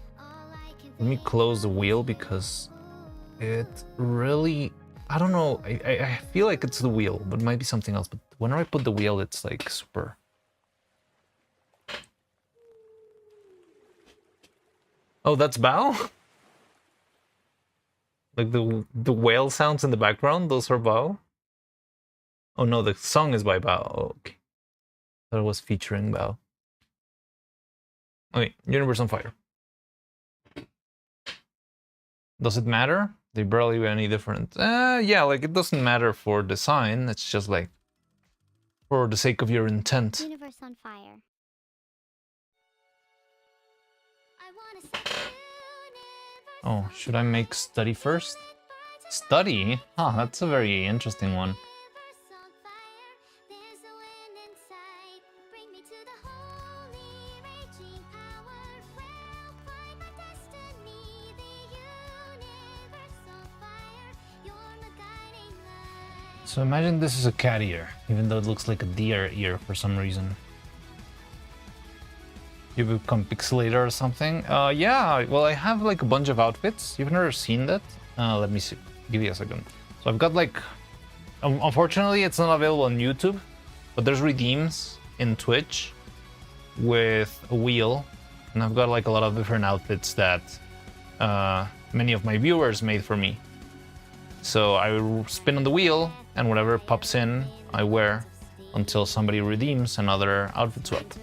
Let me close the wheel because it really, I don't know, I feel like it's the wheel, but it might be something else. But whenever I put the wheel, it's like super. Oh, that's Bao? Like the whale sounds in the background, those are Bao? Oh no, the song is by Bao. Oh, okay. That was featuring Bao. Okay, Universe on Fire. Does it matter? They barely any different. Yeah, like it doesn't matter for design. It's just like for the sake of your intent. Universe on Fire. Oh, should I make study first? Study? Huh, that's a very interesting one. So imagine this is a cat ear, even though it looks like a deer ear for some reason. You become pixelated or something? Yeah, well, I have like a bunch of outfits. You've never seen that? Let me see. Give me a second. So I've got like, unfortunately, it's not available on YouTube, but there's redeems in Twitch with a wheel, and I've got like a lot of different outfits that many of my viewers made for me. So I spin on the wheel, and whatever pops in, I wear until somebody redeems another outfit swap.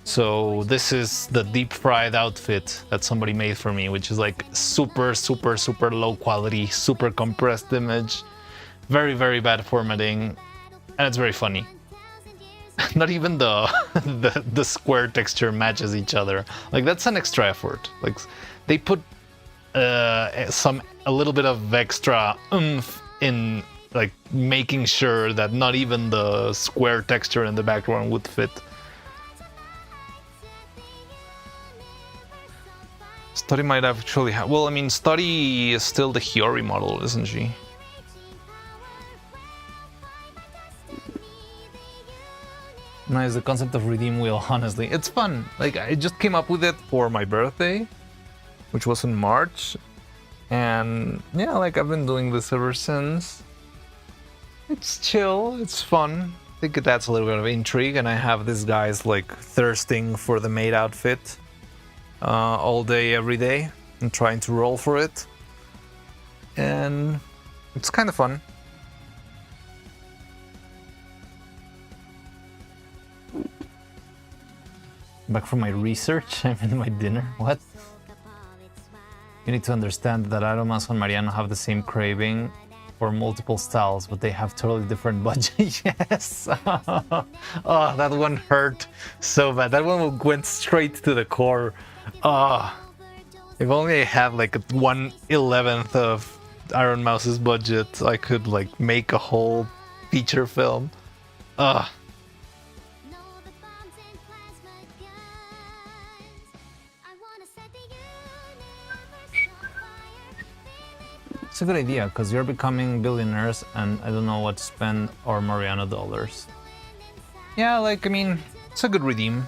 So this is the deep fried outfit that somebody made for me, which is like super low quality, super compressed image, very bad formatting, and it's very funny. Not even the square texture matches each other. Like, that's an extra effort. Like, they put a little bit of extra oomph in like making sure that not even the square texture in the background would fit. Study might actually have. Well, I mean, Study is still the Hiyori model, isn't she? Nice, the concept of redeem wheel, honestly. It's fun. Like, I just came up with it for my birthday, which was in March. And yeah, like, I've been doing this ever since. It's chill, it's fun. I think it adds a little bit of intrigue, and I have these guys, like, thirsting for the maid outfit. All day, every day, and trying to roll for it. And it's kind of fun. Back from my research, I'm in my dinner. What? You need to understand that Aromas and Mariano have the same craving for multiple styles, but they have totally different budget. Yes! Oh, that one hurt so bad. That one went straight to the core. If only I had like 1/11 of Iron Mouse's budget, I could like make a whole feature film. It's a good idea, because you're becoming billionaires and I don't know what to spend our Mariano dollars. Yeah, like, I mean, it's a good redeem.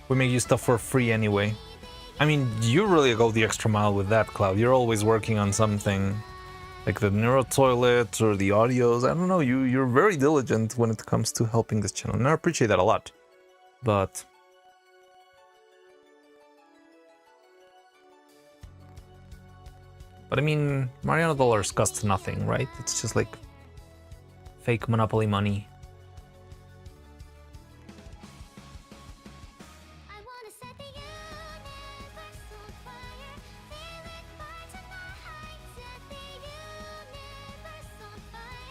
We make you stuff for free anyway. I mean, you really go the extra mile with that, Cloud. You're always working on something. Like the neuro toilet or the audios. I don't know, you're very diligent when it comes to helping this channel. And I appreciate that a lot. But I mean, Mariano dollars costs nothing, right? It's just like fake monopoly money. I wanna set the universe on fire. Feel it burn to the heights. Set the universe on fire.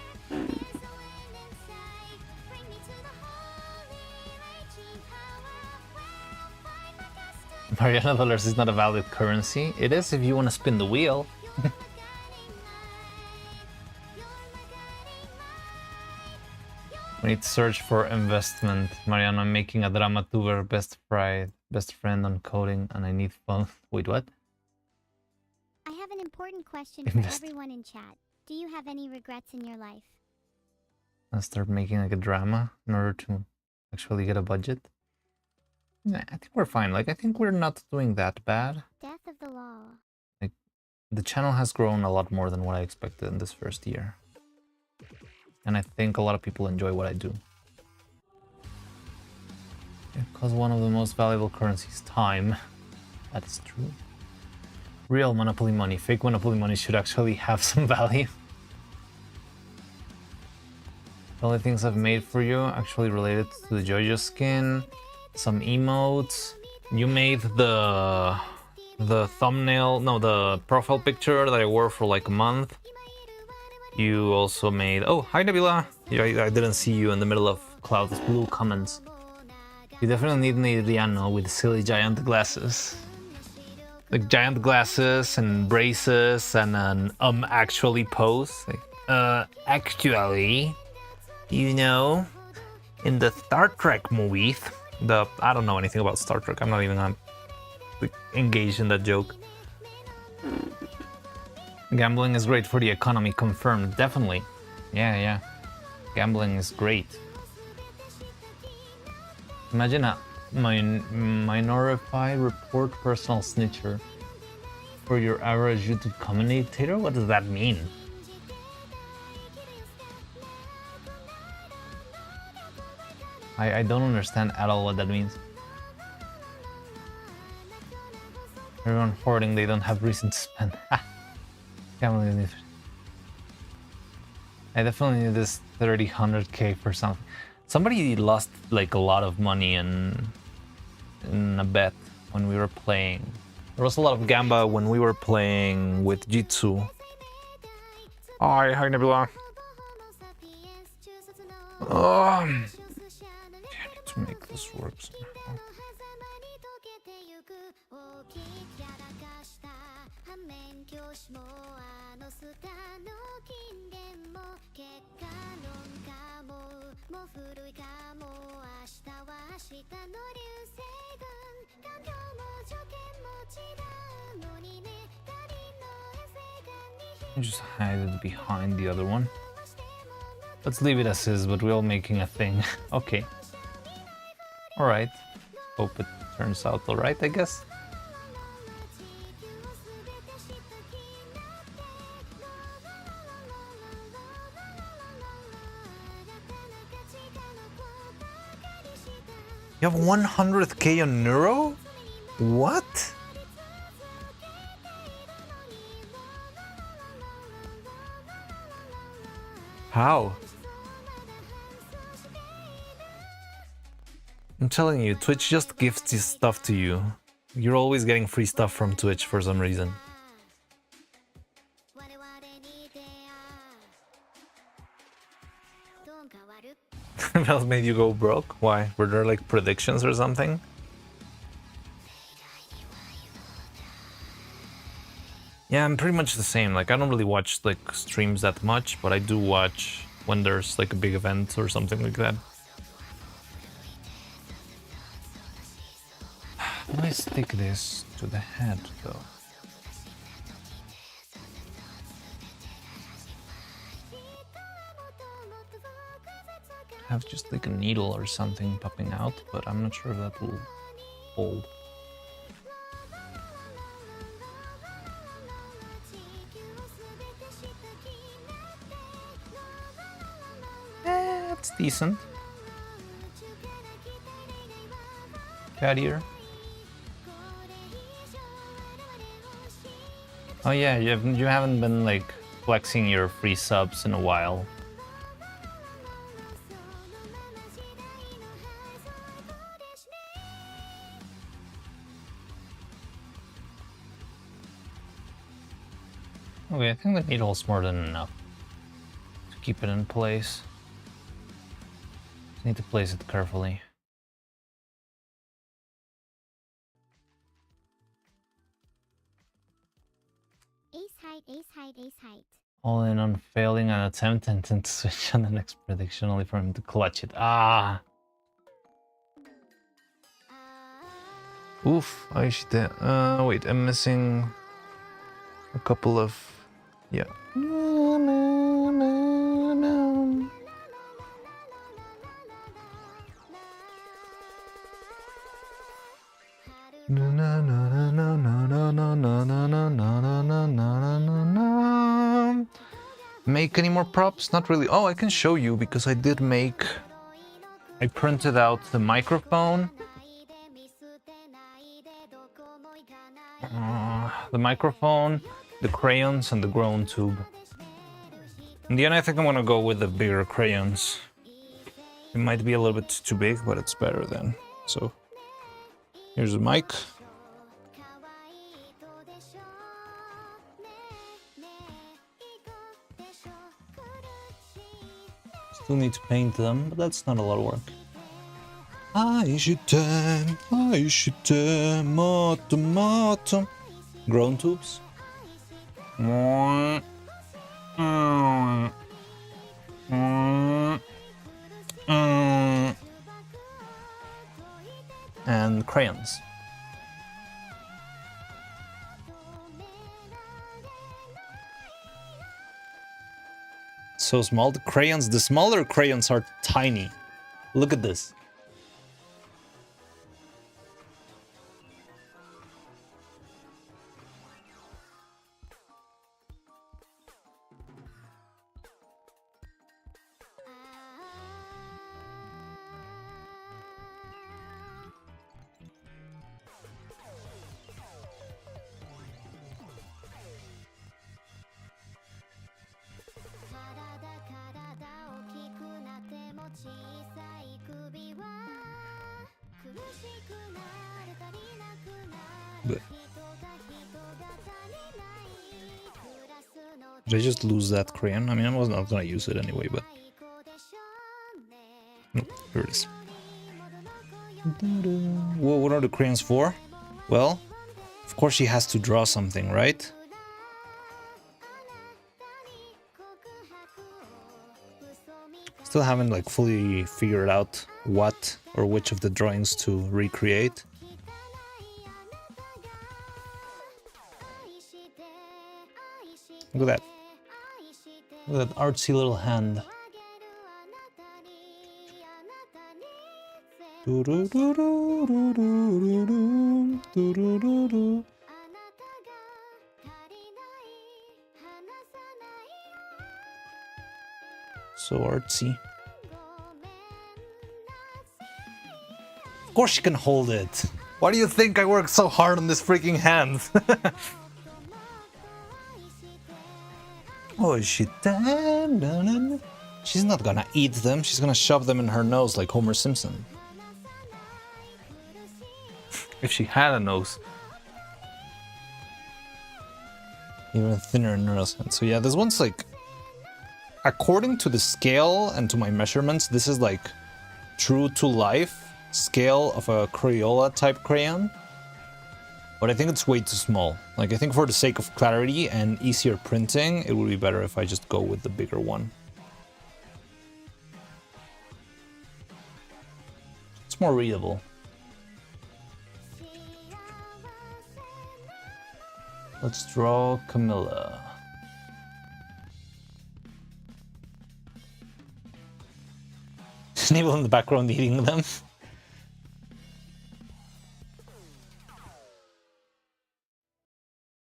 There's a wind inside. Bring me to the holy raging power of where I'll find my destiny. Mariano dollars is not a valid currency. It is if you want to spin the wheel. You're my guiding light. You're my guiding light. We need to search for investment. Mariano, I'm making a drama tuber best friend on coding, and I need fun. Wait, what? I have an important question for Invest. everyone in chat. Do you have any regrets in your life? I start making like a drama in order to actually get a budget. Yeah, I think we're fine. Like, I think we're not doing that bad. Death of the law. The channel has grown a lot more than what I expected in this first year. And I think a lot of people enjoy what I do. Because one of the most valuable currencies, time. That is true. Real Monopoly money. Fake Monopoly money should actually have some value. The only things I've made for you actually related to the JoJo skin, some emotes. You made the thumbnail, no, the profile picture that I wore for like a month. You also made, oh, hi Nebula. Yeah, I didn't see you in the middle of Cloud's blue comments. You definitely need an Adriano with silly giant glasses. Like giant glasses and braces and an actually pose. Like, actually, you know, in the Star Trek movies, I don't know anything about Star Trek. I'm not even gonna engaged in that joke. Gambling is great for the economy, confirmed. Definitely. Yeah. Gambling is great. Imagine a minorify report personal snitcher for your average YouTube commentator. What does that mean? I don't understand at all what that means. Everyone hoarding, they don't have reason to spend. Gambling is different. I definitely need this 100K for something. Somebody lost like a lot of money in a bet when we were playing. There was a lot of gamba when we were playing with Jitsu. Hi Nebula. I need to make this work somehow. Just hide it behind the other one. Let's leave it as is, but we're all making a thing. Okay. Alright. Hope it turns out alright, I guess. You have 100K on Neuro? What? How? I'm telling you, Twitch just gives this stuff to you. You're always getting free stuff from Twitch for some reason. That made you go broke? Why? Were there like predictions or something? Yeah, I'm pretty much the same. Like, I don't really watch like streams that much, but I do watch when there's like a big event or something like that. How do I stick this to the head though? I have just like a needle or something popping out, but I'm not sure if that will old. It's decent. Cat ear. Oh yeah, you haven't been like flexing your free subs in a while. Okay, I think the needle's more than enough to keep it in place. Just need to place it carefully. Ace height, ace height, ace height. All in on failing an attempt and then switch on the next prediction only for him to clutch it. Ah! Oof, I should. Wait, I'm missing a couple of. Yeah. Make any more props? Not really. Oh, I can show you because I did make. I printed out the microphone. The crayons, and the grown tube. In the end, I think I'm gonna go with the bigger crayons. It might be a little bit too big, but it's better then. So, here's the mic. Still need to paint them, but that's not a lot of work. Grown tubes. And crayons. So small. The smaller crayons are tiny. Look at this. But did I just lose that crayon? I mean, I was not gonna use it anyway, but no, here it is. Whoa, what are the crayons for? Well, of course she has to draw something, right? Still haven't like fully figured out what or which of the drawings to recreate. Look at that. Look at that artsy little hand. So artsy. Of course she can hold it. Why do you think I worked so hard on this freaking hand? Oh, is she done? She's not gonna eat them. She's gonna shove them in her nose like Homer Simpson. If she had a nose. Even thinner in her hand. So yeah, this one's like, according to the scale and to my measurements, this is like true to life scale of a Crayola type crayon. But I think it's way too small. Like, I think for the sake of clarity and easier printing, it would be better if I just go with the bigger one. It's more readable. Let's draw Camilla. Snavel in the background eating them.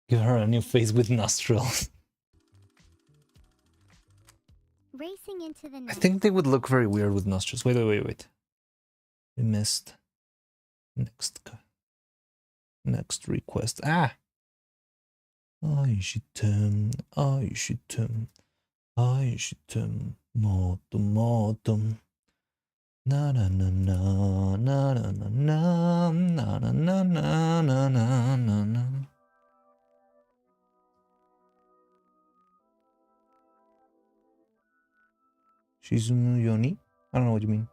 Give her a new face with nostrils. Racing into the I night. think they would look very weird with nostrils. Wait. We missed. Next request. Ah! Aşıtım, modum. Na na na na na na na na na na na na na na na. Shizumu Yoni? I don't know what you mean.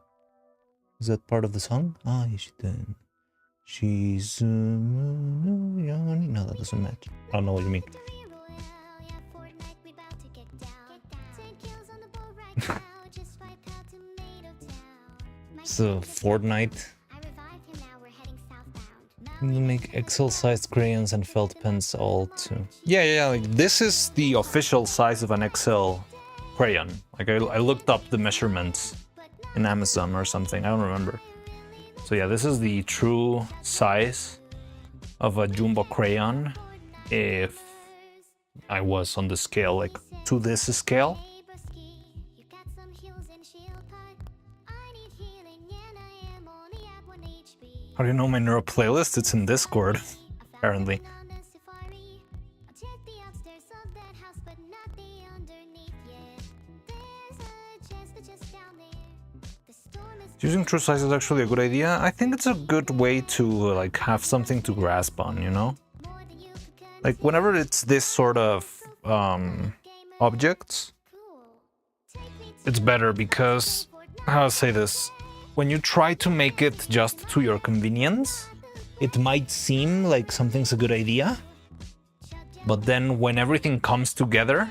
Is that part of the song? Aşıtım. Shizumu Yoni? No, that doesn't match. I don't know what you mean. So, Fortnite. You make XL-sized crayons and felt pens all too. Yeah, like this is the official size of an XL crayon. Like I looked up the measurements in Amazon or something, I don't remember. So yeah, this is the true size of a jumbo crayon if I was on the scale, like to this scale. How do you know my neuro playlist? It's in Discord, apparently. Using true size is actually a good idea. I think it's a good way to like have something to grasp on, you know? Like whenever it's this sort of objects, it's better because, how to say this? When you try to make it just to your convenience, it might seem like something's a good idea, but then when everything comes together,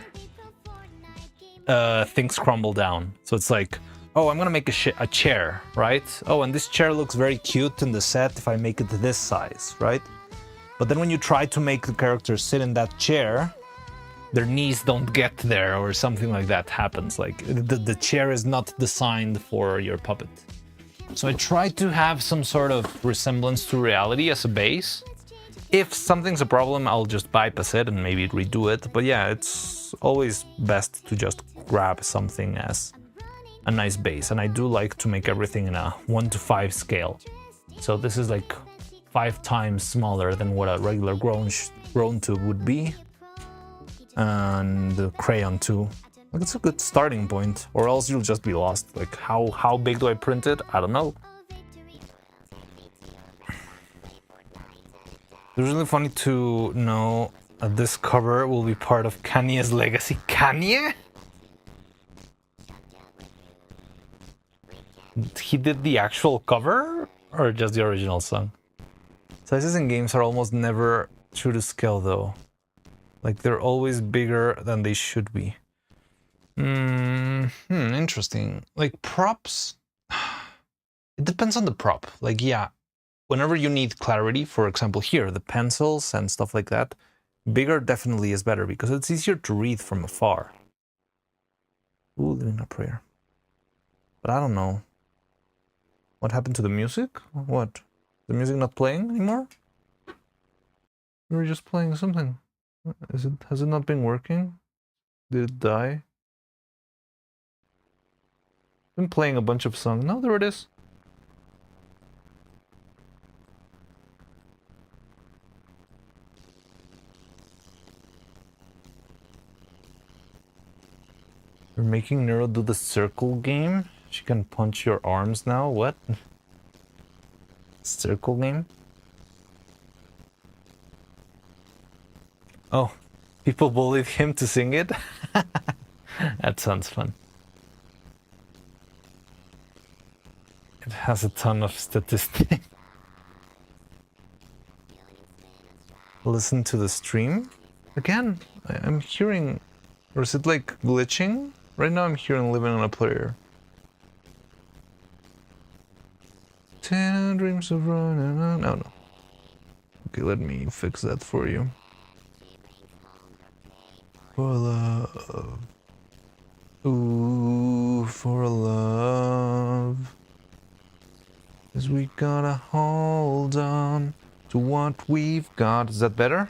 things crumble down. So it's like, oh, I'm gonna make a chair, right? Oh, and this chair looks very cute in the set if I make it this size, right? But then when you try to make the characters sit in that chair, their knees don't get there or something like that happens. Like the chair is not designed for your puppet. So I try to have some sort of resemblance to reality as a base. If something's a problem, I'll just bypass it and maybe redo it. But yeah, it's always best to just grab something as a nice base. And I do like to make everything in a 1:5 scale. So this is like 5 times smaller than what a regular grown tube would be. And the crayon too. Like it's a good starting point, or else you'll just be lost. Like how big do I print it? I don't know. It's really funny to know that this cover will be part of Kanye's legacy. Kanye? He did the actual cover or just the original song? Sizes in games are almost never true to scale though. Like they're always bigger than they should be. Interesting. Like props, it depends on the prop. Like yeah, whenever you need clarity, for example here, the pencils and stuff like that, bigger definitely is better because it's easier to read from afar. Ooh, living a prayer. But I don't know. What happened to the music? What? The music not playing anymore? We were just playing something. Has it not been working? Did it die? Been playing a bunch of songs. No, there it is. You're making Nero do the circle game? She can punch your arms now? What? Circle game? Oh, people bullied him to sing it? That sounds fun. It has a ton of statistics. Listen to the stream? Again, I'm hearing... Or is it like glitching? Right now I'm hearing Living on a Player. 10 dreams of running on... No. Okay, let me fix that for you. For love. Ooh, for love. 'Cause we gotta hold on to what we've got. Is that better?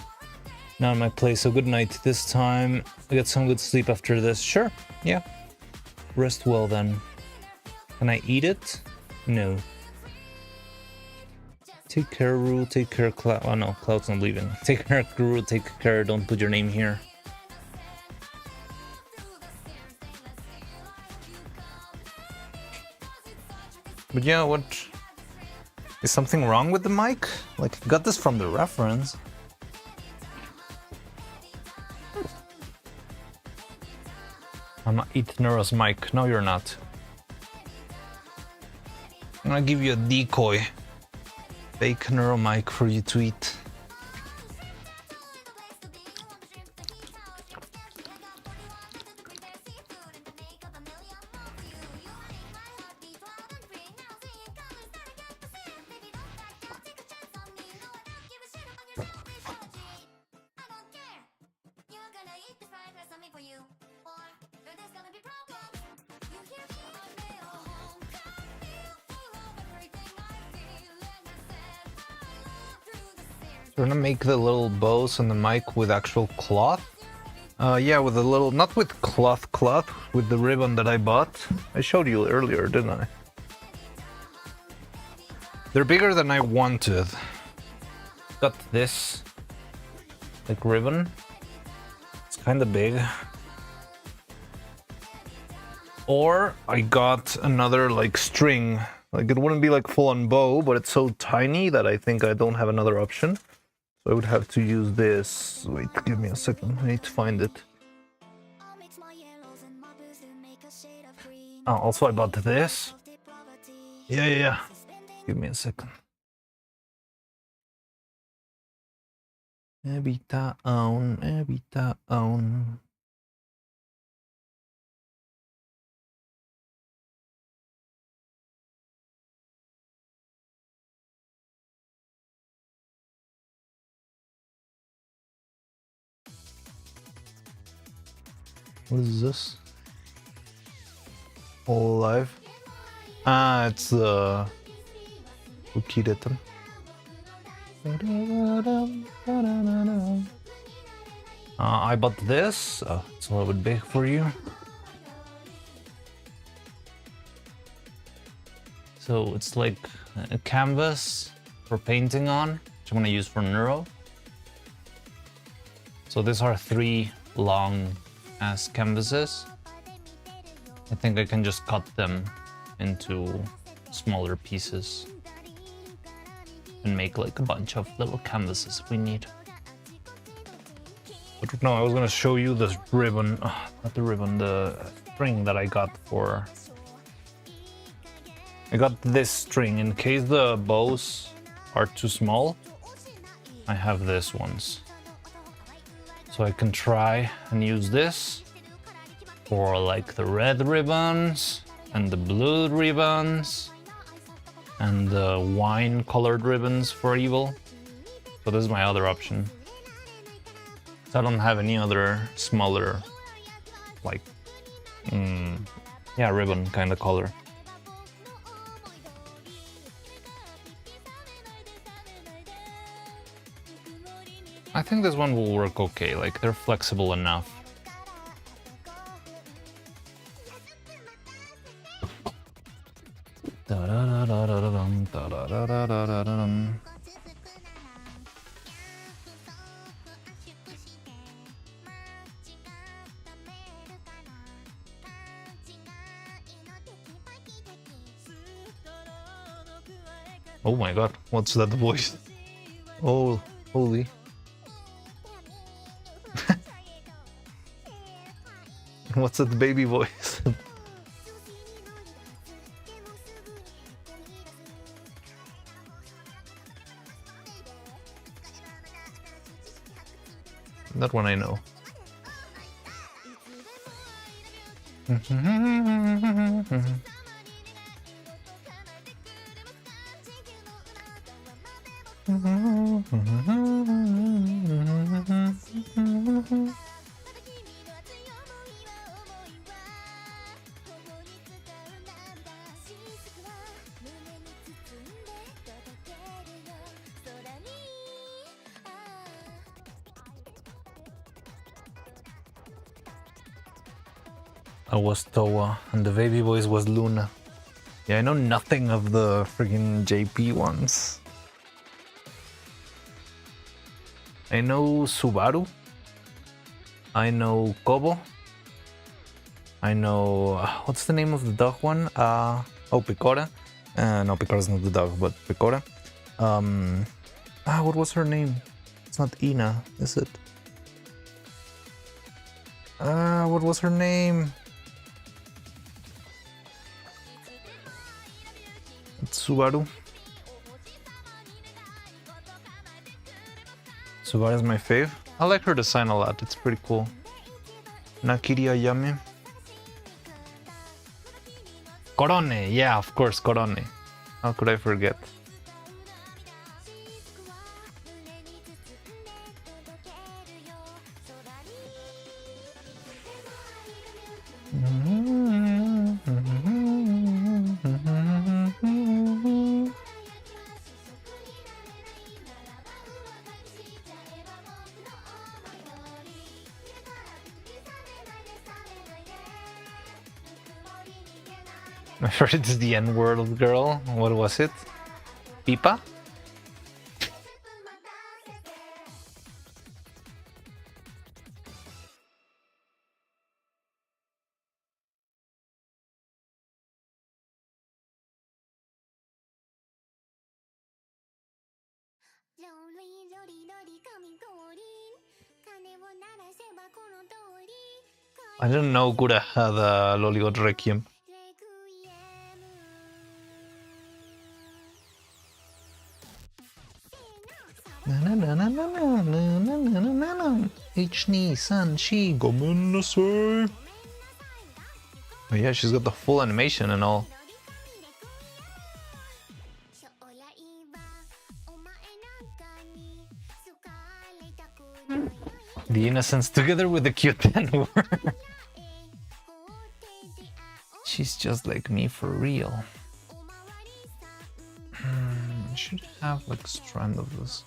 Not in my place, so good night. This time, I get some good sleep after this. Sure, yeah. Rest well then. Can I eat it? No. Take care, Rue. Take care, Cloud. Oh no, Cloud's not leaving. Take care, Rue. Take care. Don't put your name here. But yeah, what? Is something wrong with the mic? Like, I got this from the reference. I'm not eat Neuro's mic. No, you're not. I'm gonna give you a decoy. Fake Neuro mic for you to eat. We're gonna make the little bows on the mic with actual cloth. Yeah, with a little, not with cloth, with the ribbon that I bought. I showed you earlier, didn't I? They're bigger than I wanted. Got this, like, ribbon. It's kind of big. Or I got another, like, string. Like, it wouldn't be like full-on bow, but it's so tiny that I think I don't have another option. So I would have to use this. Wait, give me a second. I need to find it. Oh, also I bought this. Yeah. Give me a second. Evita own. What is this? All alive? Ah, it's Ukidetan. I bought this. It's a little bit big for you. So it's like a canvas for painting on, which I'm gonna use for Neuro. So these are 3 long ass canvases. I think I can just cut them into smaller pieces and make like a bunch of little canvases if we need. But no, I was gonna show you this ribbon, not the ribbon, the string that I got for... I got this string in case the bows are too small. I have this ones. So I can try and use this for like the red ribbons and the blue ribbons and the wine colored ribbons for evil. So this is my other option. So I don't have any other smaller, like, yeah, ribbon kind of color. I think this one will work okay, like they're flexible enough. Oh my god, what's that voice? Oh, holy. What's that baby voice? That one I know. I was Towa, and the baby voice was Luna. Yeah, I know nothing of the friggin' JP ones. I know Subaru. I know Kobo. I know... what's the name of the dog one? Oh, Picora. No, Picora's not the dog, but Picora. What was her name? It's not Ina, is it? What was her name? It's Subaru. Subaru's my fave. I like her design a lot, it's pretty cool. Nakiri Ayame. Korone, yeah, of course, Korone. How could I forget? My favorite is the N-word girl. What was it? Pipa? I didn't know Gura had a Lollygot Requiem. Ichni-san-shi gomen nasai. Oh yeah, she's got the full animation and all. The innocence together with the cute N-word. She's just like me for real. I should have like a strand of this.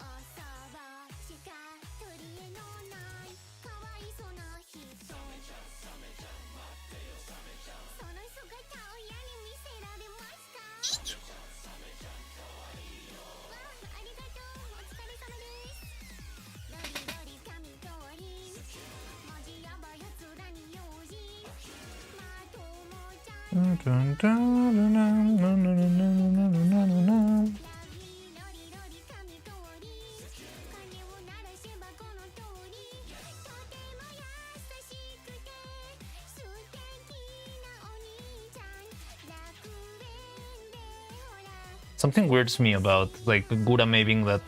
Something weirds me about like Gura making that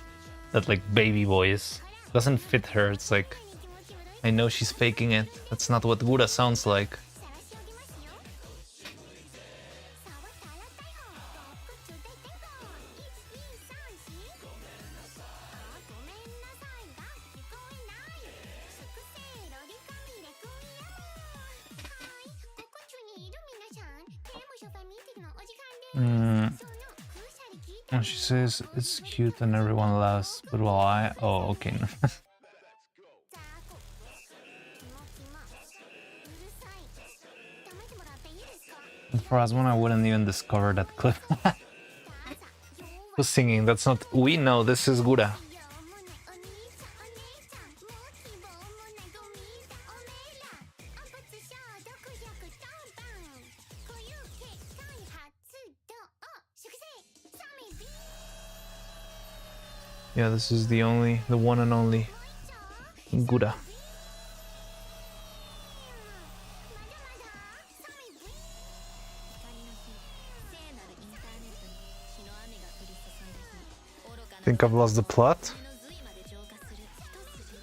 like baby voice. Doesn't fit her. It's like I know she's faking it. That's not what Gura sounds like. And she says it's cute and everyone laughs, but while I... Oh, okay. And for us, one I wouldn't even discover that clip. Who's singing? That's not... We know this is Gura. Yeah, this is the one and only Gura. Think I've lost the plot?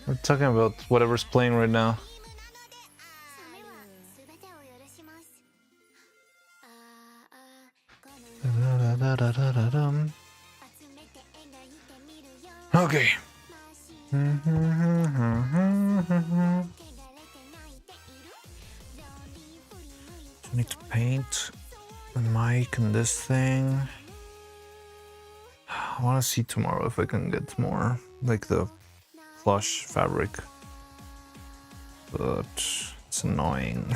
We're talking about whatever's playing right now. Okay. I need to paint the mic and this thing. I want to see tomorrow if I can get more, like the plush fabric. But it's annoying.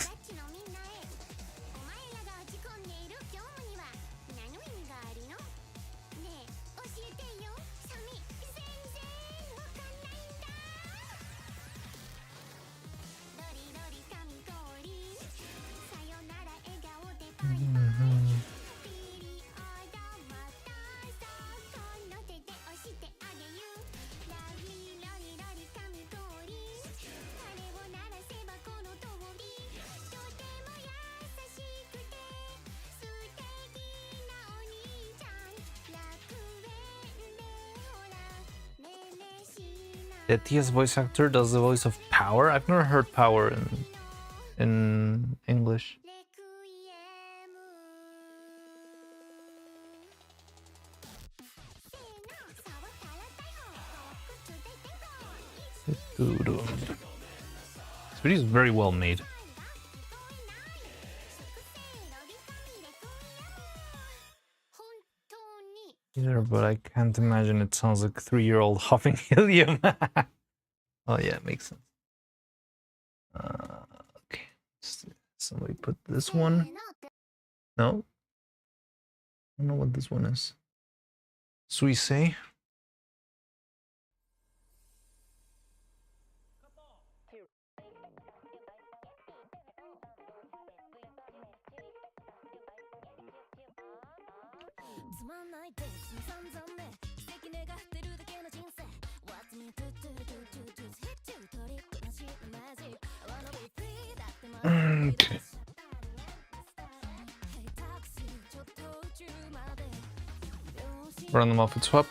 The TS voice actor does the voice of Power. I've never heard Power in English. レクイエムせーの触ったら逮捕靴で転校 This video is very well made. 本当に Either, but I can't imagine it sounds like a 3-year-old huffing helium. Oh yeah, it makes sense. Okay, somebody put this one. No, I don't know what this one is. Suisse. Okay. Run them off and swap.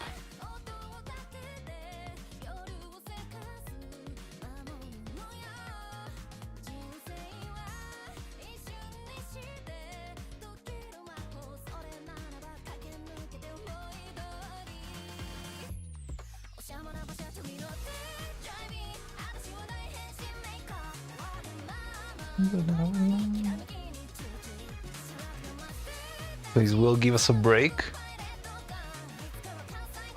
Please, will give us a break.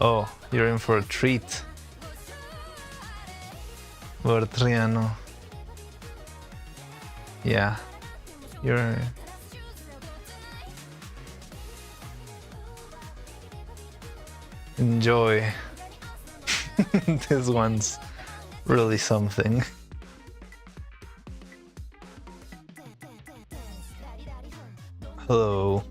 Oh, you're in for a treat. Bertriano. Yeah, you're... Enjoy. This one's really something. Hello.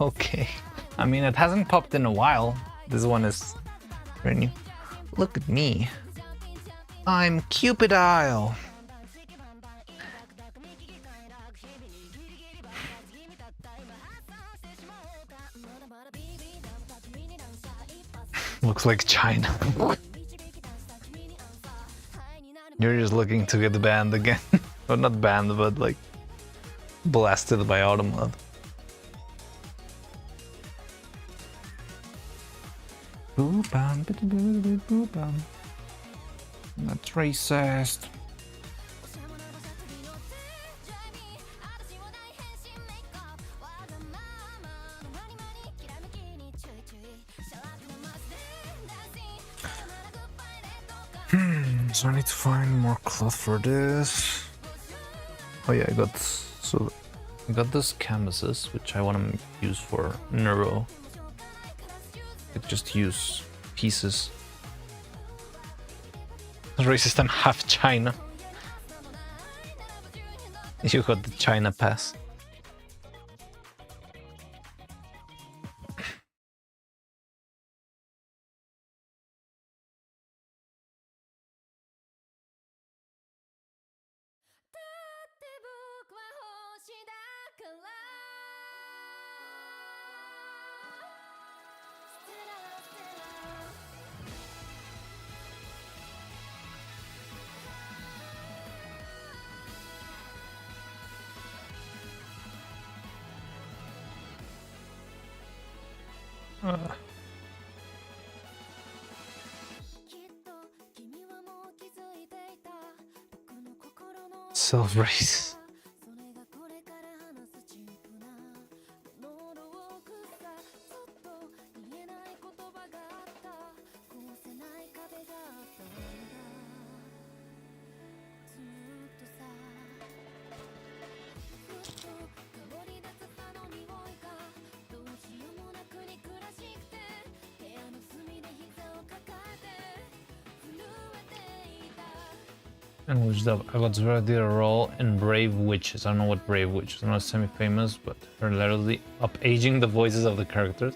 Okay. I mean, it hasn't popped in a while. This one is brand new. Look at me. I'm Cupidile. Looks like China. You're just looking to get banned again. Well, not banned, but like blasted by Automod. Boop-bam, boop-bam. That's racist. So I need to find more cloth for this. Oh yeah, I got this canvases, which I want to use for neuro. I just use pieces. Racist, I'm half China. You got the China pass. Self-race. And which dub? I got Zora did a role in Brave Witches. I don't know what Brave Witches. I'm not semi-famous, but they're literally up-aging the voices of the characters.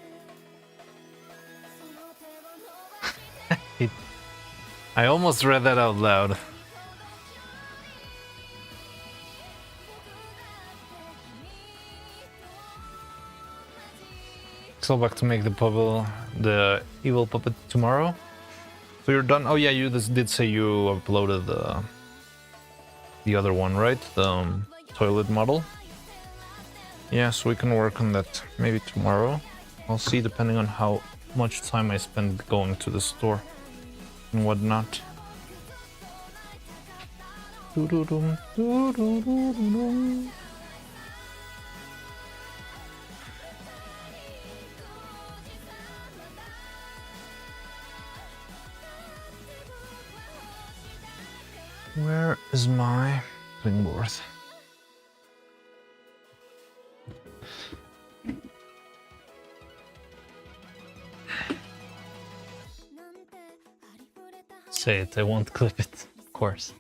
I almost read that out loud. Pixel back to make the evil puppet tomorrow. So you're done. Oh yeah, you did say you uploaded the other one, right? The toilet model. Yeah, so we can work on that maybe tomorrow. I'll see, depending on how much time I spend going to the store and whatnot. Doo-doo-dum, doo-doo-doo-doo-dum. Where is my springboard? Say it, I won't clip it, of course.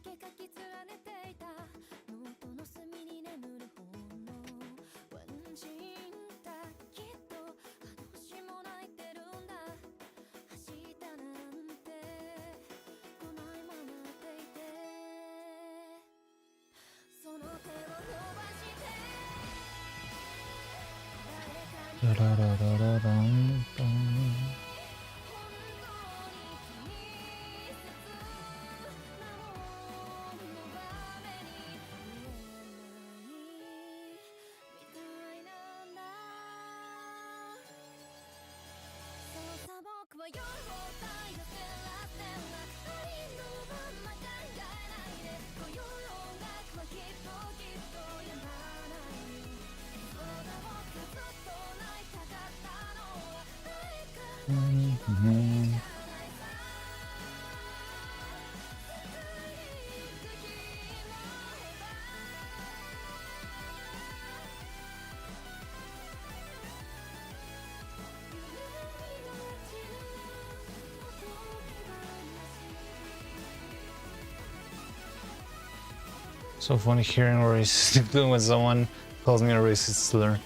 So funny hearing a racist thing when someone calls me a racist slur.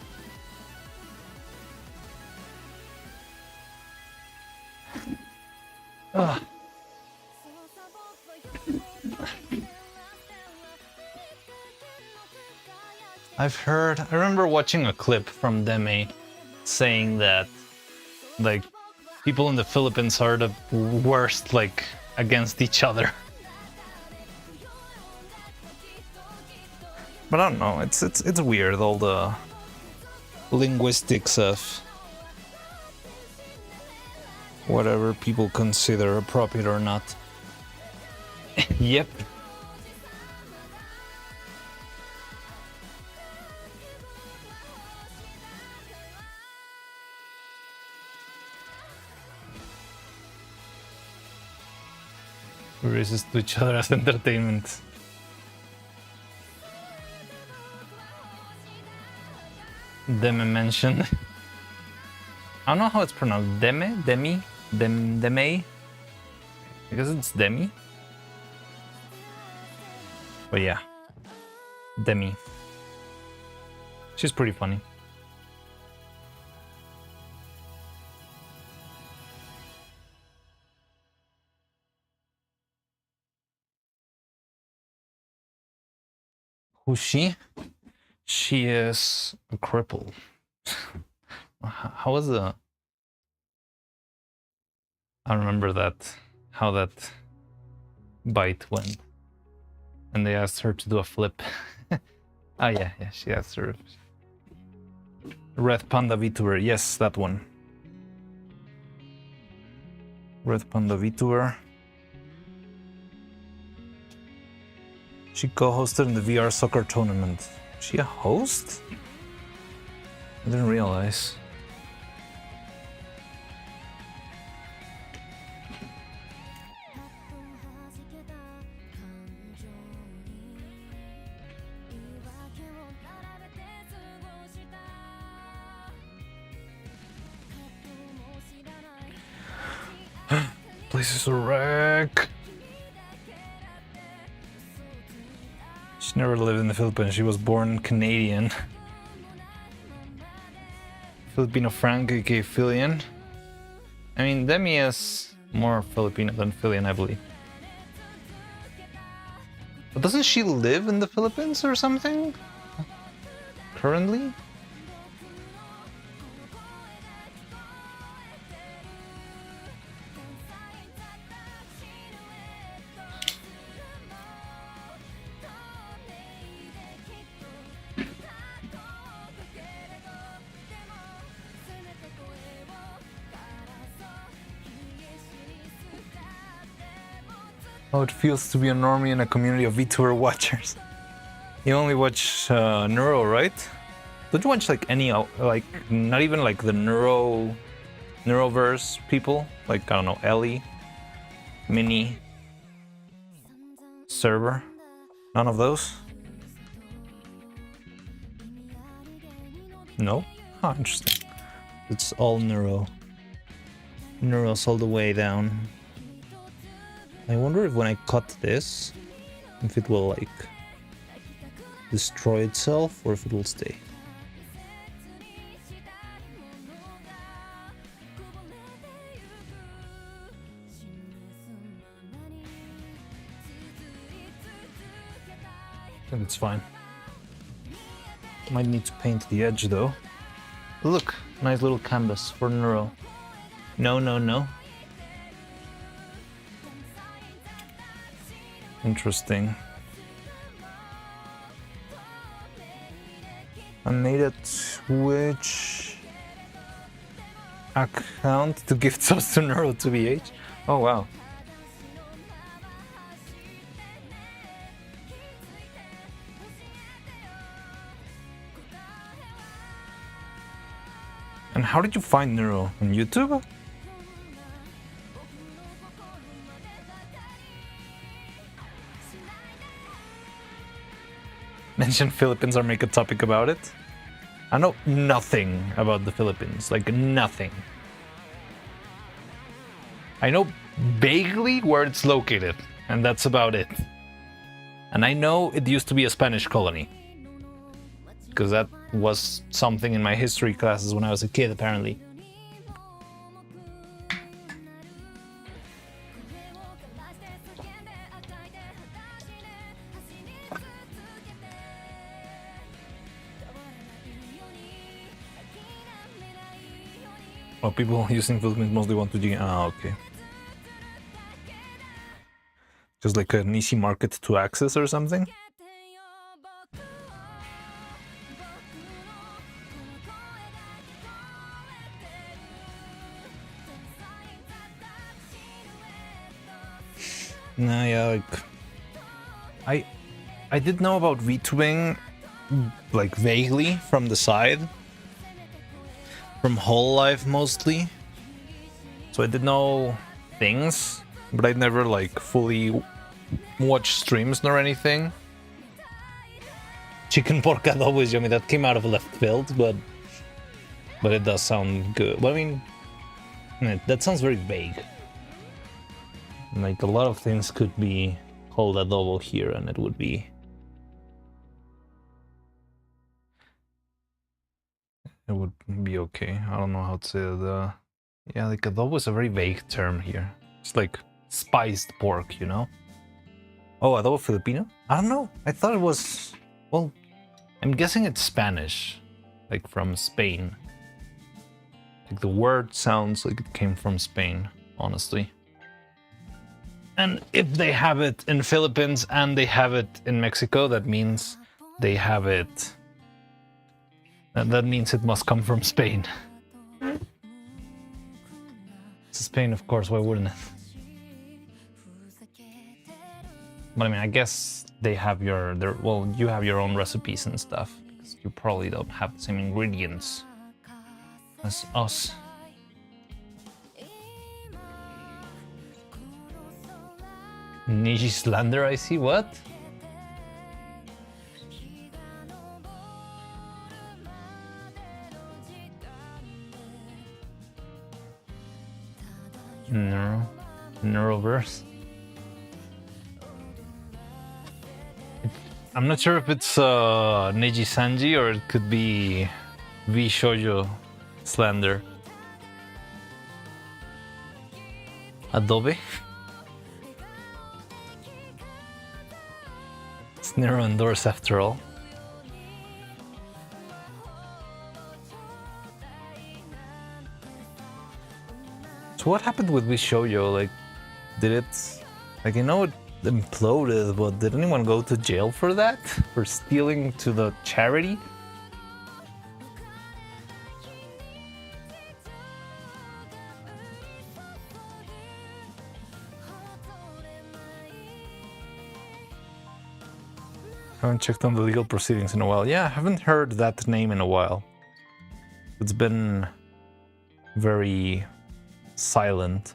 Ugh. I remember watching a clip from Deme saying that, like, people in the Philippines are the worst, like, against each other. But I don't know, it's weird, all the linguistics of whatever people consider appropriate or not. Yep. We resist to each other as entertainment. Deme mentioned. I don't know how it's pronounced. Deme? Demi? Deme? I guess it's Demi. But yeah. Demi. She's pretty funny. Who's she? She is a cripple. How was the... I remember that, how that bite went. And they asked her to do a flip. Oh yeah, she asked her. Red Panda VTuber, yes, that one. Red Panda VTuber. She co-hosted in the VR soccer tournament. Is she a host? I didn't realize. Place is a wreck. She never lived in the Philippines. She was born Canadian. Filipino Frank, aka Filian. I mean, Demi is more Filipino than Filian, I believe. But doesn't she live in the Philippines or something? Currently? how it feels to be a normie in a community of VTuber watchers. You only watch Neuro, right? Don't you watch like any like not even like the Neuroverse people? Like I don't know, Ellie, Mini, Server? None of those? No? Huh, interesting. It's all Neuro. Neuros all the way down. I wonder if when I cut this, if it will like destroy itself or if it will stay. I think it's fine. Might need to paint the edge though. Look, nice little canvas for Neuro. No, no, no. Interesting. I made a Twitch account to gift subs to Neuro 2BH. Oh wow. And how did you find Neuro? On YouTube? Mention Philippines or make a topic about it. I know nothing about the Philippines, like nothing. I know vaguely where it's located, and that's about it. And I know it used to be a Spanish colony, because that was something in my history classes when I was a kid, apparently. Well, people using Philippines mostly want to do. Ah, okay. Just like an easy market to access or something? Nah, yeah, like I did know about VTubing like vaguely from the side. From Whole Life mostly. So I did know things, but I'd never like fully watched streams nor anything. Chicken pork adobo is yummy. That came out of left field, but it does sound good. Well, I mean, that sounds very vague. Like a lot of things could be called adobo here, and it would be. It would be okay. I don't know how to say the. Yeah, like adobo is a very vague term here. It's like spiced pork, you know? Oh, adobo Filipino? I don't know. I thought it was. Well, I'm guessing it's Spanish. Like from Spain. Like the word sounds like it came from Spain, honestly. And if they have it in Philippines and they have it in Mexico, that means they have it. That means it must come from Spain. It's Spain, of course, why wouldn't it? But I mean, I guess they have well, you have your own recipes and stuff, because you probably don't have the same ingredients as us. Niji slander, I see, what? Neuroverse. I'm not sure if it's Neji Sanji or it could be V Shoujo slander. Adobe. It's Nero endorse after all. So what happened with Vishoyo? Like, did it... Like, I know it imploded, but did anyone go to jail for that? For stealing to the charity? Haven't checked on the legal proceedings in a while. Yeah, I haven't heard that name in a while. It's been very silent.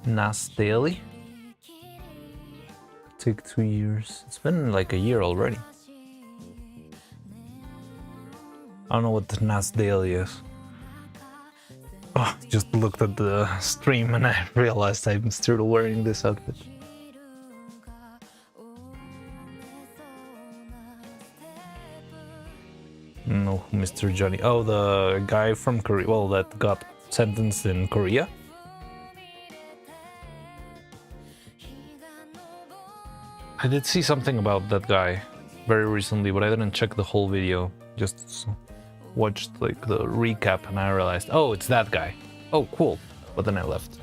Nas Daily? Take 2 years. It's been like a year already. I don't know what the Nas Daily is. Oh, just looked at the stream and I realized I'm still wearing this outfit. No, Mr. Johnny. Oh, the guy from Korea. Well, that got sentenced in Korea. I did see something about that guy very recently, but I didn't check the whole video. Just watched like the recap and I realized, oh, it's that guy. Oh, cool. But then I left.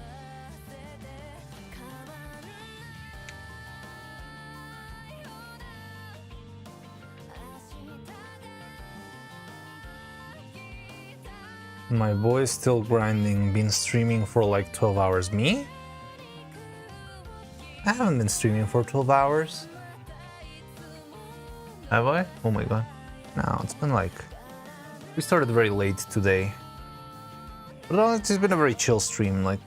My voice still grinding. Been streaming for like 12 hours. Me? I haven't been streaming for 12 hours. Have I? Oh my god. No, it's been like... We started very late today. But it's been a very chill stream, like...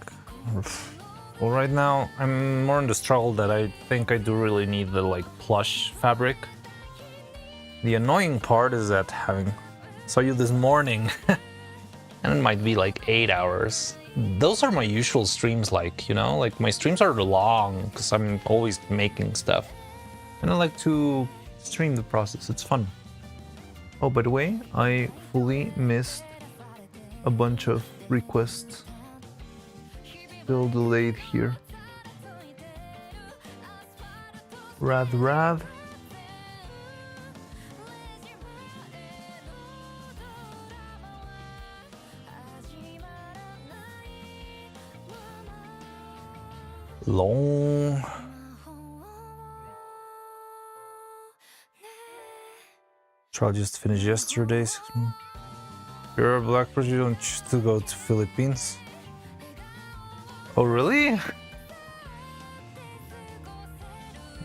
Well, right now, I'm more in the struggle that I think I do really need the, like, plush fabric. The annoying part is that having... Saw you this morning. And it might be like 8 hours. Those are my usual streams, like, you know? Like, my streams are long, because I'm always making stuff. And I like to stream the process, it's fun. Oh, by the way, I fully missed a bunch of requests. Still delayed here. Rad. Long. Trial just finished yesterday. You're a black person, you don't choose to go to Philippines. Oh really?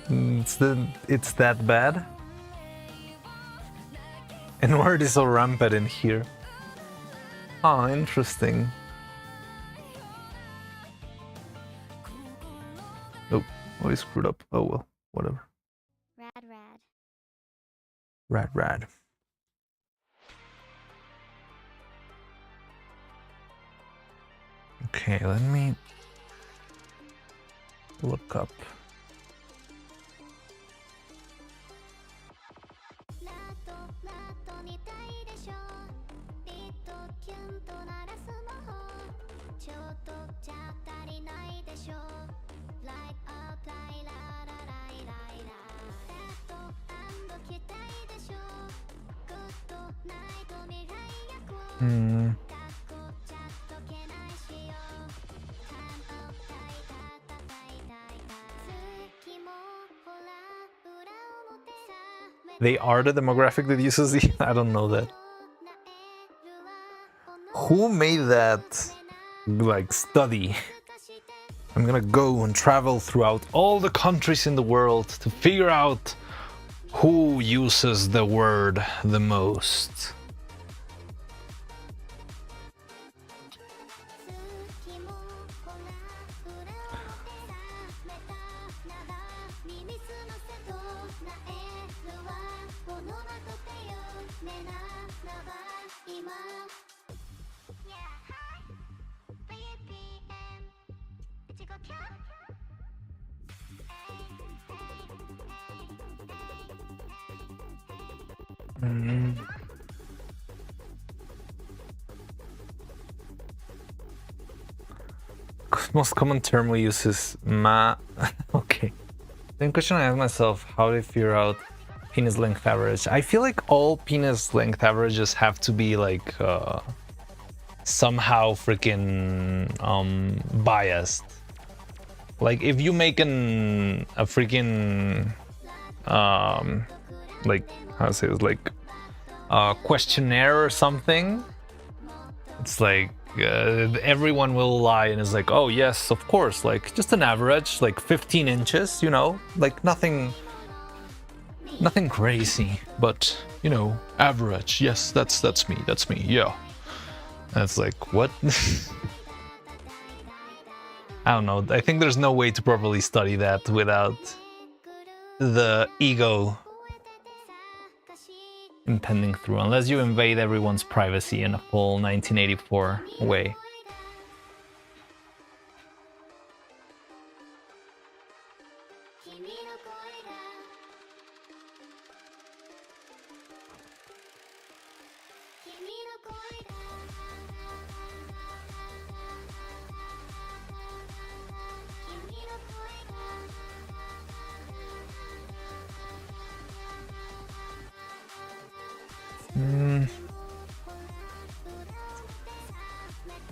It's that bad? And why are they so rampant in here? Ah, interesting. Oh, I screwed up. Oh well, whatever. Rad. Okay, let me look up. They are the demographic that uses the... I don't know that. Who made that, like, study? I'm gonna go and travel throughout all the countries in the world to figure out who uses the word the most. Most common term we use is ma. Okay. Same question I ask myself: how do I figure out penis length average? I feel like all penis length averages have to be like somehow freaking biased. Like if you make a freaking like how to say it, like questionnaire or something, it's like everyone will lie and is like, oh yes, of course, like just an average, like 15 inches, you know, like nothing crazy, but you know, average. Yes, that's me, yeah. And it's like, what? I don't know. I think there's no way to properly study that without the ego impending through, unless you invade everyone's privacy in a full 1984 way.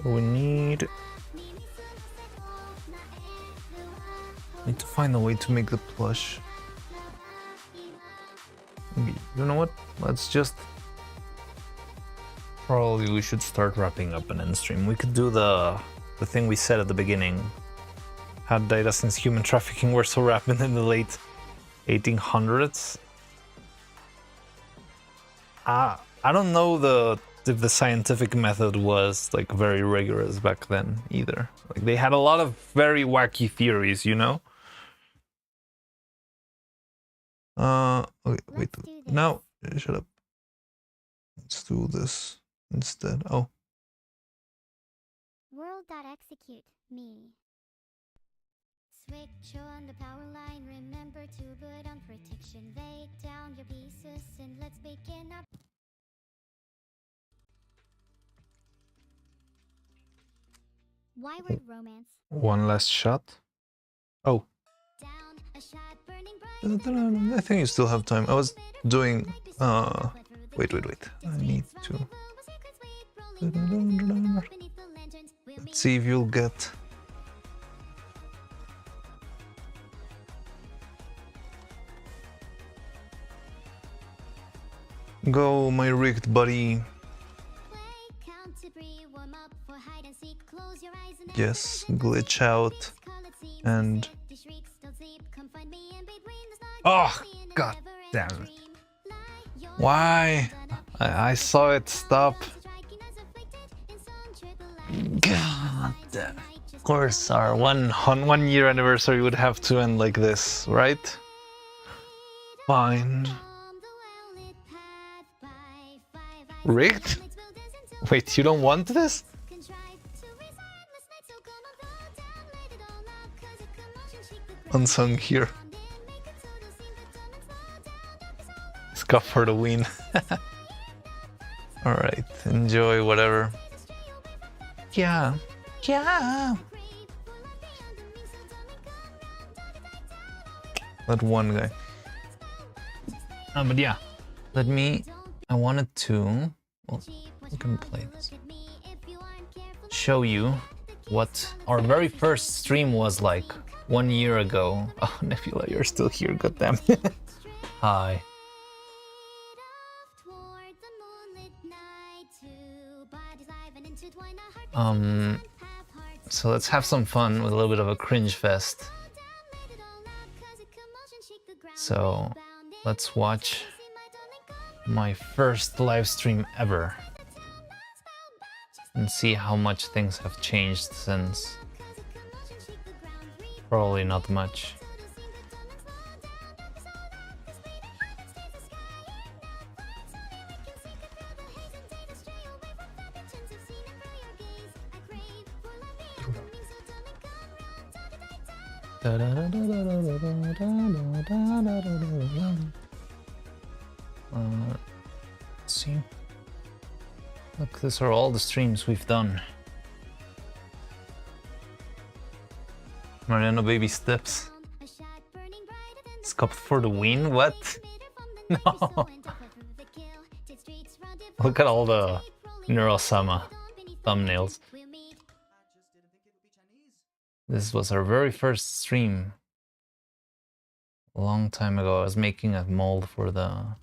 We need to find a way to make the plush. You know what? Let's just... Probably we should start wrapping up an end stream. We could do the thing we said at the beginning. How data since human trafficking were so rapid in the late 1800s. I don't know if the scientific method was like very rigorous back then either. Like they had a lot of very wacky theories, you know? Okay, wait. No, shut up. Let's do this instead. Oh. World.execute me. Switch on the power line. Remember to put on protection. Lay down your pieces and let's begin up. Why-word romance. One last shot. Oh. Down a shot burning bright. I think you still have time. I was doing wait. I need to let's see if you'll get go, my rigged buddy. Yes, glitch out and oh, god damn it. Why? I saw it stop. God damn. Of course, our one year anniversary would have to end like this, right? Fine. Rigged? Wait, you don't want this? Unsung here. Scuff for the win. Alright, enjoy whatever. Yeah. That one guy. But yeah, I wanted to, well, we can play this. Show you what our very first stream was like 1 year ago. Oh, Nebula, you're still here, goddamn. Hi. So let's have some fun with a little bit of a cringe fest. So let's watch my first live stream ever and see how much things have changed since. Probably not much. Let's see. Look, these are all the streams we've done. Mariano baby steps. Scuffed for the win? What? No. Look at all the Neurosama thumbnails. This was our very first stream. A long time ago. I was making a mold for the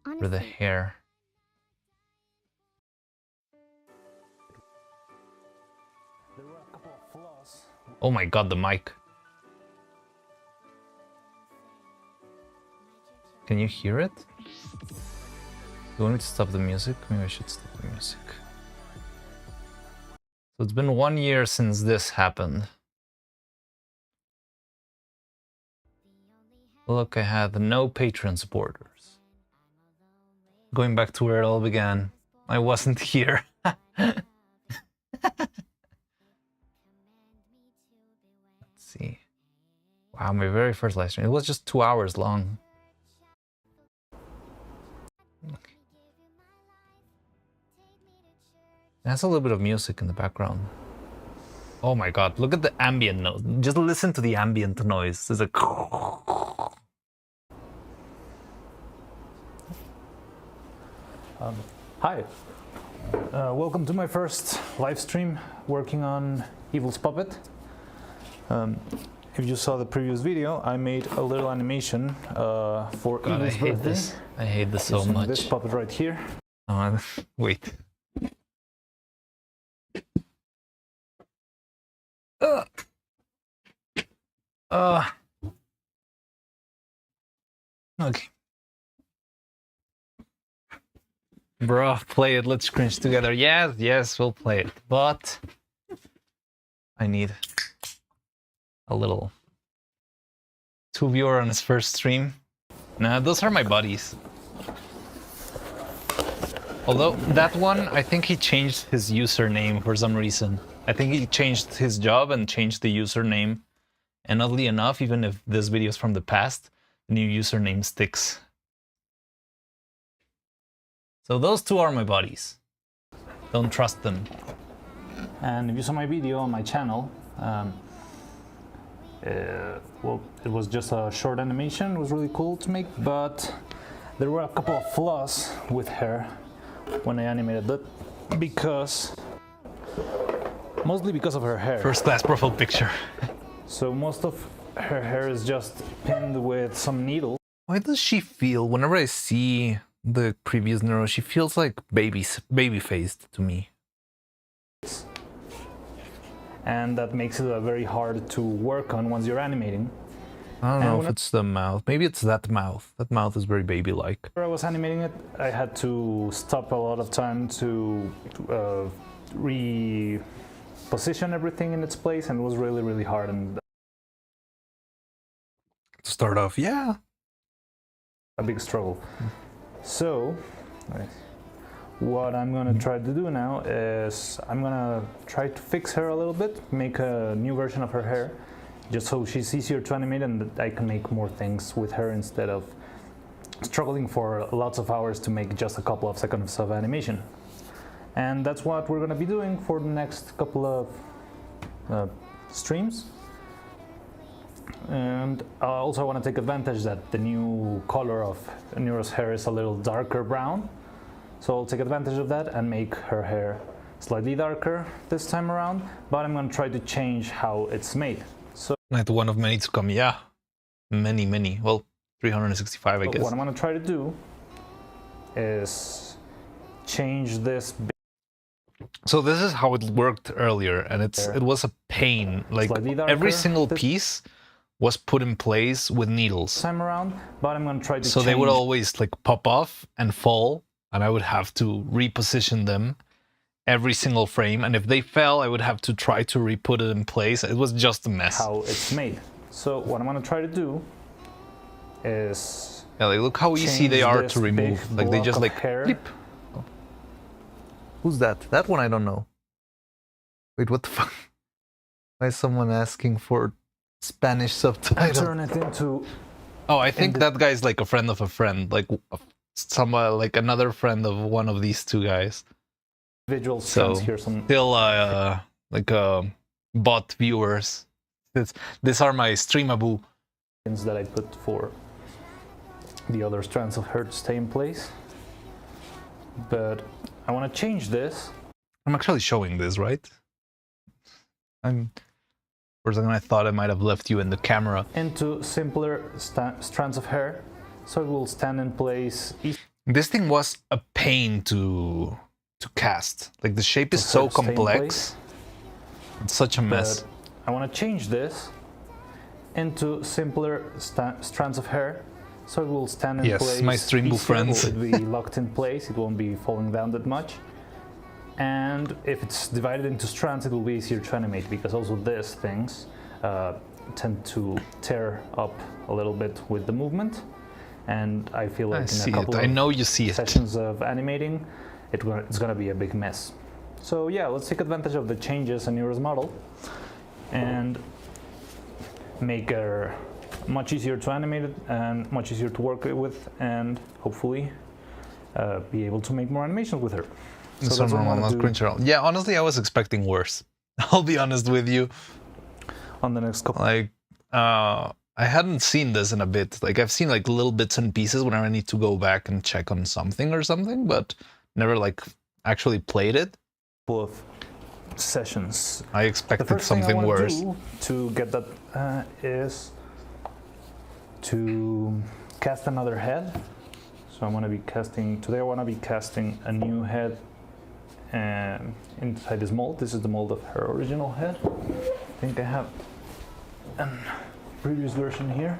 For the Honestly, hair. There were a couple of flaws. Oh my god, the mic. Can you hear it? Do you want me to stop the music? Maybe I should stop the music. So it's been 1 year since this happened. Look, I had no Patreon supporters. Going back to where it all began, I wasn't here. Let's see. Wow, my very first live stream. It was just 2 hours long. Okay. It has a little bit of music in the background. Oh my god, look at the ambient noise. Just listen to the ambient noise. There's a... Hi. Welcome to my first live stream working on Evil's Puppet. If you saw the previous video, I made a little animation for God, I Evil's hate birthday. this. I hate this so Using much. This puppet right here. Wait. Okay. Bro, play it. Let's cringe together. Yes, yes, we'll play it. But I need a little 2 viewer on his first stream. Nah, those are my buddies. Although that one, I think he changed his username for some reason. I think he changed his job and changed the username. And oddly enough, even if this video is from the past, the new username sticks. So those two are my buddies. Don't trust them. And if you saw my video on my channel, well, it was just a short animation. It was really cool to make, but there were a couple of flaws with her when I animated it, mostly because of her hair. First class profile picture. So most of her hair is just pinned with some needles. Why does she feel, whenever I see the previous Neuro, she feels like baby-faced to me. And that makes it very hard to work on once you're animating. I don't know And if it's the mouth. Maybe it's that mouth. That mouth is very baby-like. When I was animating it, I had to stop a lot of time to reposition everything in its place, and it was really, really hard. And To start off, yeah. a big struggle. So, what I'm gonna try to do now is I'm gonna try to fix her a little bit, make a new version of her hair, just so she's easier to animate and I can make more things with her instead of struggling for lots of hours to make just a couple of seconds of animation. And that's what we're gonna be doing for the next couple of streams. And also I want to take advantage that the new color of Neuro's hair is a little darker brown. So I'll take advantage of that and make her hair slightly darker this time around, but I'm going to try to change how it's made. So Night one of many to come, yeah. Many. Well, 365, I guess. what I'm going to try to do is change this So this is how it worked earlier, and it was a pain. Like Slightly darker. every single piece was put in place with needles. time around, but I'm going to try to So change they would always like pop off and fall, and I would have to reposition them every single frame. And if they fell, I would have to try to re-put it in place. It was just a mess. how it's made. So what I'm going to try to do is Yeah, like, look how easy change they are this to remove. big Like they block just of like hair. flip. Oh. Who's that? That one I don't know. Wait, what the fuck? Why is someone asking for Spanish subtitles? turn it into Oh, I think that guy's like a friend of a friend, like like another friend of one of these two guys. individual So strands here. Some still like bot viewers. These are my streamaboo. pins that I put for the other strands of hair to stay in place. But I want to change this. I'm actually showing this, right? For a second I thought I might have left you in the camera. Into simpler strands of hair, so it will stand in place easily. This thing was a pain to cast. Like the shape is so Stay in complex. place. It's such a mess. But I want to change this into simpler strands of hair, so it will stand in Yes, place. my Streamable easier, friends. It will be locked in place. It won't be falling down that much. And if it's divided into strands, it will be easier to animate, because also these things tend to tear up a little bit with the movement. And I feel like I in see a couple it. I of know you see it. sessions of animating, it's gonna be a big mess. So yeah, let's take advantage of the changes in Nero's model and make her much easier to animate it and much easier to work with, and hopefully be able to make more animations with her. So that's what I'm normal, gonna not do cringe at all. Yeah, honestly, I was expecting worse. I'll be honest with you. on the next couple. Like, I hadn't seen this in a bit. Like, I've seen like little bits and pieces whenever I need to go back and check on something or something, but never like actually played it. Of sessions. I The expected first thing I something want worse. to do to get that is to cast another head. So I'm going to be casting, today I want to be casting a new head inside this mold. This is the mold of her original head. I think I have a previous version here.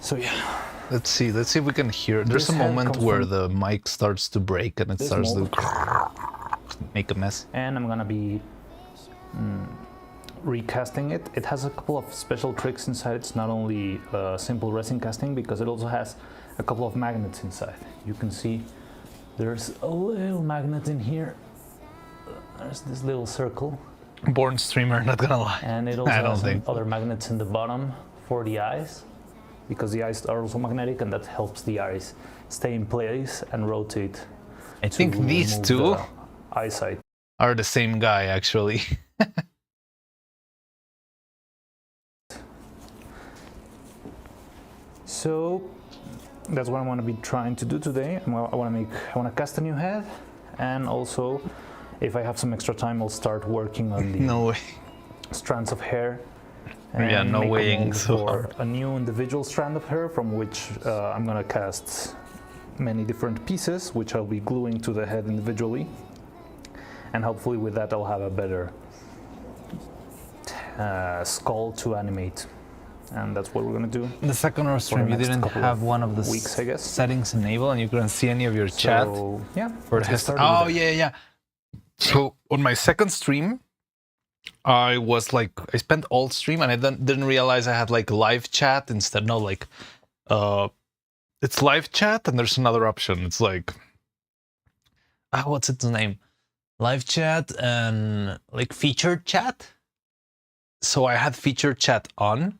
So yeah, Let's see if we can hear. There's This a head moment comes where from the mic starts to break and it this starts mold. to make a mess. And I'm gonna be recasting it. It has a couple of special tricks inside. It's not only simple resin casting, because it also has a couple of magnets inside. You can see there's a little magnet in here. There's this little circle, Born streamer, not gonna lie. and it also I don't has some think so. other magnets in the bottom for the eyes, because the eyes are also magnetic, and that helps the eyes stay in place and rotate. I think to these remove two the eyesight. are the same guy, actually. So that's what I want to be trying to do today. I want to cast a new head, and also, if I have some extra time, I'll start working on the No way. strands of hair. Yeah, and no make a weighing mold so for hard. a new individual strand of hair, from which I'm gonna cast many different pieces, which I'll be gluing to the head individually. And hopefully, with that, I'll have a better skull to animate. And that's what we're gonna do. The second or stream, you next didn't couple have of one of the weeks, I guess. settings enabled, and you couldn't see any of your chat. So yeah, For let's the get started oh with it. yeah. So on my second stream, I was like, I spent all stream and I didn't realize I had like live chat instead. No, like, it's live chat and there's another option. It's like, what's its name? Live chat and like featured chat. So I had featured chat on.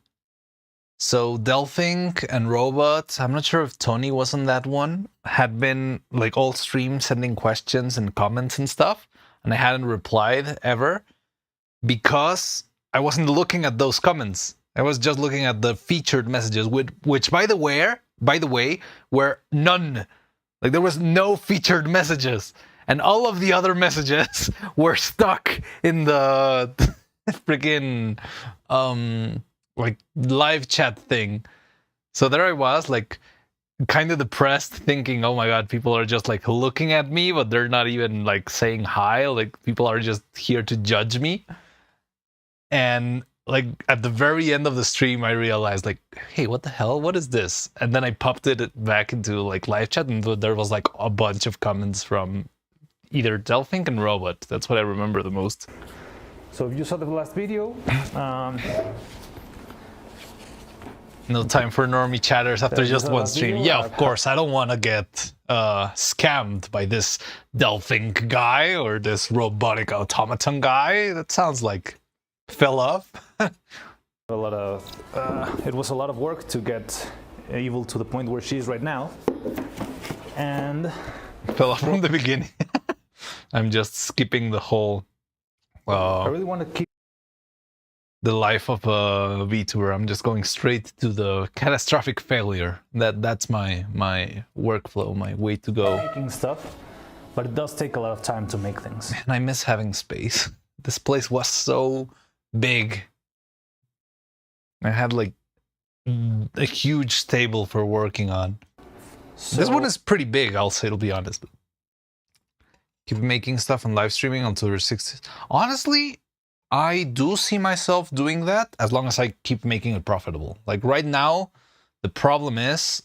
So Delphink and Robot, I'm not sure if Tony was on that one, had been like all stream sending questions and comments and stuff, and I hadn't replied ever because I wasn't looking at those comments. I was just looking at the featured messages, which by the way, were none. Like there was no featured messages, and all of the other messages were stuck in the freaking like live chat thing. So there I was, like kind of depressed, thinking, oh my god, people are just like looking at me, but they're not even like saying hi. Like people are just here to judge me. And like at the very end of the stream, I realized like, hey, what the hell? What is this? And then I popped it back into like live chat, and there was like a bunch of comments from either Delphink and Robot. That's what I remember the most. So if you saw the last video, No time for normie chatters after Yeah, just is that one a stream. video? Yeah, of course. I don't want to get scammed by this Delphink guy or this robotic automaton guy. That sounds like fell off. it was a lot of work to get Evil to the point where she is right now. And Fell off from the beginning. I'm just skipping the whole I really want to keep the life of a VTuber. I'm just going straight to the catastrophic failure. That's my workflow, my way to go. making stuff, but it does take a lot of time to make things. And I miss having space. This place was so big. I had like a huge table for working on. This one is pretty big, I'll say, to be honest. Keep making stuff and live streaming until you're 60. Honestly, I do see myself doing that as long as I keep making it profitable. Like right now, the problem is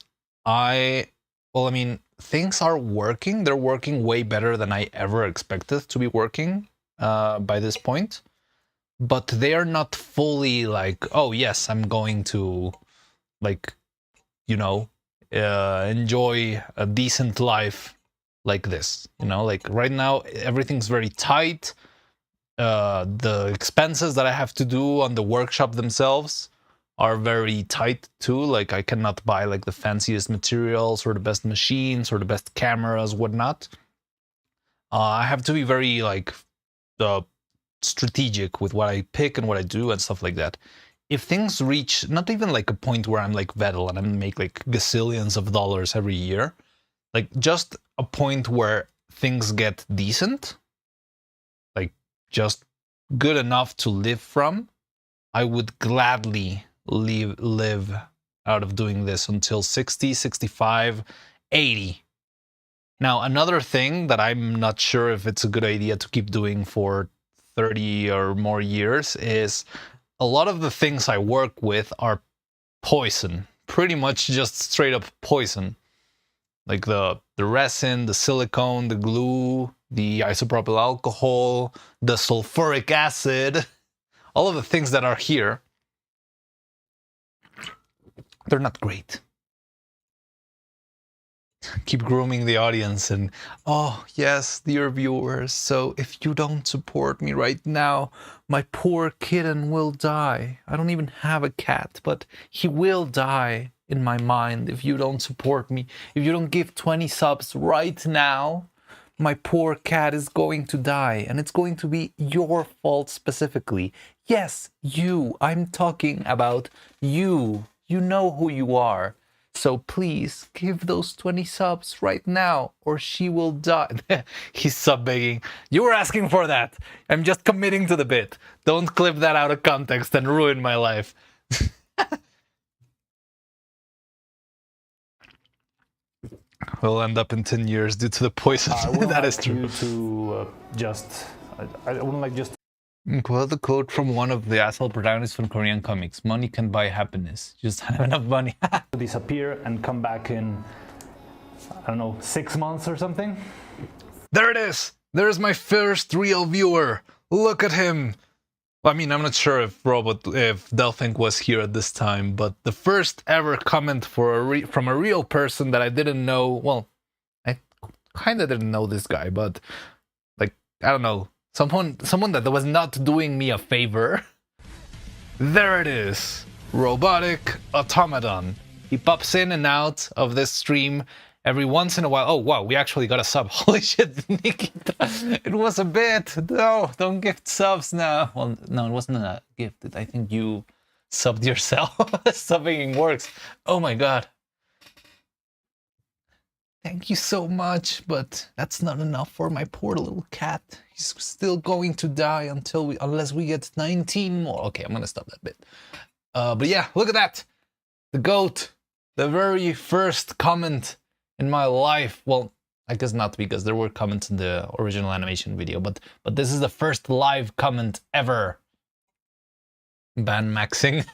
things are working. They're working way better than I ever expected to be working by this point. But they are not fully like, oh yes, I'm going to, like, enjoy a decent life like this. Like right now, everything's very tight. The expenses that I have to do on the workshop themselves are very tight too. Like I cannot buy like the fanciest materials or the best machines or the best cameras, whatnot. I have to be very like strategic with what I pick and what I do and stuff like that. If things reach not even like a point where I'm like Vettel and I make like gazillions of dollars every year, like just a point where things get decent, like just good enough to live from, I would gladly live out of doing this until 60, 65, 80. Now, another thing that I'm not sure if it's a good idea to keep doing for 30 or more years is a lot of the things I work with are poison. Pretty much just straight up poison. Like the resin, the silicone, the glue, the isopropyl alcohol, the sulfuric acid, all of the things that are here, they're not great. Keep grooming the audience and, oh yes, dear viewers, so if you don't support me right now, my poor kitten will die. I don't even have a cat, but he will die in my mind if you don't support me. If you don't give 20 subs right now, my poor cat is going to die, and it's going to be your fault specifically. Yes, you. I'm talking about you. You know who you are. So please give those 20 subs right now or she will die. He's sub begging. You were asking for that. I'm just committing to the bit. Don't clip that out of context and ruin my life. We'll end up in 10 years due to the poison. That is true. I wouldn't like just Quote the quote from one of the asshole protagonists from Korean comics. Money can buy happiness. Just have enough money. disappear and come back in, I don't know, 6 months or something. There it is! There's my first real viewer! Look at him! I mean, I'm not sure if Delphink was here at this time, but the first ever comment from a real person that I didn't know. Well, I kind of didn't know this guy, but like, I don't know. Someone that was not doing me a favor. There it is. Robotic automaton. He pops in and out of this stream every once in a while. Oh, wow, we actually got a sub. Holy shit, Nikita. It was a bit. No, don't gift subs now. Well, no, it wasn't a gift. I think you subbed yourself. Subbing works. Oh my god. Thank you so much, but that's not enough for my poor little cat. He's still going to die unless we get 19 more. Okay, I'm gonna stop that bit. But yeah, look at that. The GOAT. The very first comment in my life. Well, I guess not, because there were comments in the original animation video, but this is the first live comment ever. Ban maxing.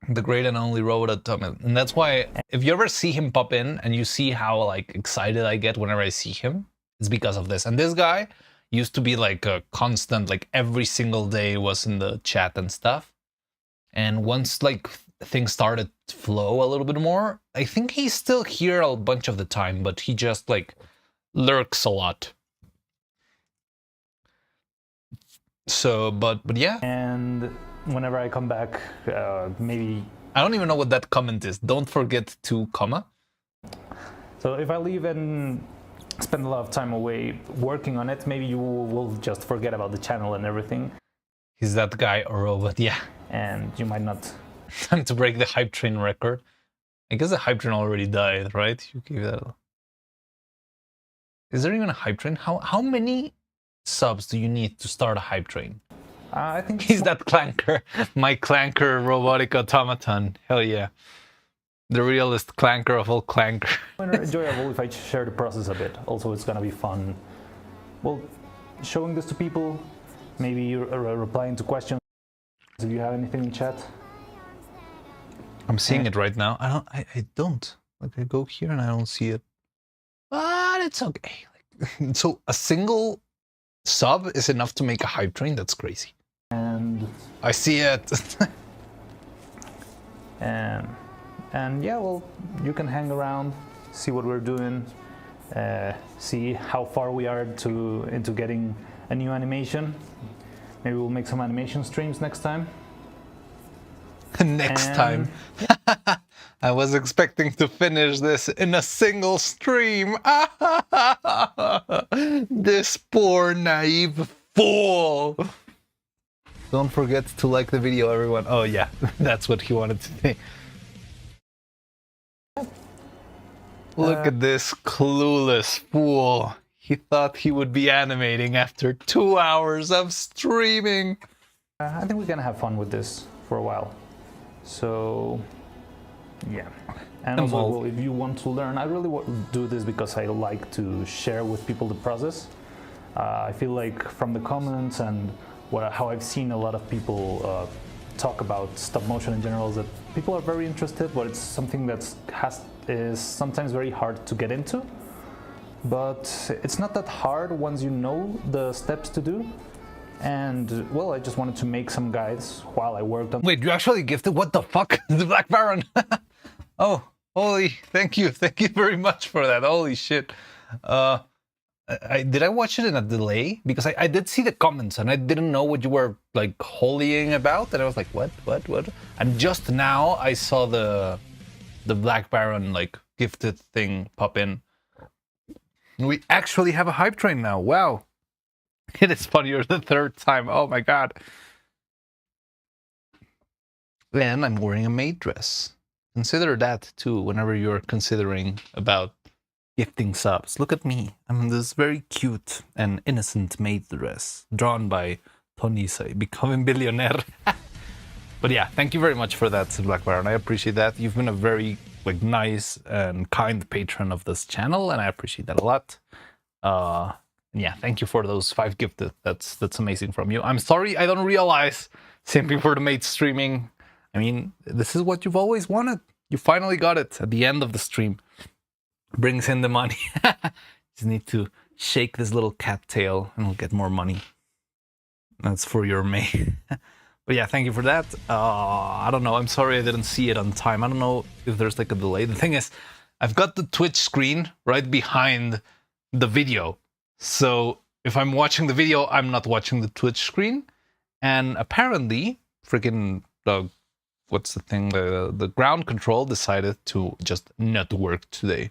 The great and only robot automaton. And that's why if you ever see him pop in and you see how like excited I get whenever I see him, it's because of this. And this guy used to be like a constant, like every single day was in the chat and stuff. And once like things started to flow a little bit more, I think he's still here a bunch of the time, but he just like lurks a lot. So, but yeah. And whenever I come back, maybe... I don't even know what that comment is. Don't forget to comma. So if I leave and spend a lot of time away working on it, maybe you will just forget about the channel and everything. Is that guy a robot? Yeah. And you might not... Time to break the hype train record. I guess the hype train already died, right? You gave that... Is there even a hype train? How many subs do you need to start a hype train? I think He's that clanker, my clanker robotic automaton. Hell yeah. The realest clanker of all clanker. more enjoyable if I share the process a bit. Also, it's gonna be fun. Well, showing this to people, maybe you're replying to questions if you have anything in chat. I'm seeing it right now. I don't. Like I go here and I don't see it. But it's okay. Like, so a single sub is enough to make a hype train? That's crazy. And I see it. and yeah, well, you can hang around, see what we're doing, see how far we are into getting a new animation. Maybe we'll make some animation streams next time. Next time. I was expecting to finish this in a single stream. This poor naive fool. Don't forget to like the video, everyone. Oh yeah, that's what he wanted to say. Look at this clueless fool. He thought he would be animating after 2 hours of streaming. I think we're gonna have fun with this for a while. So, yeah. And also, well, if you want to learn, I really do this because I like to share with people the process. I feel like from the comments and how I've seen a lot of people talk about stop motion in general, is that people are very interested, but it's something that is sometimes very hard to get into. But it's not that hard once you know the steps to do. And well, I just wanted to make some guides while I worked on. Wait, you actually gifted? What the fuck? The Black Baron. Oh, holy! Thank you very much for that. Holy shit! Did I watch it in a delay? Because I did see the comments and I didn't know what you were like holying about, and I was like, what? And just now I saw the Black Baron like gifted thing pop in. We actually have a hype train now. Wow. It is funnier the third time. Oh my god. And I'm wearing a maid dress. Consider that too whenever you're considering about gifting subs. Look at me. I'm in this very cute and innocent maid dress drawn by Tonisai, becoming billionaire. But yeah, thank you very much for that, Black Baron. I appreciate that. You've been a very like nice and kind patron of this channel, and I appreciate that a lot. Yeah, thank you for those 5 gifted. That's amazing from you. I'm sorry I don't realize simply for the mate streaming. I mean, this is what you've always wanted. You finally got it at the end of the stream. Brings in the money. Just need to shake this little cat tail and we'll get more money. That's for your mate. But yeah, thank you for that. I don't know. I'm sorry I didn't see it on time. I don't know if there's like a delay. The thing is, I've got the Twitch screen right behind the video. So if I'm watching the video, I'm not watching the Twitch screen. And apparently, freaking what's the thing? The ground control decided to just not work today.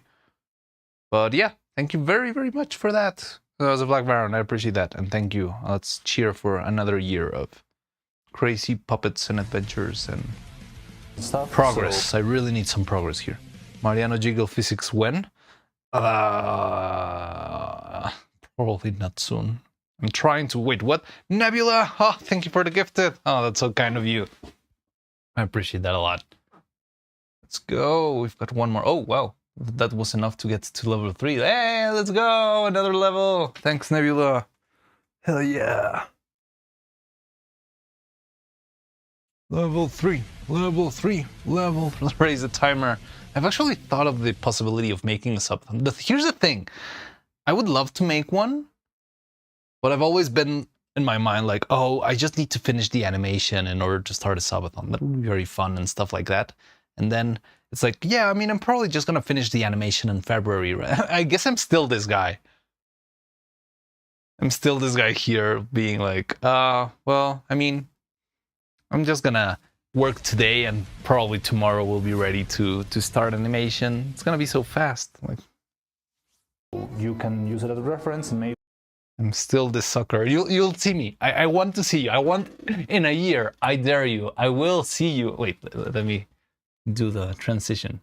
But yeah, thank you very, very much for that. As a Black Baron, I appreciate that. And thank you. Let's cheer for another year of crazy puppets and adventures and stuff. Progress. So, I really need some progress here. Mariano Jiggle physics when? Probably not soon. I'm trying to wait. What? Nebula? Oh, thank you for the gifted. Oh, that's so kind of you. I appreciate that a lot. Let's go. We've got one more. Oh, wow. That was enough to get to level 3. Hey, let's go. Another level. Thanks, Nebula. Hell yeah. Level 3. Level 3. Level. Let's raise the timer. I've actually thought of the possibility of making a subathon. Here's the thing. I would love to make one, but I've always been in my mind like, oh, I just need to finish the animation in order to start a subathon. That would be very fun and stuff like that. And then it's like, yeah, I mean, I'm probably just going to finish the animation in February. Right? I guess I'm still this guy. I'm still this guy here being like, well, I mean, I'm just going to work today and probably tomorrow we'll be ready to start animation. It's going to be so fast. Like, you can use it as a reference and maybe. I'm still this sucker. You'll see me. I want to see you. I want in a year. I dare you. I will see you. Wait, let me do the transition.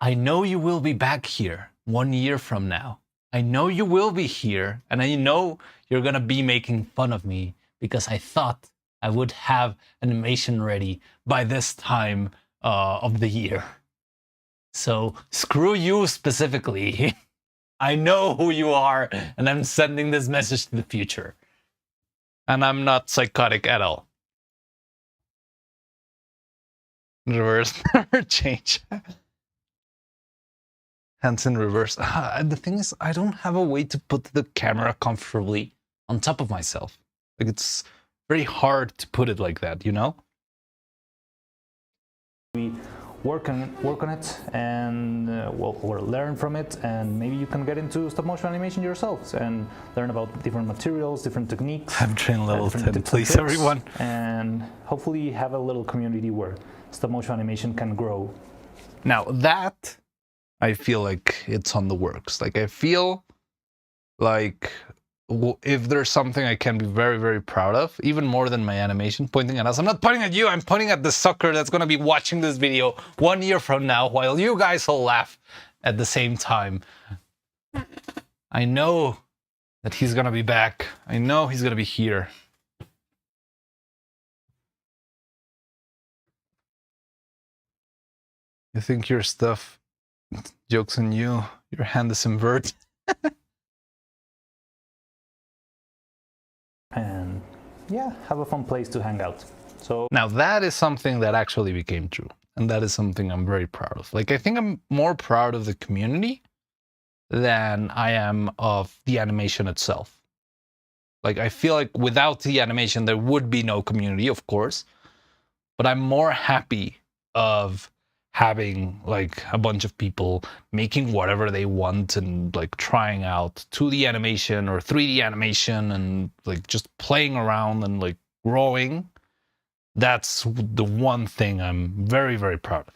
I know you will be back here 1 year from now. I know you will be here, and I know you're gonna be making fun of me because I thought I would have animation ready by this time of the year. So screw you specifically. I know who you are, and I'm sending this message to the future. And I'm not psychotic at all. Reverse never change. Hands in reverse. The thing is, I don't have a way to put the camera comfortably on top of myself. Like, it's very hard to put it like that, you know? We work on it and we'll learn from it, and maybe you can get into stop motion animation yourselves and learn about different materials, different techniques. I'm trained level 10, tips please, and tricks, everyone. And hopefully have a little community where stop motion animation can grow. Now that, I feel like it's on the works. Like, I feel like if there's something I can be very, very proud of, even more than my animation, pointing at us. I'm not pointing at you, I'm pointing at the sucker that's going to be watching this video 1 year from now while you guys will laugh at the same time. I know that he's going to be back. I know he's going to be here. You think your stuff, joke's on you, your hand is inverted. And yeah, have a fun place to hang out. So now that is something that actually became true, and that is something I'm very proud of. Like, I think I'm more proud of the community than I am of the animation itself. Like, I feel like without the animation there would be no community, of course, but I'm more happy of having like a bunch of people making whatever they want and like trying out 2D animation or 3D animation and like just playing around and like growing. That's the one thing I'm very, very proud of.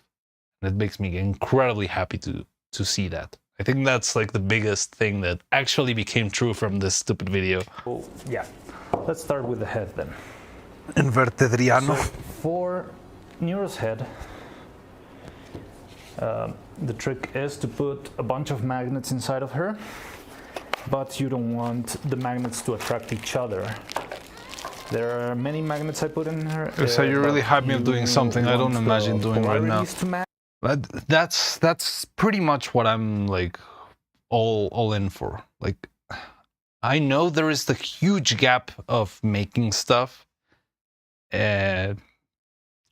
And it makes me incredibly happy to see that. I think that's like the biggest thing that actually became true from this stupid video. yeah, let's start with the head then. Invertedriano. So for Neuro's head, the trick is to put a bunch of magnets inside of her, but you don't want the magnets to attract each other. There are many magnets I put in her. So you really hyped me up doing something I don't imagine doing right now. That's pretty much what I'm like all in for. Like, I know there is the huge gap of making stuff, and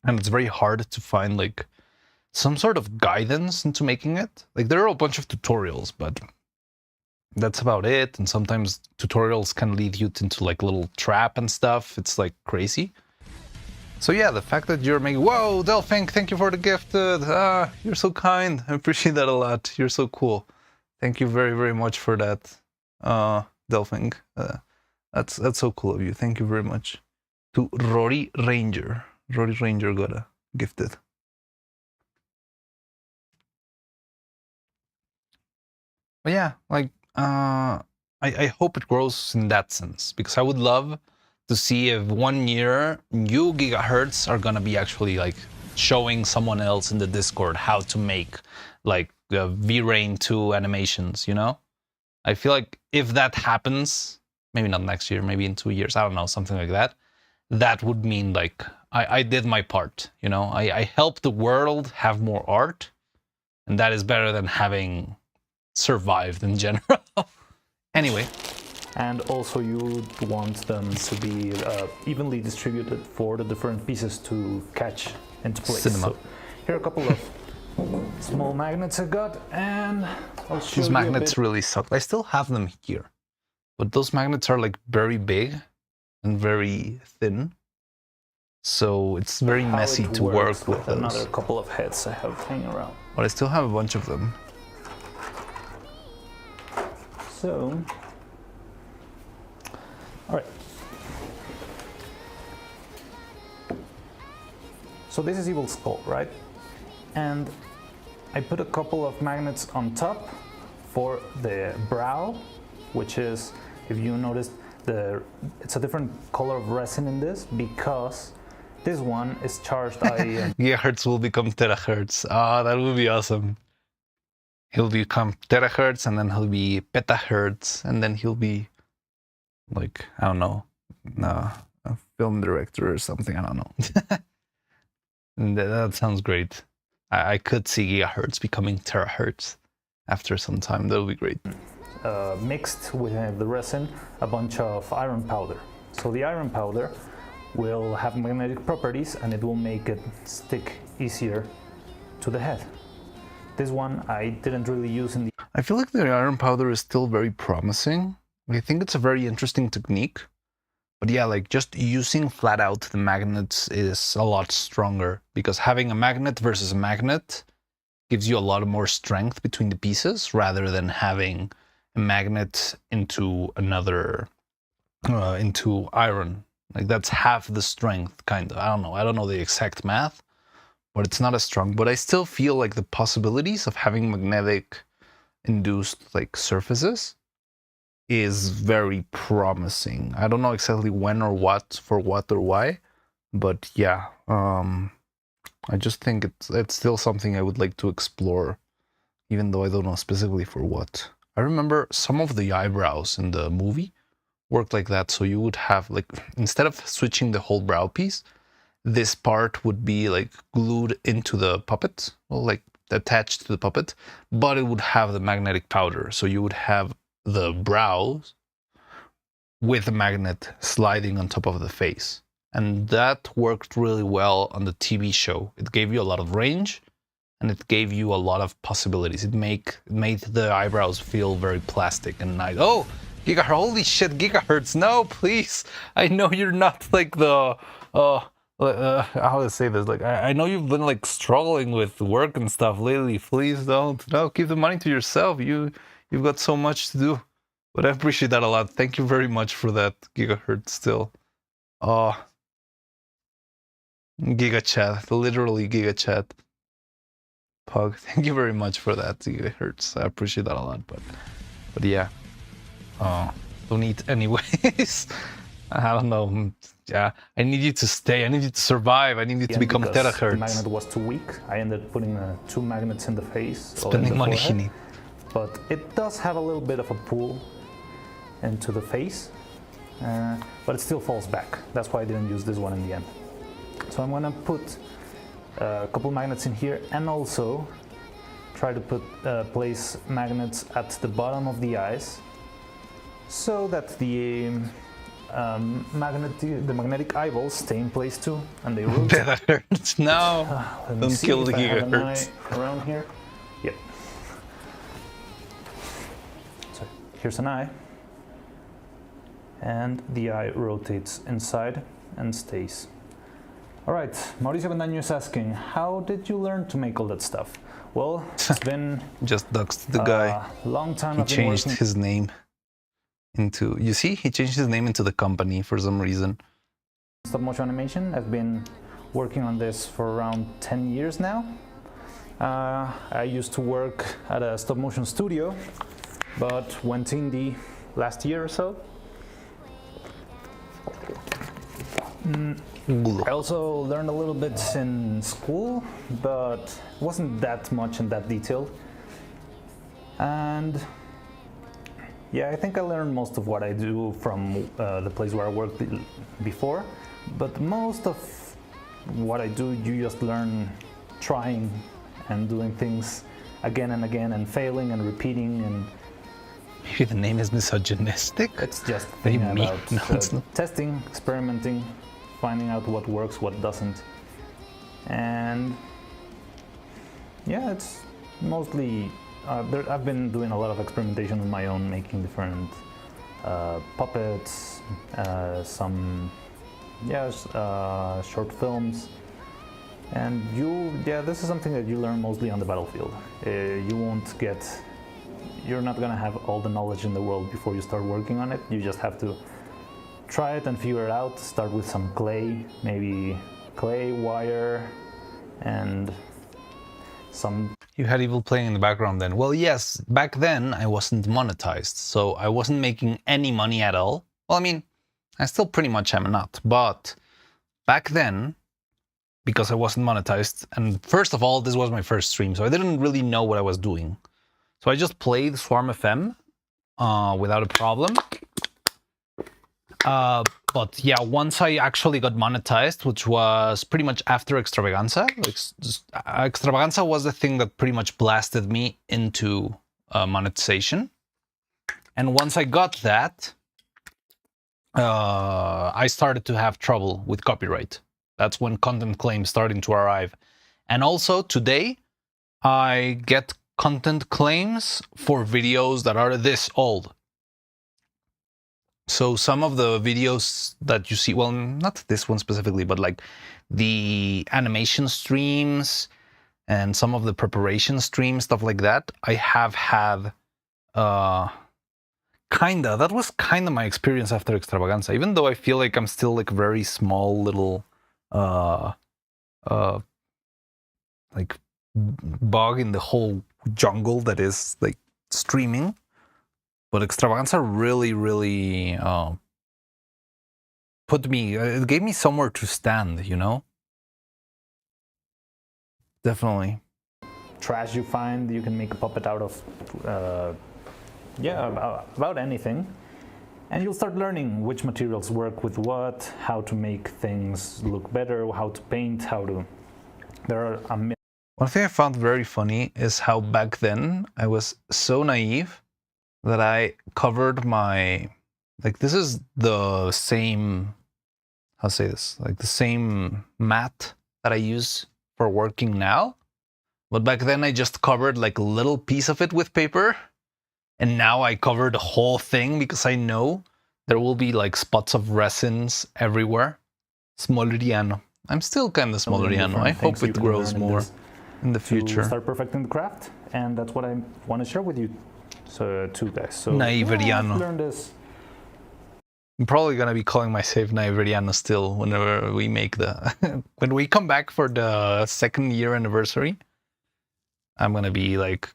it's very hard to find like some sort of guidance into making it. Like, there are a bunch of tutorials, but that's about it. And sometimes tutorials can lead you into like little trap and stuff. It's like crazy. So yeah, the fact that you're making, whoa, Delphine, thank you for the gift. You're so kind. I appreciate that a lot. You're so cool. Thank you very, very much for that, Delphine. That's so cool of you. Thank you very much. To Rory Ranger. Rory Ranger got a gifted. But yeah, like, I hope it grows in that sense, because I would love to see if 1 year you gigahertz are gonna be actually like showing someone else in the Discord how to make like V-Rain 2 animations, you know? I feel like if that happens, maybe not next year, maybe in 2 years, I don't know, something like that, that would mean like I did my part, you know? I helped the world have more art, and that is better than having survived in general. Anyway. And also you want them to be evenly distributed for the different pieces to catch into place. Cinema. So here are a couple of small magnets I got, and I'll show These you magnets really suck. I still have them here, but those magnets are like very big and very thin, so it's very messy to work with those. Another couple of heads I have hanging around. But I still have a bunch of them. So, all right. So this is Evil Skull, right? And I put a couple of magnets on top for the brow, which is, if you notice, it's a different color of resin in this because this one is charged. Gigahertz will become terahertz. Ah, that would be awesome. he'll become terahertz, and then he'll be petahertz, and then he'll be like, I don't know, a film director or something. I don't know. And that sounds great. I could see gigahertz becoming terahertz after some time. That would be great. Mixed with the resin a bunch of iron powder. So the iron powder will have magnetic properties and it will make it stick easier to the head. This one I didn't really use in the... I feel like the iron powder is still very promising. I think it's a very interesting technique. But yeah, like just using flat out the magnets is a lot stronger, because having a magnet versus a magnet gives you a lot more strength between the pieces rather than having a magnet into another, into iron. Like that's half the strength, kind of. I don't know the exact math, but it's not as strong. But I still feel like the possibilities of having magnetic induced like surfaces is very promising. I don't know exactly when or what, for what or why, but yeah, I just think it's still something I would like to explore, even though I don't know specifically for what. I remember some of the eyebrows in the movie worked like that, so you would have, like, instead of switching the whole brow piece, this part would be like glued into the puppet, well, like attached to the puppet, but it would have the magnetic powder, so you would have the brows with a magnet sliding on top of the face. And that worked really well on the TV show. It gave you a lot of range, and it gave you a lot of possibilities. It made the eyebrows feel very plastic and nice. Oh, gigahertz, holy shit, gigahertz, no, please. I know you're not like the, how to say this? Like, I know you've been like struggling with work and stuff lately. Please don't. No, keep the money to yourself. You've got so much to do. But I appreciate that a lot. Thank you very much for that, gigahertz still. Oh, giga chat, literally giga chat. Pug, thank you very much for that, gigahertz. I appreciate that a lot. But yeah. Don't eat anyways. I don't know. Yeah, I need you to stay. I need you to survive. I need you to become terahertz. The magnet was too weak. I ended up putting 2 magnets in the face. Spending money he needs. But it does have a little bit of a pull into the face, but it still falls back. That's why I didn't use this one in the end. So I'm gonna put a couple magnets in here, and also try to place magnets at the bottom of the eyes, so that the magnetic eyeballs stay in place too, and they rotate. That hurts. No, don't kill the gigahertz. Around here, yep. So here's an eye, and the eye rotates inside and stays. All right, Mauricio Bendaño is asking, how did you learn to make all that stuff? Well, it's been just doxed the guy. Long time. He changed his name into, you see, he changed his name into the company for some reason. Stop motion animation. I've been working on this for around 10 years now. I used to work at a stop motion studio, but went indie last year or so. I also learned a little bit in school, but wasn't that much in that detail. And yeah, I think I learned most of what I do from the place where I worked before, but most of what I do, you just learn trying and doing things again and again and failing and repeating. And maybe the name is misogynistic? It's just thing about no, it's not. Testing, experimenting, finding out what works, what doesn't. And yeah, it's mostly I've been doing a lot of experimentation on my own, making different puppets, some short films. And this is something that you learn mostly on the battlefield. You're not gonna have all the knowledge in the world before you start working on it. You just have to try it and figure it out. Start with some clay, maybe clay, wire, and some... You had Evil playing in the background then. Well, yes, back then I wasn't monetized, so I wasn't making any money at all. Well, I mean, I still pretty much am not, but back then, because I wasn't monetized, and first of all, this was my first stream, so I didn't really know what I was doing. So I just played Swarm FM without a problem. But yeah, once I actually got monetized, which was pretty much after Extravaganza, Extravaganza was the thing that pretty much blasted me into monetization. And once I got that, I started to have trouble with copyright. That's when content claims starting to arrive. And also today, I get content claims for videos that are this old. So some of the videos that you see, well, not this one specifically, but like the animation streams and some of the preparation streams, stuff like that, I have had that was kinda my experience after Extravaganza, even though I feel like I'm still like very small little like bug in the whole jungle that is like streaming. But Extravaganza really, really it gave me somewhere to stand, you know? Definitely. Trash you find, you can make a puppet out of, about anything. And you'll start learning which materials work with what, how to make things look better, how to paint, there are One thing I found very funny is how back then I was so naive that I covered this is the same, I'll say this, like the same mat that I use for working now. But back then I just covered like a little piece of it with paper. And now I cover the whole thing because I know there will be like spots of resins everywhere. Smoleriano. I'm still kind of Smoleriano. I hope it grows more in the future. Start perfecting the craft, and that's what I want to share with you. So, two guys. So, Naiveriano. Learn this. I'm probably gonna be calling myself Naiveriano still whenever we make when we come back for the 2nd year anniversary. I'm gonna be like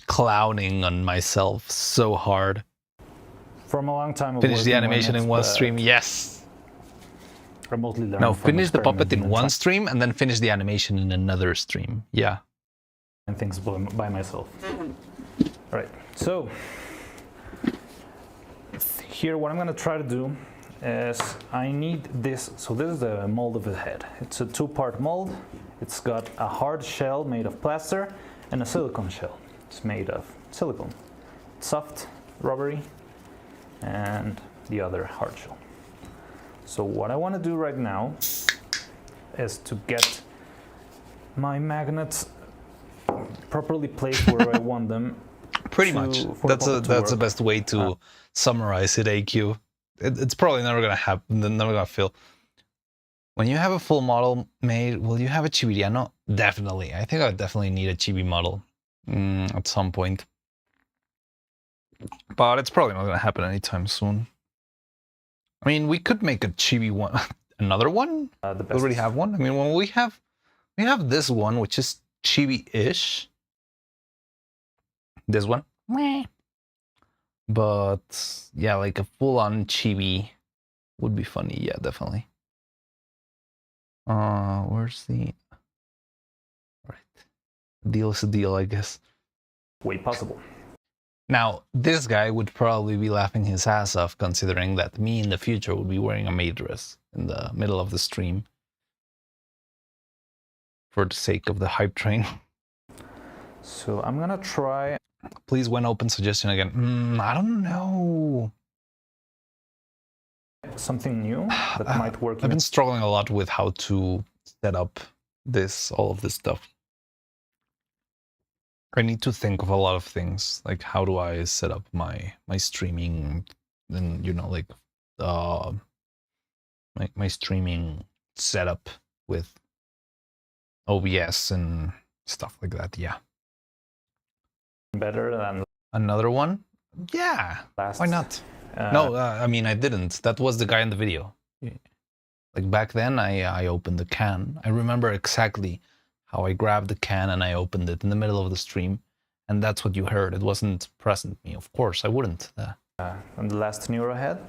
clowning on myself so hard. From a long time. Finish the animation in one stream. Yes. Remotely learn. No, finish the puppet in one stream and then finish the animation in another stream. Yeah. And things by myself. All right. So here, what I'm going to try to do is I need this. So this is the mold of the head. It's a 2-part mold. It's got a hard shell made of plaster and a silicone shell. It's made of silicone. It's soft, rubbery, and the other hard shell. So what I want to do right now is to get my magnets properly placed where I want them. Pretty much. That's the best way to summarize it, AQ. It's probably never gonna happen. Never gonna feel. When you have a full model made, will you have a Chibiriano? Definitely. I think I definitely need a Chibi model at some point. But it's probably not gonna happen anytime soon. I mean, we could make a Chibi one, another one. We already have one. I mean, when we have this one, which is Chibi-ish. This one. But yeah, like a full-on Chibi would be funny. Yeah, definitely. Where's the... Right. Deal is a deal, I guess. Way possible. Now, this guy would probably be laughing his ass off, considering that me in the future would be wearing a maid dress in the middle of the stream. For the sake of the hype train. So I'm gonna try... Please, when open suggestion again. I don't know. Something new that might work. I've been struggling a lot with how to set up all of this stuff. I need to think of a lot of things, like how do I set up my streaming, and like my streaming setup with OBS and stuff like that. Yeah. Better than another one? Yeah. Why not? No, I mean, I didn't. That was the guy in the video. Like back then, I opened the can. I remember exactly how I grabbed the can and I opened it in the middle of the stream. And that's what you heard. It wasn't present me. Of course, I wouldn't. And the last neural head,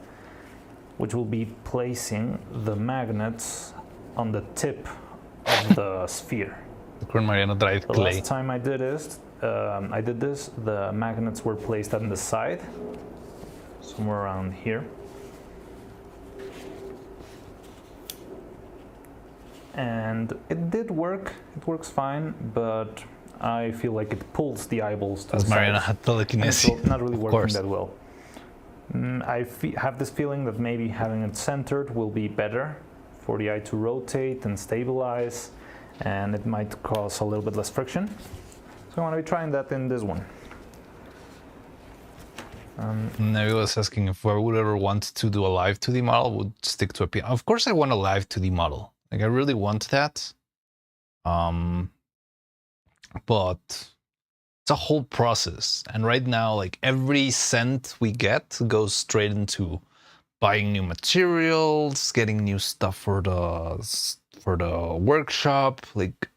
which will be placing the magnets on the tip of the sphere. The current Mariano dried The clay. last time I did this, the magnets were placed on the side, somewhere around here. And it did work. It works fine, but I feel like it pulls the eyeballs to As the Mariano sides. had And telekinesis. it's not really Of working course. that well. I have this feeling that maybe having it centered will be better for the eye to rotate and stabilize, and it might cause a little bit less friction. So I want to be trying that in this one. Nevi was asking if I would ever want to do a live 2D model, would stick to a piano. Of course I want a live 2D model. Like I really want that. But it's a whole process. And right now, like every cent we get goes straight into buying new materials, getting new stuff for the workshop. Like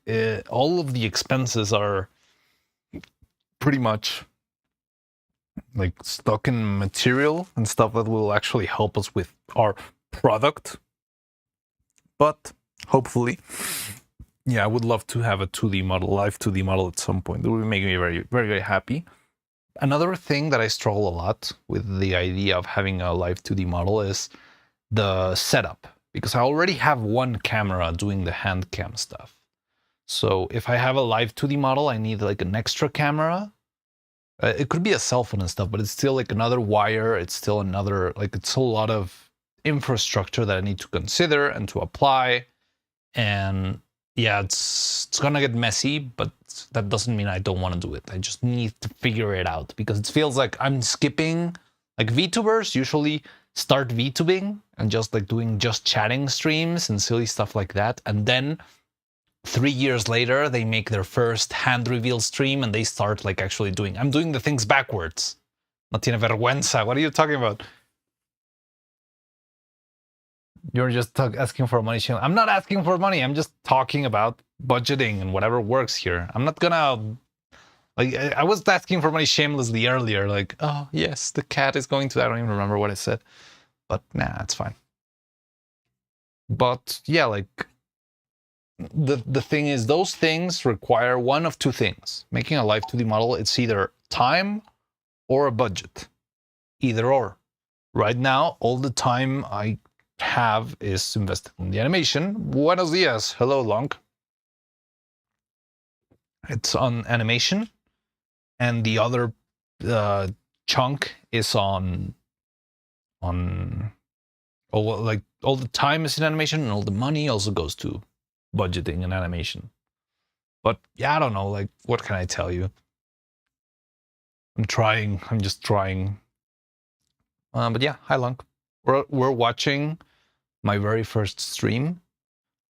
all of the expenses are pretty much like stuck in material and stuff that will actually help us with our product. But hopefully, yeah, I would love to have a 2D model, live 2D model at some point. It would make me very, very, very happy. Another thing that I struggle a lot with the idea of having a live 2D model is the setup, because I already have one camera doing the hand cam stuff. So if I have a live 2D model, I need like an extra camera. It could be a cell phone and stuff, but it's still like another wire. It's still another, like it's a lot of infrastructure that I need to consider and to apply. And yeah, it's gonna get messy, but that doesn't mean I don't want to do it. I just need to figure it out because it feels like I'm skipping, like VTubers usually start VTubing and just like doing just chatting streams and silly stuff like that. And then 3 years later, they make their first hand reveal stream and they start like actually doing, I'm doing the things backwards. No tiene vergüenza. What are you talking about? You're just asking for money. I'm not asking for money. I'm just talking about budgeting and whatever works here. I'm not gonna, like, I was asking for money shamelessly earlier. Like, oh, yes, the cat is going to, I don't even remember what I said. But nah, it's fine. But yeah, like, the thing is, those things require one of two things. Making a live 2D model, it's either time or a budget. Either or. Right now, all the time I have is invested in the animation. Buenos dias. Hello, Long. It's on animation. And the other chunk is on like all the time is in animation and all the money also goes to budgeting and animation. But yeah, I don't know, like, what can I tell you? I'm just trying. But yeah, hi Long. We're watching my very first stream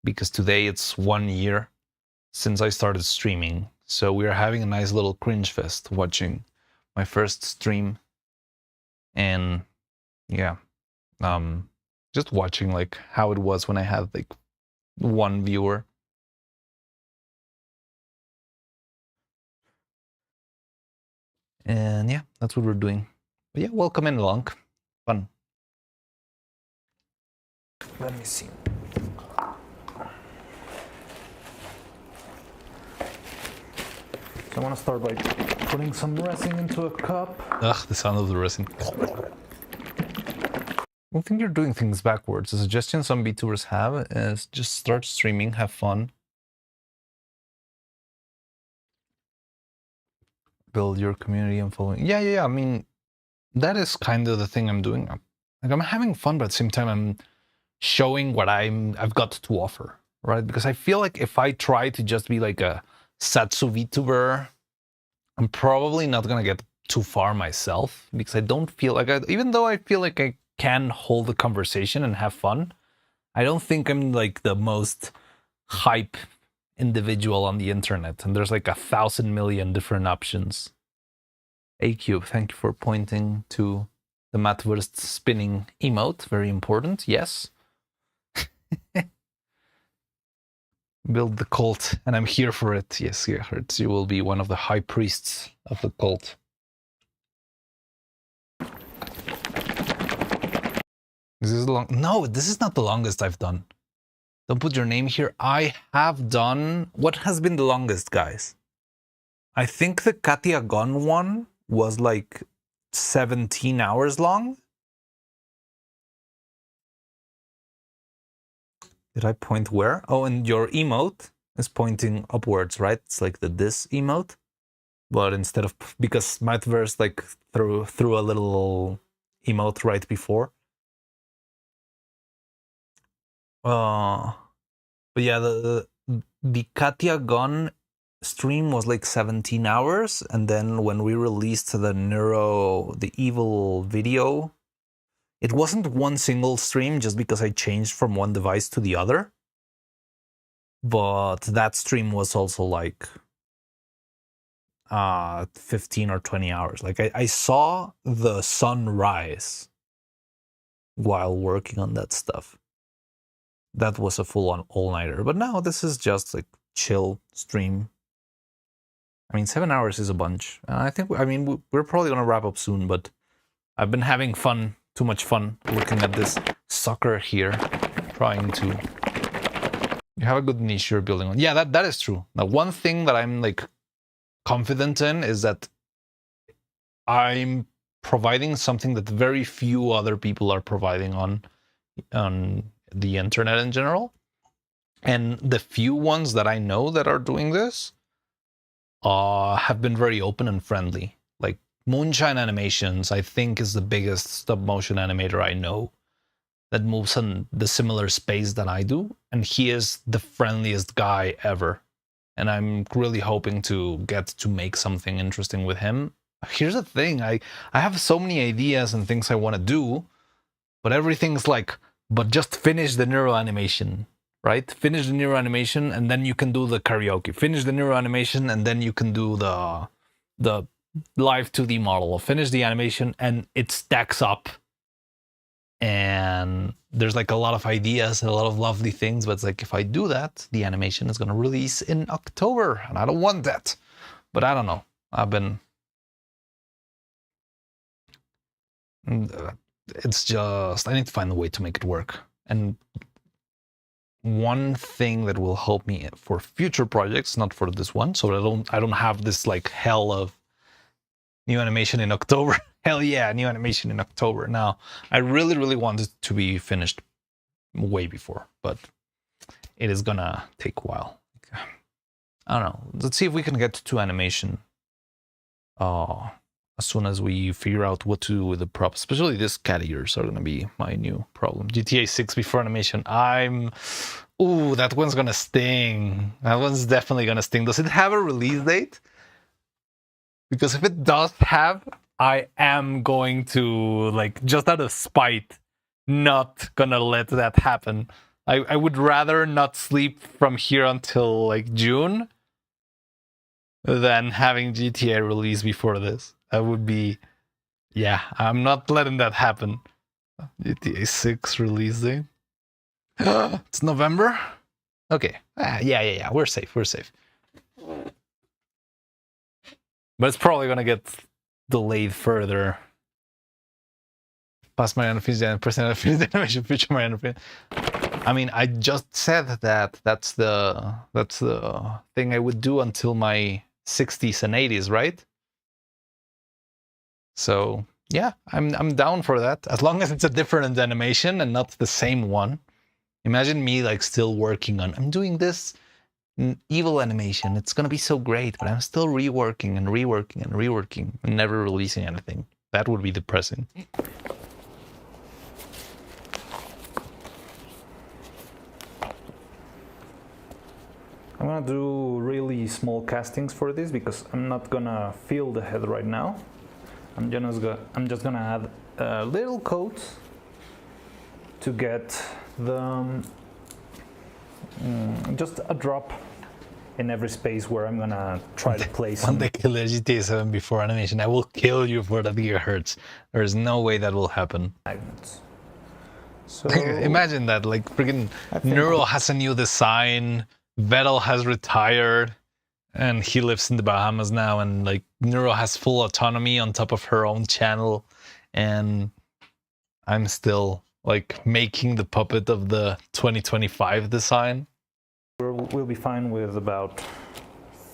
because today it's 1 year since I started streaming. So we're having a nice little cringe fest watching my first stream. And yeah, just watching like how it was when I had like one viewer. And yeah, that's what we're doing. But yeah, welcome in, Long. Fun. Let me see. So I want to start by putting some resin into a cup. Ugh, the sound of the resin. I think you're doing things backwards. The suggestion some VTubers have is just start streaming, have fun. Build your community and following. Yeah. I mean, that is kind of the thing I'm doing. Like, I'm having fun, but at the same time, I'm showing what I've got to offer, right? Because I feel like if I try to just be like a Satsu VTuber, I'm probably not gonna get too far myself because I don't feel like even though I feel like I can hold the conversation and have fun, I don't think I'm like the most hype individual on the internet, and there's like 1,000 million different options. A-Cube, thank you for pointing to the Matverse spinning emote. Very important, yes. Build the cult, and I'm here for it. Yes, Gerhardt, you will be one of the high priests of the cult. Is this long? No, this is not the longest I've done. Don't put your name here. I have done... What has been the longest, guys? I think the Katia Gun one was like 17 hours long. Did I point where? Oh, and your emote is pointing upwards, right? It's like the this emote. But instead of... Because Mightverse like threw a little emote right before. But yeah, the Katia Gun stream was like 17 hours, and then when we released the evil video, it wasn't one single stream just because I changed from one device to the other. But that stream was also like 15 or 20 hours. Like I saw the sun rise while working on that stuff. That was a full-on all-nighter. But now this is just like chill stream. I mean, 7 hours is a bunch. I think, I mean, we're probably going to wrap up soon, but I've been having fun, too much fun, looking at this sucker here, trying to... You have a good niche you're building on. Yeah, that is true. Now, one thing that I'm like confident in is that I'm providing something that very few other people are providing on the internet in general. And the few ones that I know that are doing this have been very open and friendly. Like Moonshine Animations, I think, is the biggest stop motion animator I know that moves in the similar space that I do, and he is the friendliest guy ever. And I'm really hoping to get to make something interesting with him. Here's the thing, I have so many ideas and things I want to do, but everything's like, but just finish the neural animation, right? Finish the neural animation and then you can do the karaoke. Finish the neural animation and then you can do the live 2D model. Finish the animation and it stacks up. And there's like a lot of ideas and a lot of lovely things, but it's like, if I do that, the animation is going to release in October and I don't want that. But I don't know. It's just, I need to find a way to make it work. And one thing that will help me for future projects, not for this one, so I don't have this like hell of new animation in October. Hell yeah, new animation in October. Now, I really want it to be finished way before, but it is gonna take a while. I don't know. Let's see if we can get to animation as soon as we figure out what to do with the props. Especially these cat ears are gonna be my new problem. GTA 6 before animation. Ooh, that one's gonna sting. That one's definitely gonna sting. Does it have a release date? Because if it does have, I am going to, like, just out of spite, not gonna let that happen. I would rather not sleep from here until, like, June than having GTA release before this. That would be... Yeah, I'm not letting that happen. GTA 6 release date. It's November? Okay. Yeah. We're safe. But it's probably gonna get delayed further. Past my unfinished and present unfinished animation, future my unfinished. I mean, I just said that that's the thing I would do until my 60s and 80s, right? So yeah, I'm down for that, as long as it's a different animation and not the same one. Imagine me like still working on, I'm doing this evil animation, it's gonna be so great, but I'm still reworking and never releasing anything. That would be depressing. I'm gonna do really small castings for this because I'm not gonna fill the head right now. I'm just gonna add little coats to get the just a drop in every space where I'm gonna try to place. One day kill GTA 7 before animation. I will kill you for that gigahertz. There's no way that will happen. Magnets. So imagine that, like freaking Neural has a new design, Vettel has retired, and he lives in the Bahamas now, and like Neural has full autonomy on top of her own channel, and I'm still like making the puppet of the 2025 design. We'll be fine with about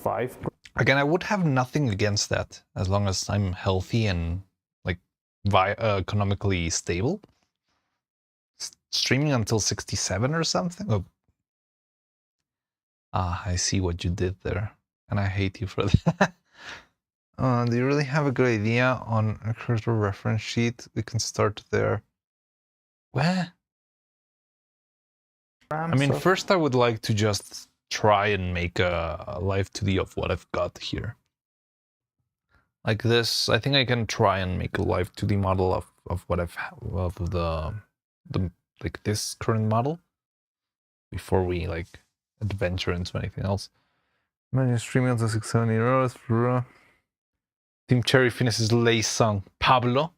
5. Again, I would have nothing against that as long as I'm healthy and like economically stable. Streaming until 67 or something. Oh. Ah, I see what you did there, and I hate you for that. Do you really have a good idea on a cursor reference sheet? We can start there. What? I mean, first I would like to just try and make a live 2D of what I've got here. Like this, I think I can try and make a live 2D model of what I've of the like this current model before we like adventure into anything else. Imagine streaming until 670 euros for Team Cherry finishes Lay's song Pablo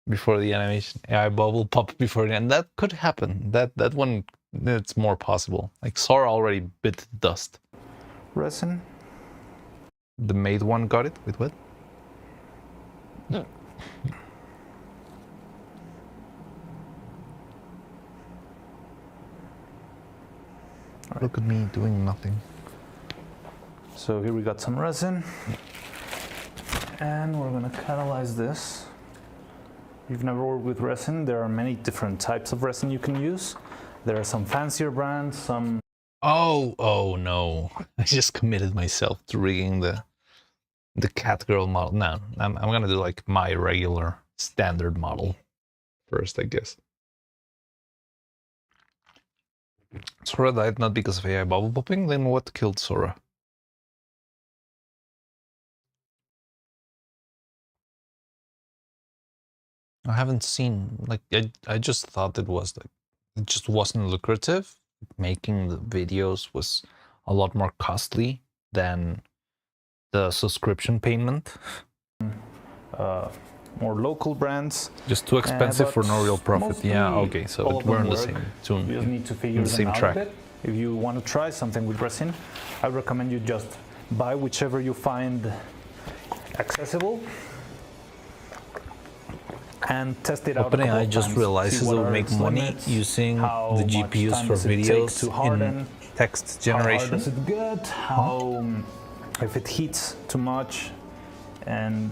before the animation. AI bubble pop before the end. That could happen. That one, it's more possible. Like Sora already bit dust. Resin. The maid one got it with what? Look at me doing nothing. So here we got some resin, and we're gonna catalyze this. If you've never worked with resin, there are many different types of resin you can use. There are some fancier brands, some... Oh no. I just committed myself to rigging the Catgirl model. No, I'm gonna do like my regular standard model first, I guess. Sora died not because of AI bubble popping, then what killed Sora? I haven't seen, like, I just thought it was like, it just wasn't lucrative. Making the videos was a lot more costly than the subscription payment. more local brands. Just too expensive for no real profit. Yeah, okay, so we're on the same tune. You just need to figure them out a bit. If you want to try something with resin, I recommend you just buy whichever you find accessible and test it out. OpenAI just realizes it will make money using the GPUs for videos in text generation. How hard does it get? How if it heats too much, and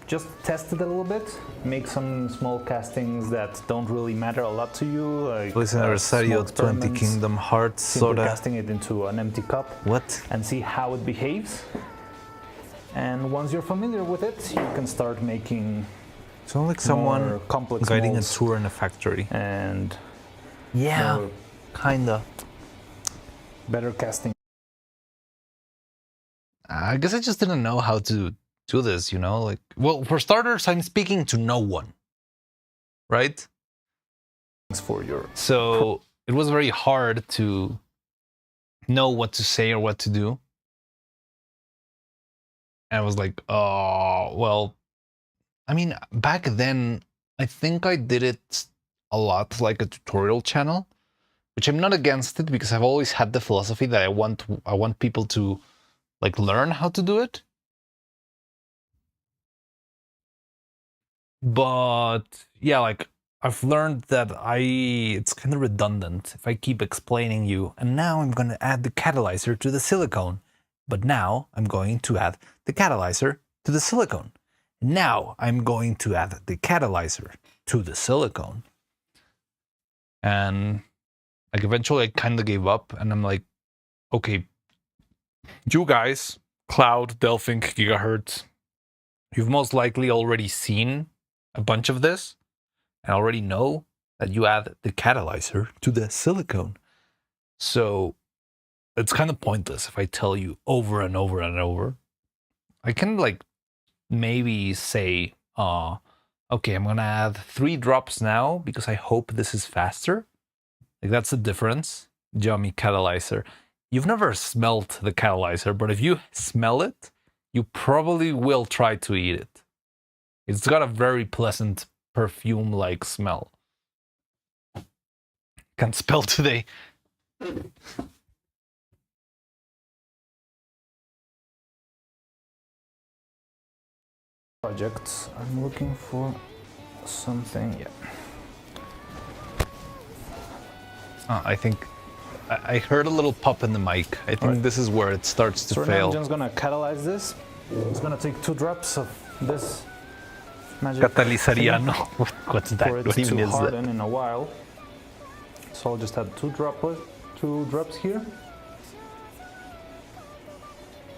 just test it a little bit. Make some small castings that don't really matter a lot to you. Like Rosario 20 Kingdom Hearts soda. Casting it into an empty cup. What? And see how it behaves. And once you're familiar with it, you can start making. Sounds like someone complex guiding a tour in a factory. And yeah, kinda. Better casting. I guess I just didn't know how to do this, you know? Like, well, for starters, I'm speaking to no one, right? For your so it was very hard to know what to say or what to do. And I was like, oh, well, I mean, back then, I think I did it a lot like a tutorial channel, which I'm not against it because I've always had the philosophy that I want people to like learn how to do it. But yeah, like I've learned that it's kind of redundant if I keep explaining you, and now I'm going to add the catalyzer to the silicone. But now I'm going to add the catalyzer to the silicone. Now I'm going to add the catalyzer to the silicone. And like eventually I kind of gave up, and I'm like, okay, you guys, Cloud, Delphink, Gigahertz, you've most likely already seen a bunch of this and already know that you add the catalyzer to the silicone. So it's kind of pointless if I tell you over and over and over. I can like maybe say, okay, I'm gonna add 3 drops now because I hope this is faster. Like that's the difference. Yummy catalyzer. You've never smelled the catalyzer, but if you smell it, you probably will try to eat it. It's got a very pleasant perfume-like smell. Can't spell today. Projects. I'm looking for something. Yeah. I think I heard a little pop in the mic. I think this is where it starts to So right now I'm fail. just gonna catalyze this. It's gonna take 2 drops of this magic Catalizariano. What's that? for it What even to is that? harden in a while. So I'll just add 2 drops here.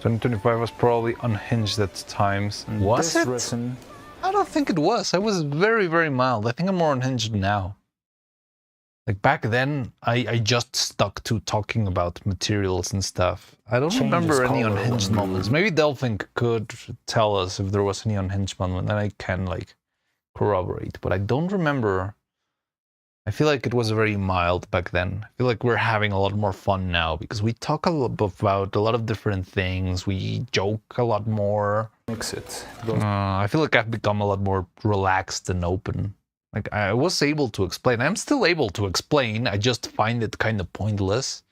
2025 was probably unhinged at times. Was this it? resin, I don't think it was. I was very, very mild. I think I'm more unhinged now. Like back then, I just stuck to talking about materials and stuff. I don't Changes remember any color unhinged when you- moments. Maybe Delphink could tell us if there was any unhinged moment, and I can like corroborate. But I don't remember. I feel like it was very mild back then. I feel like we're having a lot more fun now because we talk a lot about a lot of different things. We joke a lot more. mix it. It goes I feel like I've become a lot more relaxed and open. Like I was able to explain. I'm still able to explain. I just find it kind of pointless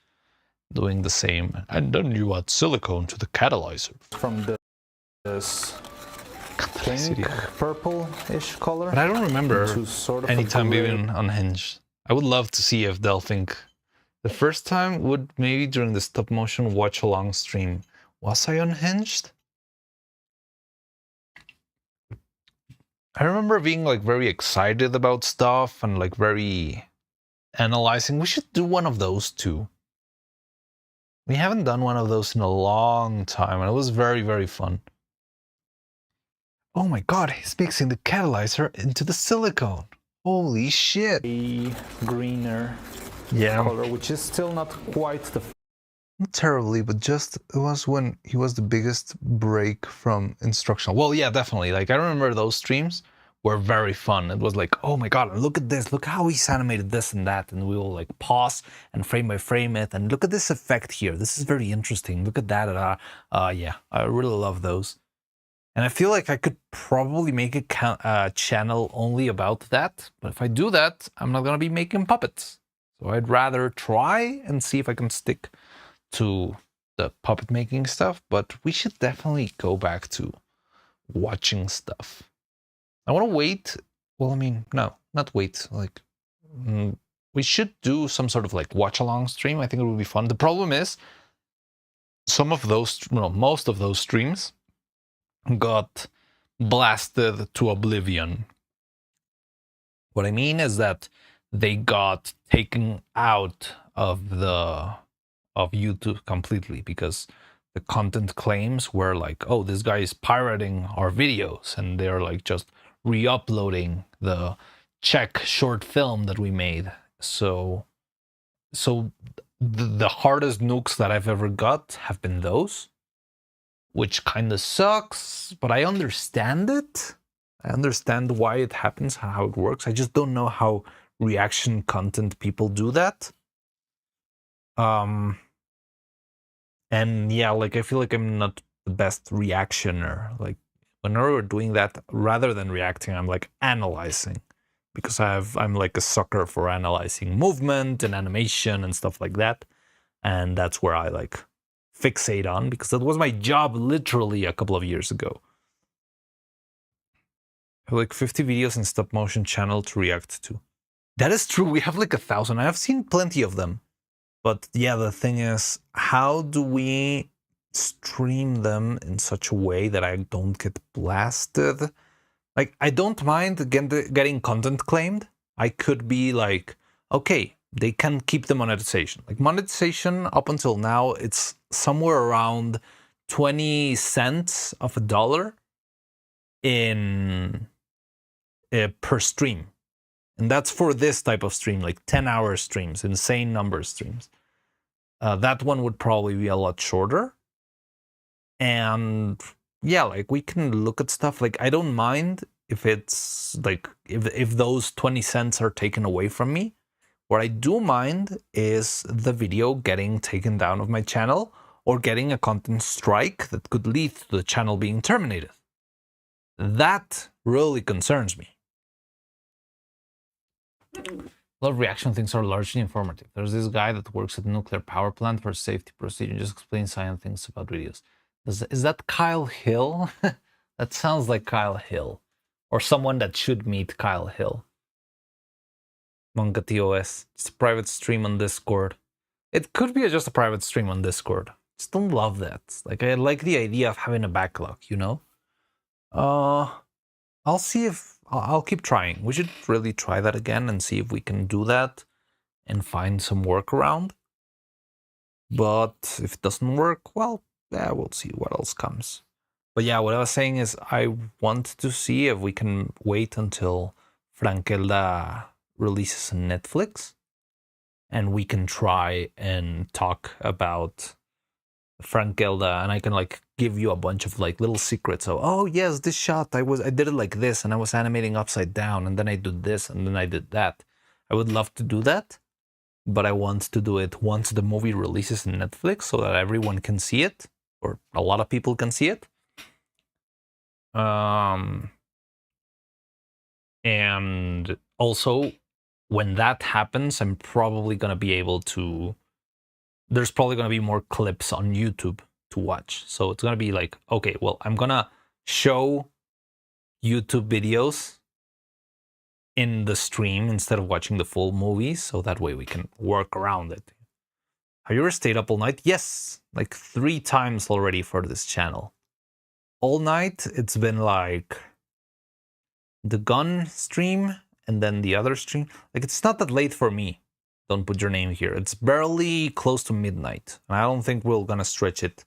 doing the same. And then you add silicone to the catalyzer. from this pink, purple-ish color But I don't remember to sort of a anytime gray. being unhinged. I would love to see if Delphink the first time would maybe during the stop motion watch along stream. Was I unhinged? I remember being like very excited about stuff and like very analyzing. We should do one of those too. We haven't done one of those in a long time and it was very, very fun. Oh my god, he's mixing the catalyzer into the silicone. Holy shit. A greener Yeah. color, which is still not quite the Not terribly, but just it was when he was the biggest break from instructional. Well, yeah, definitely. Like I remember those streams were very fun. It was like, oh my god, look at this, look how he's animated this and that, and we will like pause and frame by frame it, and look at this effect here. This is very interesting. Look at that. Yeah, I really love those. And I feel like I could probably make a channel only about that. But if I do that, I'm not gonna be making puppets. So I'd rather try and see if I can stick to the puppet making stuff, but we should definitely go back to watching stuff. I want to wait. Well, I mean, no, not wait. Like, we should do some sort of like watch along stream. I think it would be fun. The problem is, some of those, well, most of those streams got blasted to oblivion. What I mean is that they got taken out of YouTube completely because the content claims were like, oh, this guy is pirating our videos, and they're like just re-uploading the Czech short film that we made. So the hardest nukes that I've ever got have been those, which kind of sucks, but I understand it. I understand why it happens, how it works. I just don't know how reaction content people do that. And yeah, like I feel like I'm not the best reactioner. Like whenever we're doing that, rather than reacting, I'm like analyzing, because I'm like a sucker for analyzing movement and animation and stuff like that. And that's where I like fixate on, because that was my job literally a couple of years ago. I have like 50 videos in stop motion channel to react to. That is true. We have like 1,000. I have seen plenty of them. But yeah, the thing is, how do we stream them in such a way that I don't get blasted? Like, I don't mind getting content claimed. I could be like, okay, they can keep the monetization. Like, monetization up until now, it's somewhere around 20 cents of a dollar in per stream. And that's for this type of stream, like 10-hour streams, insane number streams. That one would probably be a lot shorter. And yeah, like we can look at stuff. Like I don't mind if it's like, if those 20 cents are taken away from me. What I do mind is the video getting taken down of my channel or getting a content strike that could lead to the channel being terminated. That really concerns me. A lot of reaction things are largely informative. There's this guy that works at a nuclear power plant for safety procedure, just explains science things about videos. Is that Kyle Hill? That sounds like Kyle Hill. Or someone that should meet Kyle Hill. Manga TOS. It's a private stream on Discord. It could be just a private stream on Discord. Just don't love that. Like, I like the idea of having a backlog, you know? I'll see if... I'll keep trying. We should really try that again and see if we can do that and find some workaround. But if it doesn't work, well, yeah, we'll see what else comes. But yeah, what I was saying is I want to see if we can wait until Frankelda releases on Netflix, and we can try and talk about Frankelda, and I can like give you a bunch of like little secrets. So, oh yes, this shot I did it like this, and I was animating upside down, and then I did this, and then I did that. I would love to do that, but I want to do it once the movie releases on Netflix so that everyone can see it, or a lot of people can see it. And also, when that happens, I'm probably going to be able to... There's probably going to be more clips on YouTube to watch. So it's going to be like, okay, well, I'm going to show YouTube videos in the stream instead of watching the full movie, so that way we can work around it. Have you ever stayed up all night? Yes, like 3 times already for this channel. All night, it's been like the gun stream and then the other stream. Like, it's not that late for me. Don't put your name here. It's barely close to midnight. And I don't think we're gonna stretch it.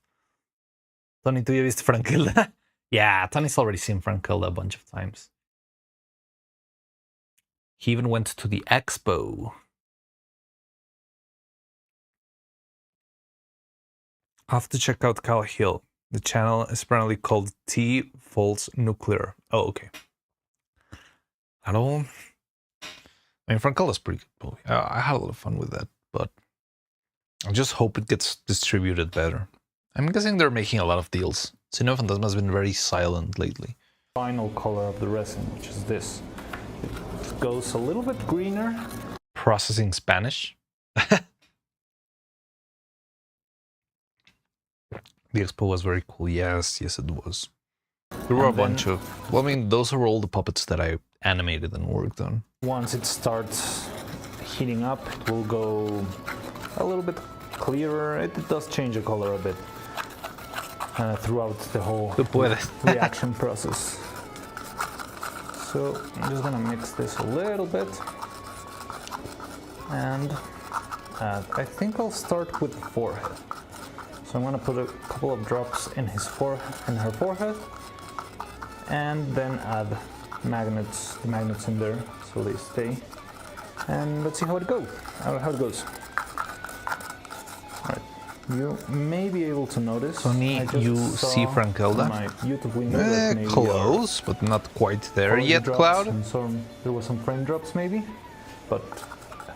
Tony, ¿tú ya viste Frankelda? Yeah, Tony's already seen Frankelda a bunch of times. He even went to the expo. I'll have to check out Cal Hill. The channel is apparently called T False Nuclear. Oh, okay. I don't... I mean, Frankelda's pretty good movie. I had a lot of fun with that, but I just hope it gets distributed better. I'm guessing they're making a lot of deals. Cine Fantasma has been very silent lately. Final color of the resin, which is this. It goes a little bit greener. Processing Spanish. The expo was very cool. Yes, yes it was. There were a bunch of... Well, I mean, those are all the puppets that I animated and worked on. Once it starts heating up, it will go a little bit clearer. It does change the color a bit throughout the whole reaction process. So I'm just gonna mix this a little bit, and I think I'll start with the forehead. So I'm gonna put a couple of drops in her forehead, and then add the magnets in there so they stay. And let's see how it goes. Alright, you may be able to notice. Tony, you see Frankelda? My YouTube window close, but not quite there yet, Cloud. There were some frame drops maybe, but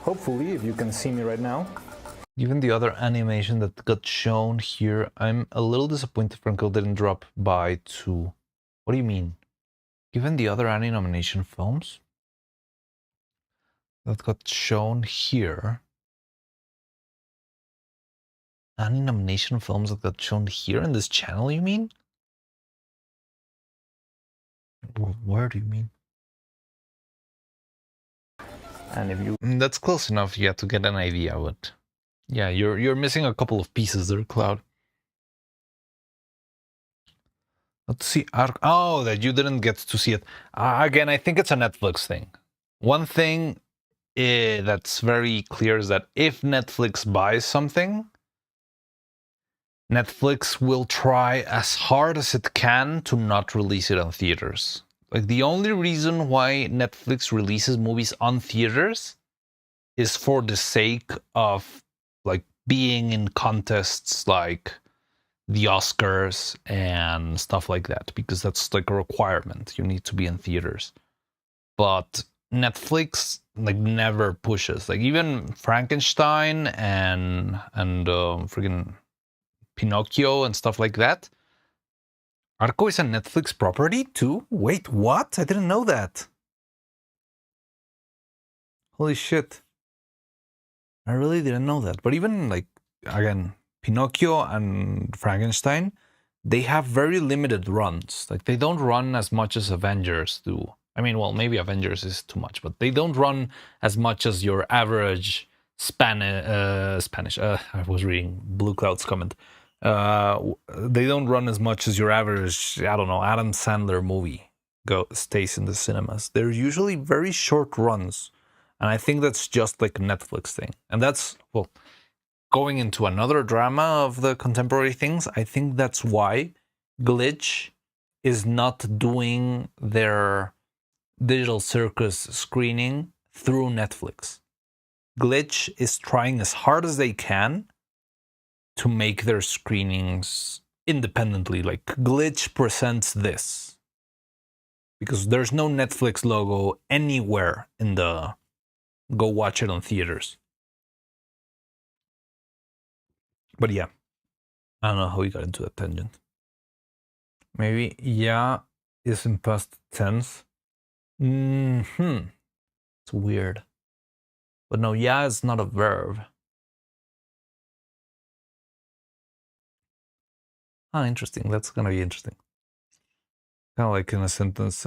hopefully if you can see me right now. Given the other animation that got shown here, I'm a little disappointed Frankelda didn't drop by 2. What do you mean? Given the other Annie nomination films that got shown here, Annie nomination films that got shown here in this channel, you mean? Where do you mean? And if you... That's close enough, yeah, to get an idea, but yeah, you're missing a couple of pieces there, Cloud. Let's see. Oh, that you didn't get to see it. Again, I think it's a Netflix thing. One thing that's very clear is that if Netflix buys something, Netflix will try as hard as it can to not release it on theaters. Like, the only reason why Netflix releases movies on theaters is for the sake of, like, being in contests like the Oscars and stuff like that, because that's like a requirement. You need to be in theaters. But Netflix like never pushes. Like, even Frankenstein and freaking Pinocchio and stuff like that. Arco is a Netflix property too? Wait, what? I didn't know that. Holy shit. I really didn't know that. But even, like, again, Pinocchio and Frankenstein, they have very limited runs. Like, they don't run as much as Avengers do. I mean, well, maybe Avengers is too much, but they don't run as much as your average Spanish. I was reading Blue Cloud's comment. They don't run as much as your average, I don't know, Adam Sandler movie stays in the cinemas. They're usually very short runs, and I think that's just like a Netflix thing. And that's, well, going into another drama of the contemporary things, I think that's why Glitch is not doing their Digital Circus screening through Netflix. Glitch is trying as hard as they can to make their screenings independently. Like, Glitch presents this. Because there's no Netflix logo anywhere in the go watch it on theaters. But yeah, I don't know how we got into that tangent. Maybe yeah is in past tense. It's weird. But no, yeah is not a verb. Interesting. That's gonna be interesting. Kind of like in a sentence,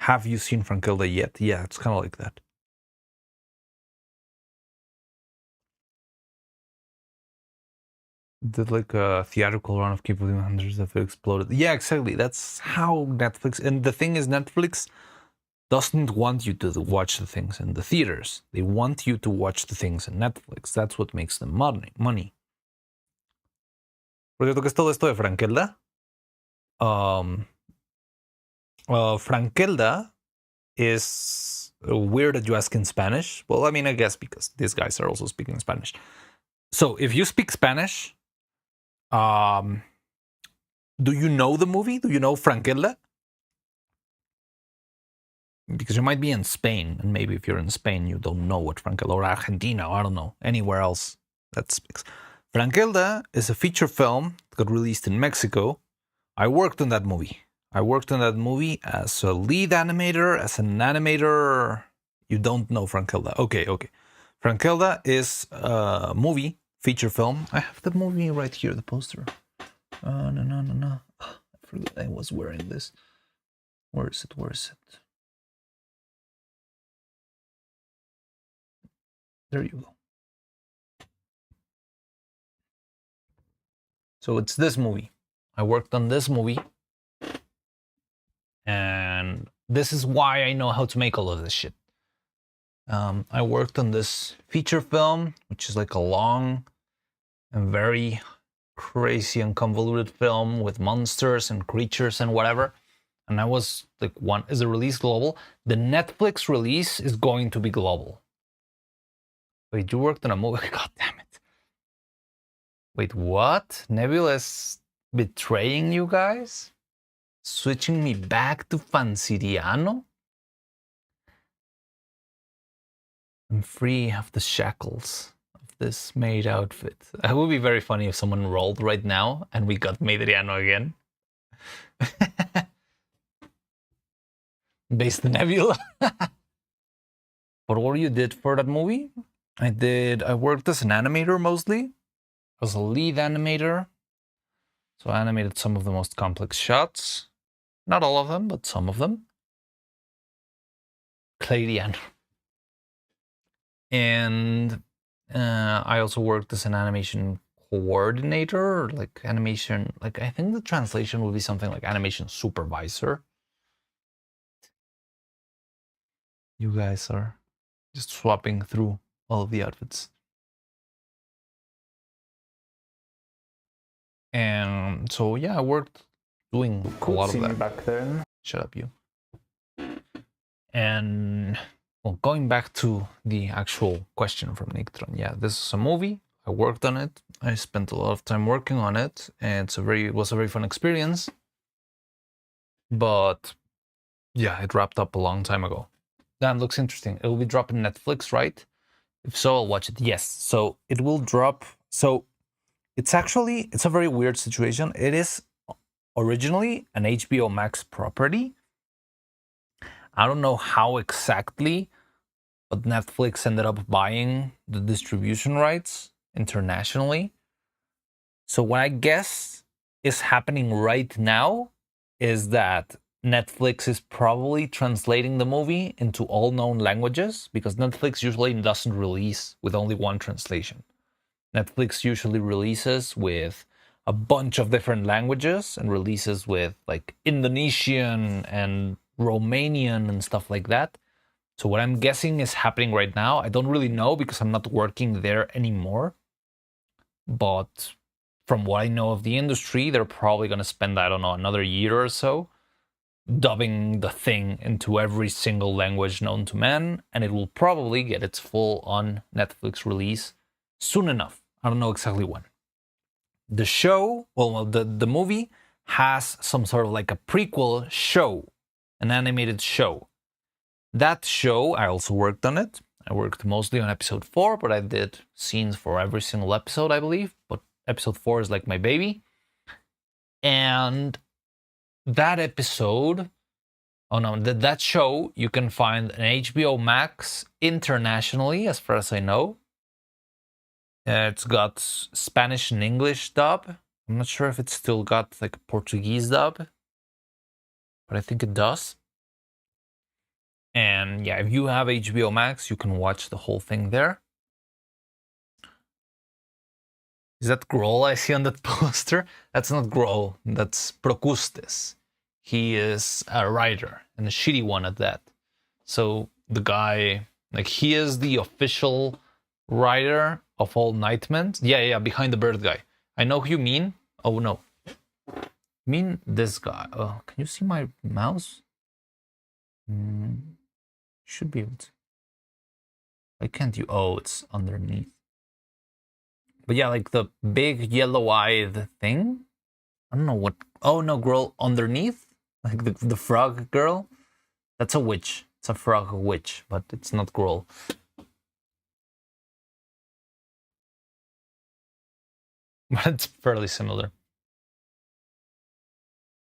have you seen Frankilda yet? Yeah, it's kind of like that. Did like a theatrical run of Keep Living Hundreds that exploded. Yeah, exactly. That's how Netflix. And the thing is, Netflix doesn't want you to watch the things in the theaters. They want you to watch the things in Netflix. That's what makes them money. Porque ¿qué es todo esto de Frankelda? Frankelda is weird that you ask in Spanish. Well, I mean, I guess because these guys are also speaking Spanish. So if you speak Spanish, do you know the movie? Do you know Frankelda? Because you might be in Spain, and maybe if you're in Spain, you don't know what Frankelda, or Argentina, or I don't know, anywhere else that speaks. Frankelda is a feature film that got released in Mexico. I worked on that movie. I worked on that movie as a lead animator, as an animator. You don't know Frankelda. Okay. Frankelda is a movie, feature film. I have the movie right here, the poster. No. I forgot I was wearing this. Where is it? There you go. So it's this movie. I worked on this movie. And this is why I know how to make all of this shit. I worked on this feature film, which is like a long and very crazy and convoluted film with monsters and creatures and whatever. And I was like, is the release global? The Netflix release is going to be global. Wait, you worked on a movie? God damn it. Wait, what? Nebula is betraying you guys? Switching me back to Fansiriano? I'm free of the shackles of this maid outfit. It would be very funny if someone rolled right now and we got Maidriano again. Based on Nebula. But what you did for that movie? I worked as an animator mostly. I was a lead animator. So I animated some of the most complex shots. Not all of them, but some of them. Clarian. And I also worked as an animation coordinator, like animation, like I think the translation would be something like animation supervisor. You guys are just swapping through all of the outfits. And so yeah, I worked doing a lot of that. Back then. Shut up, you. And well, going back to the actual question from Nictron, yeah, this is a movie. I worked on it. I spent a lot of time working on it, and it was a very fun experience. But yeah, it wrapped up a long time ago. That looks interesting. It will be dropping Netflix, right? If so, I'll watch it. Yes. So it will drop. So it's a very weird situation. It is originally an HBO Max property. I don't know how exactly, but Netflix ended up buying the distribution rights internationally. So what I guess is happening right now is that Netflix is probably translating the movie into all known languages, because Netflix usually doesn't release with only one translation. Netflix usually releases with a bunch of different languages and releases with like Indonesian and Romanian and stuff like that. So what I'm guessing is happening right now, I don't really know because I'm not working there anymore. But from what I know of the industry, they're probably going to spend, I don't know, another year or so dubbing the thing into every single language known to man, and it will probably get its full-on Netflix release soon enough. I don't know exactly when. The show, well, the movie has some sort of like a prequel show, an animated show. That show, I also worked on it. I worked mostly on episode 4, but I did scenes for every single episode, I believe. But episode 4 is like my baby. And that episode, that show, you can find an HBO Max internationally, as far as I know. It's got Spanish and English dub. I'm not sure if it's still got like a Portuguese dub, but I think it does. And yeah, if you have HBO Max, you can watch the whole thing there. Is that Grohl I see on that poster? That's not Grohl, that's Procustes. He is a writer, and a shitty one at that. So the guy, like, he is the official writer of all Nightmen. Yeah, behind the bird guy. I know who you mean. Oh no. I mean this guy. Oh, can you see my mouse? Should be able to. Why can't you? Oh, it's underneath. But yeah, like the big yellow-eyed thing. I don't know what. Oh no, girl underneath, like the frog girl. That's a witch. It's a frog witch, but it's not girl. But it's fairly similar.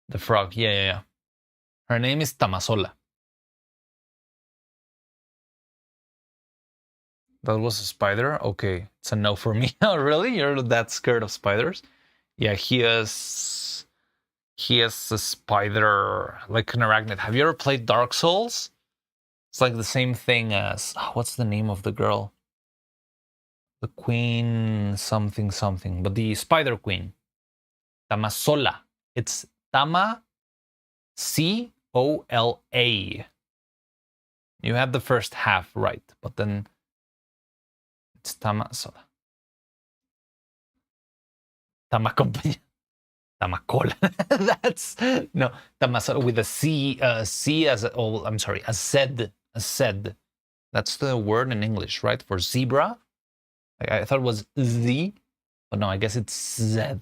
The frog, yeah. Her name is Tamasola. That was a spider? Okay, it's a no for me. Oh, really? You're that scared of spiders? Yeah, he is a spider, like an arachnid. Have you ever played Dark Souls? It's like the same thing as... what's the name of the girl? The queen something. But the spider queen. Tamasola. It's Tama C-O-L-A. You had the first half right, but then... it's Tamasola. Tamacompañía. Tamacola. That's no Tamasola with a C. C as a, oh, I'm sorry, a Z. A Z. That's the word in English, right? For zebra. I thought it was Z, but no, I guess it's Z.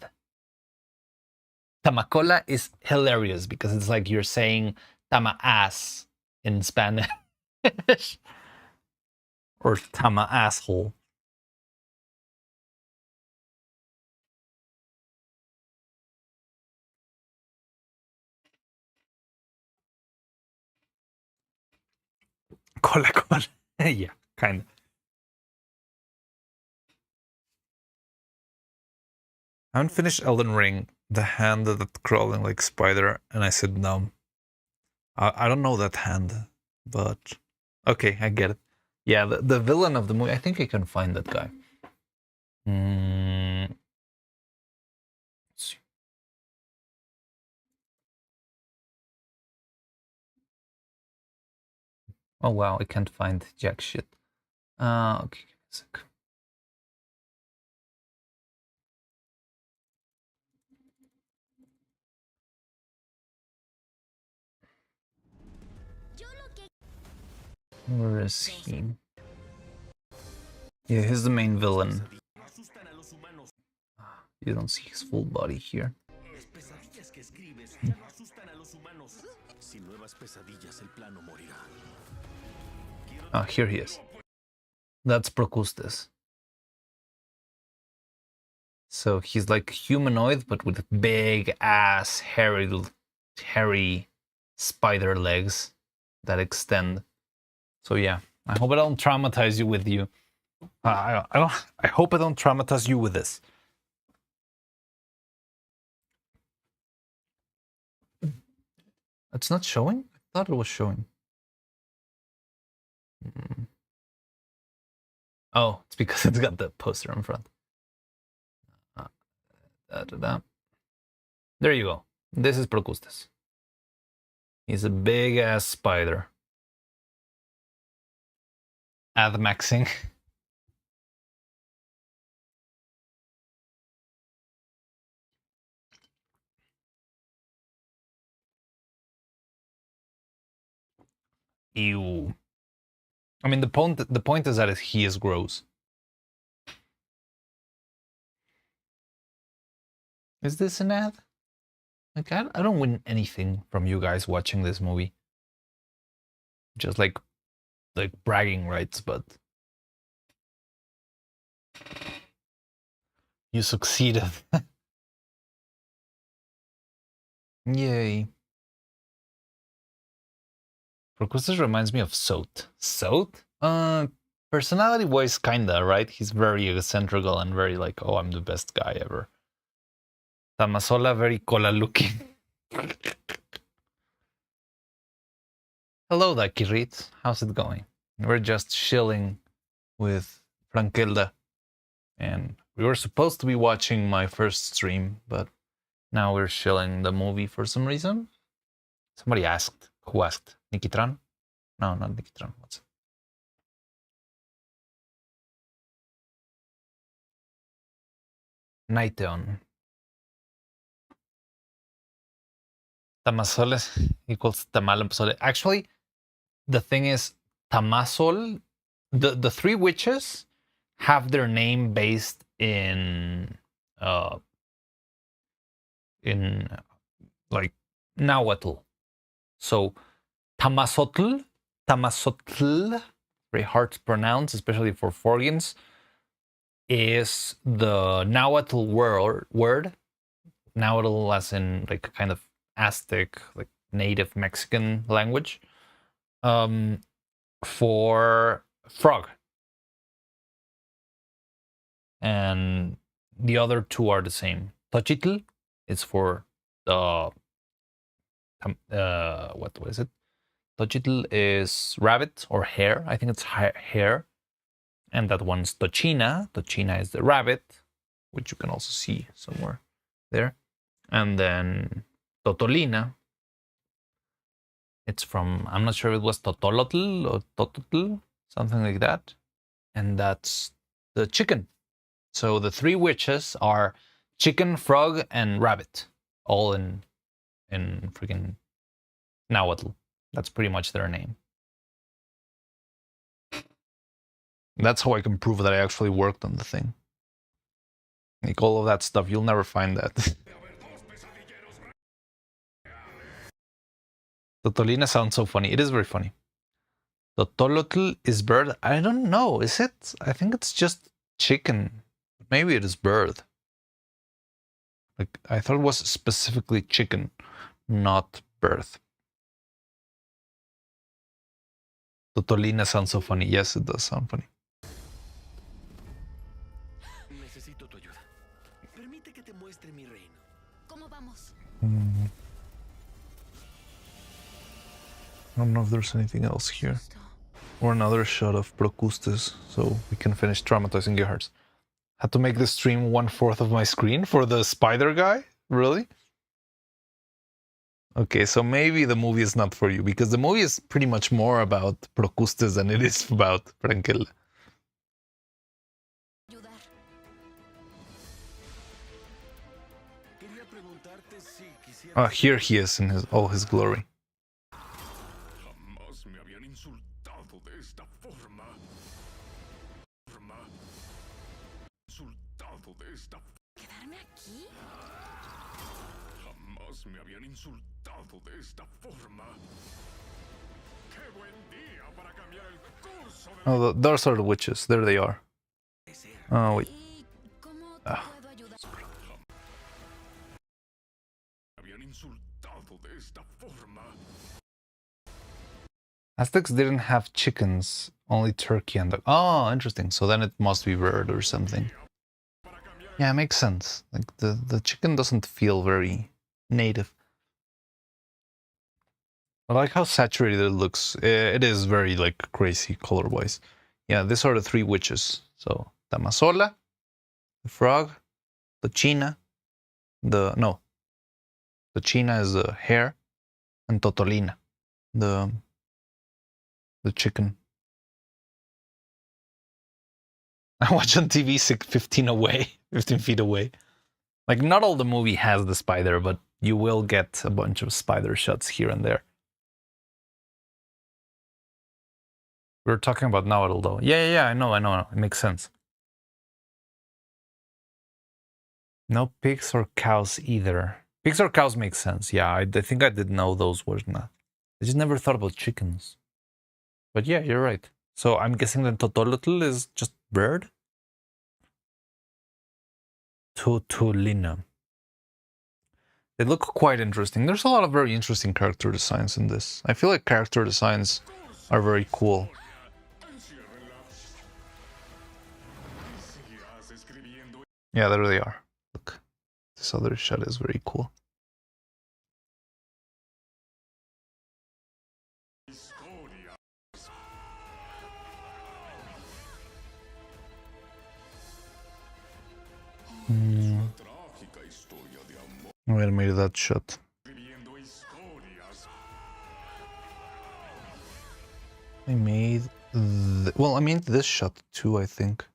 Tamacola is hilarious because it's like you're saying tama ass in Spanish, or tama asshole. Cola. Yeah, kind of. I haven't finished Elden Ring, the hand that crawling like spider, and I said no. I don't know that hand, but okay, I get it. Yeah, the villain of the movie, I think I can find that guy. Let's see. Oh wow, I can't find jack shit. Okay, give me a sec. Where is he? Yeah, he's the main villain. You don't see his full body here. Oh, here he is. That's Procustes. So he's like humanoid, but with big ass, hairy spider legs that extend. So yeah, I hope I don't traumatize you with you. I hope I don't traumatize you with this. It's not showing? I thought it was showing. Oh, it's because it's got the poster in front. There you go. This is Procustes. He's a big ass spider. Admaxing. Ew. I mean, the point is that he is gross. Is this an ad? Like, I don't win anything from you guys watching this movie. Just like bragging rights, but you succeeded. Yay. Procustes reminds me of Soat. Soat? Personality-wise, kinda, right? He's very egocentrical and very like, oh, I'm the best guy ever. Tamasola, very cola-looking. Hello, Dakirit. How's it going? We're just chilling with Frankelda. And we were supposed to be watching my first stream, but now we're chilling the movie for some reason. Somebody asked. Who asked? Nikitran? No, not Nikitran. What's it? Nighteon. Tamasoles equals tamal and pozole. Actually, the thing is, Tamasol, the three witches have their name based in like Nahuatl. So Tamasotl, very hard to pronounce, especially for Forgians, is the Nahuatl word. Nahuatl as in like a kind of Aztec, like native Mexican language, for frog. And the other two are the same. Tochitl is for the what was it? Tochitl is rabbit or hare. I think it's hare. And that one's Tochina. Tochina is the rabbit, which you can also see somewhere there. And then Totolina. It's from, I'm not sure if it was Totolotl or Tototl, something like that. And that's the chicken. So the three witches are chicken, frog, and rabbit, all in freaking Nahuatl. That's pretty much their name. That's how I can prove that I actually worked on the thing. Like all of that stuff, you'll never find that. Totolina sounds so funny. It is very funny. Totolotl is bird. I don't know. Is it? I think it's just chicken. Maybe it is bird. Like I thought it was specifically chicken, not bird. Totolina sounds so funny. Yes, it does sound funny. Necesito tu ayuda. Permite que te muestre mi reino. ¿Cómo vamos? I don't know if there's anything else here. Or another shot of Procustes, so we can finish traumatizing Gerhards. Had to make the stream 1/4 of my screen for the spider guy? Really? Okay, so maybe the movie is not for you, because the movie is pretty much more about Procustes than it is about Frankel. Here he is in all his glory. Jamás me habían insultado de esta forma. ¿Quedarme aquí? Jamás me habían insultado de esta forma. ¡Qué buen día para cambiar el curso de Oh, those are the witches. There they are. Oh, wait. ¿Y cómo te Ah. puedo ayudar? Me habían insultado de esta forma. Aztecs didn't have chickens, only turkey and dog. Oh, interesting. So then it must be bird or something. Yeah, it makes sense. Like the chicken doesn't feel very native. I like how saturated it looks. It is very like crazy color-wise. Yeah, these are the three witches. So Tamasola, the frog, the China, the China is the hare, and Totolina, the chicken. I watch on TV 15 feet away. Like, not all the movie has the spider, but you will get a bunch of spider shots here and there. We're talking about Nahuatl, though. Yeah, I know. It makes sense. No pigs or cows either. Pigs or cows make sense. Yeah, I think I did know those were not. I just never thought about chickens. But yeah, you're right. So I'm guessing that Totolotl is just bird? Totolina. They look quite interesting. There's a lot of very interesting character designs in this. I feel like character designs are very cool. Yeah, there they are. Look, this other shot is very cool. I made that shot. I made this shot too, I think.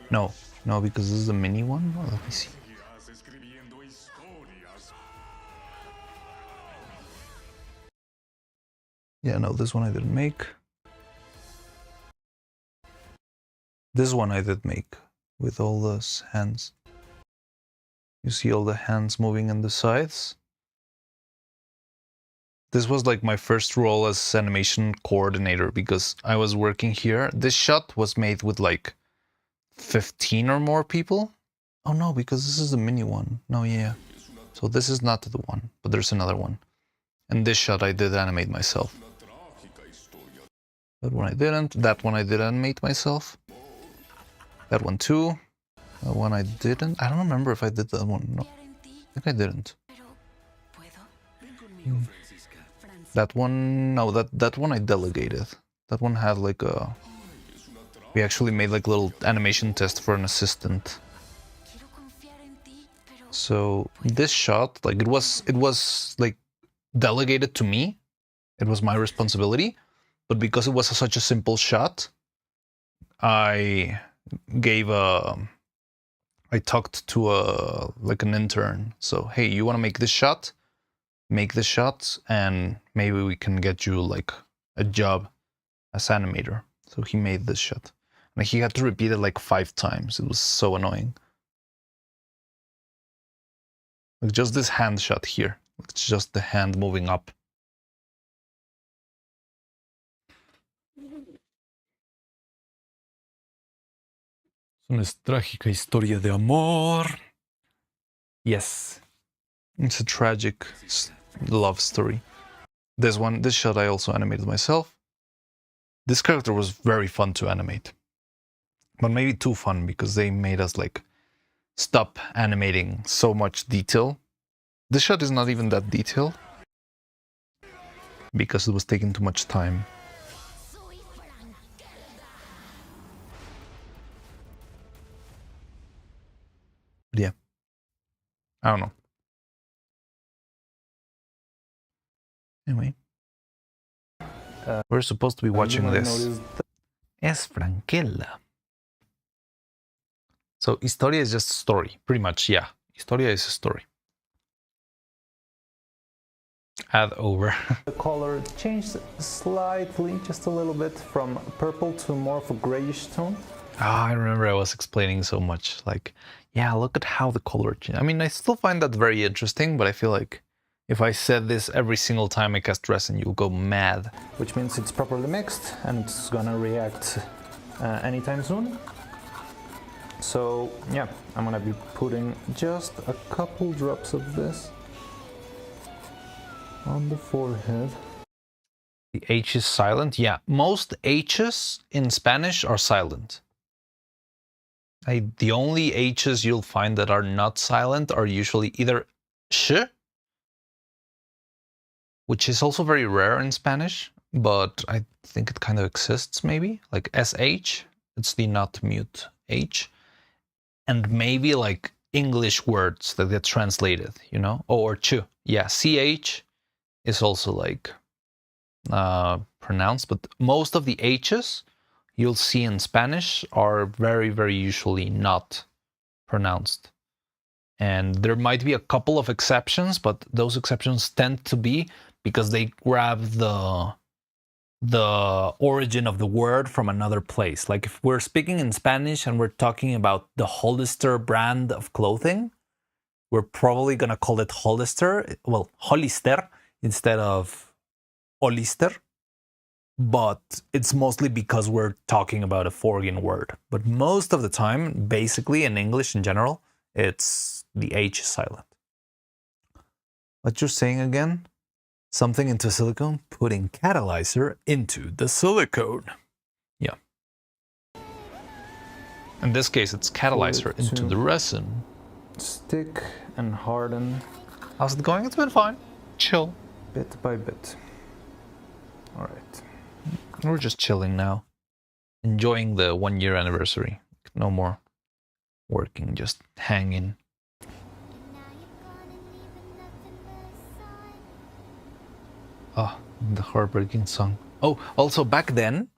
No, because this is the mini one. Oh, let me see. Yeah, no, this one I didn't make. This one I did make with all those hands. You see all the hands moving in the sides. This was like my first role as animation coordinator because I was working here. This shot was made with like 15 or more people. Oh no, because this is the mini one. No, yeah. So this is not the one, but there's another one. And this shot I did animate myself. That one I didn't. That one I did animate myself. That one too. That one I didn't. I don't remember if I did that one. No, I think I didn't. That one, no, that one I delegated. That one had like a... We actually made like a little animation test for an assistant. So this shot, like it was like delegated to me. It was my responsibility. But because it was such a simple shot, I talked to an intern. So, hey, you want to make this shot? Make the shot, and maybe we can get you like a job as animator. So he made this shot. And he had to repeat it like 5 times. It was so annoying. Like just this hand shot here. It's just the hand moving up. Una trágica historia de amor. Yes. It's a tragic love story. This shot I also animated myself. This character was very fun to animate. But maybe too fun because they made us like stop animating so much detail. This shot is not even that detailed because it was taking too much time. But yeah, I don't know. Anyway, we're supposed to be watching this. Es Franquella. So Historia is just a story, pretty much, yeah. Historia is a story. Add over. The color changed slightly, just a little bit, from purple to more of a grayish tone. I remember I was explaining so much, like, yeah, look at how the color changed. I mean, I still find that very interesting, but I feel like if I said this every single time I cast resin, you'll go mad. Which means it's properly mixed and it's gonna react anytime soon. So yeah, I'm gonna be putting just a couple drops of this on the forehead. The H is silent? Yeah, most H's in Spanish are silent. The only H's you'll find that are not silent are usually either sh which is also very rare in Spanish, but I think it kind of exists maybe. Like SH, it's the not mute H. And maybe like English words that get translated, you know? Or ch. Yeah, CH is also like pronounced, but most of the H's you'll see in Spanish are very, very usually not pronounced. And there might be a couple of exceptions, but those exceptions tend to be because they grab the origin of the word from another place. Like if we're speaking in Spanish and we're talking about the Hollister brand of clothing, we're probably gonna call it Hollister, well, Hollister instead of Hollister. But it's mostly because we're talking about a foreign word. But most of the time, basically in English in general, it's the H is silent. What you're saying again? Something into silicone, putting catalyzer into the silicone. Yeah. In this case, it's catalyzer into the resin. Stick and harden. How's it going? It's been fine. Chill. Bit by bit. All right. We're just chilling now. Enjoying the 1 year anniversary. No more working, just hanging. Oh, the heartbreaking song. Oh, also back then,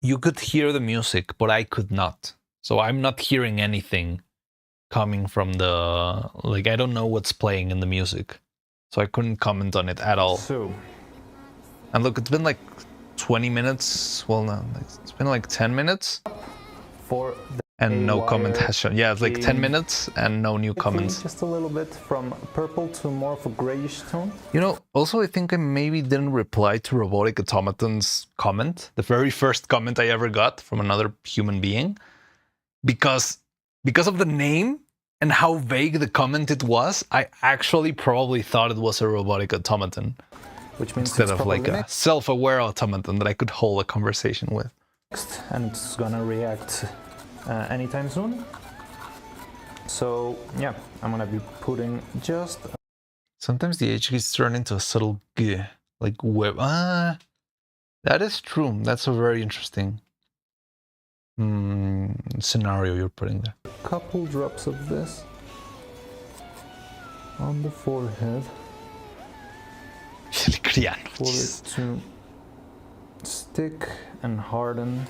you could hear the music, but I could not. So I'm not hearing anything coming from the... Like, I don't know what's playing in the music. So I couldn't comment on it at all. So... And look, it's been like 20 minutes. Well, no, it's been like 10 minutes. For and no comment has shown. Yeah, it's like 10 minutes and no new comments. Just a little bit from purple to more of a grayish tone. You know, also I think I maybe didn't reply to Robotic Automaton's comment, the very first comment I ever got from another human being, because of the name and how vague the comment it was. I actually probably thought it was a robotic automaton, which means instead of like a self-aware automaton that I could hold a conversation with. And it's gonna react anytime soon. So yeah, I'm gonna be putting just... Sometimes the H gets turned into a subtle G, like web. Ah, that is true. That's a very interesting scenario you're putting there. A couple drops of this on the forehead for it to stick and harden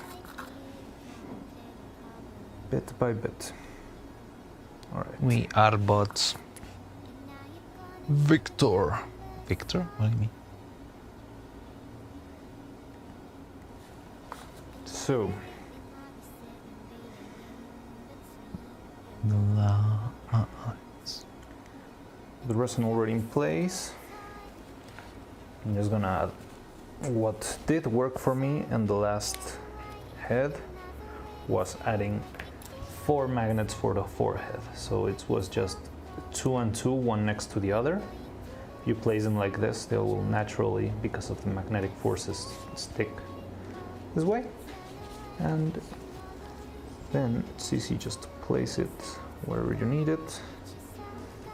bit by bit. All right. We are bots. Victor. Victor? What do you mean? So. The resin already in place. I'm just gonna add what did work for me in the last head was adding 4 magnets for the forehead. So it was just 2 and 2, one next to the other. If you place them like this, they will naturally, because of the magnetic forces, stick this way. And then it's easy just to place it wherever you need it.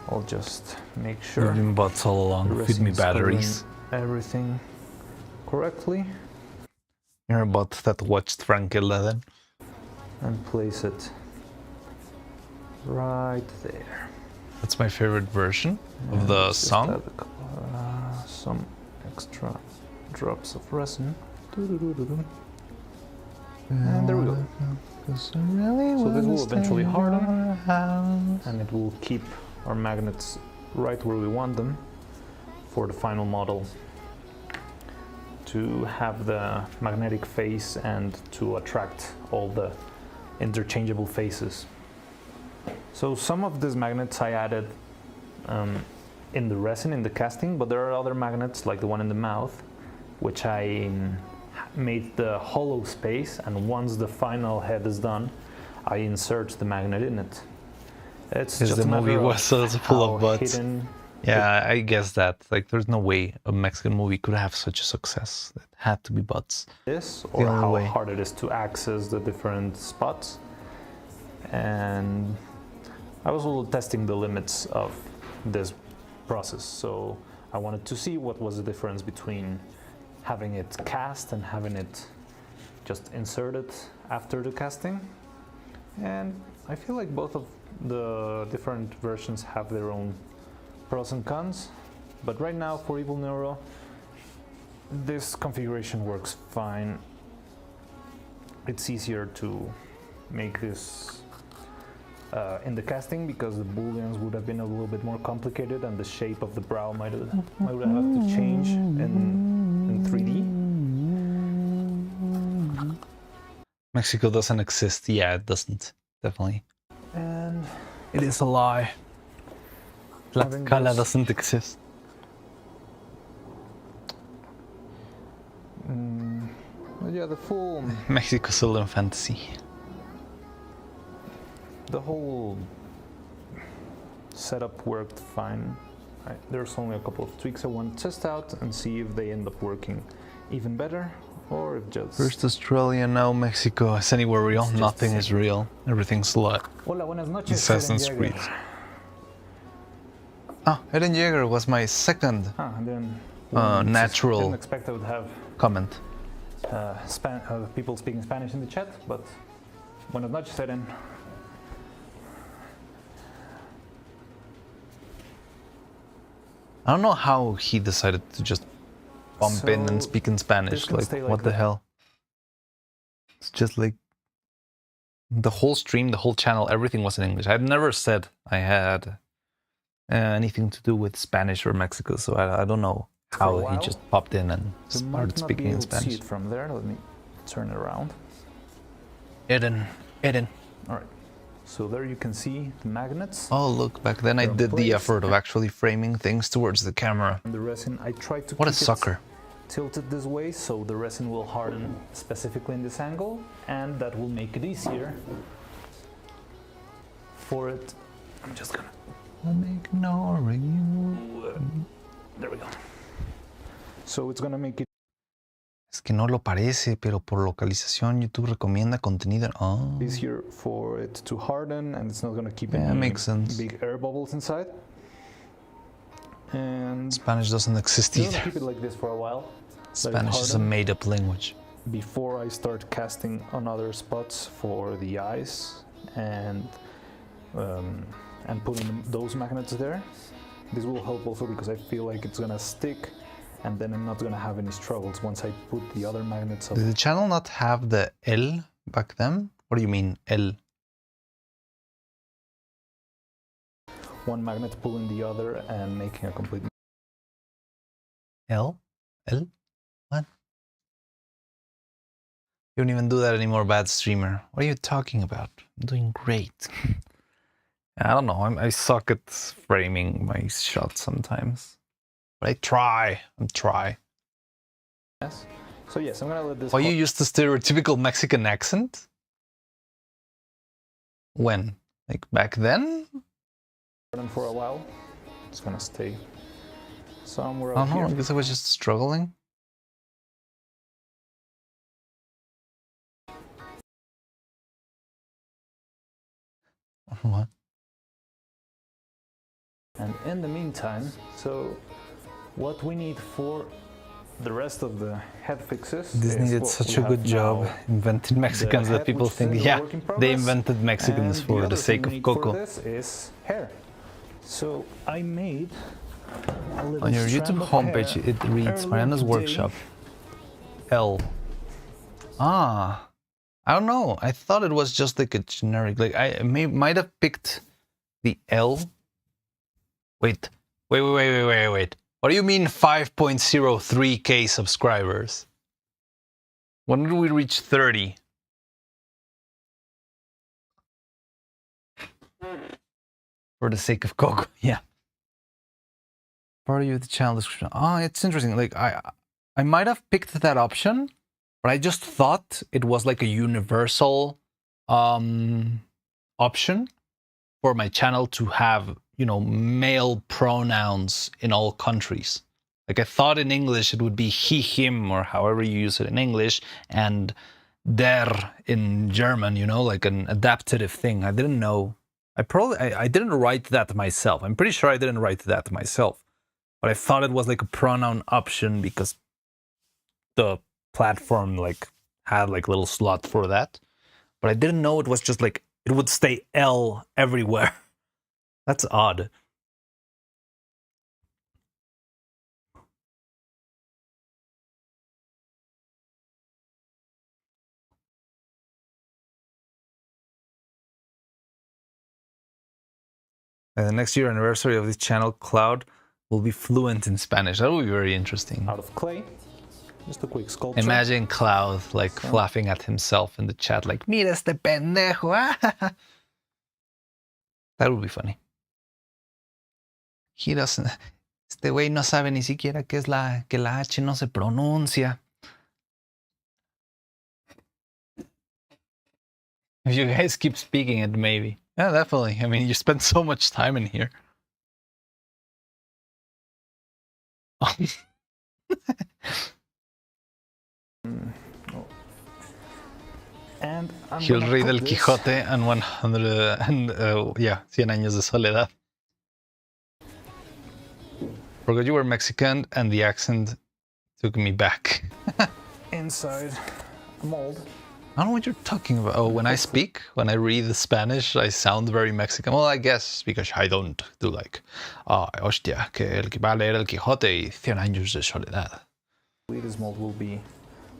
I'll just make sure. We've been bots all along. Feed me batteries. Everything correctly. You're a bot that watched Frank 11. And place it right there. That's my favorite version of the song. Some extra drops of resin. And there we go. So this will eventually harden and it will keep our magnets right where we want them for the final model to have the magnetic face and to attract all the interchangeable faces. So some of these magnets I added in the resin, in the casting, but there are other magnets like the one in the mouth, which I made the hollow space, and once the final head is done, I insert the magnet in it. It's just the movie was so full of butts. Yeah, I guess that. Like, there's no way a Mexican movie could have such a success. It had to be butts. This, or how hard it is to access the different spots. And I was also testing the limits of this process. So I wanted to see what was the difference between having it cast and having it just inserted after the casting. And I feel like both of the different versions have their own pros and cons. But right now for Evil Neuro, this configuration works fine. It's easier to make this in the casting because the booleans would have been a little bit more complicated and the shape of the brow might have to change in 3D. Mexico doesn't exist. Yeah, it doesn't. Definitely. And It is a lie. Tlaxcala this- doesn't exist. but yeah, the full, Mexico's still in fantasy. the whole setup worked fine. There's only a couple of tweaks I want to test out and see if they end up working even better or if just... First Australia, now Mexico. Is anywhere real? It's just Nothing the is real. Everything's a lot. Hola, buenas noches, Assassin's Eren Creed. Yeager. Ah, Eren Yeager was my second And then natural didn't expect I would have comment. people speaking Spanish in the chat, but buenas noches, Eren. I don't know how he decided to just bump in and So, speak in Spanish. gonna Like, stay like what the that. hell? It's just like the whole stream, the whole channel, everything was in English. I'd never said I had anything to do with Spanish or Mexico, so I don't know For a how he while, just popped in and You might started not be speaking in able to see Spanish. it from there. Let me turn it around. Eden. All right. So there you can see the magnets Oh, look, back then I They're in did the place. effort of actually framing things towards the camera. and the resin. I tried to What a keep it sucker. tilted this way so the resin will harden specifically in this angle, and that will make it easier for it. I'm just gonna... I'm ignoring you. There we go. So it's gonna make it Es que no lo parece, pero por localización YouTube recomienda contenido. Oh. easier for it to harden, and it's not gonna keep Yeah, any makes sense. big air bubbles inside. And Spanish doesn't exist I'm gonna either. keep it like this for a while. Let it Spanish is a harden made-up language. before I start casting on other spots for the eyes and putting those magnets there. This will help also because I feel like it's gonna stick, and then I'm not gonna have any struggles once I put the other magnets up. Did the channel not have the L back then? What do you mean, L? One magnet pulling the other and making a complete... L? L? What? You don't even do that anymore, bad streamer. What are you talking about? I'm doing great. I don't know, I suck at framing my shots sometimes. But I try. Yes. So yes, I'm gonna let this... Oh, you used the stereotypical Mexican accent? When? Like back then? harden for a while. It's gonna stay somewhere I up don't know, I here. guess I was just struggling. What? And in the meantime, so what we need for the rest of the head fixes Disney is did what such we a good have job now. inventing Mexicans head, that people which is think, in yeah, work in they progress, invented Mexicans and for other the sake thing of we need Coco. For this is hair. So I made a little On your strand YouTube of homepage, hair it reads earlier Mariana's today. Workshop. L. Ah, I don't know. I thought it was just like a generic. Like I might have picked the L. Wait. What do you mean 5.03k subscribers? When did we reach 30? For the sake of Coco, yeah. Part of the channel description. Oh, it's interesting. Like I might have picked that option, but I just thought it was like a universal option for my channel to have, you know, male pronouns in all countries. Like I thought in English it would be he, him, or however you use it in English, and der in German, you know, like an adaptative thing. I didn't know. I didn't write that myself. I'm pretty sure I didn't write that myself. but I thought it was like a pronoun option because the platform like had like little slot for that. But I didn't know it was just like it would stay L everywhere. That's odd. And the next year anniversary of this channel, Cloud will be fluent in Spanish. That will be very interesting. Out of clay, just a quick sculpture. Imagine Cloud like laughing at himself in the chat, like, mira este pendejo. Ah. That would be funny. He doesn't. Este güey no sabe ni siquiera que la H no se pronuncia. If you guys keep speaking it, maybe. Yeah, definitely. I mean, you spend so much time in here. And He'll read El Quijote and 100 and 100 años de soledad. Forgot you were Mexican and the accent took me back. inside a mold. I don't know what you're talking about. Oh, when I speak, when I read the Spanish, I sound very Mexican. Well, I guess because I don't do like, hostia, que el que va a leer El Quijote y 100 años de soledad. This mold will be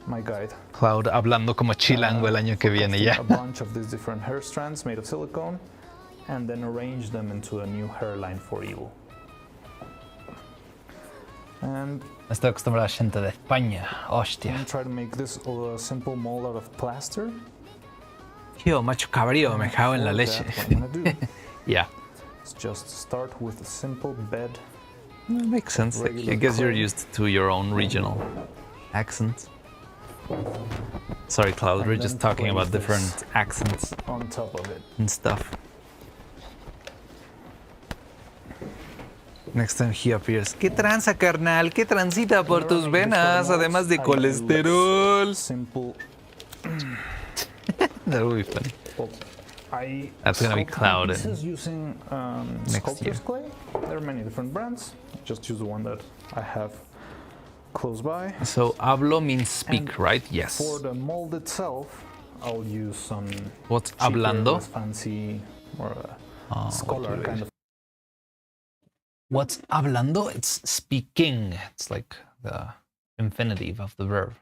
my guide. Cloud hablando como chilango el año que viene, ya. A bunch of these different hair strands made of silicone, and then arrange them into a new hairline for you. And Estoy acostumbrado a gente de España, hostia. I'm try to make this a simple mold out of plaster. Tío, macho cabrío, me cago en la For leche. that, what I'm gonna do Yeah. is just start with a simple bed. That makes sense. Like, I Regular guess you're clay. used to your own regional accent. Sorry, Cloud, And we're then just talking place about this different accents on top of it. and stuff. Next time he appears. ¿Qué tranza, carnal? ¿Qué transita por tus venas? Además de colesterol. Simple. That would be funny. Well, I That's gonna be sculpt Cloud in pieces using sculptor's year. clay. There are many different brands. Just use the one that I have close by. So, hablo means speak, And right? Yes. For the mold itself, I'll use some What's cheaper, hablando? less fancy, or scholar wait. kind of. What's hablando? It's speaking. It's like the infinitive of the verb.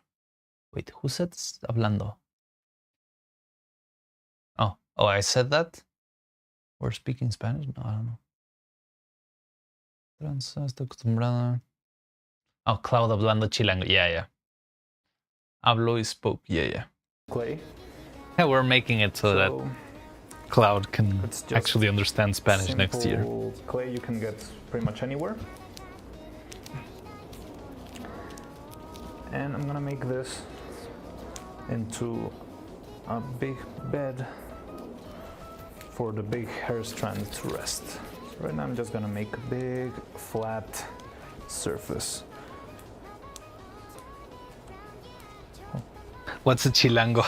Wait, who said hablando? Oh, I said that? We're speaking Spanish? No, I don't know. Tranza, estoy acostumbrada. Oh, Cloud hablando chilango. Yeah. Hablo y spoke. Yeah. Clay. Yeah, we're making it so that Cloud can it's just actually understand Spanish next year. Simple clay you can get pretty much anywhere. And I'm gonna make this into a big bed for the big hair strand to rest. So right now I'm just gonna make a big flat surface. What's a chilango?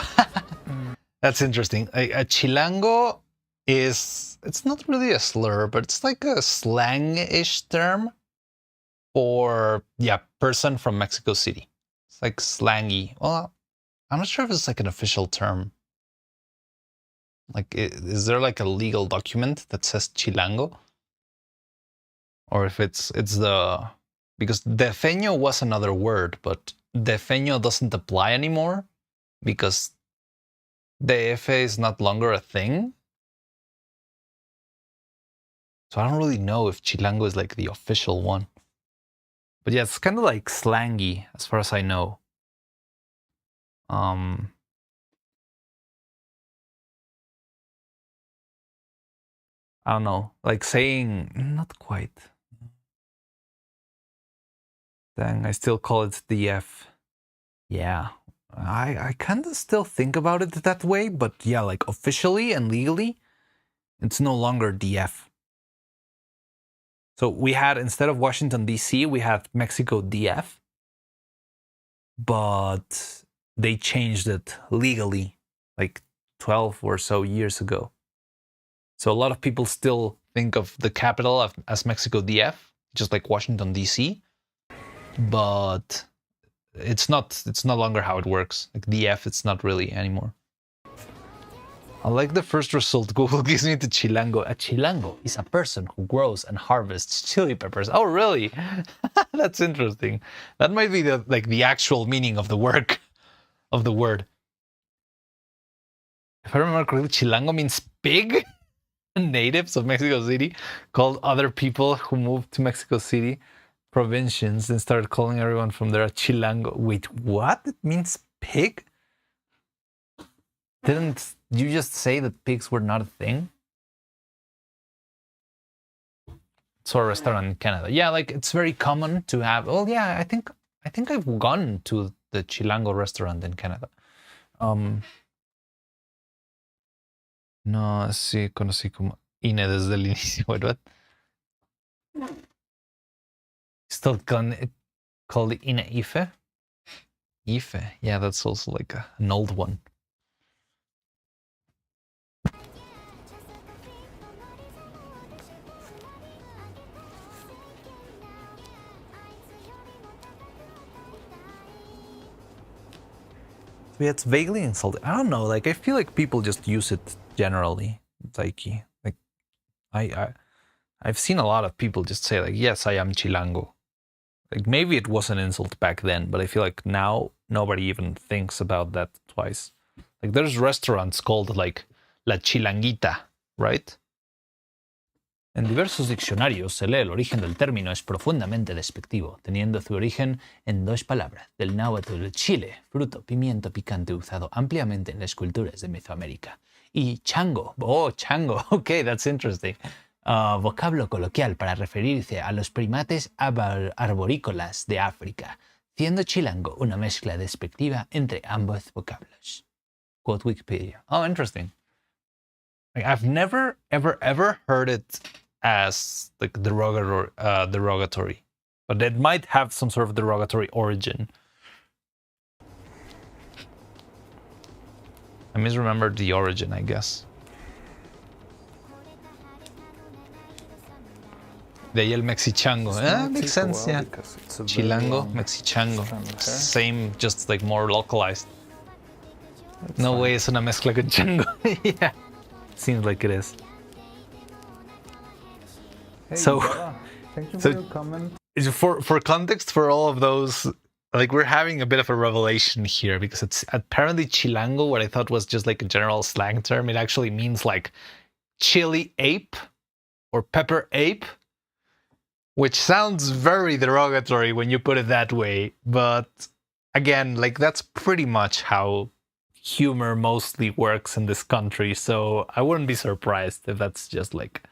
That's interesting. A chilango it's not really a slur, but it's like a slang-ish term for, person from Mexico City. It's like slangy. Well, I'm not sure if it's like an official term. Like, is there like a legal document that says chilango? Or if it's the... Because defeño was another word, but defeño doesn't apply anymore because DF is not longer a thing. So I don't really know if chilango is like the official one. But yeah, it's kind of like slangy as far as I know. I don't know, like saying, not quite. Dang, I still call it DF. Yeah, I kind of still think about it that way, but yeah, like officially and legally, it's no longer DF. So we had, instead of Washington, D.C., we had Mexico DF, but they changed it legally like 12 or so years ago. So a lot of people still think of the capital as Mexico DF, just like Washington D.C., but it's no longer how it works. Like DF, it's not really anymore. I like the first result Google gives me to chilango. A chilango is a person who grows and harvests chili peppers. Oh, really? That's interesting. That might be the actual meaning of the word. If I remember correctly, chilango means pig. Natives of Mexico City called other people who moved to Mexico City provincians and started calling everyone from there a chilango. Wait, what? It means pig? Didn't you just say that pigs were not a thing? It's a restaurant in Canada. Yeah, like it's very common to have. Well, yeah, I think I've gone to the chilango restaurant in Canada. No, sí conocí como INE desde el inicio. Wait, what? Still called INE IFE? IFE. Yeah, that's also like an old one. Yeah, it's vaguely insulting. I don't know. Like, I feel like people just use it generally. Like I've seen a lot of people just say like, "Yes, I am chilango." Like maybe it was an insult back then, but I feel like now nobody even thinks about that twice. Like there's restaurants called like La Chilanguita, right? En diversos diccionarios se lee el origen del término es profundamente despectivo, teniendo su origen en dos palabras, del náhuatl chile, fruto, pimiento picante usado ampliamente en las culturas de Mesoamérica. Y chango, chango, ok, that's interesting. Vocablo coloquial para referirse a los primates arborícolas de África, siendo chilango una mezcla despectiva entre ambos vocablos. Quote Wikipedia. Oh, interesting. Like, I've never, ever heard it as like derogatory, but it might have some sort of derogatory origin. I misremembered the origin, I guess. De ahí el mexichango. Makes sense, yeah. Chilango, mexichango. Same, just like more localized. No way es una mezcla con chango. Yeah. Seems like it is. Hey, so, thank you for your comment. For context, for all of those, like we're having a bit of a revelation here because it's apparently chilango, what I thought was just like a general slang term. It actually means like chili ape or pepper ape, which sounds very derogatory when you put it that way. But again, like that's pretty much how humor mostly works in this country, so I wouldn't be surprised if that's just like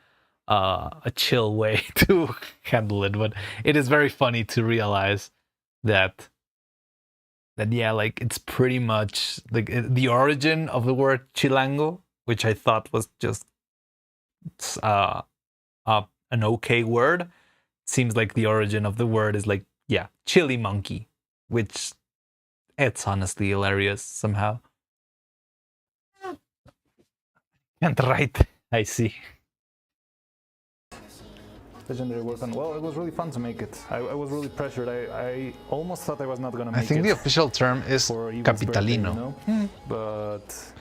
a chill way to handle it. But it is very funny to realize that yeah, like it's pretty much like the origin of the word chilango, which I thought was just an okay word. Seems like the origin of the word is like, yeah, chili monkey, which it's honestly hilarious somehow. And right, I see. Legendary work on. Well, it was really fun to make it. I was really pressured. I almost thought I was not gonna make it. I think the official term is capitalino. Birthday, you know? But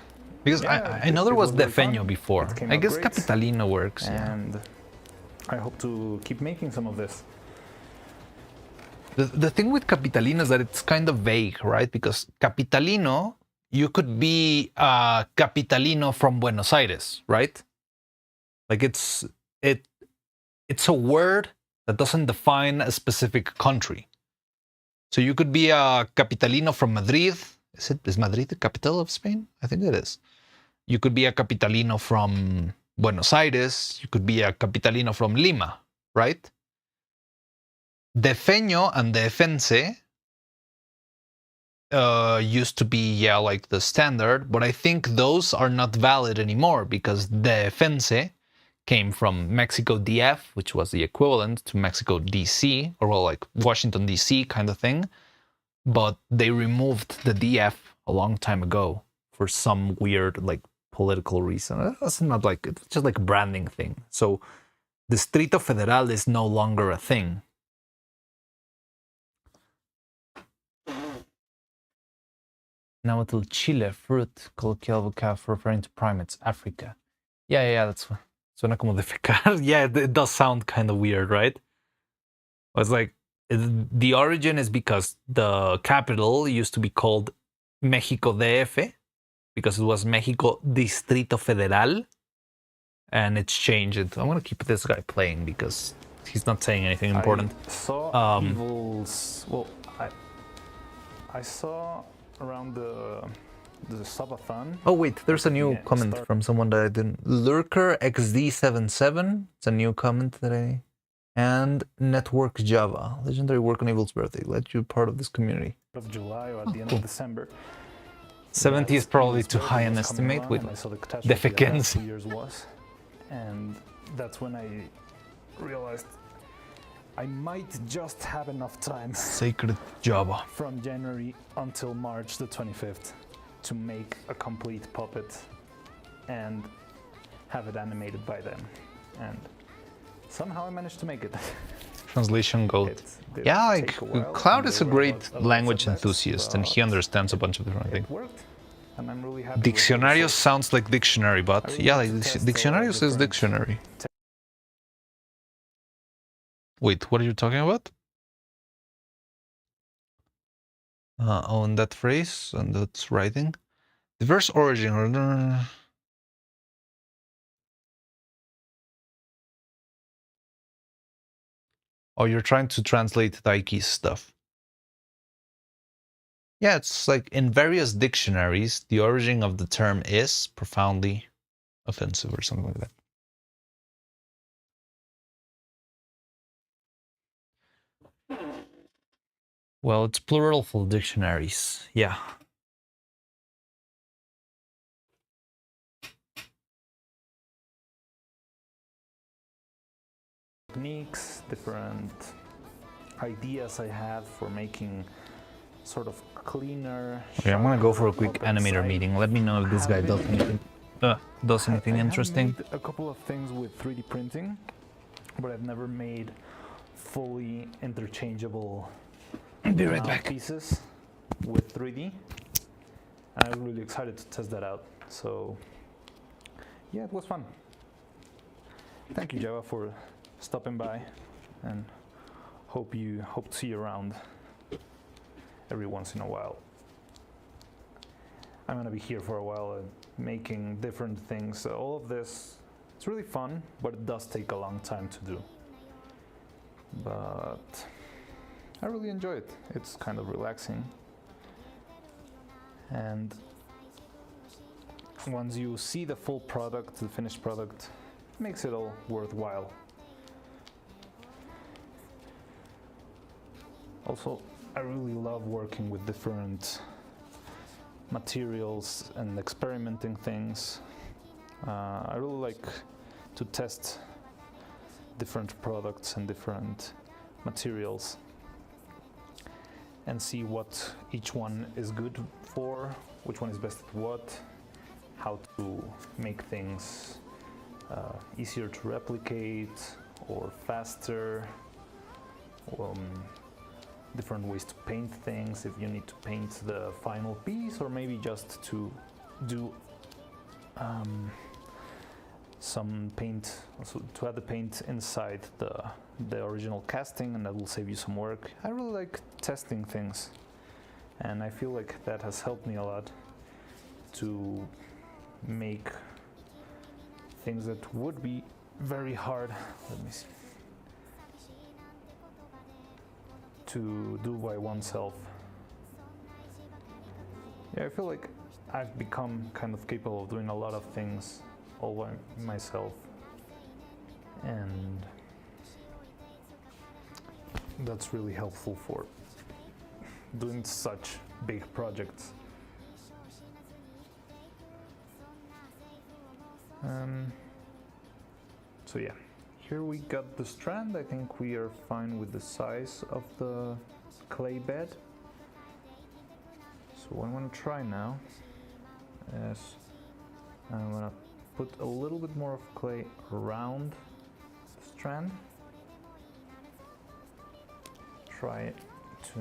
because yeah, I know there was defeño before. I guess great. capitalino works. And yeah. I hope to keep making some of this. The thing with capitalino is that it's kind of vague, right? Because capitalino, you could be a capitalino from Buenos Aires, right? Like it's a word that doesn't define a specific country. So you could be a capitalino from Madrid. Is Madrid the capital of Spain? I think it is. You could be a capitalino from Buenos Aires. You could be a capitalino from Lima, right? Defeño and defense used to be, yeah, like the standard, but I think those are not valid anymore because defense came from Mexico DF, which was the equivalent to Mexico DC, or well, like Washington DC kind of thing, but they removed the DF a long time ago for some weird like political reason. It's not like, it's just like a branding thing. So Distrito Federal is no longer a thing. Nahuatl Chile, fruit, colloquial vocab for referring to primates, Africa. Yeah, that's suena como defecar. Yeah, it does sound kind of weird, right? It's like the origin is because the capital used to be called Mexico DF because it was Mexico Distrito Federal, and it's changed. I'm gonna keep this guy playing because he's not saying anything important. I saw evils. Well, I saw around the subathon. Oh wait, there's a new comment start. from someone that I didn't. Lurker XD77. It's a new comment that I. And Network Java, legendary work on Evil's birthday. Let you part of this community. Of July or at the end of December. 70 is probably too high an was coming estimate with along, and I saw the catastrophe that defecans. last 2 years was, and that's when I realized I might just have enough time Sacred Java. from January until March the 25th to make a complete puppet and have it animated by then. And somehow I managed to make it. Translation gold. It did Yeah, take a while, Cloud and is a there were great lots of language setbacks, enthusiast, and he but understands a bunch of different it things. worked, and I'm really happy with the Diccionarios result. sounds like dictionary, I but really yeah, want like to test Diccionarios is different dictionary. Wait, what are you talking about? Oh, and that phrase, and that's writing. Diverse origin. Oh, you're trying to translate Daiki's stuff. Yeah, it's like in various dictionaries, the origin of the term is profoundly offensive or something like that. Well, it's plural for dictionaries. Yeah. Techniques, different ideas I have for making sort of cleaner. Okay, I'm gonna go for a quick puppets. animator I meeting. Let me know if this guy does anything. Does anything I have interesting. made a couple of things with 3D printing, but I've never made fully interchangeable Be right back. pieces with 3D, and I was really excited to test that out. So yeah, it was fun. Thank you, Java, for stopping by, and hope to see you around every once in a while. I'm gonna be here for a while, making different things. All of this, it's really fun, but it does take a long time to do. But I really enjoy it. It's kind of relaxing. And once you see the full product, the finished product, it makes it all worthwhile. Also, I really love working with different materials and experimenting things. I really like to test different products and different materials and see what each one is good for, which one is best at what, how to make things easier to replicate or faster, different ways to paint things, if you need to paint the final piece or maybe just to do some paint, also to add the paint inside the original casting, and that will save you some work. I really like testing things, and I feel like that has helped me a lot to make things that would be very hard, let me see, to do by oneself. Yeah, I feel like I've become kind of capable of doing a lot of things all by myself, and that's really helpful for doing such big projects. So yeah, here we got the strand. I think we are fine with the size of the clay bed. So what I'm gonna try now is I'm gonna put a little bit more of clay around the strand. Try to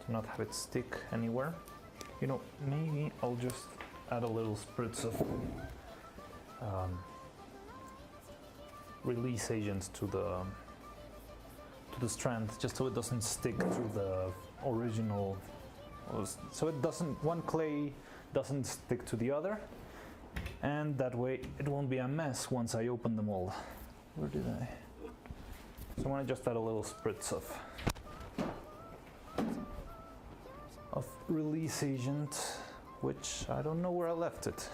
not have it stick anywhere. You know, maybe I'll just add a little spritz of release agents to the strand, just so it doesn't stick to the original, so it doesn't, one clay doesn't stick to the other, and that way it won't be a mess once I open the mold. Where did I? So I'm gonna just add a little spritz of release agent, which I don't know where I left it.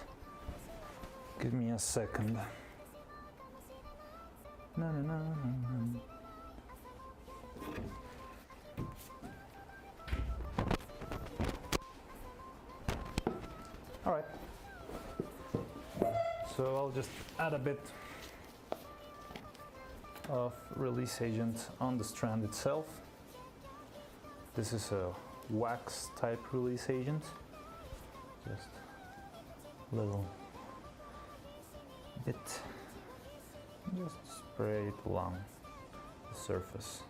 Give me a second. No, no, no, no, no. All right. So I'll just add a bit of release agent on the strand itself. This is a wax type release agent. Just a little bit. Just spray it along the surface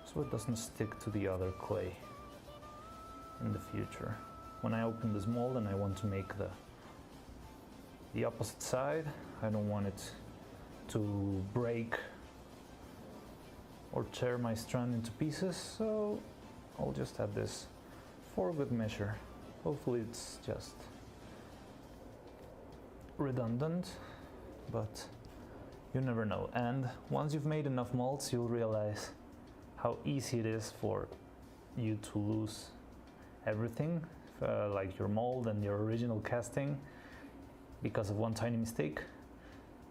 so it doesn't stick to the other clay in the future. When I open this mold and I want to make the opposite side, I don't want it to break or tear my strand into pieces, so I'll just add this for good measure. Hopefully it's just redundant, but you never know. And once you've made enough molds, you'll realize how easy it is for you to lose everything, like your mold and your original casting, because of one tiny mistake.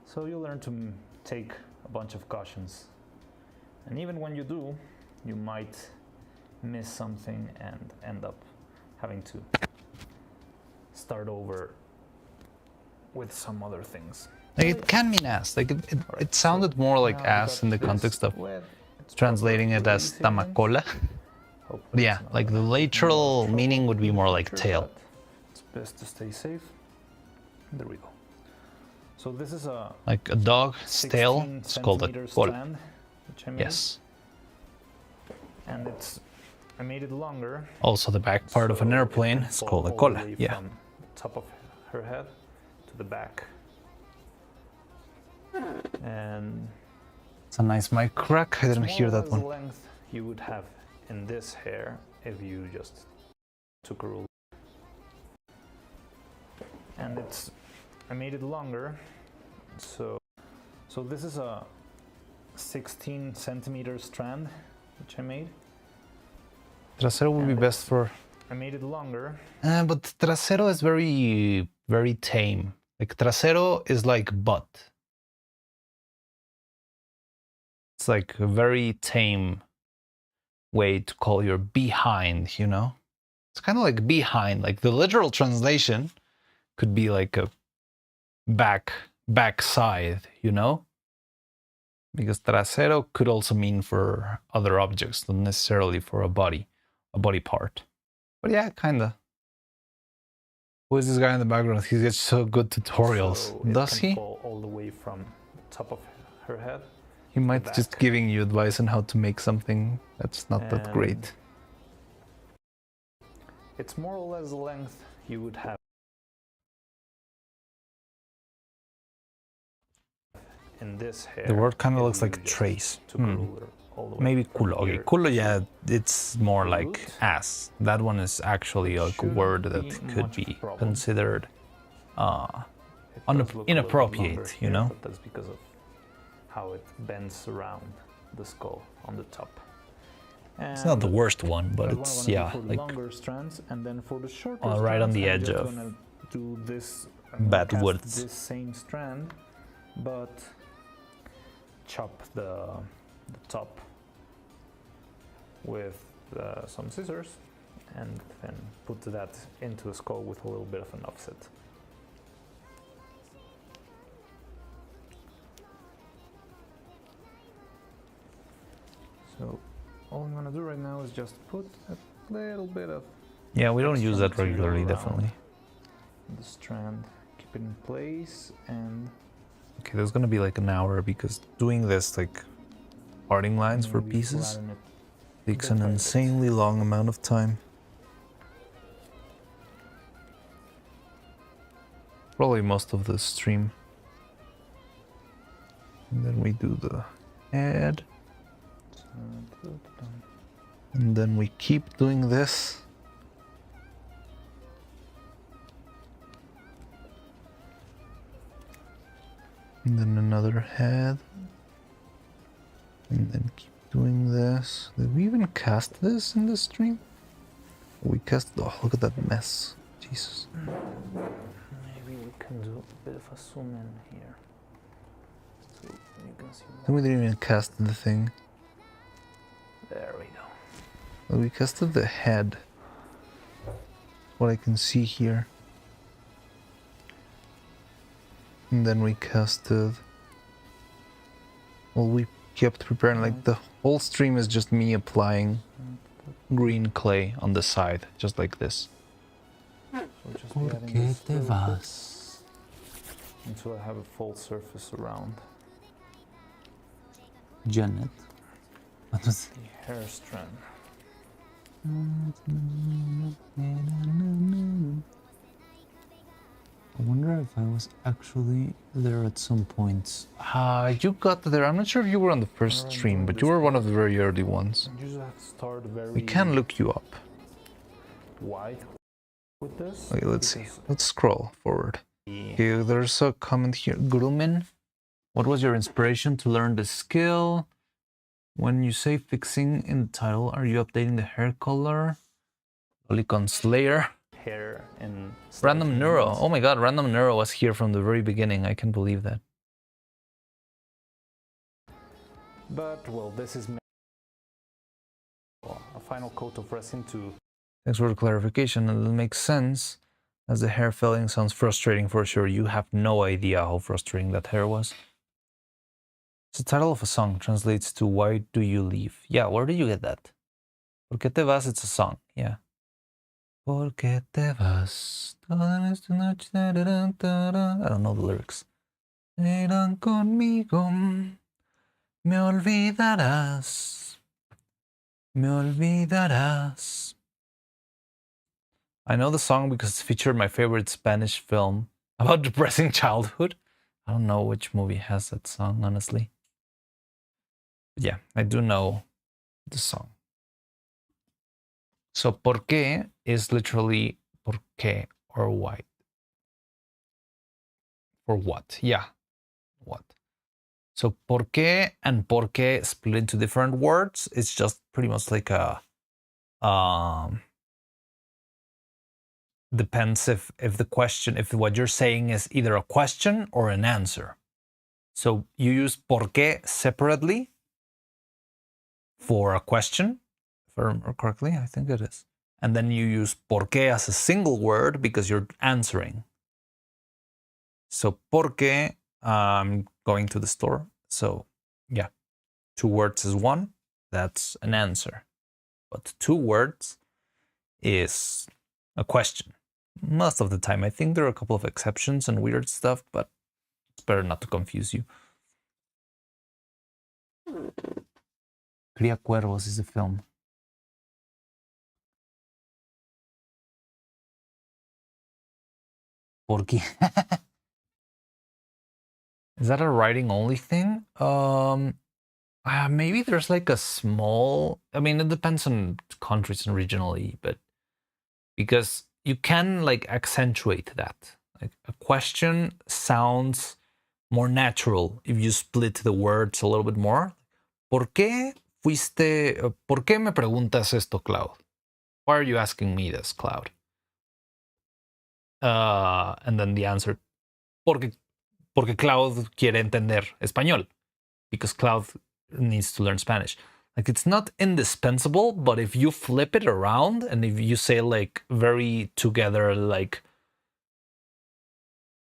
So you'll learn to take a bunch of cautions. And even when you do, you might miss something and end up having to start over with some other things. Like it can mean ass. Like it sounded more like ass in the context of translating it as tamacola. But yeah, like the literal meaning would be more like tail. It's best to stay safe. There we go. So this is a like a dog's tail. It's called a cola. Yes. And I made it longer. Also, the back part of an airplane is called a cola. Yeah. From the top of her head to the back. And it's a nice mic crack. I didn't hear that one. The length you would have in this hair if you just took a rule. And I made it longer. So this is a 16 centimeter strand which I made. Trasero would be best for. I made it longer. But trasero is very, very tame. Like trasero is like butt. It's like a very tame way to call your behind, you know? It's kind of like behind. Like the literal translation could be like a back side, you know? Because trasero could also mean for other objects, not necessarily for a body part. But yeah, kinda. Who is this guy in the background? He gets so good tutorials. So Does he? Fall all the way from top of her head. He might just giving you advice on how to make something that's not that great. It's more or less the length you would have in this hair. The word kind of looks like trace. Maybe culo. Okay, culo, yeah, it's more like ass. That one is actually like a word that could be considered inappropriate, you know? But that's because of how it bends around the skull on the top. And it's not the worst one, but it's, yeah, like longer strands, and then for the shorter right on the strands, edge I'm of gonna do this, bad words. this same strand, but chop the top with some scissors and then put that into the skull with a little bit of an offset. So all I'm gonna do right now is just put a little bit of... Yeah, we don't use that regularly, definitely. The strand, keep it in place, and Okay, there's gonna be like an hour because doing this like parting lines for Maybe pieces flatten it. takes Bit an by bit. insanely long amount of time. Probably most of the stream. And then we do the head. And then we keep doing this. And then another head. And then keep doing this. Did we even cast this in the stream? We cast. Oh, look at that mess. Jesus. Maybe we can do a bit of a zoom in here. So you can see Then more. we didn't even cast the thing. There we go. Well, we casted the head. What I can see here. And then we casted. Well, we kept preparing. Like the whole stream is just me applying green clay on the side, just like this. So just be adding this little bit until I have a full surface around Janet. What was the hair strand. I wonder if I was actually there at some points. You got there. I'm not sure if you were on the first stream, but you were one of the very early ones. You just have to start very We can look you up. wide with this. Okay, let's see. because Let's scroll forward. the- Okay, there's a comment here. Grumin, what was your inspiration to learn the skill? When you say fixing in the title, are you updating the hair color? Lolicon Slayer. hair and Random Neuro. movements. Oh my god, Random Neuro was here from the very beginning. I can't believe that. But well, this is a final coat of resin to Thanks for the clarification. It makes sense, as the hair felling sounds frustrating for sure. You have no idea how frustrating that hair was. It's the title of a song. Translates to "Why do you leave?" Yeah, where did you get that? ¿Por qué te vas? It's a song. Yeah. ¿Por qué te vas? Toda esta noche, I don't know the lyrics. Irán conmigo. Me olvidarás. Me olvidarás. I know the song because it's featured in my favorite Spanish film about depressing childhood. I don't know which movie has that song, honestly. But yeah, I do know the song. So, ¿por qué is literally ¿por qué or why? For what? Yeah, what? So, ¿por qué and por qué split into different words? It's just pretty much like a depends if the question, if what you're saying is either a question or an answer. So you use por qué separately for a question, if I remember correctly, I think it is. And then you use por qué as a single word because you're answering. So por qué I'm going to the store. So yeah, 2 words is one, that's an answer. But 2 words is a question. Most of the time. I think there are a couple of exceptions and weird stuff, but it's better not to confuse you. Cría Cuervos is a film. ¿Por qué? Is that a writing only thing? Maybe there's like a small, I mean, it depends on countries and regionally, but because you can like accentuate that. Like a question sounds more natural if you split the words a little bit more. ¿Por qué por qué me preguntas esto, Cloud? Why are you asking me this, Cloud? And then the answer, porque Cloud quiere entender español. Because Cloud needs to learn Spanish. Like, it's not indispensable, but if you flip it around and if you say like very together, like,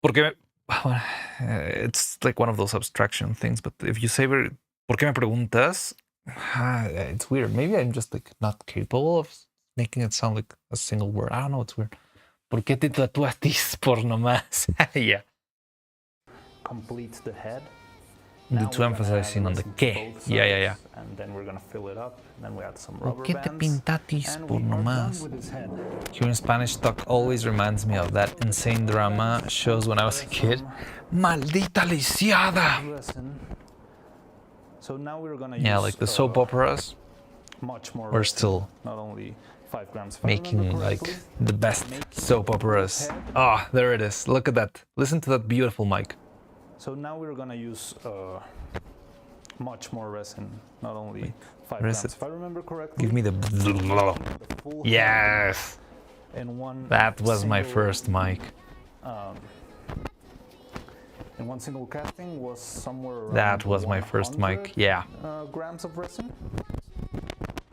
porque it's like one of those abstraction things, but if you say very, ¿por qué me preguntas? It's weird. Maybe I'm just like not capable of making it sound like a single word. I don't know, it's weird. ¿Por qué te tatuaste por nomás? Yeah. complete the head. Due Now to we're gonna emphasizing add on the resin to que. both Yeah, yeah, yeah. sides, and then we're gonna fill it up. Then we add some ¿Por rubber qué te bands, pintatis and por we are done nomás? with this head. Hearing Spanish talk always reminds me of that insane drama shows when I was a kid. Maldita lisiada! Resin. So now we're gonna Yeah, use like the soap operas. much more We're resin, still not only 5 grams. If I remember making like correctly, the best soap operas. Ah, there it is. Look at that. Listen to that beautiful mic. So now we're gonna use much more resin, not only 5 where is grams. it? If I remember correctly, Give me the. the full Yes! in one That was my single, first mic. in one single casting was somewhere around That was my first mic. 100 Yeah. grams of resin.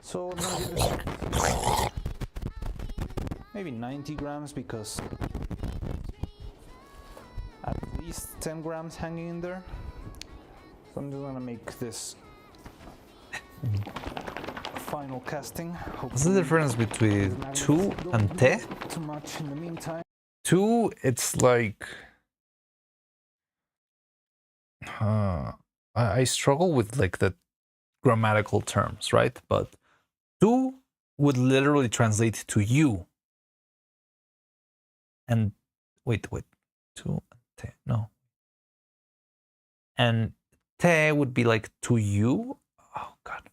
So I'm gonna give this maybe 90 grams because at least 10 grams hanging in there. So I'm just gonna make this final casting. What's the difference between tu and te? Too much in the meantime. Tu, it's like. I struggle with like the grammatical terms, right? But tu would literally translate to you. And wait, tu and te, no. And te would be like to you. Oh God.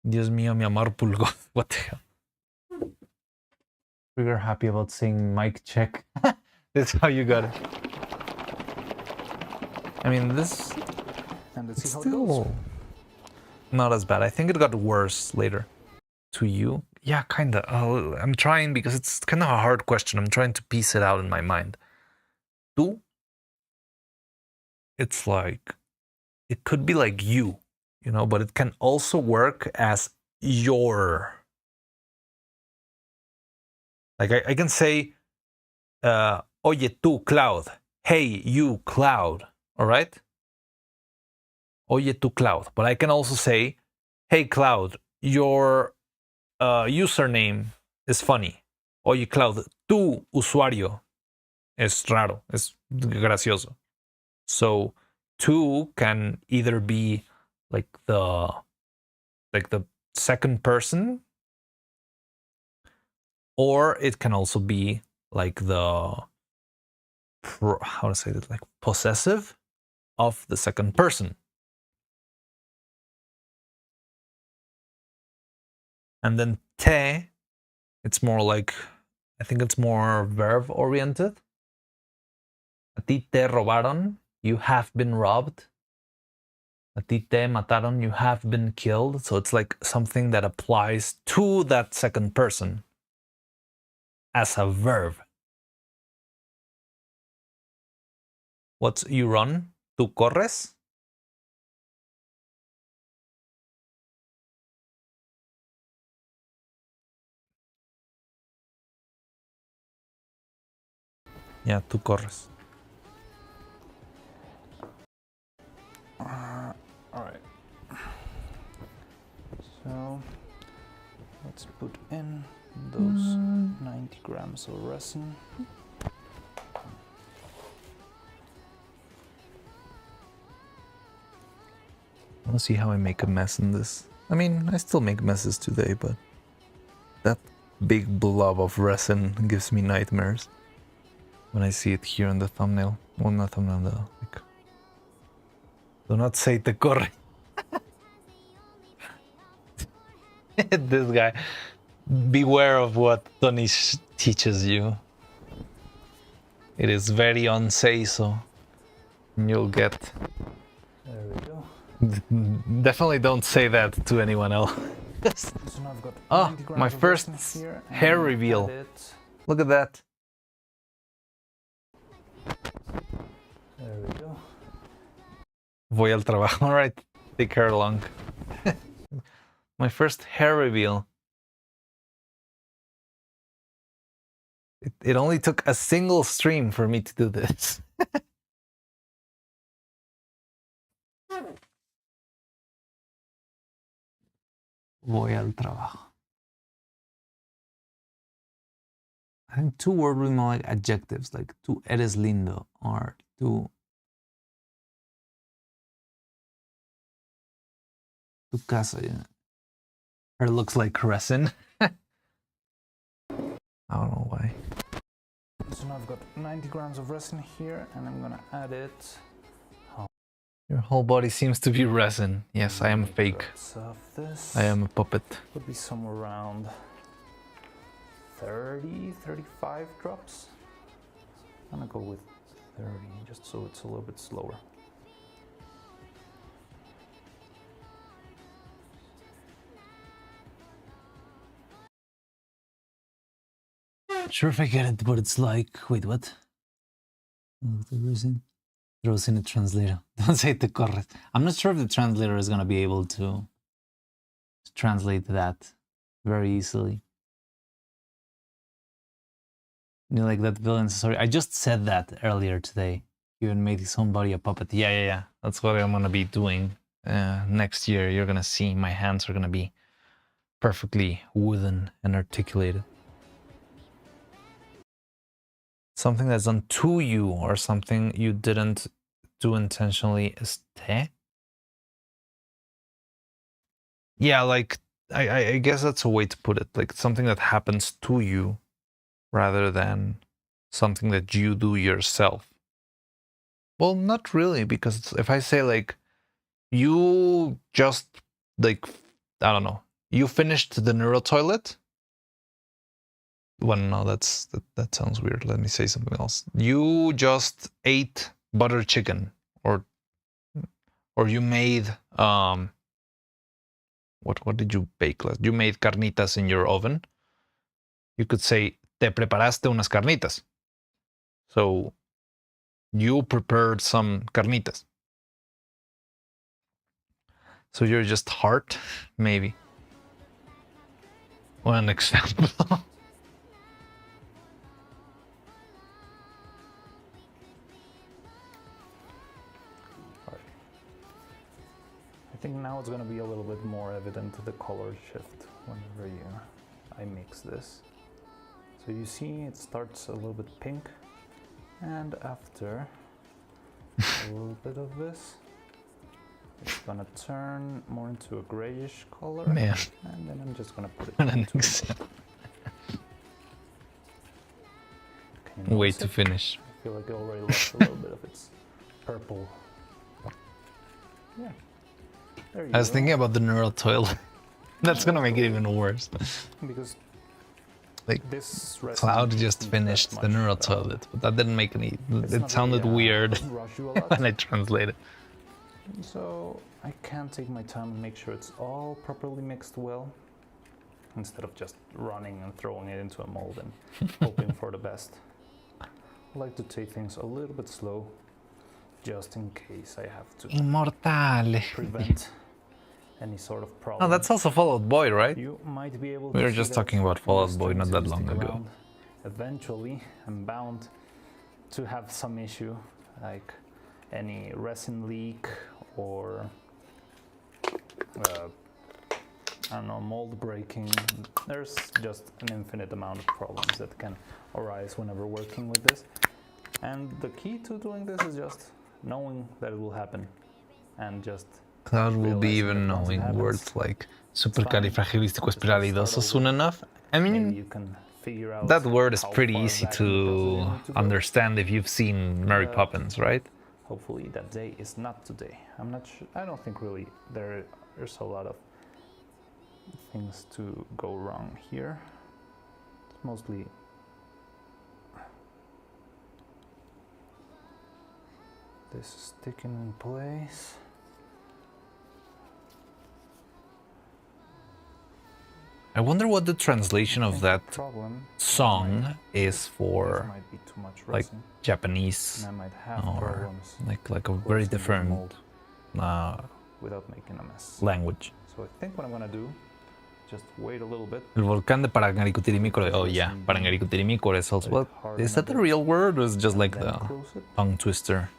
Dios mío, mi amor pulgo. What the hell? We were happy about saying mic check. That's how you got it. I mean, this And let's see how it still goes. not as bad. I think it got worse later. To you? Yeah, kinda. Oh, I'm trying because it's kind of a hard question. I'm trying to piece it out in my mind. Tu? It's like, it could be like you know, but it can also work as your. Like I can say, oye tú, Cloud. Hey, you, Cloud. All right? Oye tú, Cloud. But I can also say, hey, Cloud, your username is funny. Oye, Cloud, tu usuario es raro, es gracioso. So, tu can either be like the second person, or it can also be like the how to say it, like possessive of the second person. And then te, it's more like, I think it's more verb oriented. A ti te robaron, you have been robbed. A ti te mataron, you have been killed. So it's like something that applies to that second person as a verb. What's you run? ¿Tú corres? Yeah, tú corres. All right. So let's put in those 90 grams of resin. I want to see how I make a mess in this. I mean, I still make messes today, but that big blob of resin gives me nightmares when I see it here in the thumbnail. Well, not thumbnail, like... Do not say te corre. This guy. Beware of what Tony teaches you. It is very unsay-so. You'll get... There we go. Definitely don't say that to anyone else. So now I've got Oh, 90 grams my of first resin here, and hair I'm gonna reveal. add it. Look at that. There we go. Voy al trabajo. All right, take her along. My first hair reveal. It only took a single stream for me to do this. Voy al trabajo. I think two words with more like adjectives, like tú eres lindo or tú. Tu casa, yeah. Her looks like resin. I don't know why. So now I've got 90 grams of resin here, and I'm gonna add it. Your whole body seems to be resin. Yes, I am fake. Drops of this. I am a puppet. Would be somewhere around 30, 35 drops. I'm gonna go with 30, just so it's a little bit slower. Not sure if I get it, but it's like, wait, what? Oh, the resin. Throws in a translator. Don't say te corres. I'm not sure if the translator is gonna be able to translate that very easily. You know, like that villain. Sorry, I just said that earlier today. Even made his own body a puppet. Yeah. That's what I'm gonna be doing next year. You're gonna see my hands are gonna be perfectly wooden and articulated. Something that's done to you or something you didn't do intentionally is te? Yeah, like I guess that's a way to put it. Like something that happens to you rather than something that you do yourself. Well, not really, because if I say like you just like I don't know, you finished the neural toilet. Well, no, that sounds weird. Let me say something else. You just ate butter chicken, or you made what did you bake last? You made carnitas in your oven. You could say te preparaste unas carnitas. So you prepared some carnitas. So you're just heart, maybe. One example. I think now it's going to be a little bit more evident the color shift whenever I mix this. So you see it starts a little bit pink, and after a little bit of this, it's going to turn more into a grayish color. Man. And then I'm just going to put it What an into example. Can you Way notice to it? finish. I feel like it already lost a little bit of its purple. Yeah. There you I was go. thinking about the neural toilet. That's gonna make it even worse. Because Like this resin Cloud isn't just that finished the much, neural toilet, but that didn't make any. it's It not sounded really, weird doesn't rush you a lot. when I translated. So I can take my time and make sure it's all properly mixed well, instead of just running and throwing it into a mold and hoping for the best. I like to take things a little bit slow, just in case I have to Immortale. prevent any sort of problem. Oh, that's also Fall Out Boy, right? You might be able We to were see just that talking about when Fall you're Out Boy not starting that to long stick ago. around. Eventually, I'm bound to have some issue, like any resin leak or I don't know, mold breaking. There's just an infinite amount of problems that can arise whenever working with this. And the key to doing this is just knowing that it will happen, and just Cloud will be realizing even that once it knowing happens, words like fine. supercalifragilisticexpialidocious soon enough. I maybe mean, you can figure out that word is how pretty far easy back in the process you to need to go. understand if you've seen Mary Poppins, right? Hopefully that day is not today. I'm not sure. I don't think really there's a lot of things to go wrong here. It's mostly this is sticking in place. I wonder what the translation I of think that the problem song is there for might be too much like resin, Japanese and I might have or problems like a very closing the different mold uh, without making a mess. language. So I think what I'm gonna do, just wait a little bit. El volcán de Parangaricutirimícore. Oh yeah, Parangaricutirimícore is also. Well, is that the real word or is it just like Then the close it. tongue twister?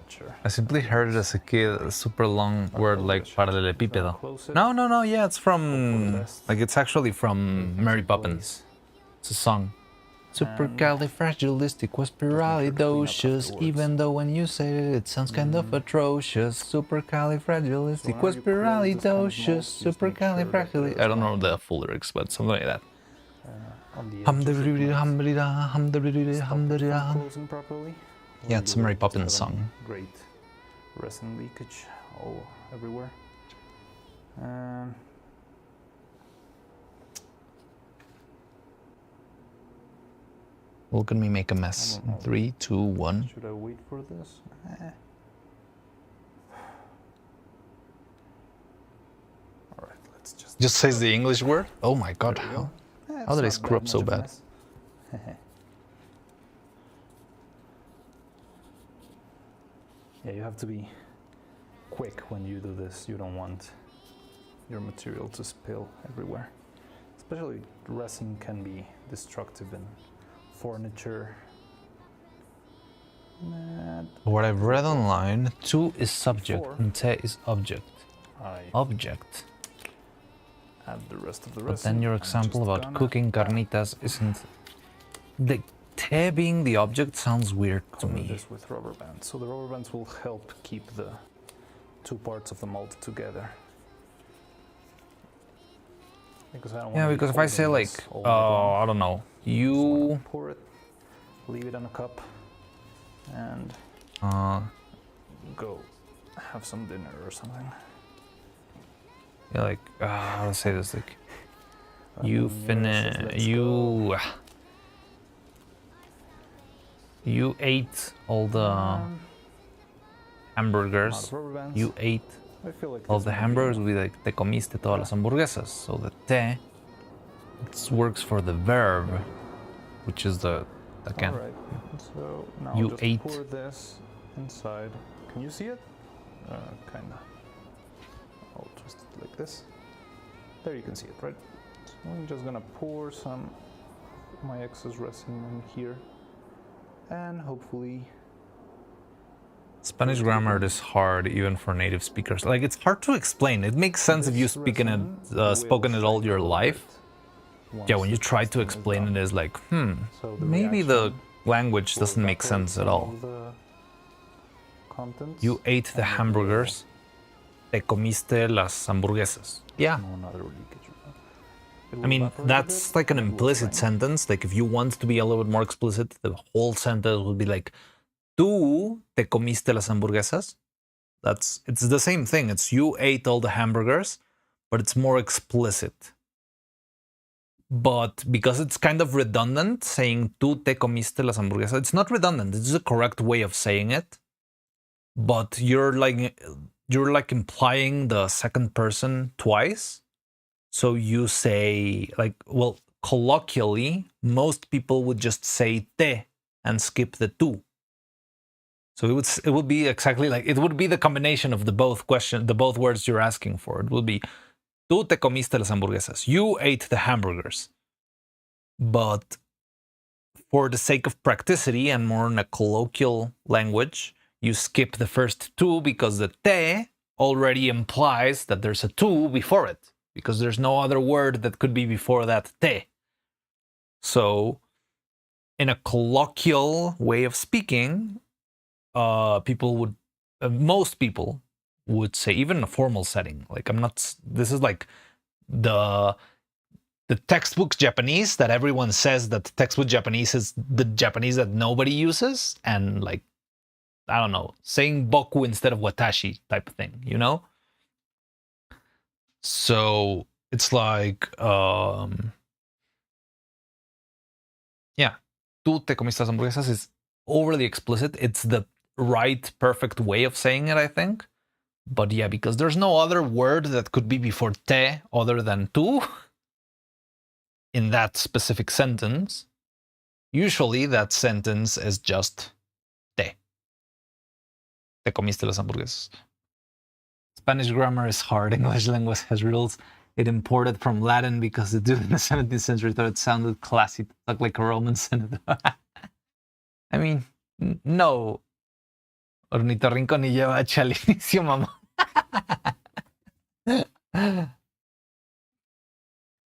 not sure. I simply heard it as a kid, a super long word like paralelepípedo. Close it. No, yeah, it's from... best. Like, it's actually from Mary Poppins. It's a song. Supercalifragilisticexpialidocious, even though when you say it, it sounds kind of atrocious. Supercalifragilisticexpialidocious, supercalifragilistic... I don't know the full lyrics, but something like that. On the Hum-de-dee-dee-hum-de-dee-da, closing properly. Yeah, it's a Mary Poppins Just have song. Great resin leakage all everywhere. Look at me make a mess. 3, 2, 1. Should I wait for this? Alright, let's Just says the English word? Oh my god, how did I screw up so bad? Yeah, you have to be quick when you do this. You don't want your material to spill everywhere. Especially resin can be destructive in furniture. What I've read online, tu is subject and te is object. I Object. add the rest of the But resin. then your I'm example just about gonna cooking carnitas isn't... The te being the object sounds weird to cover me. this with rubber bands. So the rubber bands will help keep the two parts of the mold together. Because I don't Yeah, wanna be because if I say holding like, this all night long. I don't know, Just wanna you... pour it, leave it in a cup, and go have some dinner or something. Yeah, like, how to say this, like... And You then yours is let's go. You ate all the hamburgers. Out of rubber bands. You ate I feel like all this the might be hamburgers enough. would be like, te comiste todas las hamburguesas. So the te, it works for the verb, which is the, again. All right. So now You just ate. pour this inside. Can you see it? Kinda. I'll twist it like this. There you can see it, right? So I'm just gonna pour some of my excess resin in here, and hopefully. Spanish grammar is hard even for native speakers. Like, it's hard to explain. It makes sense if you've spoken it all your life. Yeah, when you try to explain it, it's like, maybe the language doesn't make sense at all. You ate the hamburgers. Te comiste las hamburguesas. Yeah. I mean, that's like an implicit sentence. Like, if you want to be a little bit more explicit, the whole sentence would be like, tú te comiste las hamburguesas. It's the same thing. It's you ate all the hamburgers, but it's more explicit. But because it's kind of redundant, saying tú te comiste las hamburguesas, it's not redundant. It's the correct way of saying it. But you're like implying the second person twice. So you say, like, well, colloquially, most people would just say te and skip the tú. So it would be exactly like, it would be the combination of the both words you're asking for. It would be, tú te comiste las hamburguesas. You ate the hamburgers. But for the sake of practicity and more in a colloquial language, you skip the first tú because the te already implies that there's a tú before it, because there's no other word that could be before that te. So in a colloquial way of speaking, most people would say, even in a formal setting, like this is like the textbook Japanese that everyone says that textbook Japanese is the Japanese that nobody uses, and like, I don't know, saying boku instead of watashi type of thing, you know? So it's like, yeah, tú te comiste las hamburguesas is overly explicit. It's the right, perfect way of saying it, I think. But yeah, because there's no other word that could be before te other than tú in that specific sentence, usually that sentence is just te. Te comiste las hamburguesas. Spanish grammar is hard. English language has rules it imported from Latin because the dude in the 17th century thought it sounded classy to talk like a Roman senator. I mean, no. Ornitorrinco ni lleva H al inicio, mamá.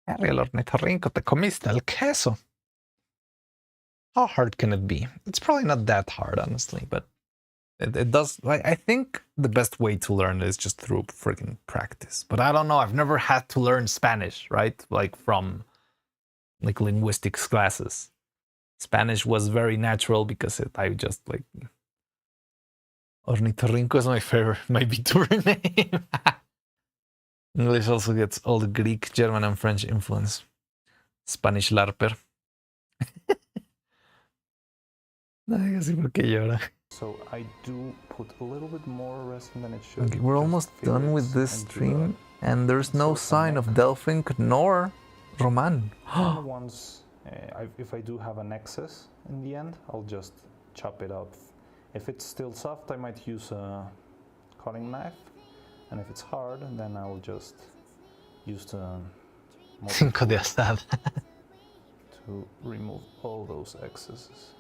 Harry, el ornitorrinco, te comiste el queso. How hard can it be? It's probably not that hard, honestly, but it does. I think the best way to learn is just through freaking practice. But I don't know. I've never had to learn Spanish, right? Like from like linguistics classes. Spanish was very natural because I just like Ornitorrinco is my favorite, my VTuber name. English also gets all the Greek, German, and French influence. Spanish LARPer. Ay, así porque llora. So I do put a little bit more resin than it should. Okay, we're just almost fill done it with this and do stream, and there's no sort of sign of neck. Delphink nor Roman. And the ones, if I do have an excess in the end, I'll just chop it up. If it's still soft, I might use a cutting knife, and if it's hard, then I'll just use the Cinco de asada. to remove all those excesses.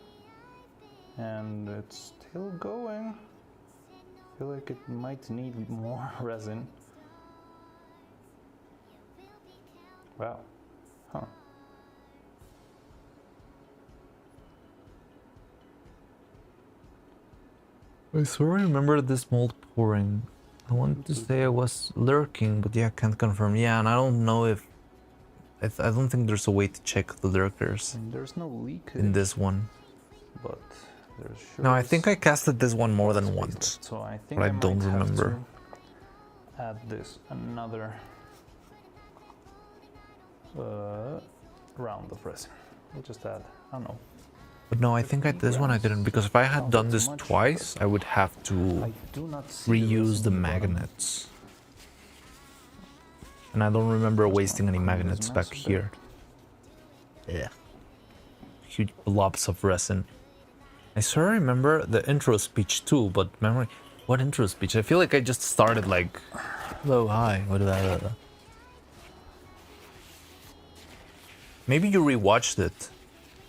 And it's still going. I feel like it might need more resin. Wow. Huh. I swear I remember this mold pouring. I wanted to say I was lurking, but yeah, I can't confirm. Yeah, and I don't know if... I don't think there's a way to check the lurkers And there's no leakage in this one. but there's sure No, I is think I casted this one more than space once. left. So I think but I might don't have remember. to add this another round of resin. We'll just add, I don't know. But no, I think this one I didn't, because if I had done this twice, I would have to I do not see reuse the resin in bottom. magnets. And I don't remember wasting any clean this magnets mess back a bit. here. Yeah. Huge blobs of resin. I sort of remember the intro speech too, but memory... What intro speech? I feel like I just started like... Hello, hi, what that? Maybe you rewatched it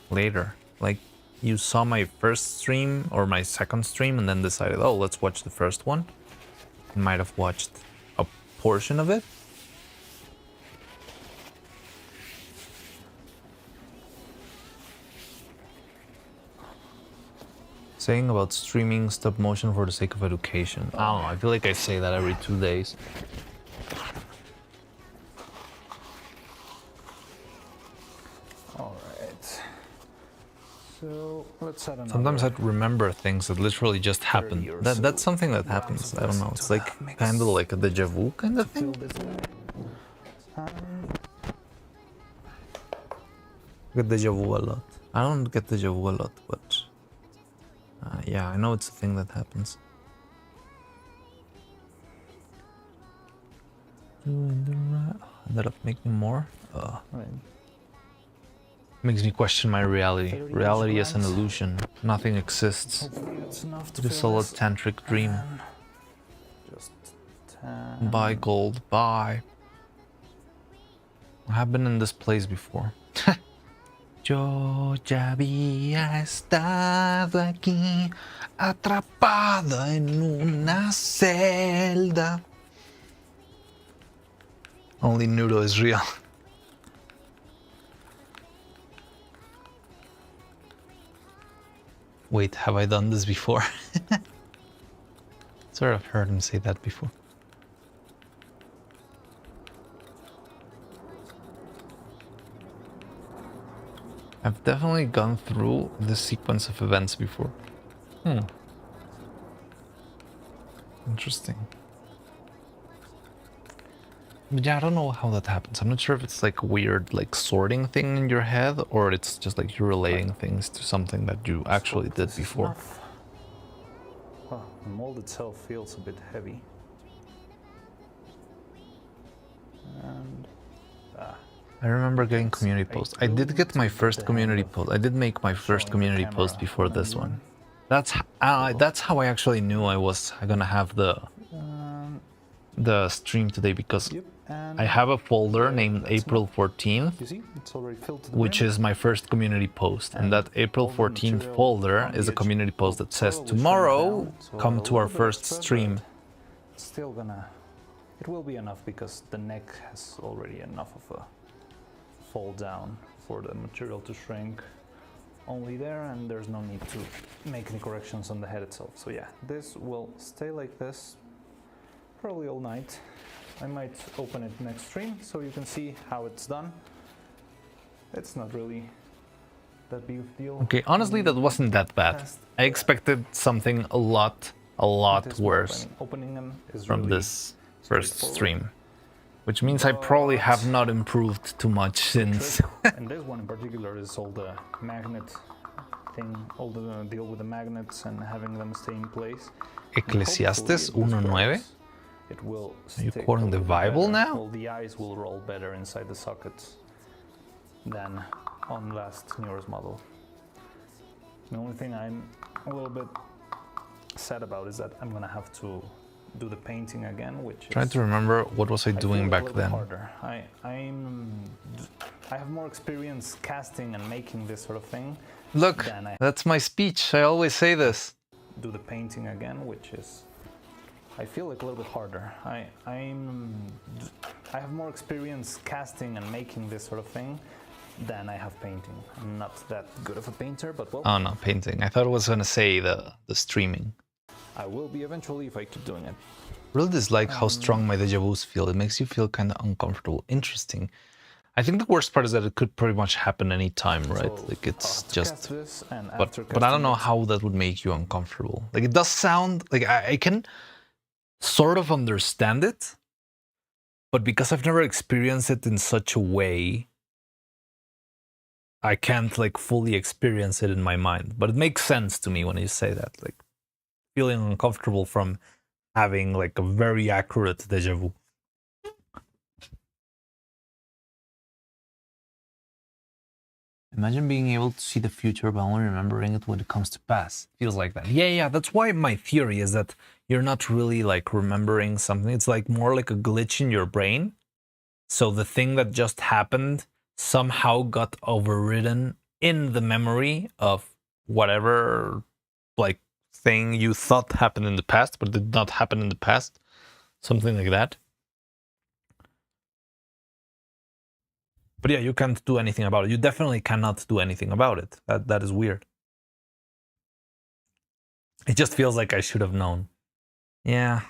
later. Like, you saw my first stream or my second stream and then decided, oh, let's watch the first one. You might have watched a portion of it. Saying about streaming stop motion for the sake of education. I don't know, I feel like I say that every 2 days. Alright. So let's add another. Sometimes I remember things that literally just happened. or That's so something that rounds happens. of I don't know. resin It's to like mix. kind of like a deja vu kind of Fill thing. this in. I get deja vu a lot. I don't get deja vu a lot, but yeah, I know it's a thing that happens. Ended up making more. Right. Makes me question my reality. 30 Reality is an grams. illusion. Nothing exists. Hopefully that's enough to It is fill all a this. tantric dream. And just 10. Buy gold, buy. I have been in this place before. Yo ya había estado aquí, atrapado en una celda. Only Nudo is real. Wait, have I done this before? Sort of heard him say that before. I've definitely gone through this sequence of events before. Interesting. But yeah, I don't know how that happens. I'm not sure if it's like a weird like sorting thing in your head or it's just like you're relating things to something that you actually did This is before. enough. Well, the mold itself feels a bit heavy. And I remember getting community posts. I did get my first community post. I did make my first community post before this one. That's how I actually knew I was gonna have the stream today, because yep. And I have a folder named that's April 14th, you see, it's already filled to the which brim. is my first community post. And that April all the 14th material folder on is the a edge community post will that says, probably shrink tomorrow, down, so come a to our little bit first extra, stream. but it's still gonna, it will be enough because the neck has already enough of a fall down for the material to shrink only there, and there's no need to make any corrections on the head itself. So yeah, this will stay like this probably all night. I might open it next stream so you can see how it's done. It's not really that big of a deal. Okay, honestly, that wasn't that bad. I expected something a lot worse Opening them is from really this first straightforward. stream. Which means I probably have not improved too much since. And this one in particular is all the magnet thing, all the deal with the magnets and having them stay in place. Ecclesiastes 1:9. It will Are you stick quoting a the little Bible better. now? Well, the eyes will roll better inside the sockets than on last Nero's model. The only thing I'm a little bit sad about is that I'm gonna have to do the painting again, which Trying is, to remember what was I I doing feel back a little bit then. harder. I have more experience casting and making this sort of thing. Look, Then I that's my speech. I always say this. do the painting again, which is, I feel like a little bit harder. I have more experience casting and making this sort of thing than I have painting. I'm not that good of a painter, but well, Oh no, painting. I thought I was gonna say the streaming. I will be eventually if I keep doing it. Really dislike how strong my deja vus feel. It makes you feel kind of uncomfortable. Interesting. I think the worst part is that it could pretty much happen anytime, right? So, Like I'll it's have to just. cast this, and But after I don't know casting how that would make you uncomfortable. Like it does sound like I can sort of understand it, but because I've never experienced it in such a way, I can't like fully experience it in my mind. But it makes sense to me when you say that, like feeling uncomfortable from having like a very accurate deja vu. Imagine being able to see the future but only remembering it when it comes to pass. Feels like that. Yeah, that's why my theory is that you're not really like remembering something. It's like more like a glitch in your brain. So the thing that just happened somehow got overridden in the memory of whatever like thing you thought happened in the past but did not happen in the past. Something like that. But yeah, you can't do anything about it. You definitely cannot do anything about it. That is weird. It just feels like I should have known. Yeah.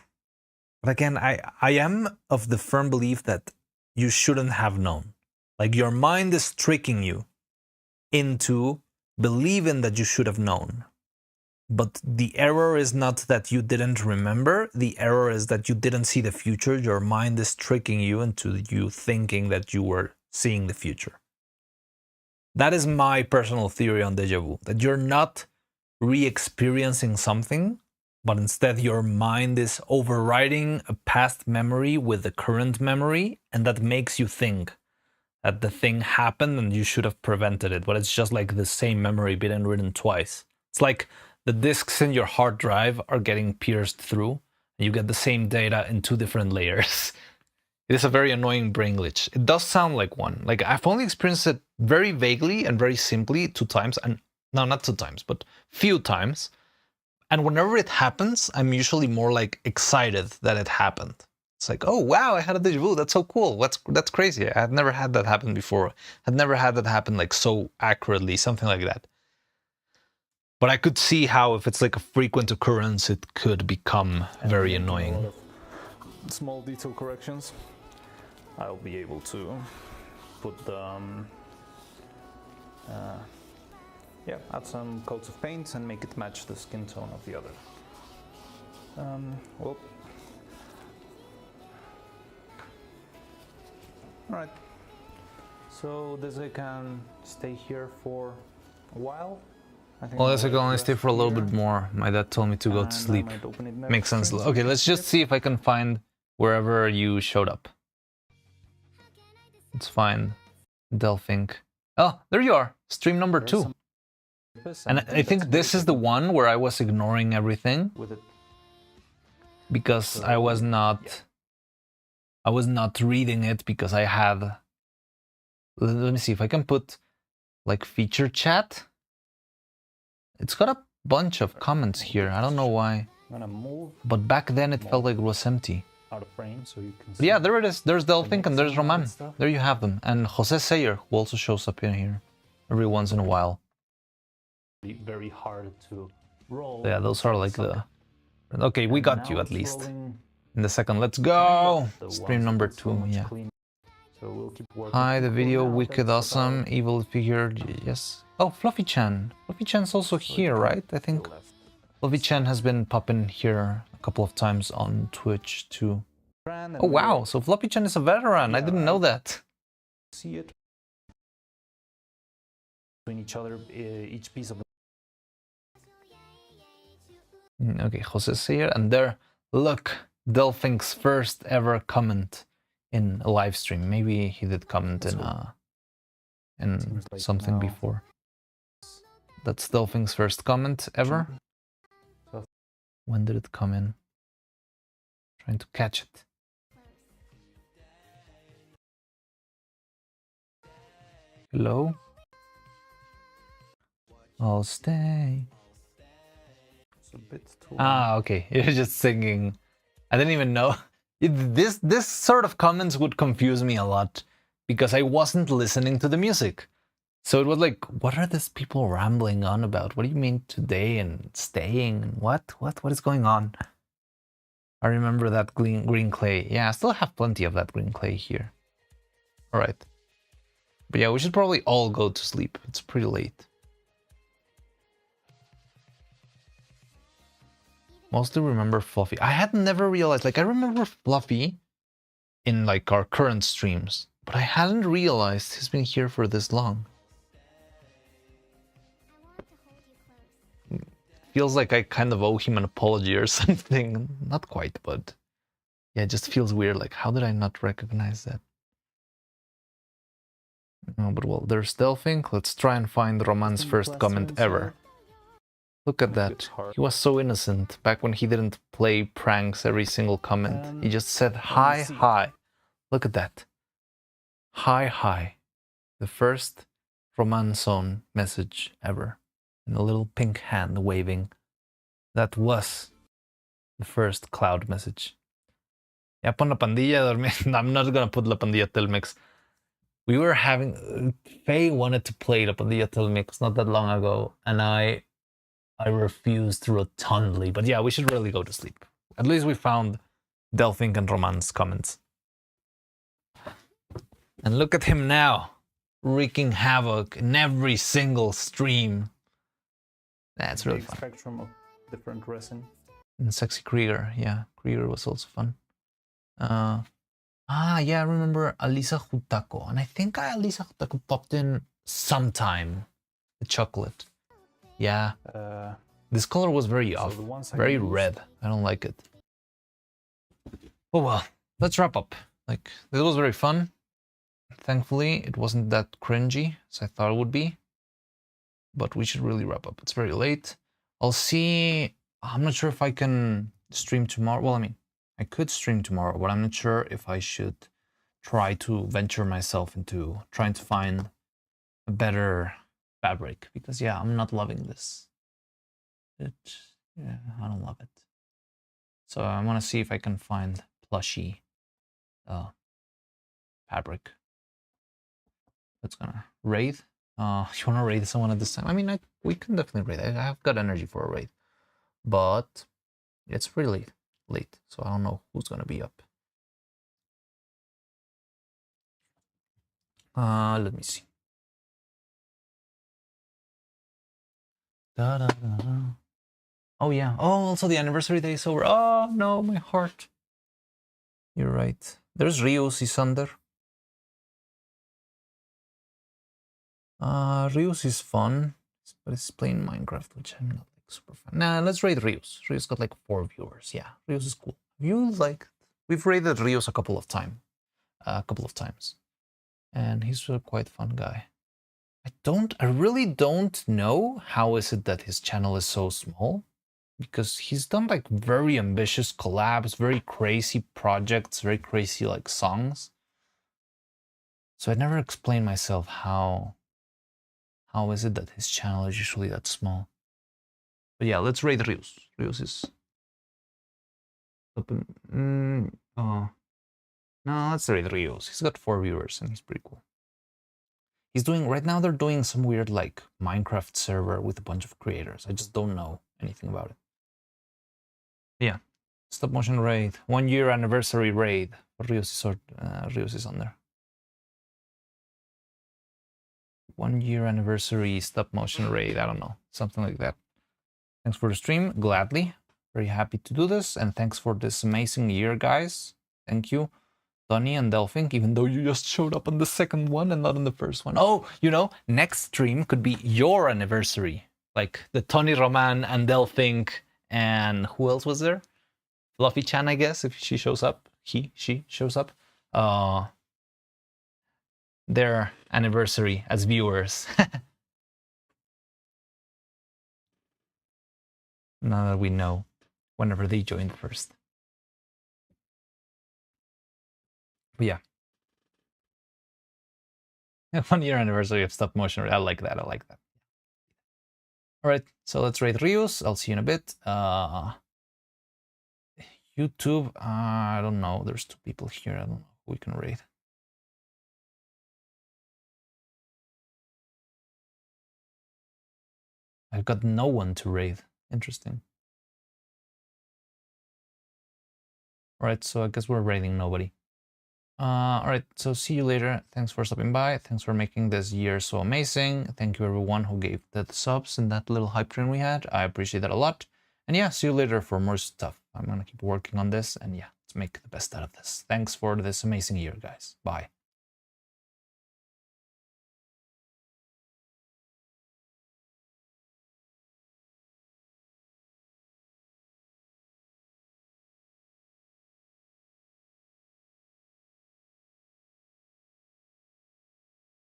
But again, I am of the firm belief that you shouldn't have known. Like your mind is tricking you into believing that you should have known. But the error is not that you didn't remember. The error is that you didn't see the future. Your mind is tricking you into you thinking that you were seeing the future. That is my personal theory on deja vu, that you're not re-experiencing something, but instead your mind is overriding a past memory with the current memory, and that makes you think that the thing happened and you should have prevented it, but it's just like the same memory being written twice. It's like the disks in your hard drive are getting pierced through, and you get the same data in two different layers. It is a very annoying brain glitch. It does sound like one. Like I've only experienced it very vaguely and very simply 2 times, and no, not 2 times, but few times. And whenever it happens, I'm usually more like excited that it happened. It's like, oh wow, I had a deja vu. That's so cool. That's crazy. I had never had that happen before. I'd never had that happen like so accurately, something like that. But I could see how if it's like a frequent occurrence, it could become very annoying. A lot of small detail corrections. I'll be able to put the add some coats of paint and make it match the skin tone of the other. Well, all right. So this I can stay here for a while. I think Well, I I'll can only just stay for a little here, bit more. My dad told me to go and to I sleep. might open it next Makes sense. stream, so Okay, we let's can just see if I can find wherever you showed up. Let's find Delphink. Oh, there you are. Stream number There's 2. some purpose, And I think that's this very is the one where I was ignoring everything with it. because I was not I was not reading it because I had... Let me see if I can put like feature chat. It's got a bunch of comments here. I don't know why. I'm gonna move But back then it felt like it was empty. out of frame so you can But see. yeah, there it is. There's Delphink and there's mixing and all Roman. that stuff. There you have them. And Jose Sayer, who also shows up in here every once in a while. Very hard to roll. So yeah, those are like the... Okay, we And got now you at it's least. rolling In the second, let's kind go! of the Stream ones number that are so 2, much yeah. cleaner. So we'll keep working. Hi, the video, Now wicked that's awesome, about evil figure, yes. Oh, Fluffy-chan. Fluffy-chan's also here, right? I think the left. Fluffy-chan has been popping here a couple of times on Twitch too. And Oh wow, so Fluffy-chan is a veteran, I didn't know that. see it between each other, each piece of Okay, Jose Sayer, and there, look, Delphink's first ever comment in a live stream. Maybe he did comment in Seems like something now. before. That's Delphink's first comment ever. So- When did it come in? Trying to catch it. Hello? I'll stay. It's a bit too Ah, okay. You're just singing. I didn't even know. This sort of comments would confuse me a lot because I wasn't listening to the music. So it was like, what are these people rambling on about? What do you mean today and staying and what is going on? I remember that green clay. Yeah, I still have plenty of that green clay here. All right. But yeah, we should probably all go to sleep. It's pretty late. Mostly remember Fluffy. I had never realized, like I remember Fluffy in like our current streams, but I hadn't realized he's been here for this long. Feels like I kind of owe him an apology or something. Not quite, but yeah, it just feels weird. Like, how did I not recognize that? No, but well, there's Delphink. Let's try and find Roman's first comment ever. Look at that. He was so innocent back when he didn't play pranks every single comment. He just said, hi, hi. Look at that. Hi, hi. The first Roman-son message ever. And a little pink hand waving. That was the first cloud message. Ya pon la pandilla a dormir. No, I'm not gonna put la pandilla Telmex. We were having... Faye wanted to play la pandilla Telmex not that long ago, and I refused rotundly. But yeah, we should really go to sleep. At least we found Delphink and Roman's comments. And look at him now, wreaking havoc in every single stream. That's really big fun. spectrum of different resin. And Sexy Krieger, yeah, Krieger was also fun. Yeah, I remember Alisa Hutako, and I think Alisa Hutako popped in sometime. The chocolate, yeah. This color was very off, the ones I very used- red. I don't like it. Oh well, let's wrap up. Like, this was very fun. Thankfully, it wasn't that cringy as I thought it would be. But we should really wrap up. It's very late. I'll see. I'm not sure if I can stream tomorrow. Well, I mean, I could stream tomorrow, but I'm not sure if I should try to venture myself into trying to find a better fabric. Because, yeah, I'm not loving this. Yeah, I don't love it. So I want to see if I can find plushy fabric. That's gonna raid. You want to raid someone at this time? I mean, we can definitely raid. I have got energy for a raid. But it's really late, so I don't know who's going to be up. Let me see. Da, da, da, da. Oh, yeah. Oh, also the anniversary day is over. Oh, no, my heart. You're right. There's Rios Isander. Rios is fun, but it's playing Minecraft, which I'm not like super fan. Nah, let's raid Rios. Rios got like 4 viewers. Yeah, Rios is cool. We've raided Rios a couple of times, and he's a quite fun guy. I really don't know how is it that his channel is so small. because he's done like very ambitious collabs, very crazy projects, very crazy like songs. So I never explained myself how is it that his channel is usually that small. But yeah, let's rate Rius. Rius is no, let's rate Rius. He's got 4 viewers and he's pretty cool. He's doing right now. They're doing some weird like Minecraft server with a bunch of creators. I just don't know anything about it. Yeah, stop motion raid, 1 year anniversary raid. Rius is on there. 1 year anniversary stop motion raid. I don't know, something like that. Thanks for the stream. Gladly, very happy to do this, and thanks for this amazing year, guys. Thank you. Tony and Delphink, even though you just showed up on the second one and not on the first one. Oh, you know, next stream could be your anniversary. Like the Tony Roman and Delphink, and who else was there? Fluffy Chan, I guess, if she shows up. She shows up. Their anniversary as viewers. Now that we know whenever they joined first. But yeah. 1 year anniversary of stop motion. I like that. I like that. All right, so let's rate Rius. I'll see you in a bit. YouTube, I don't know. There's 2 people here. I don't know who we can rate. I've got no one to rate. Interesting. All right, so I guess we're rating nobody. All right, so see you later. Thanks for stopping by. Thanks for making this year so amazing. Thank you everyone who gave the subs in that little hype train we had. I appreciate that a lot. And yeah, see you later for more stuff. I'm gonna keep working on this, and yeah, let's make the best out of this. Thanks for this amazing year, guys. Bye.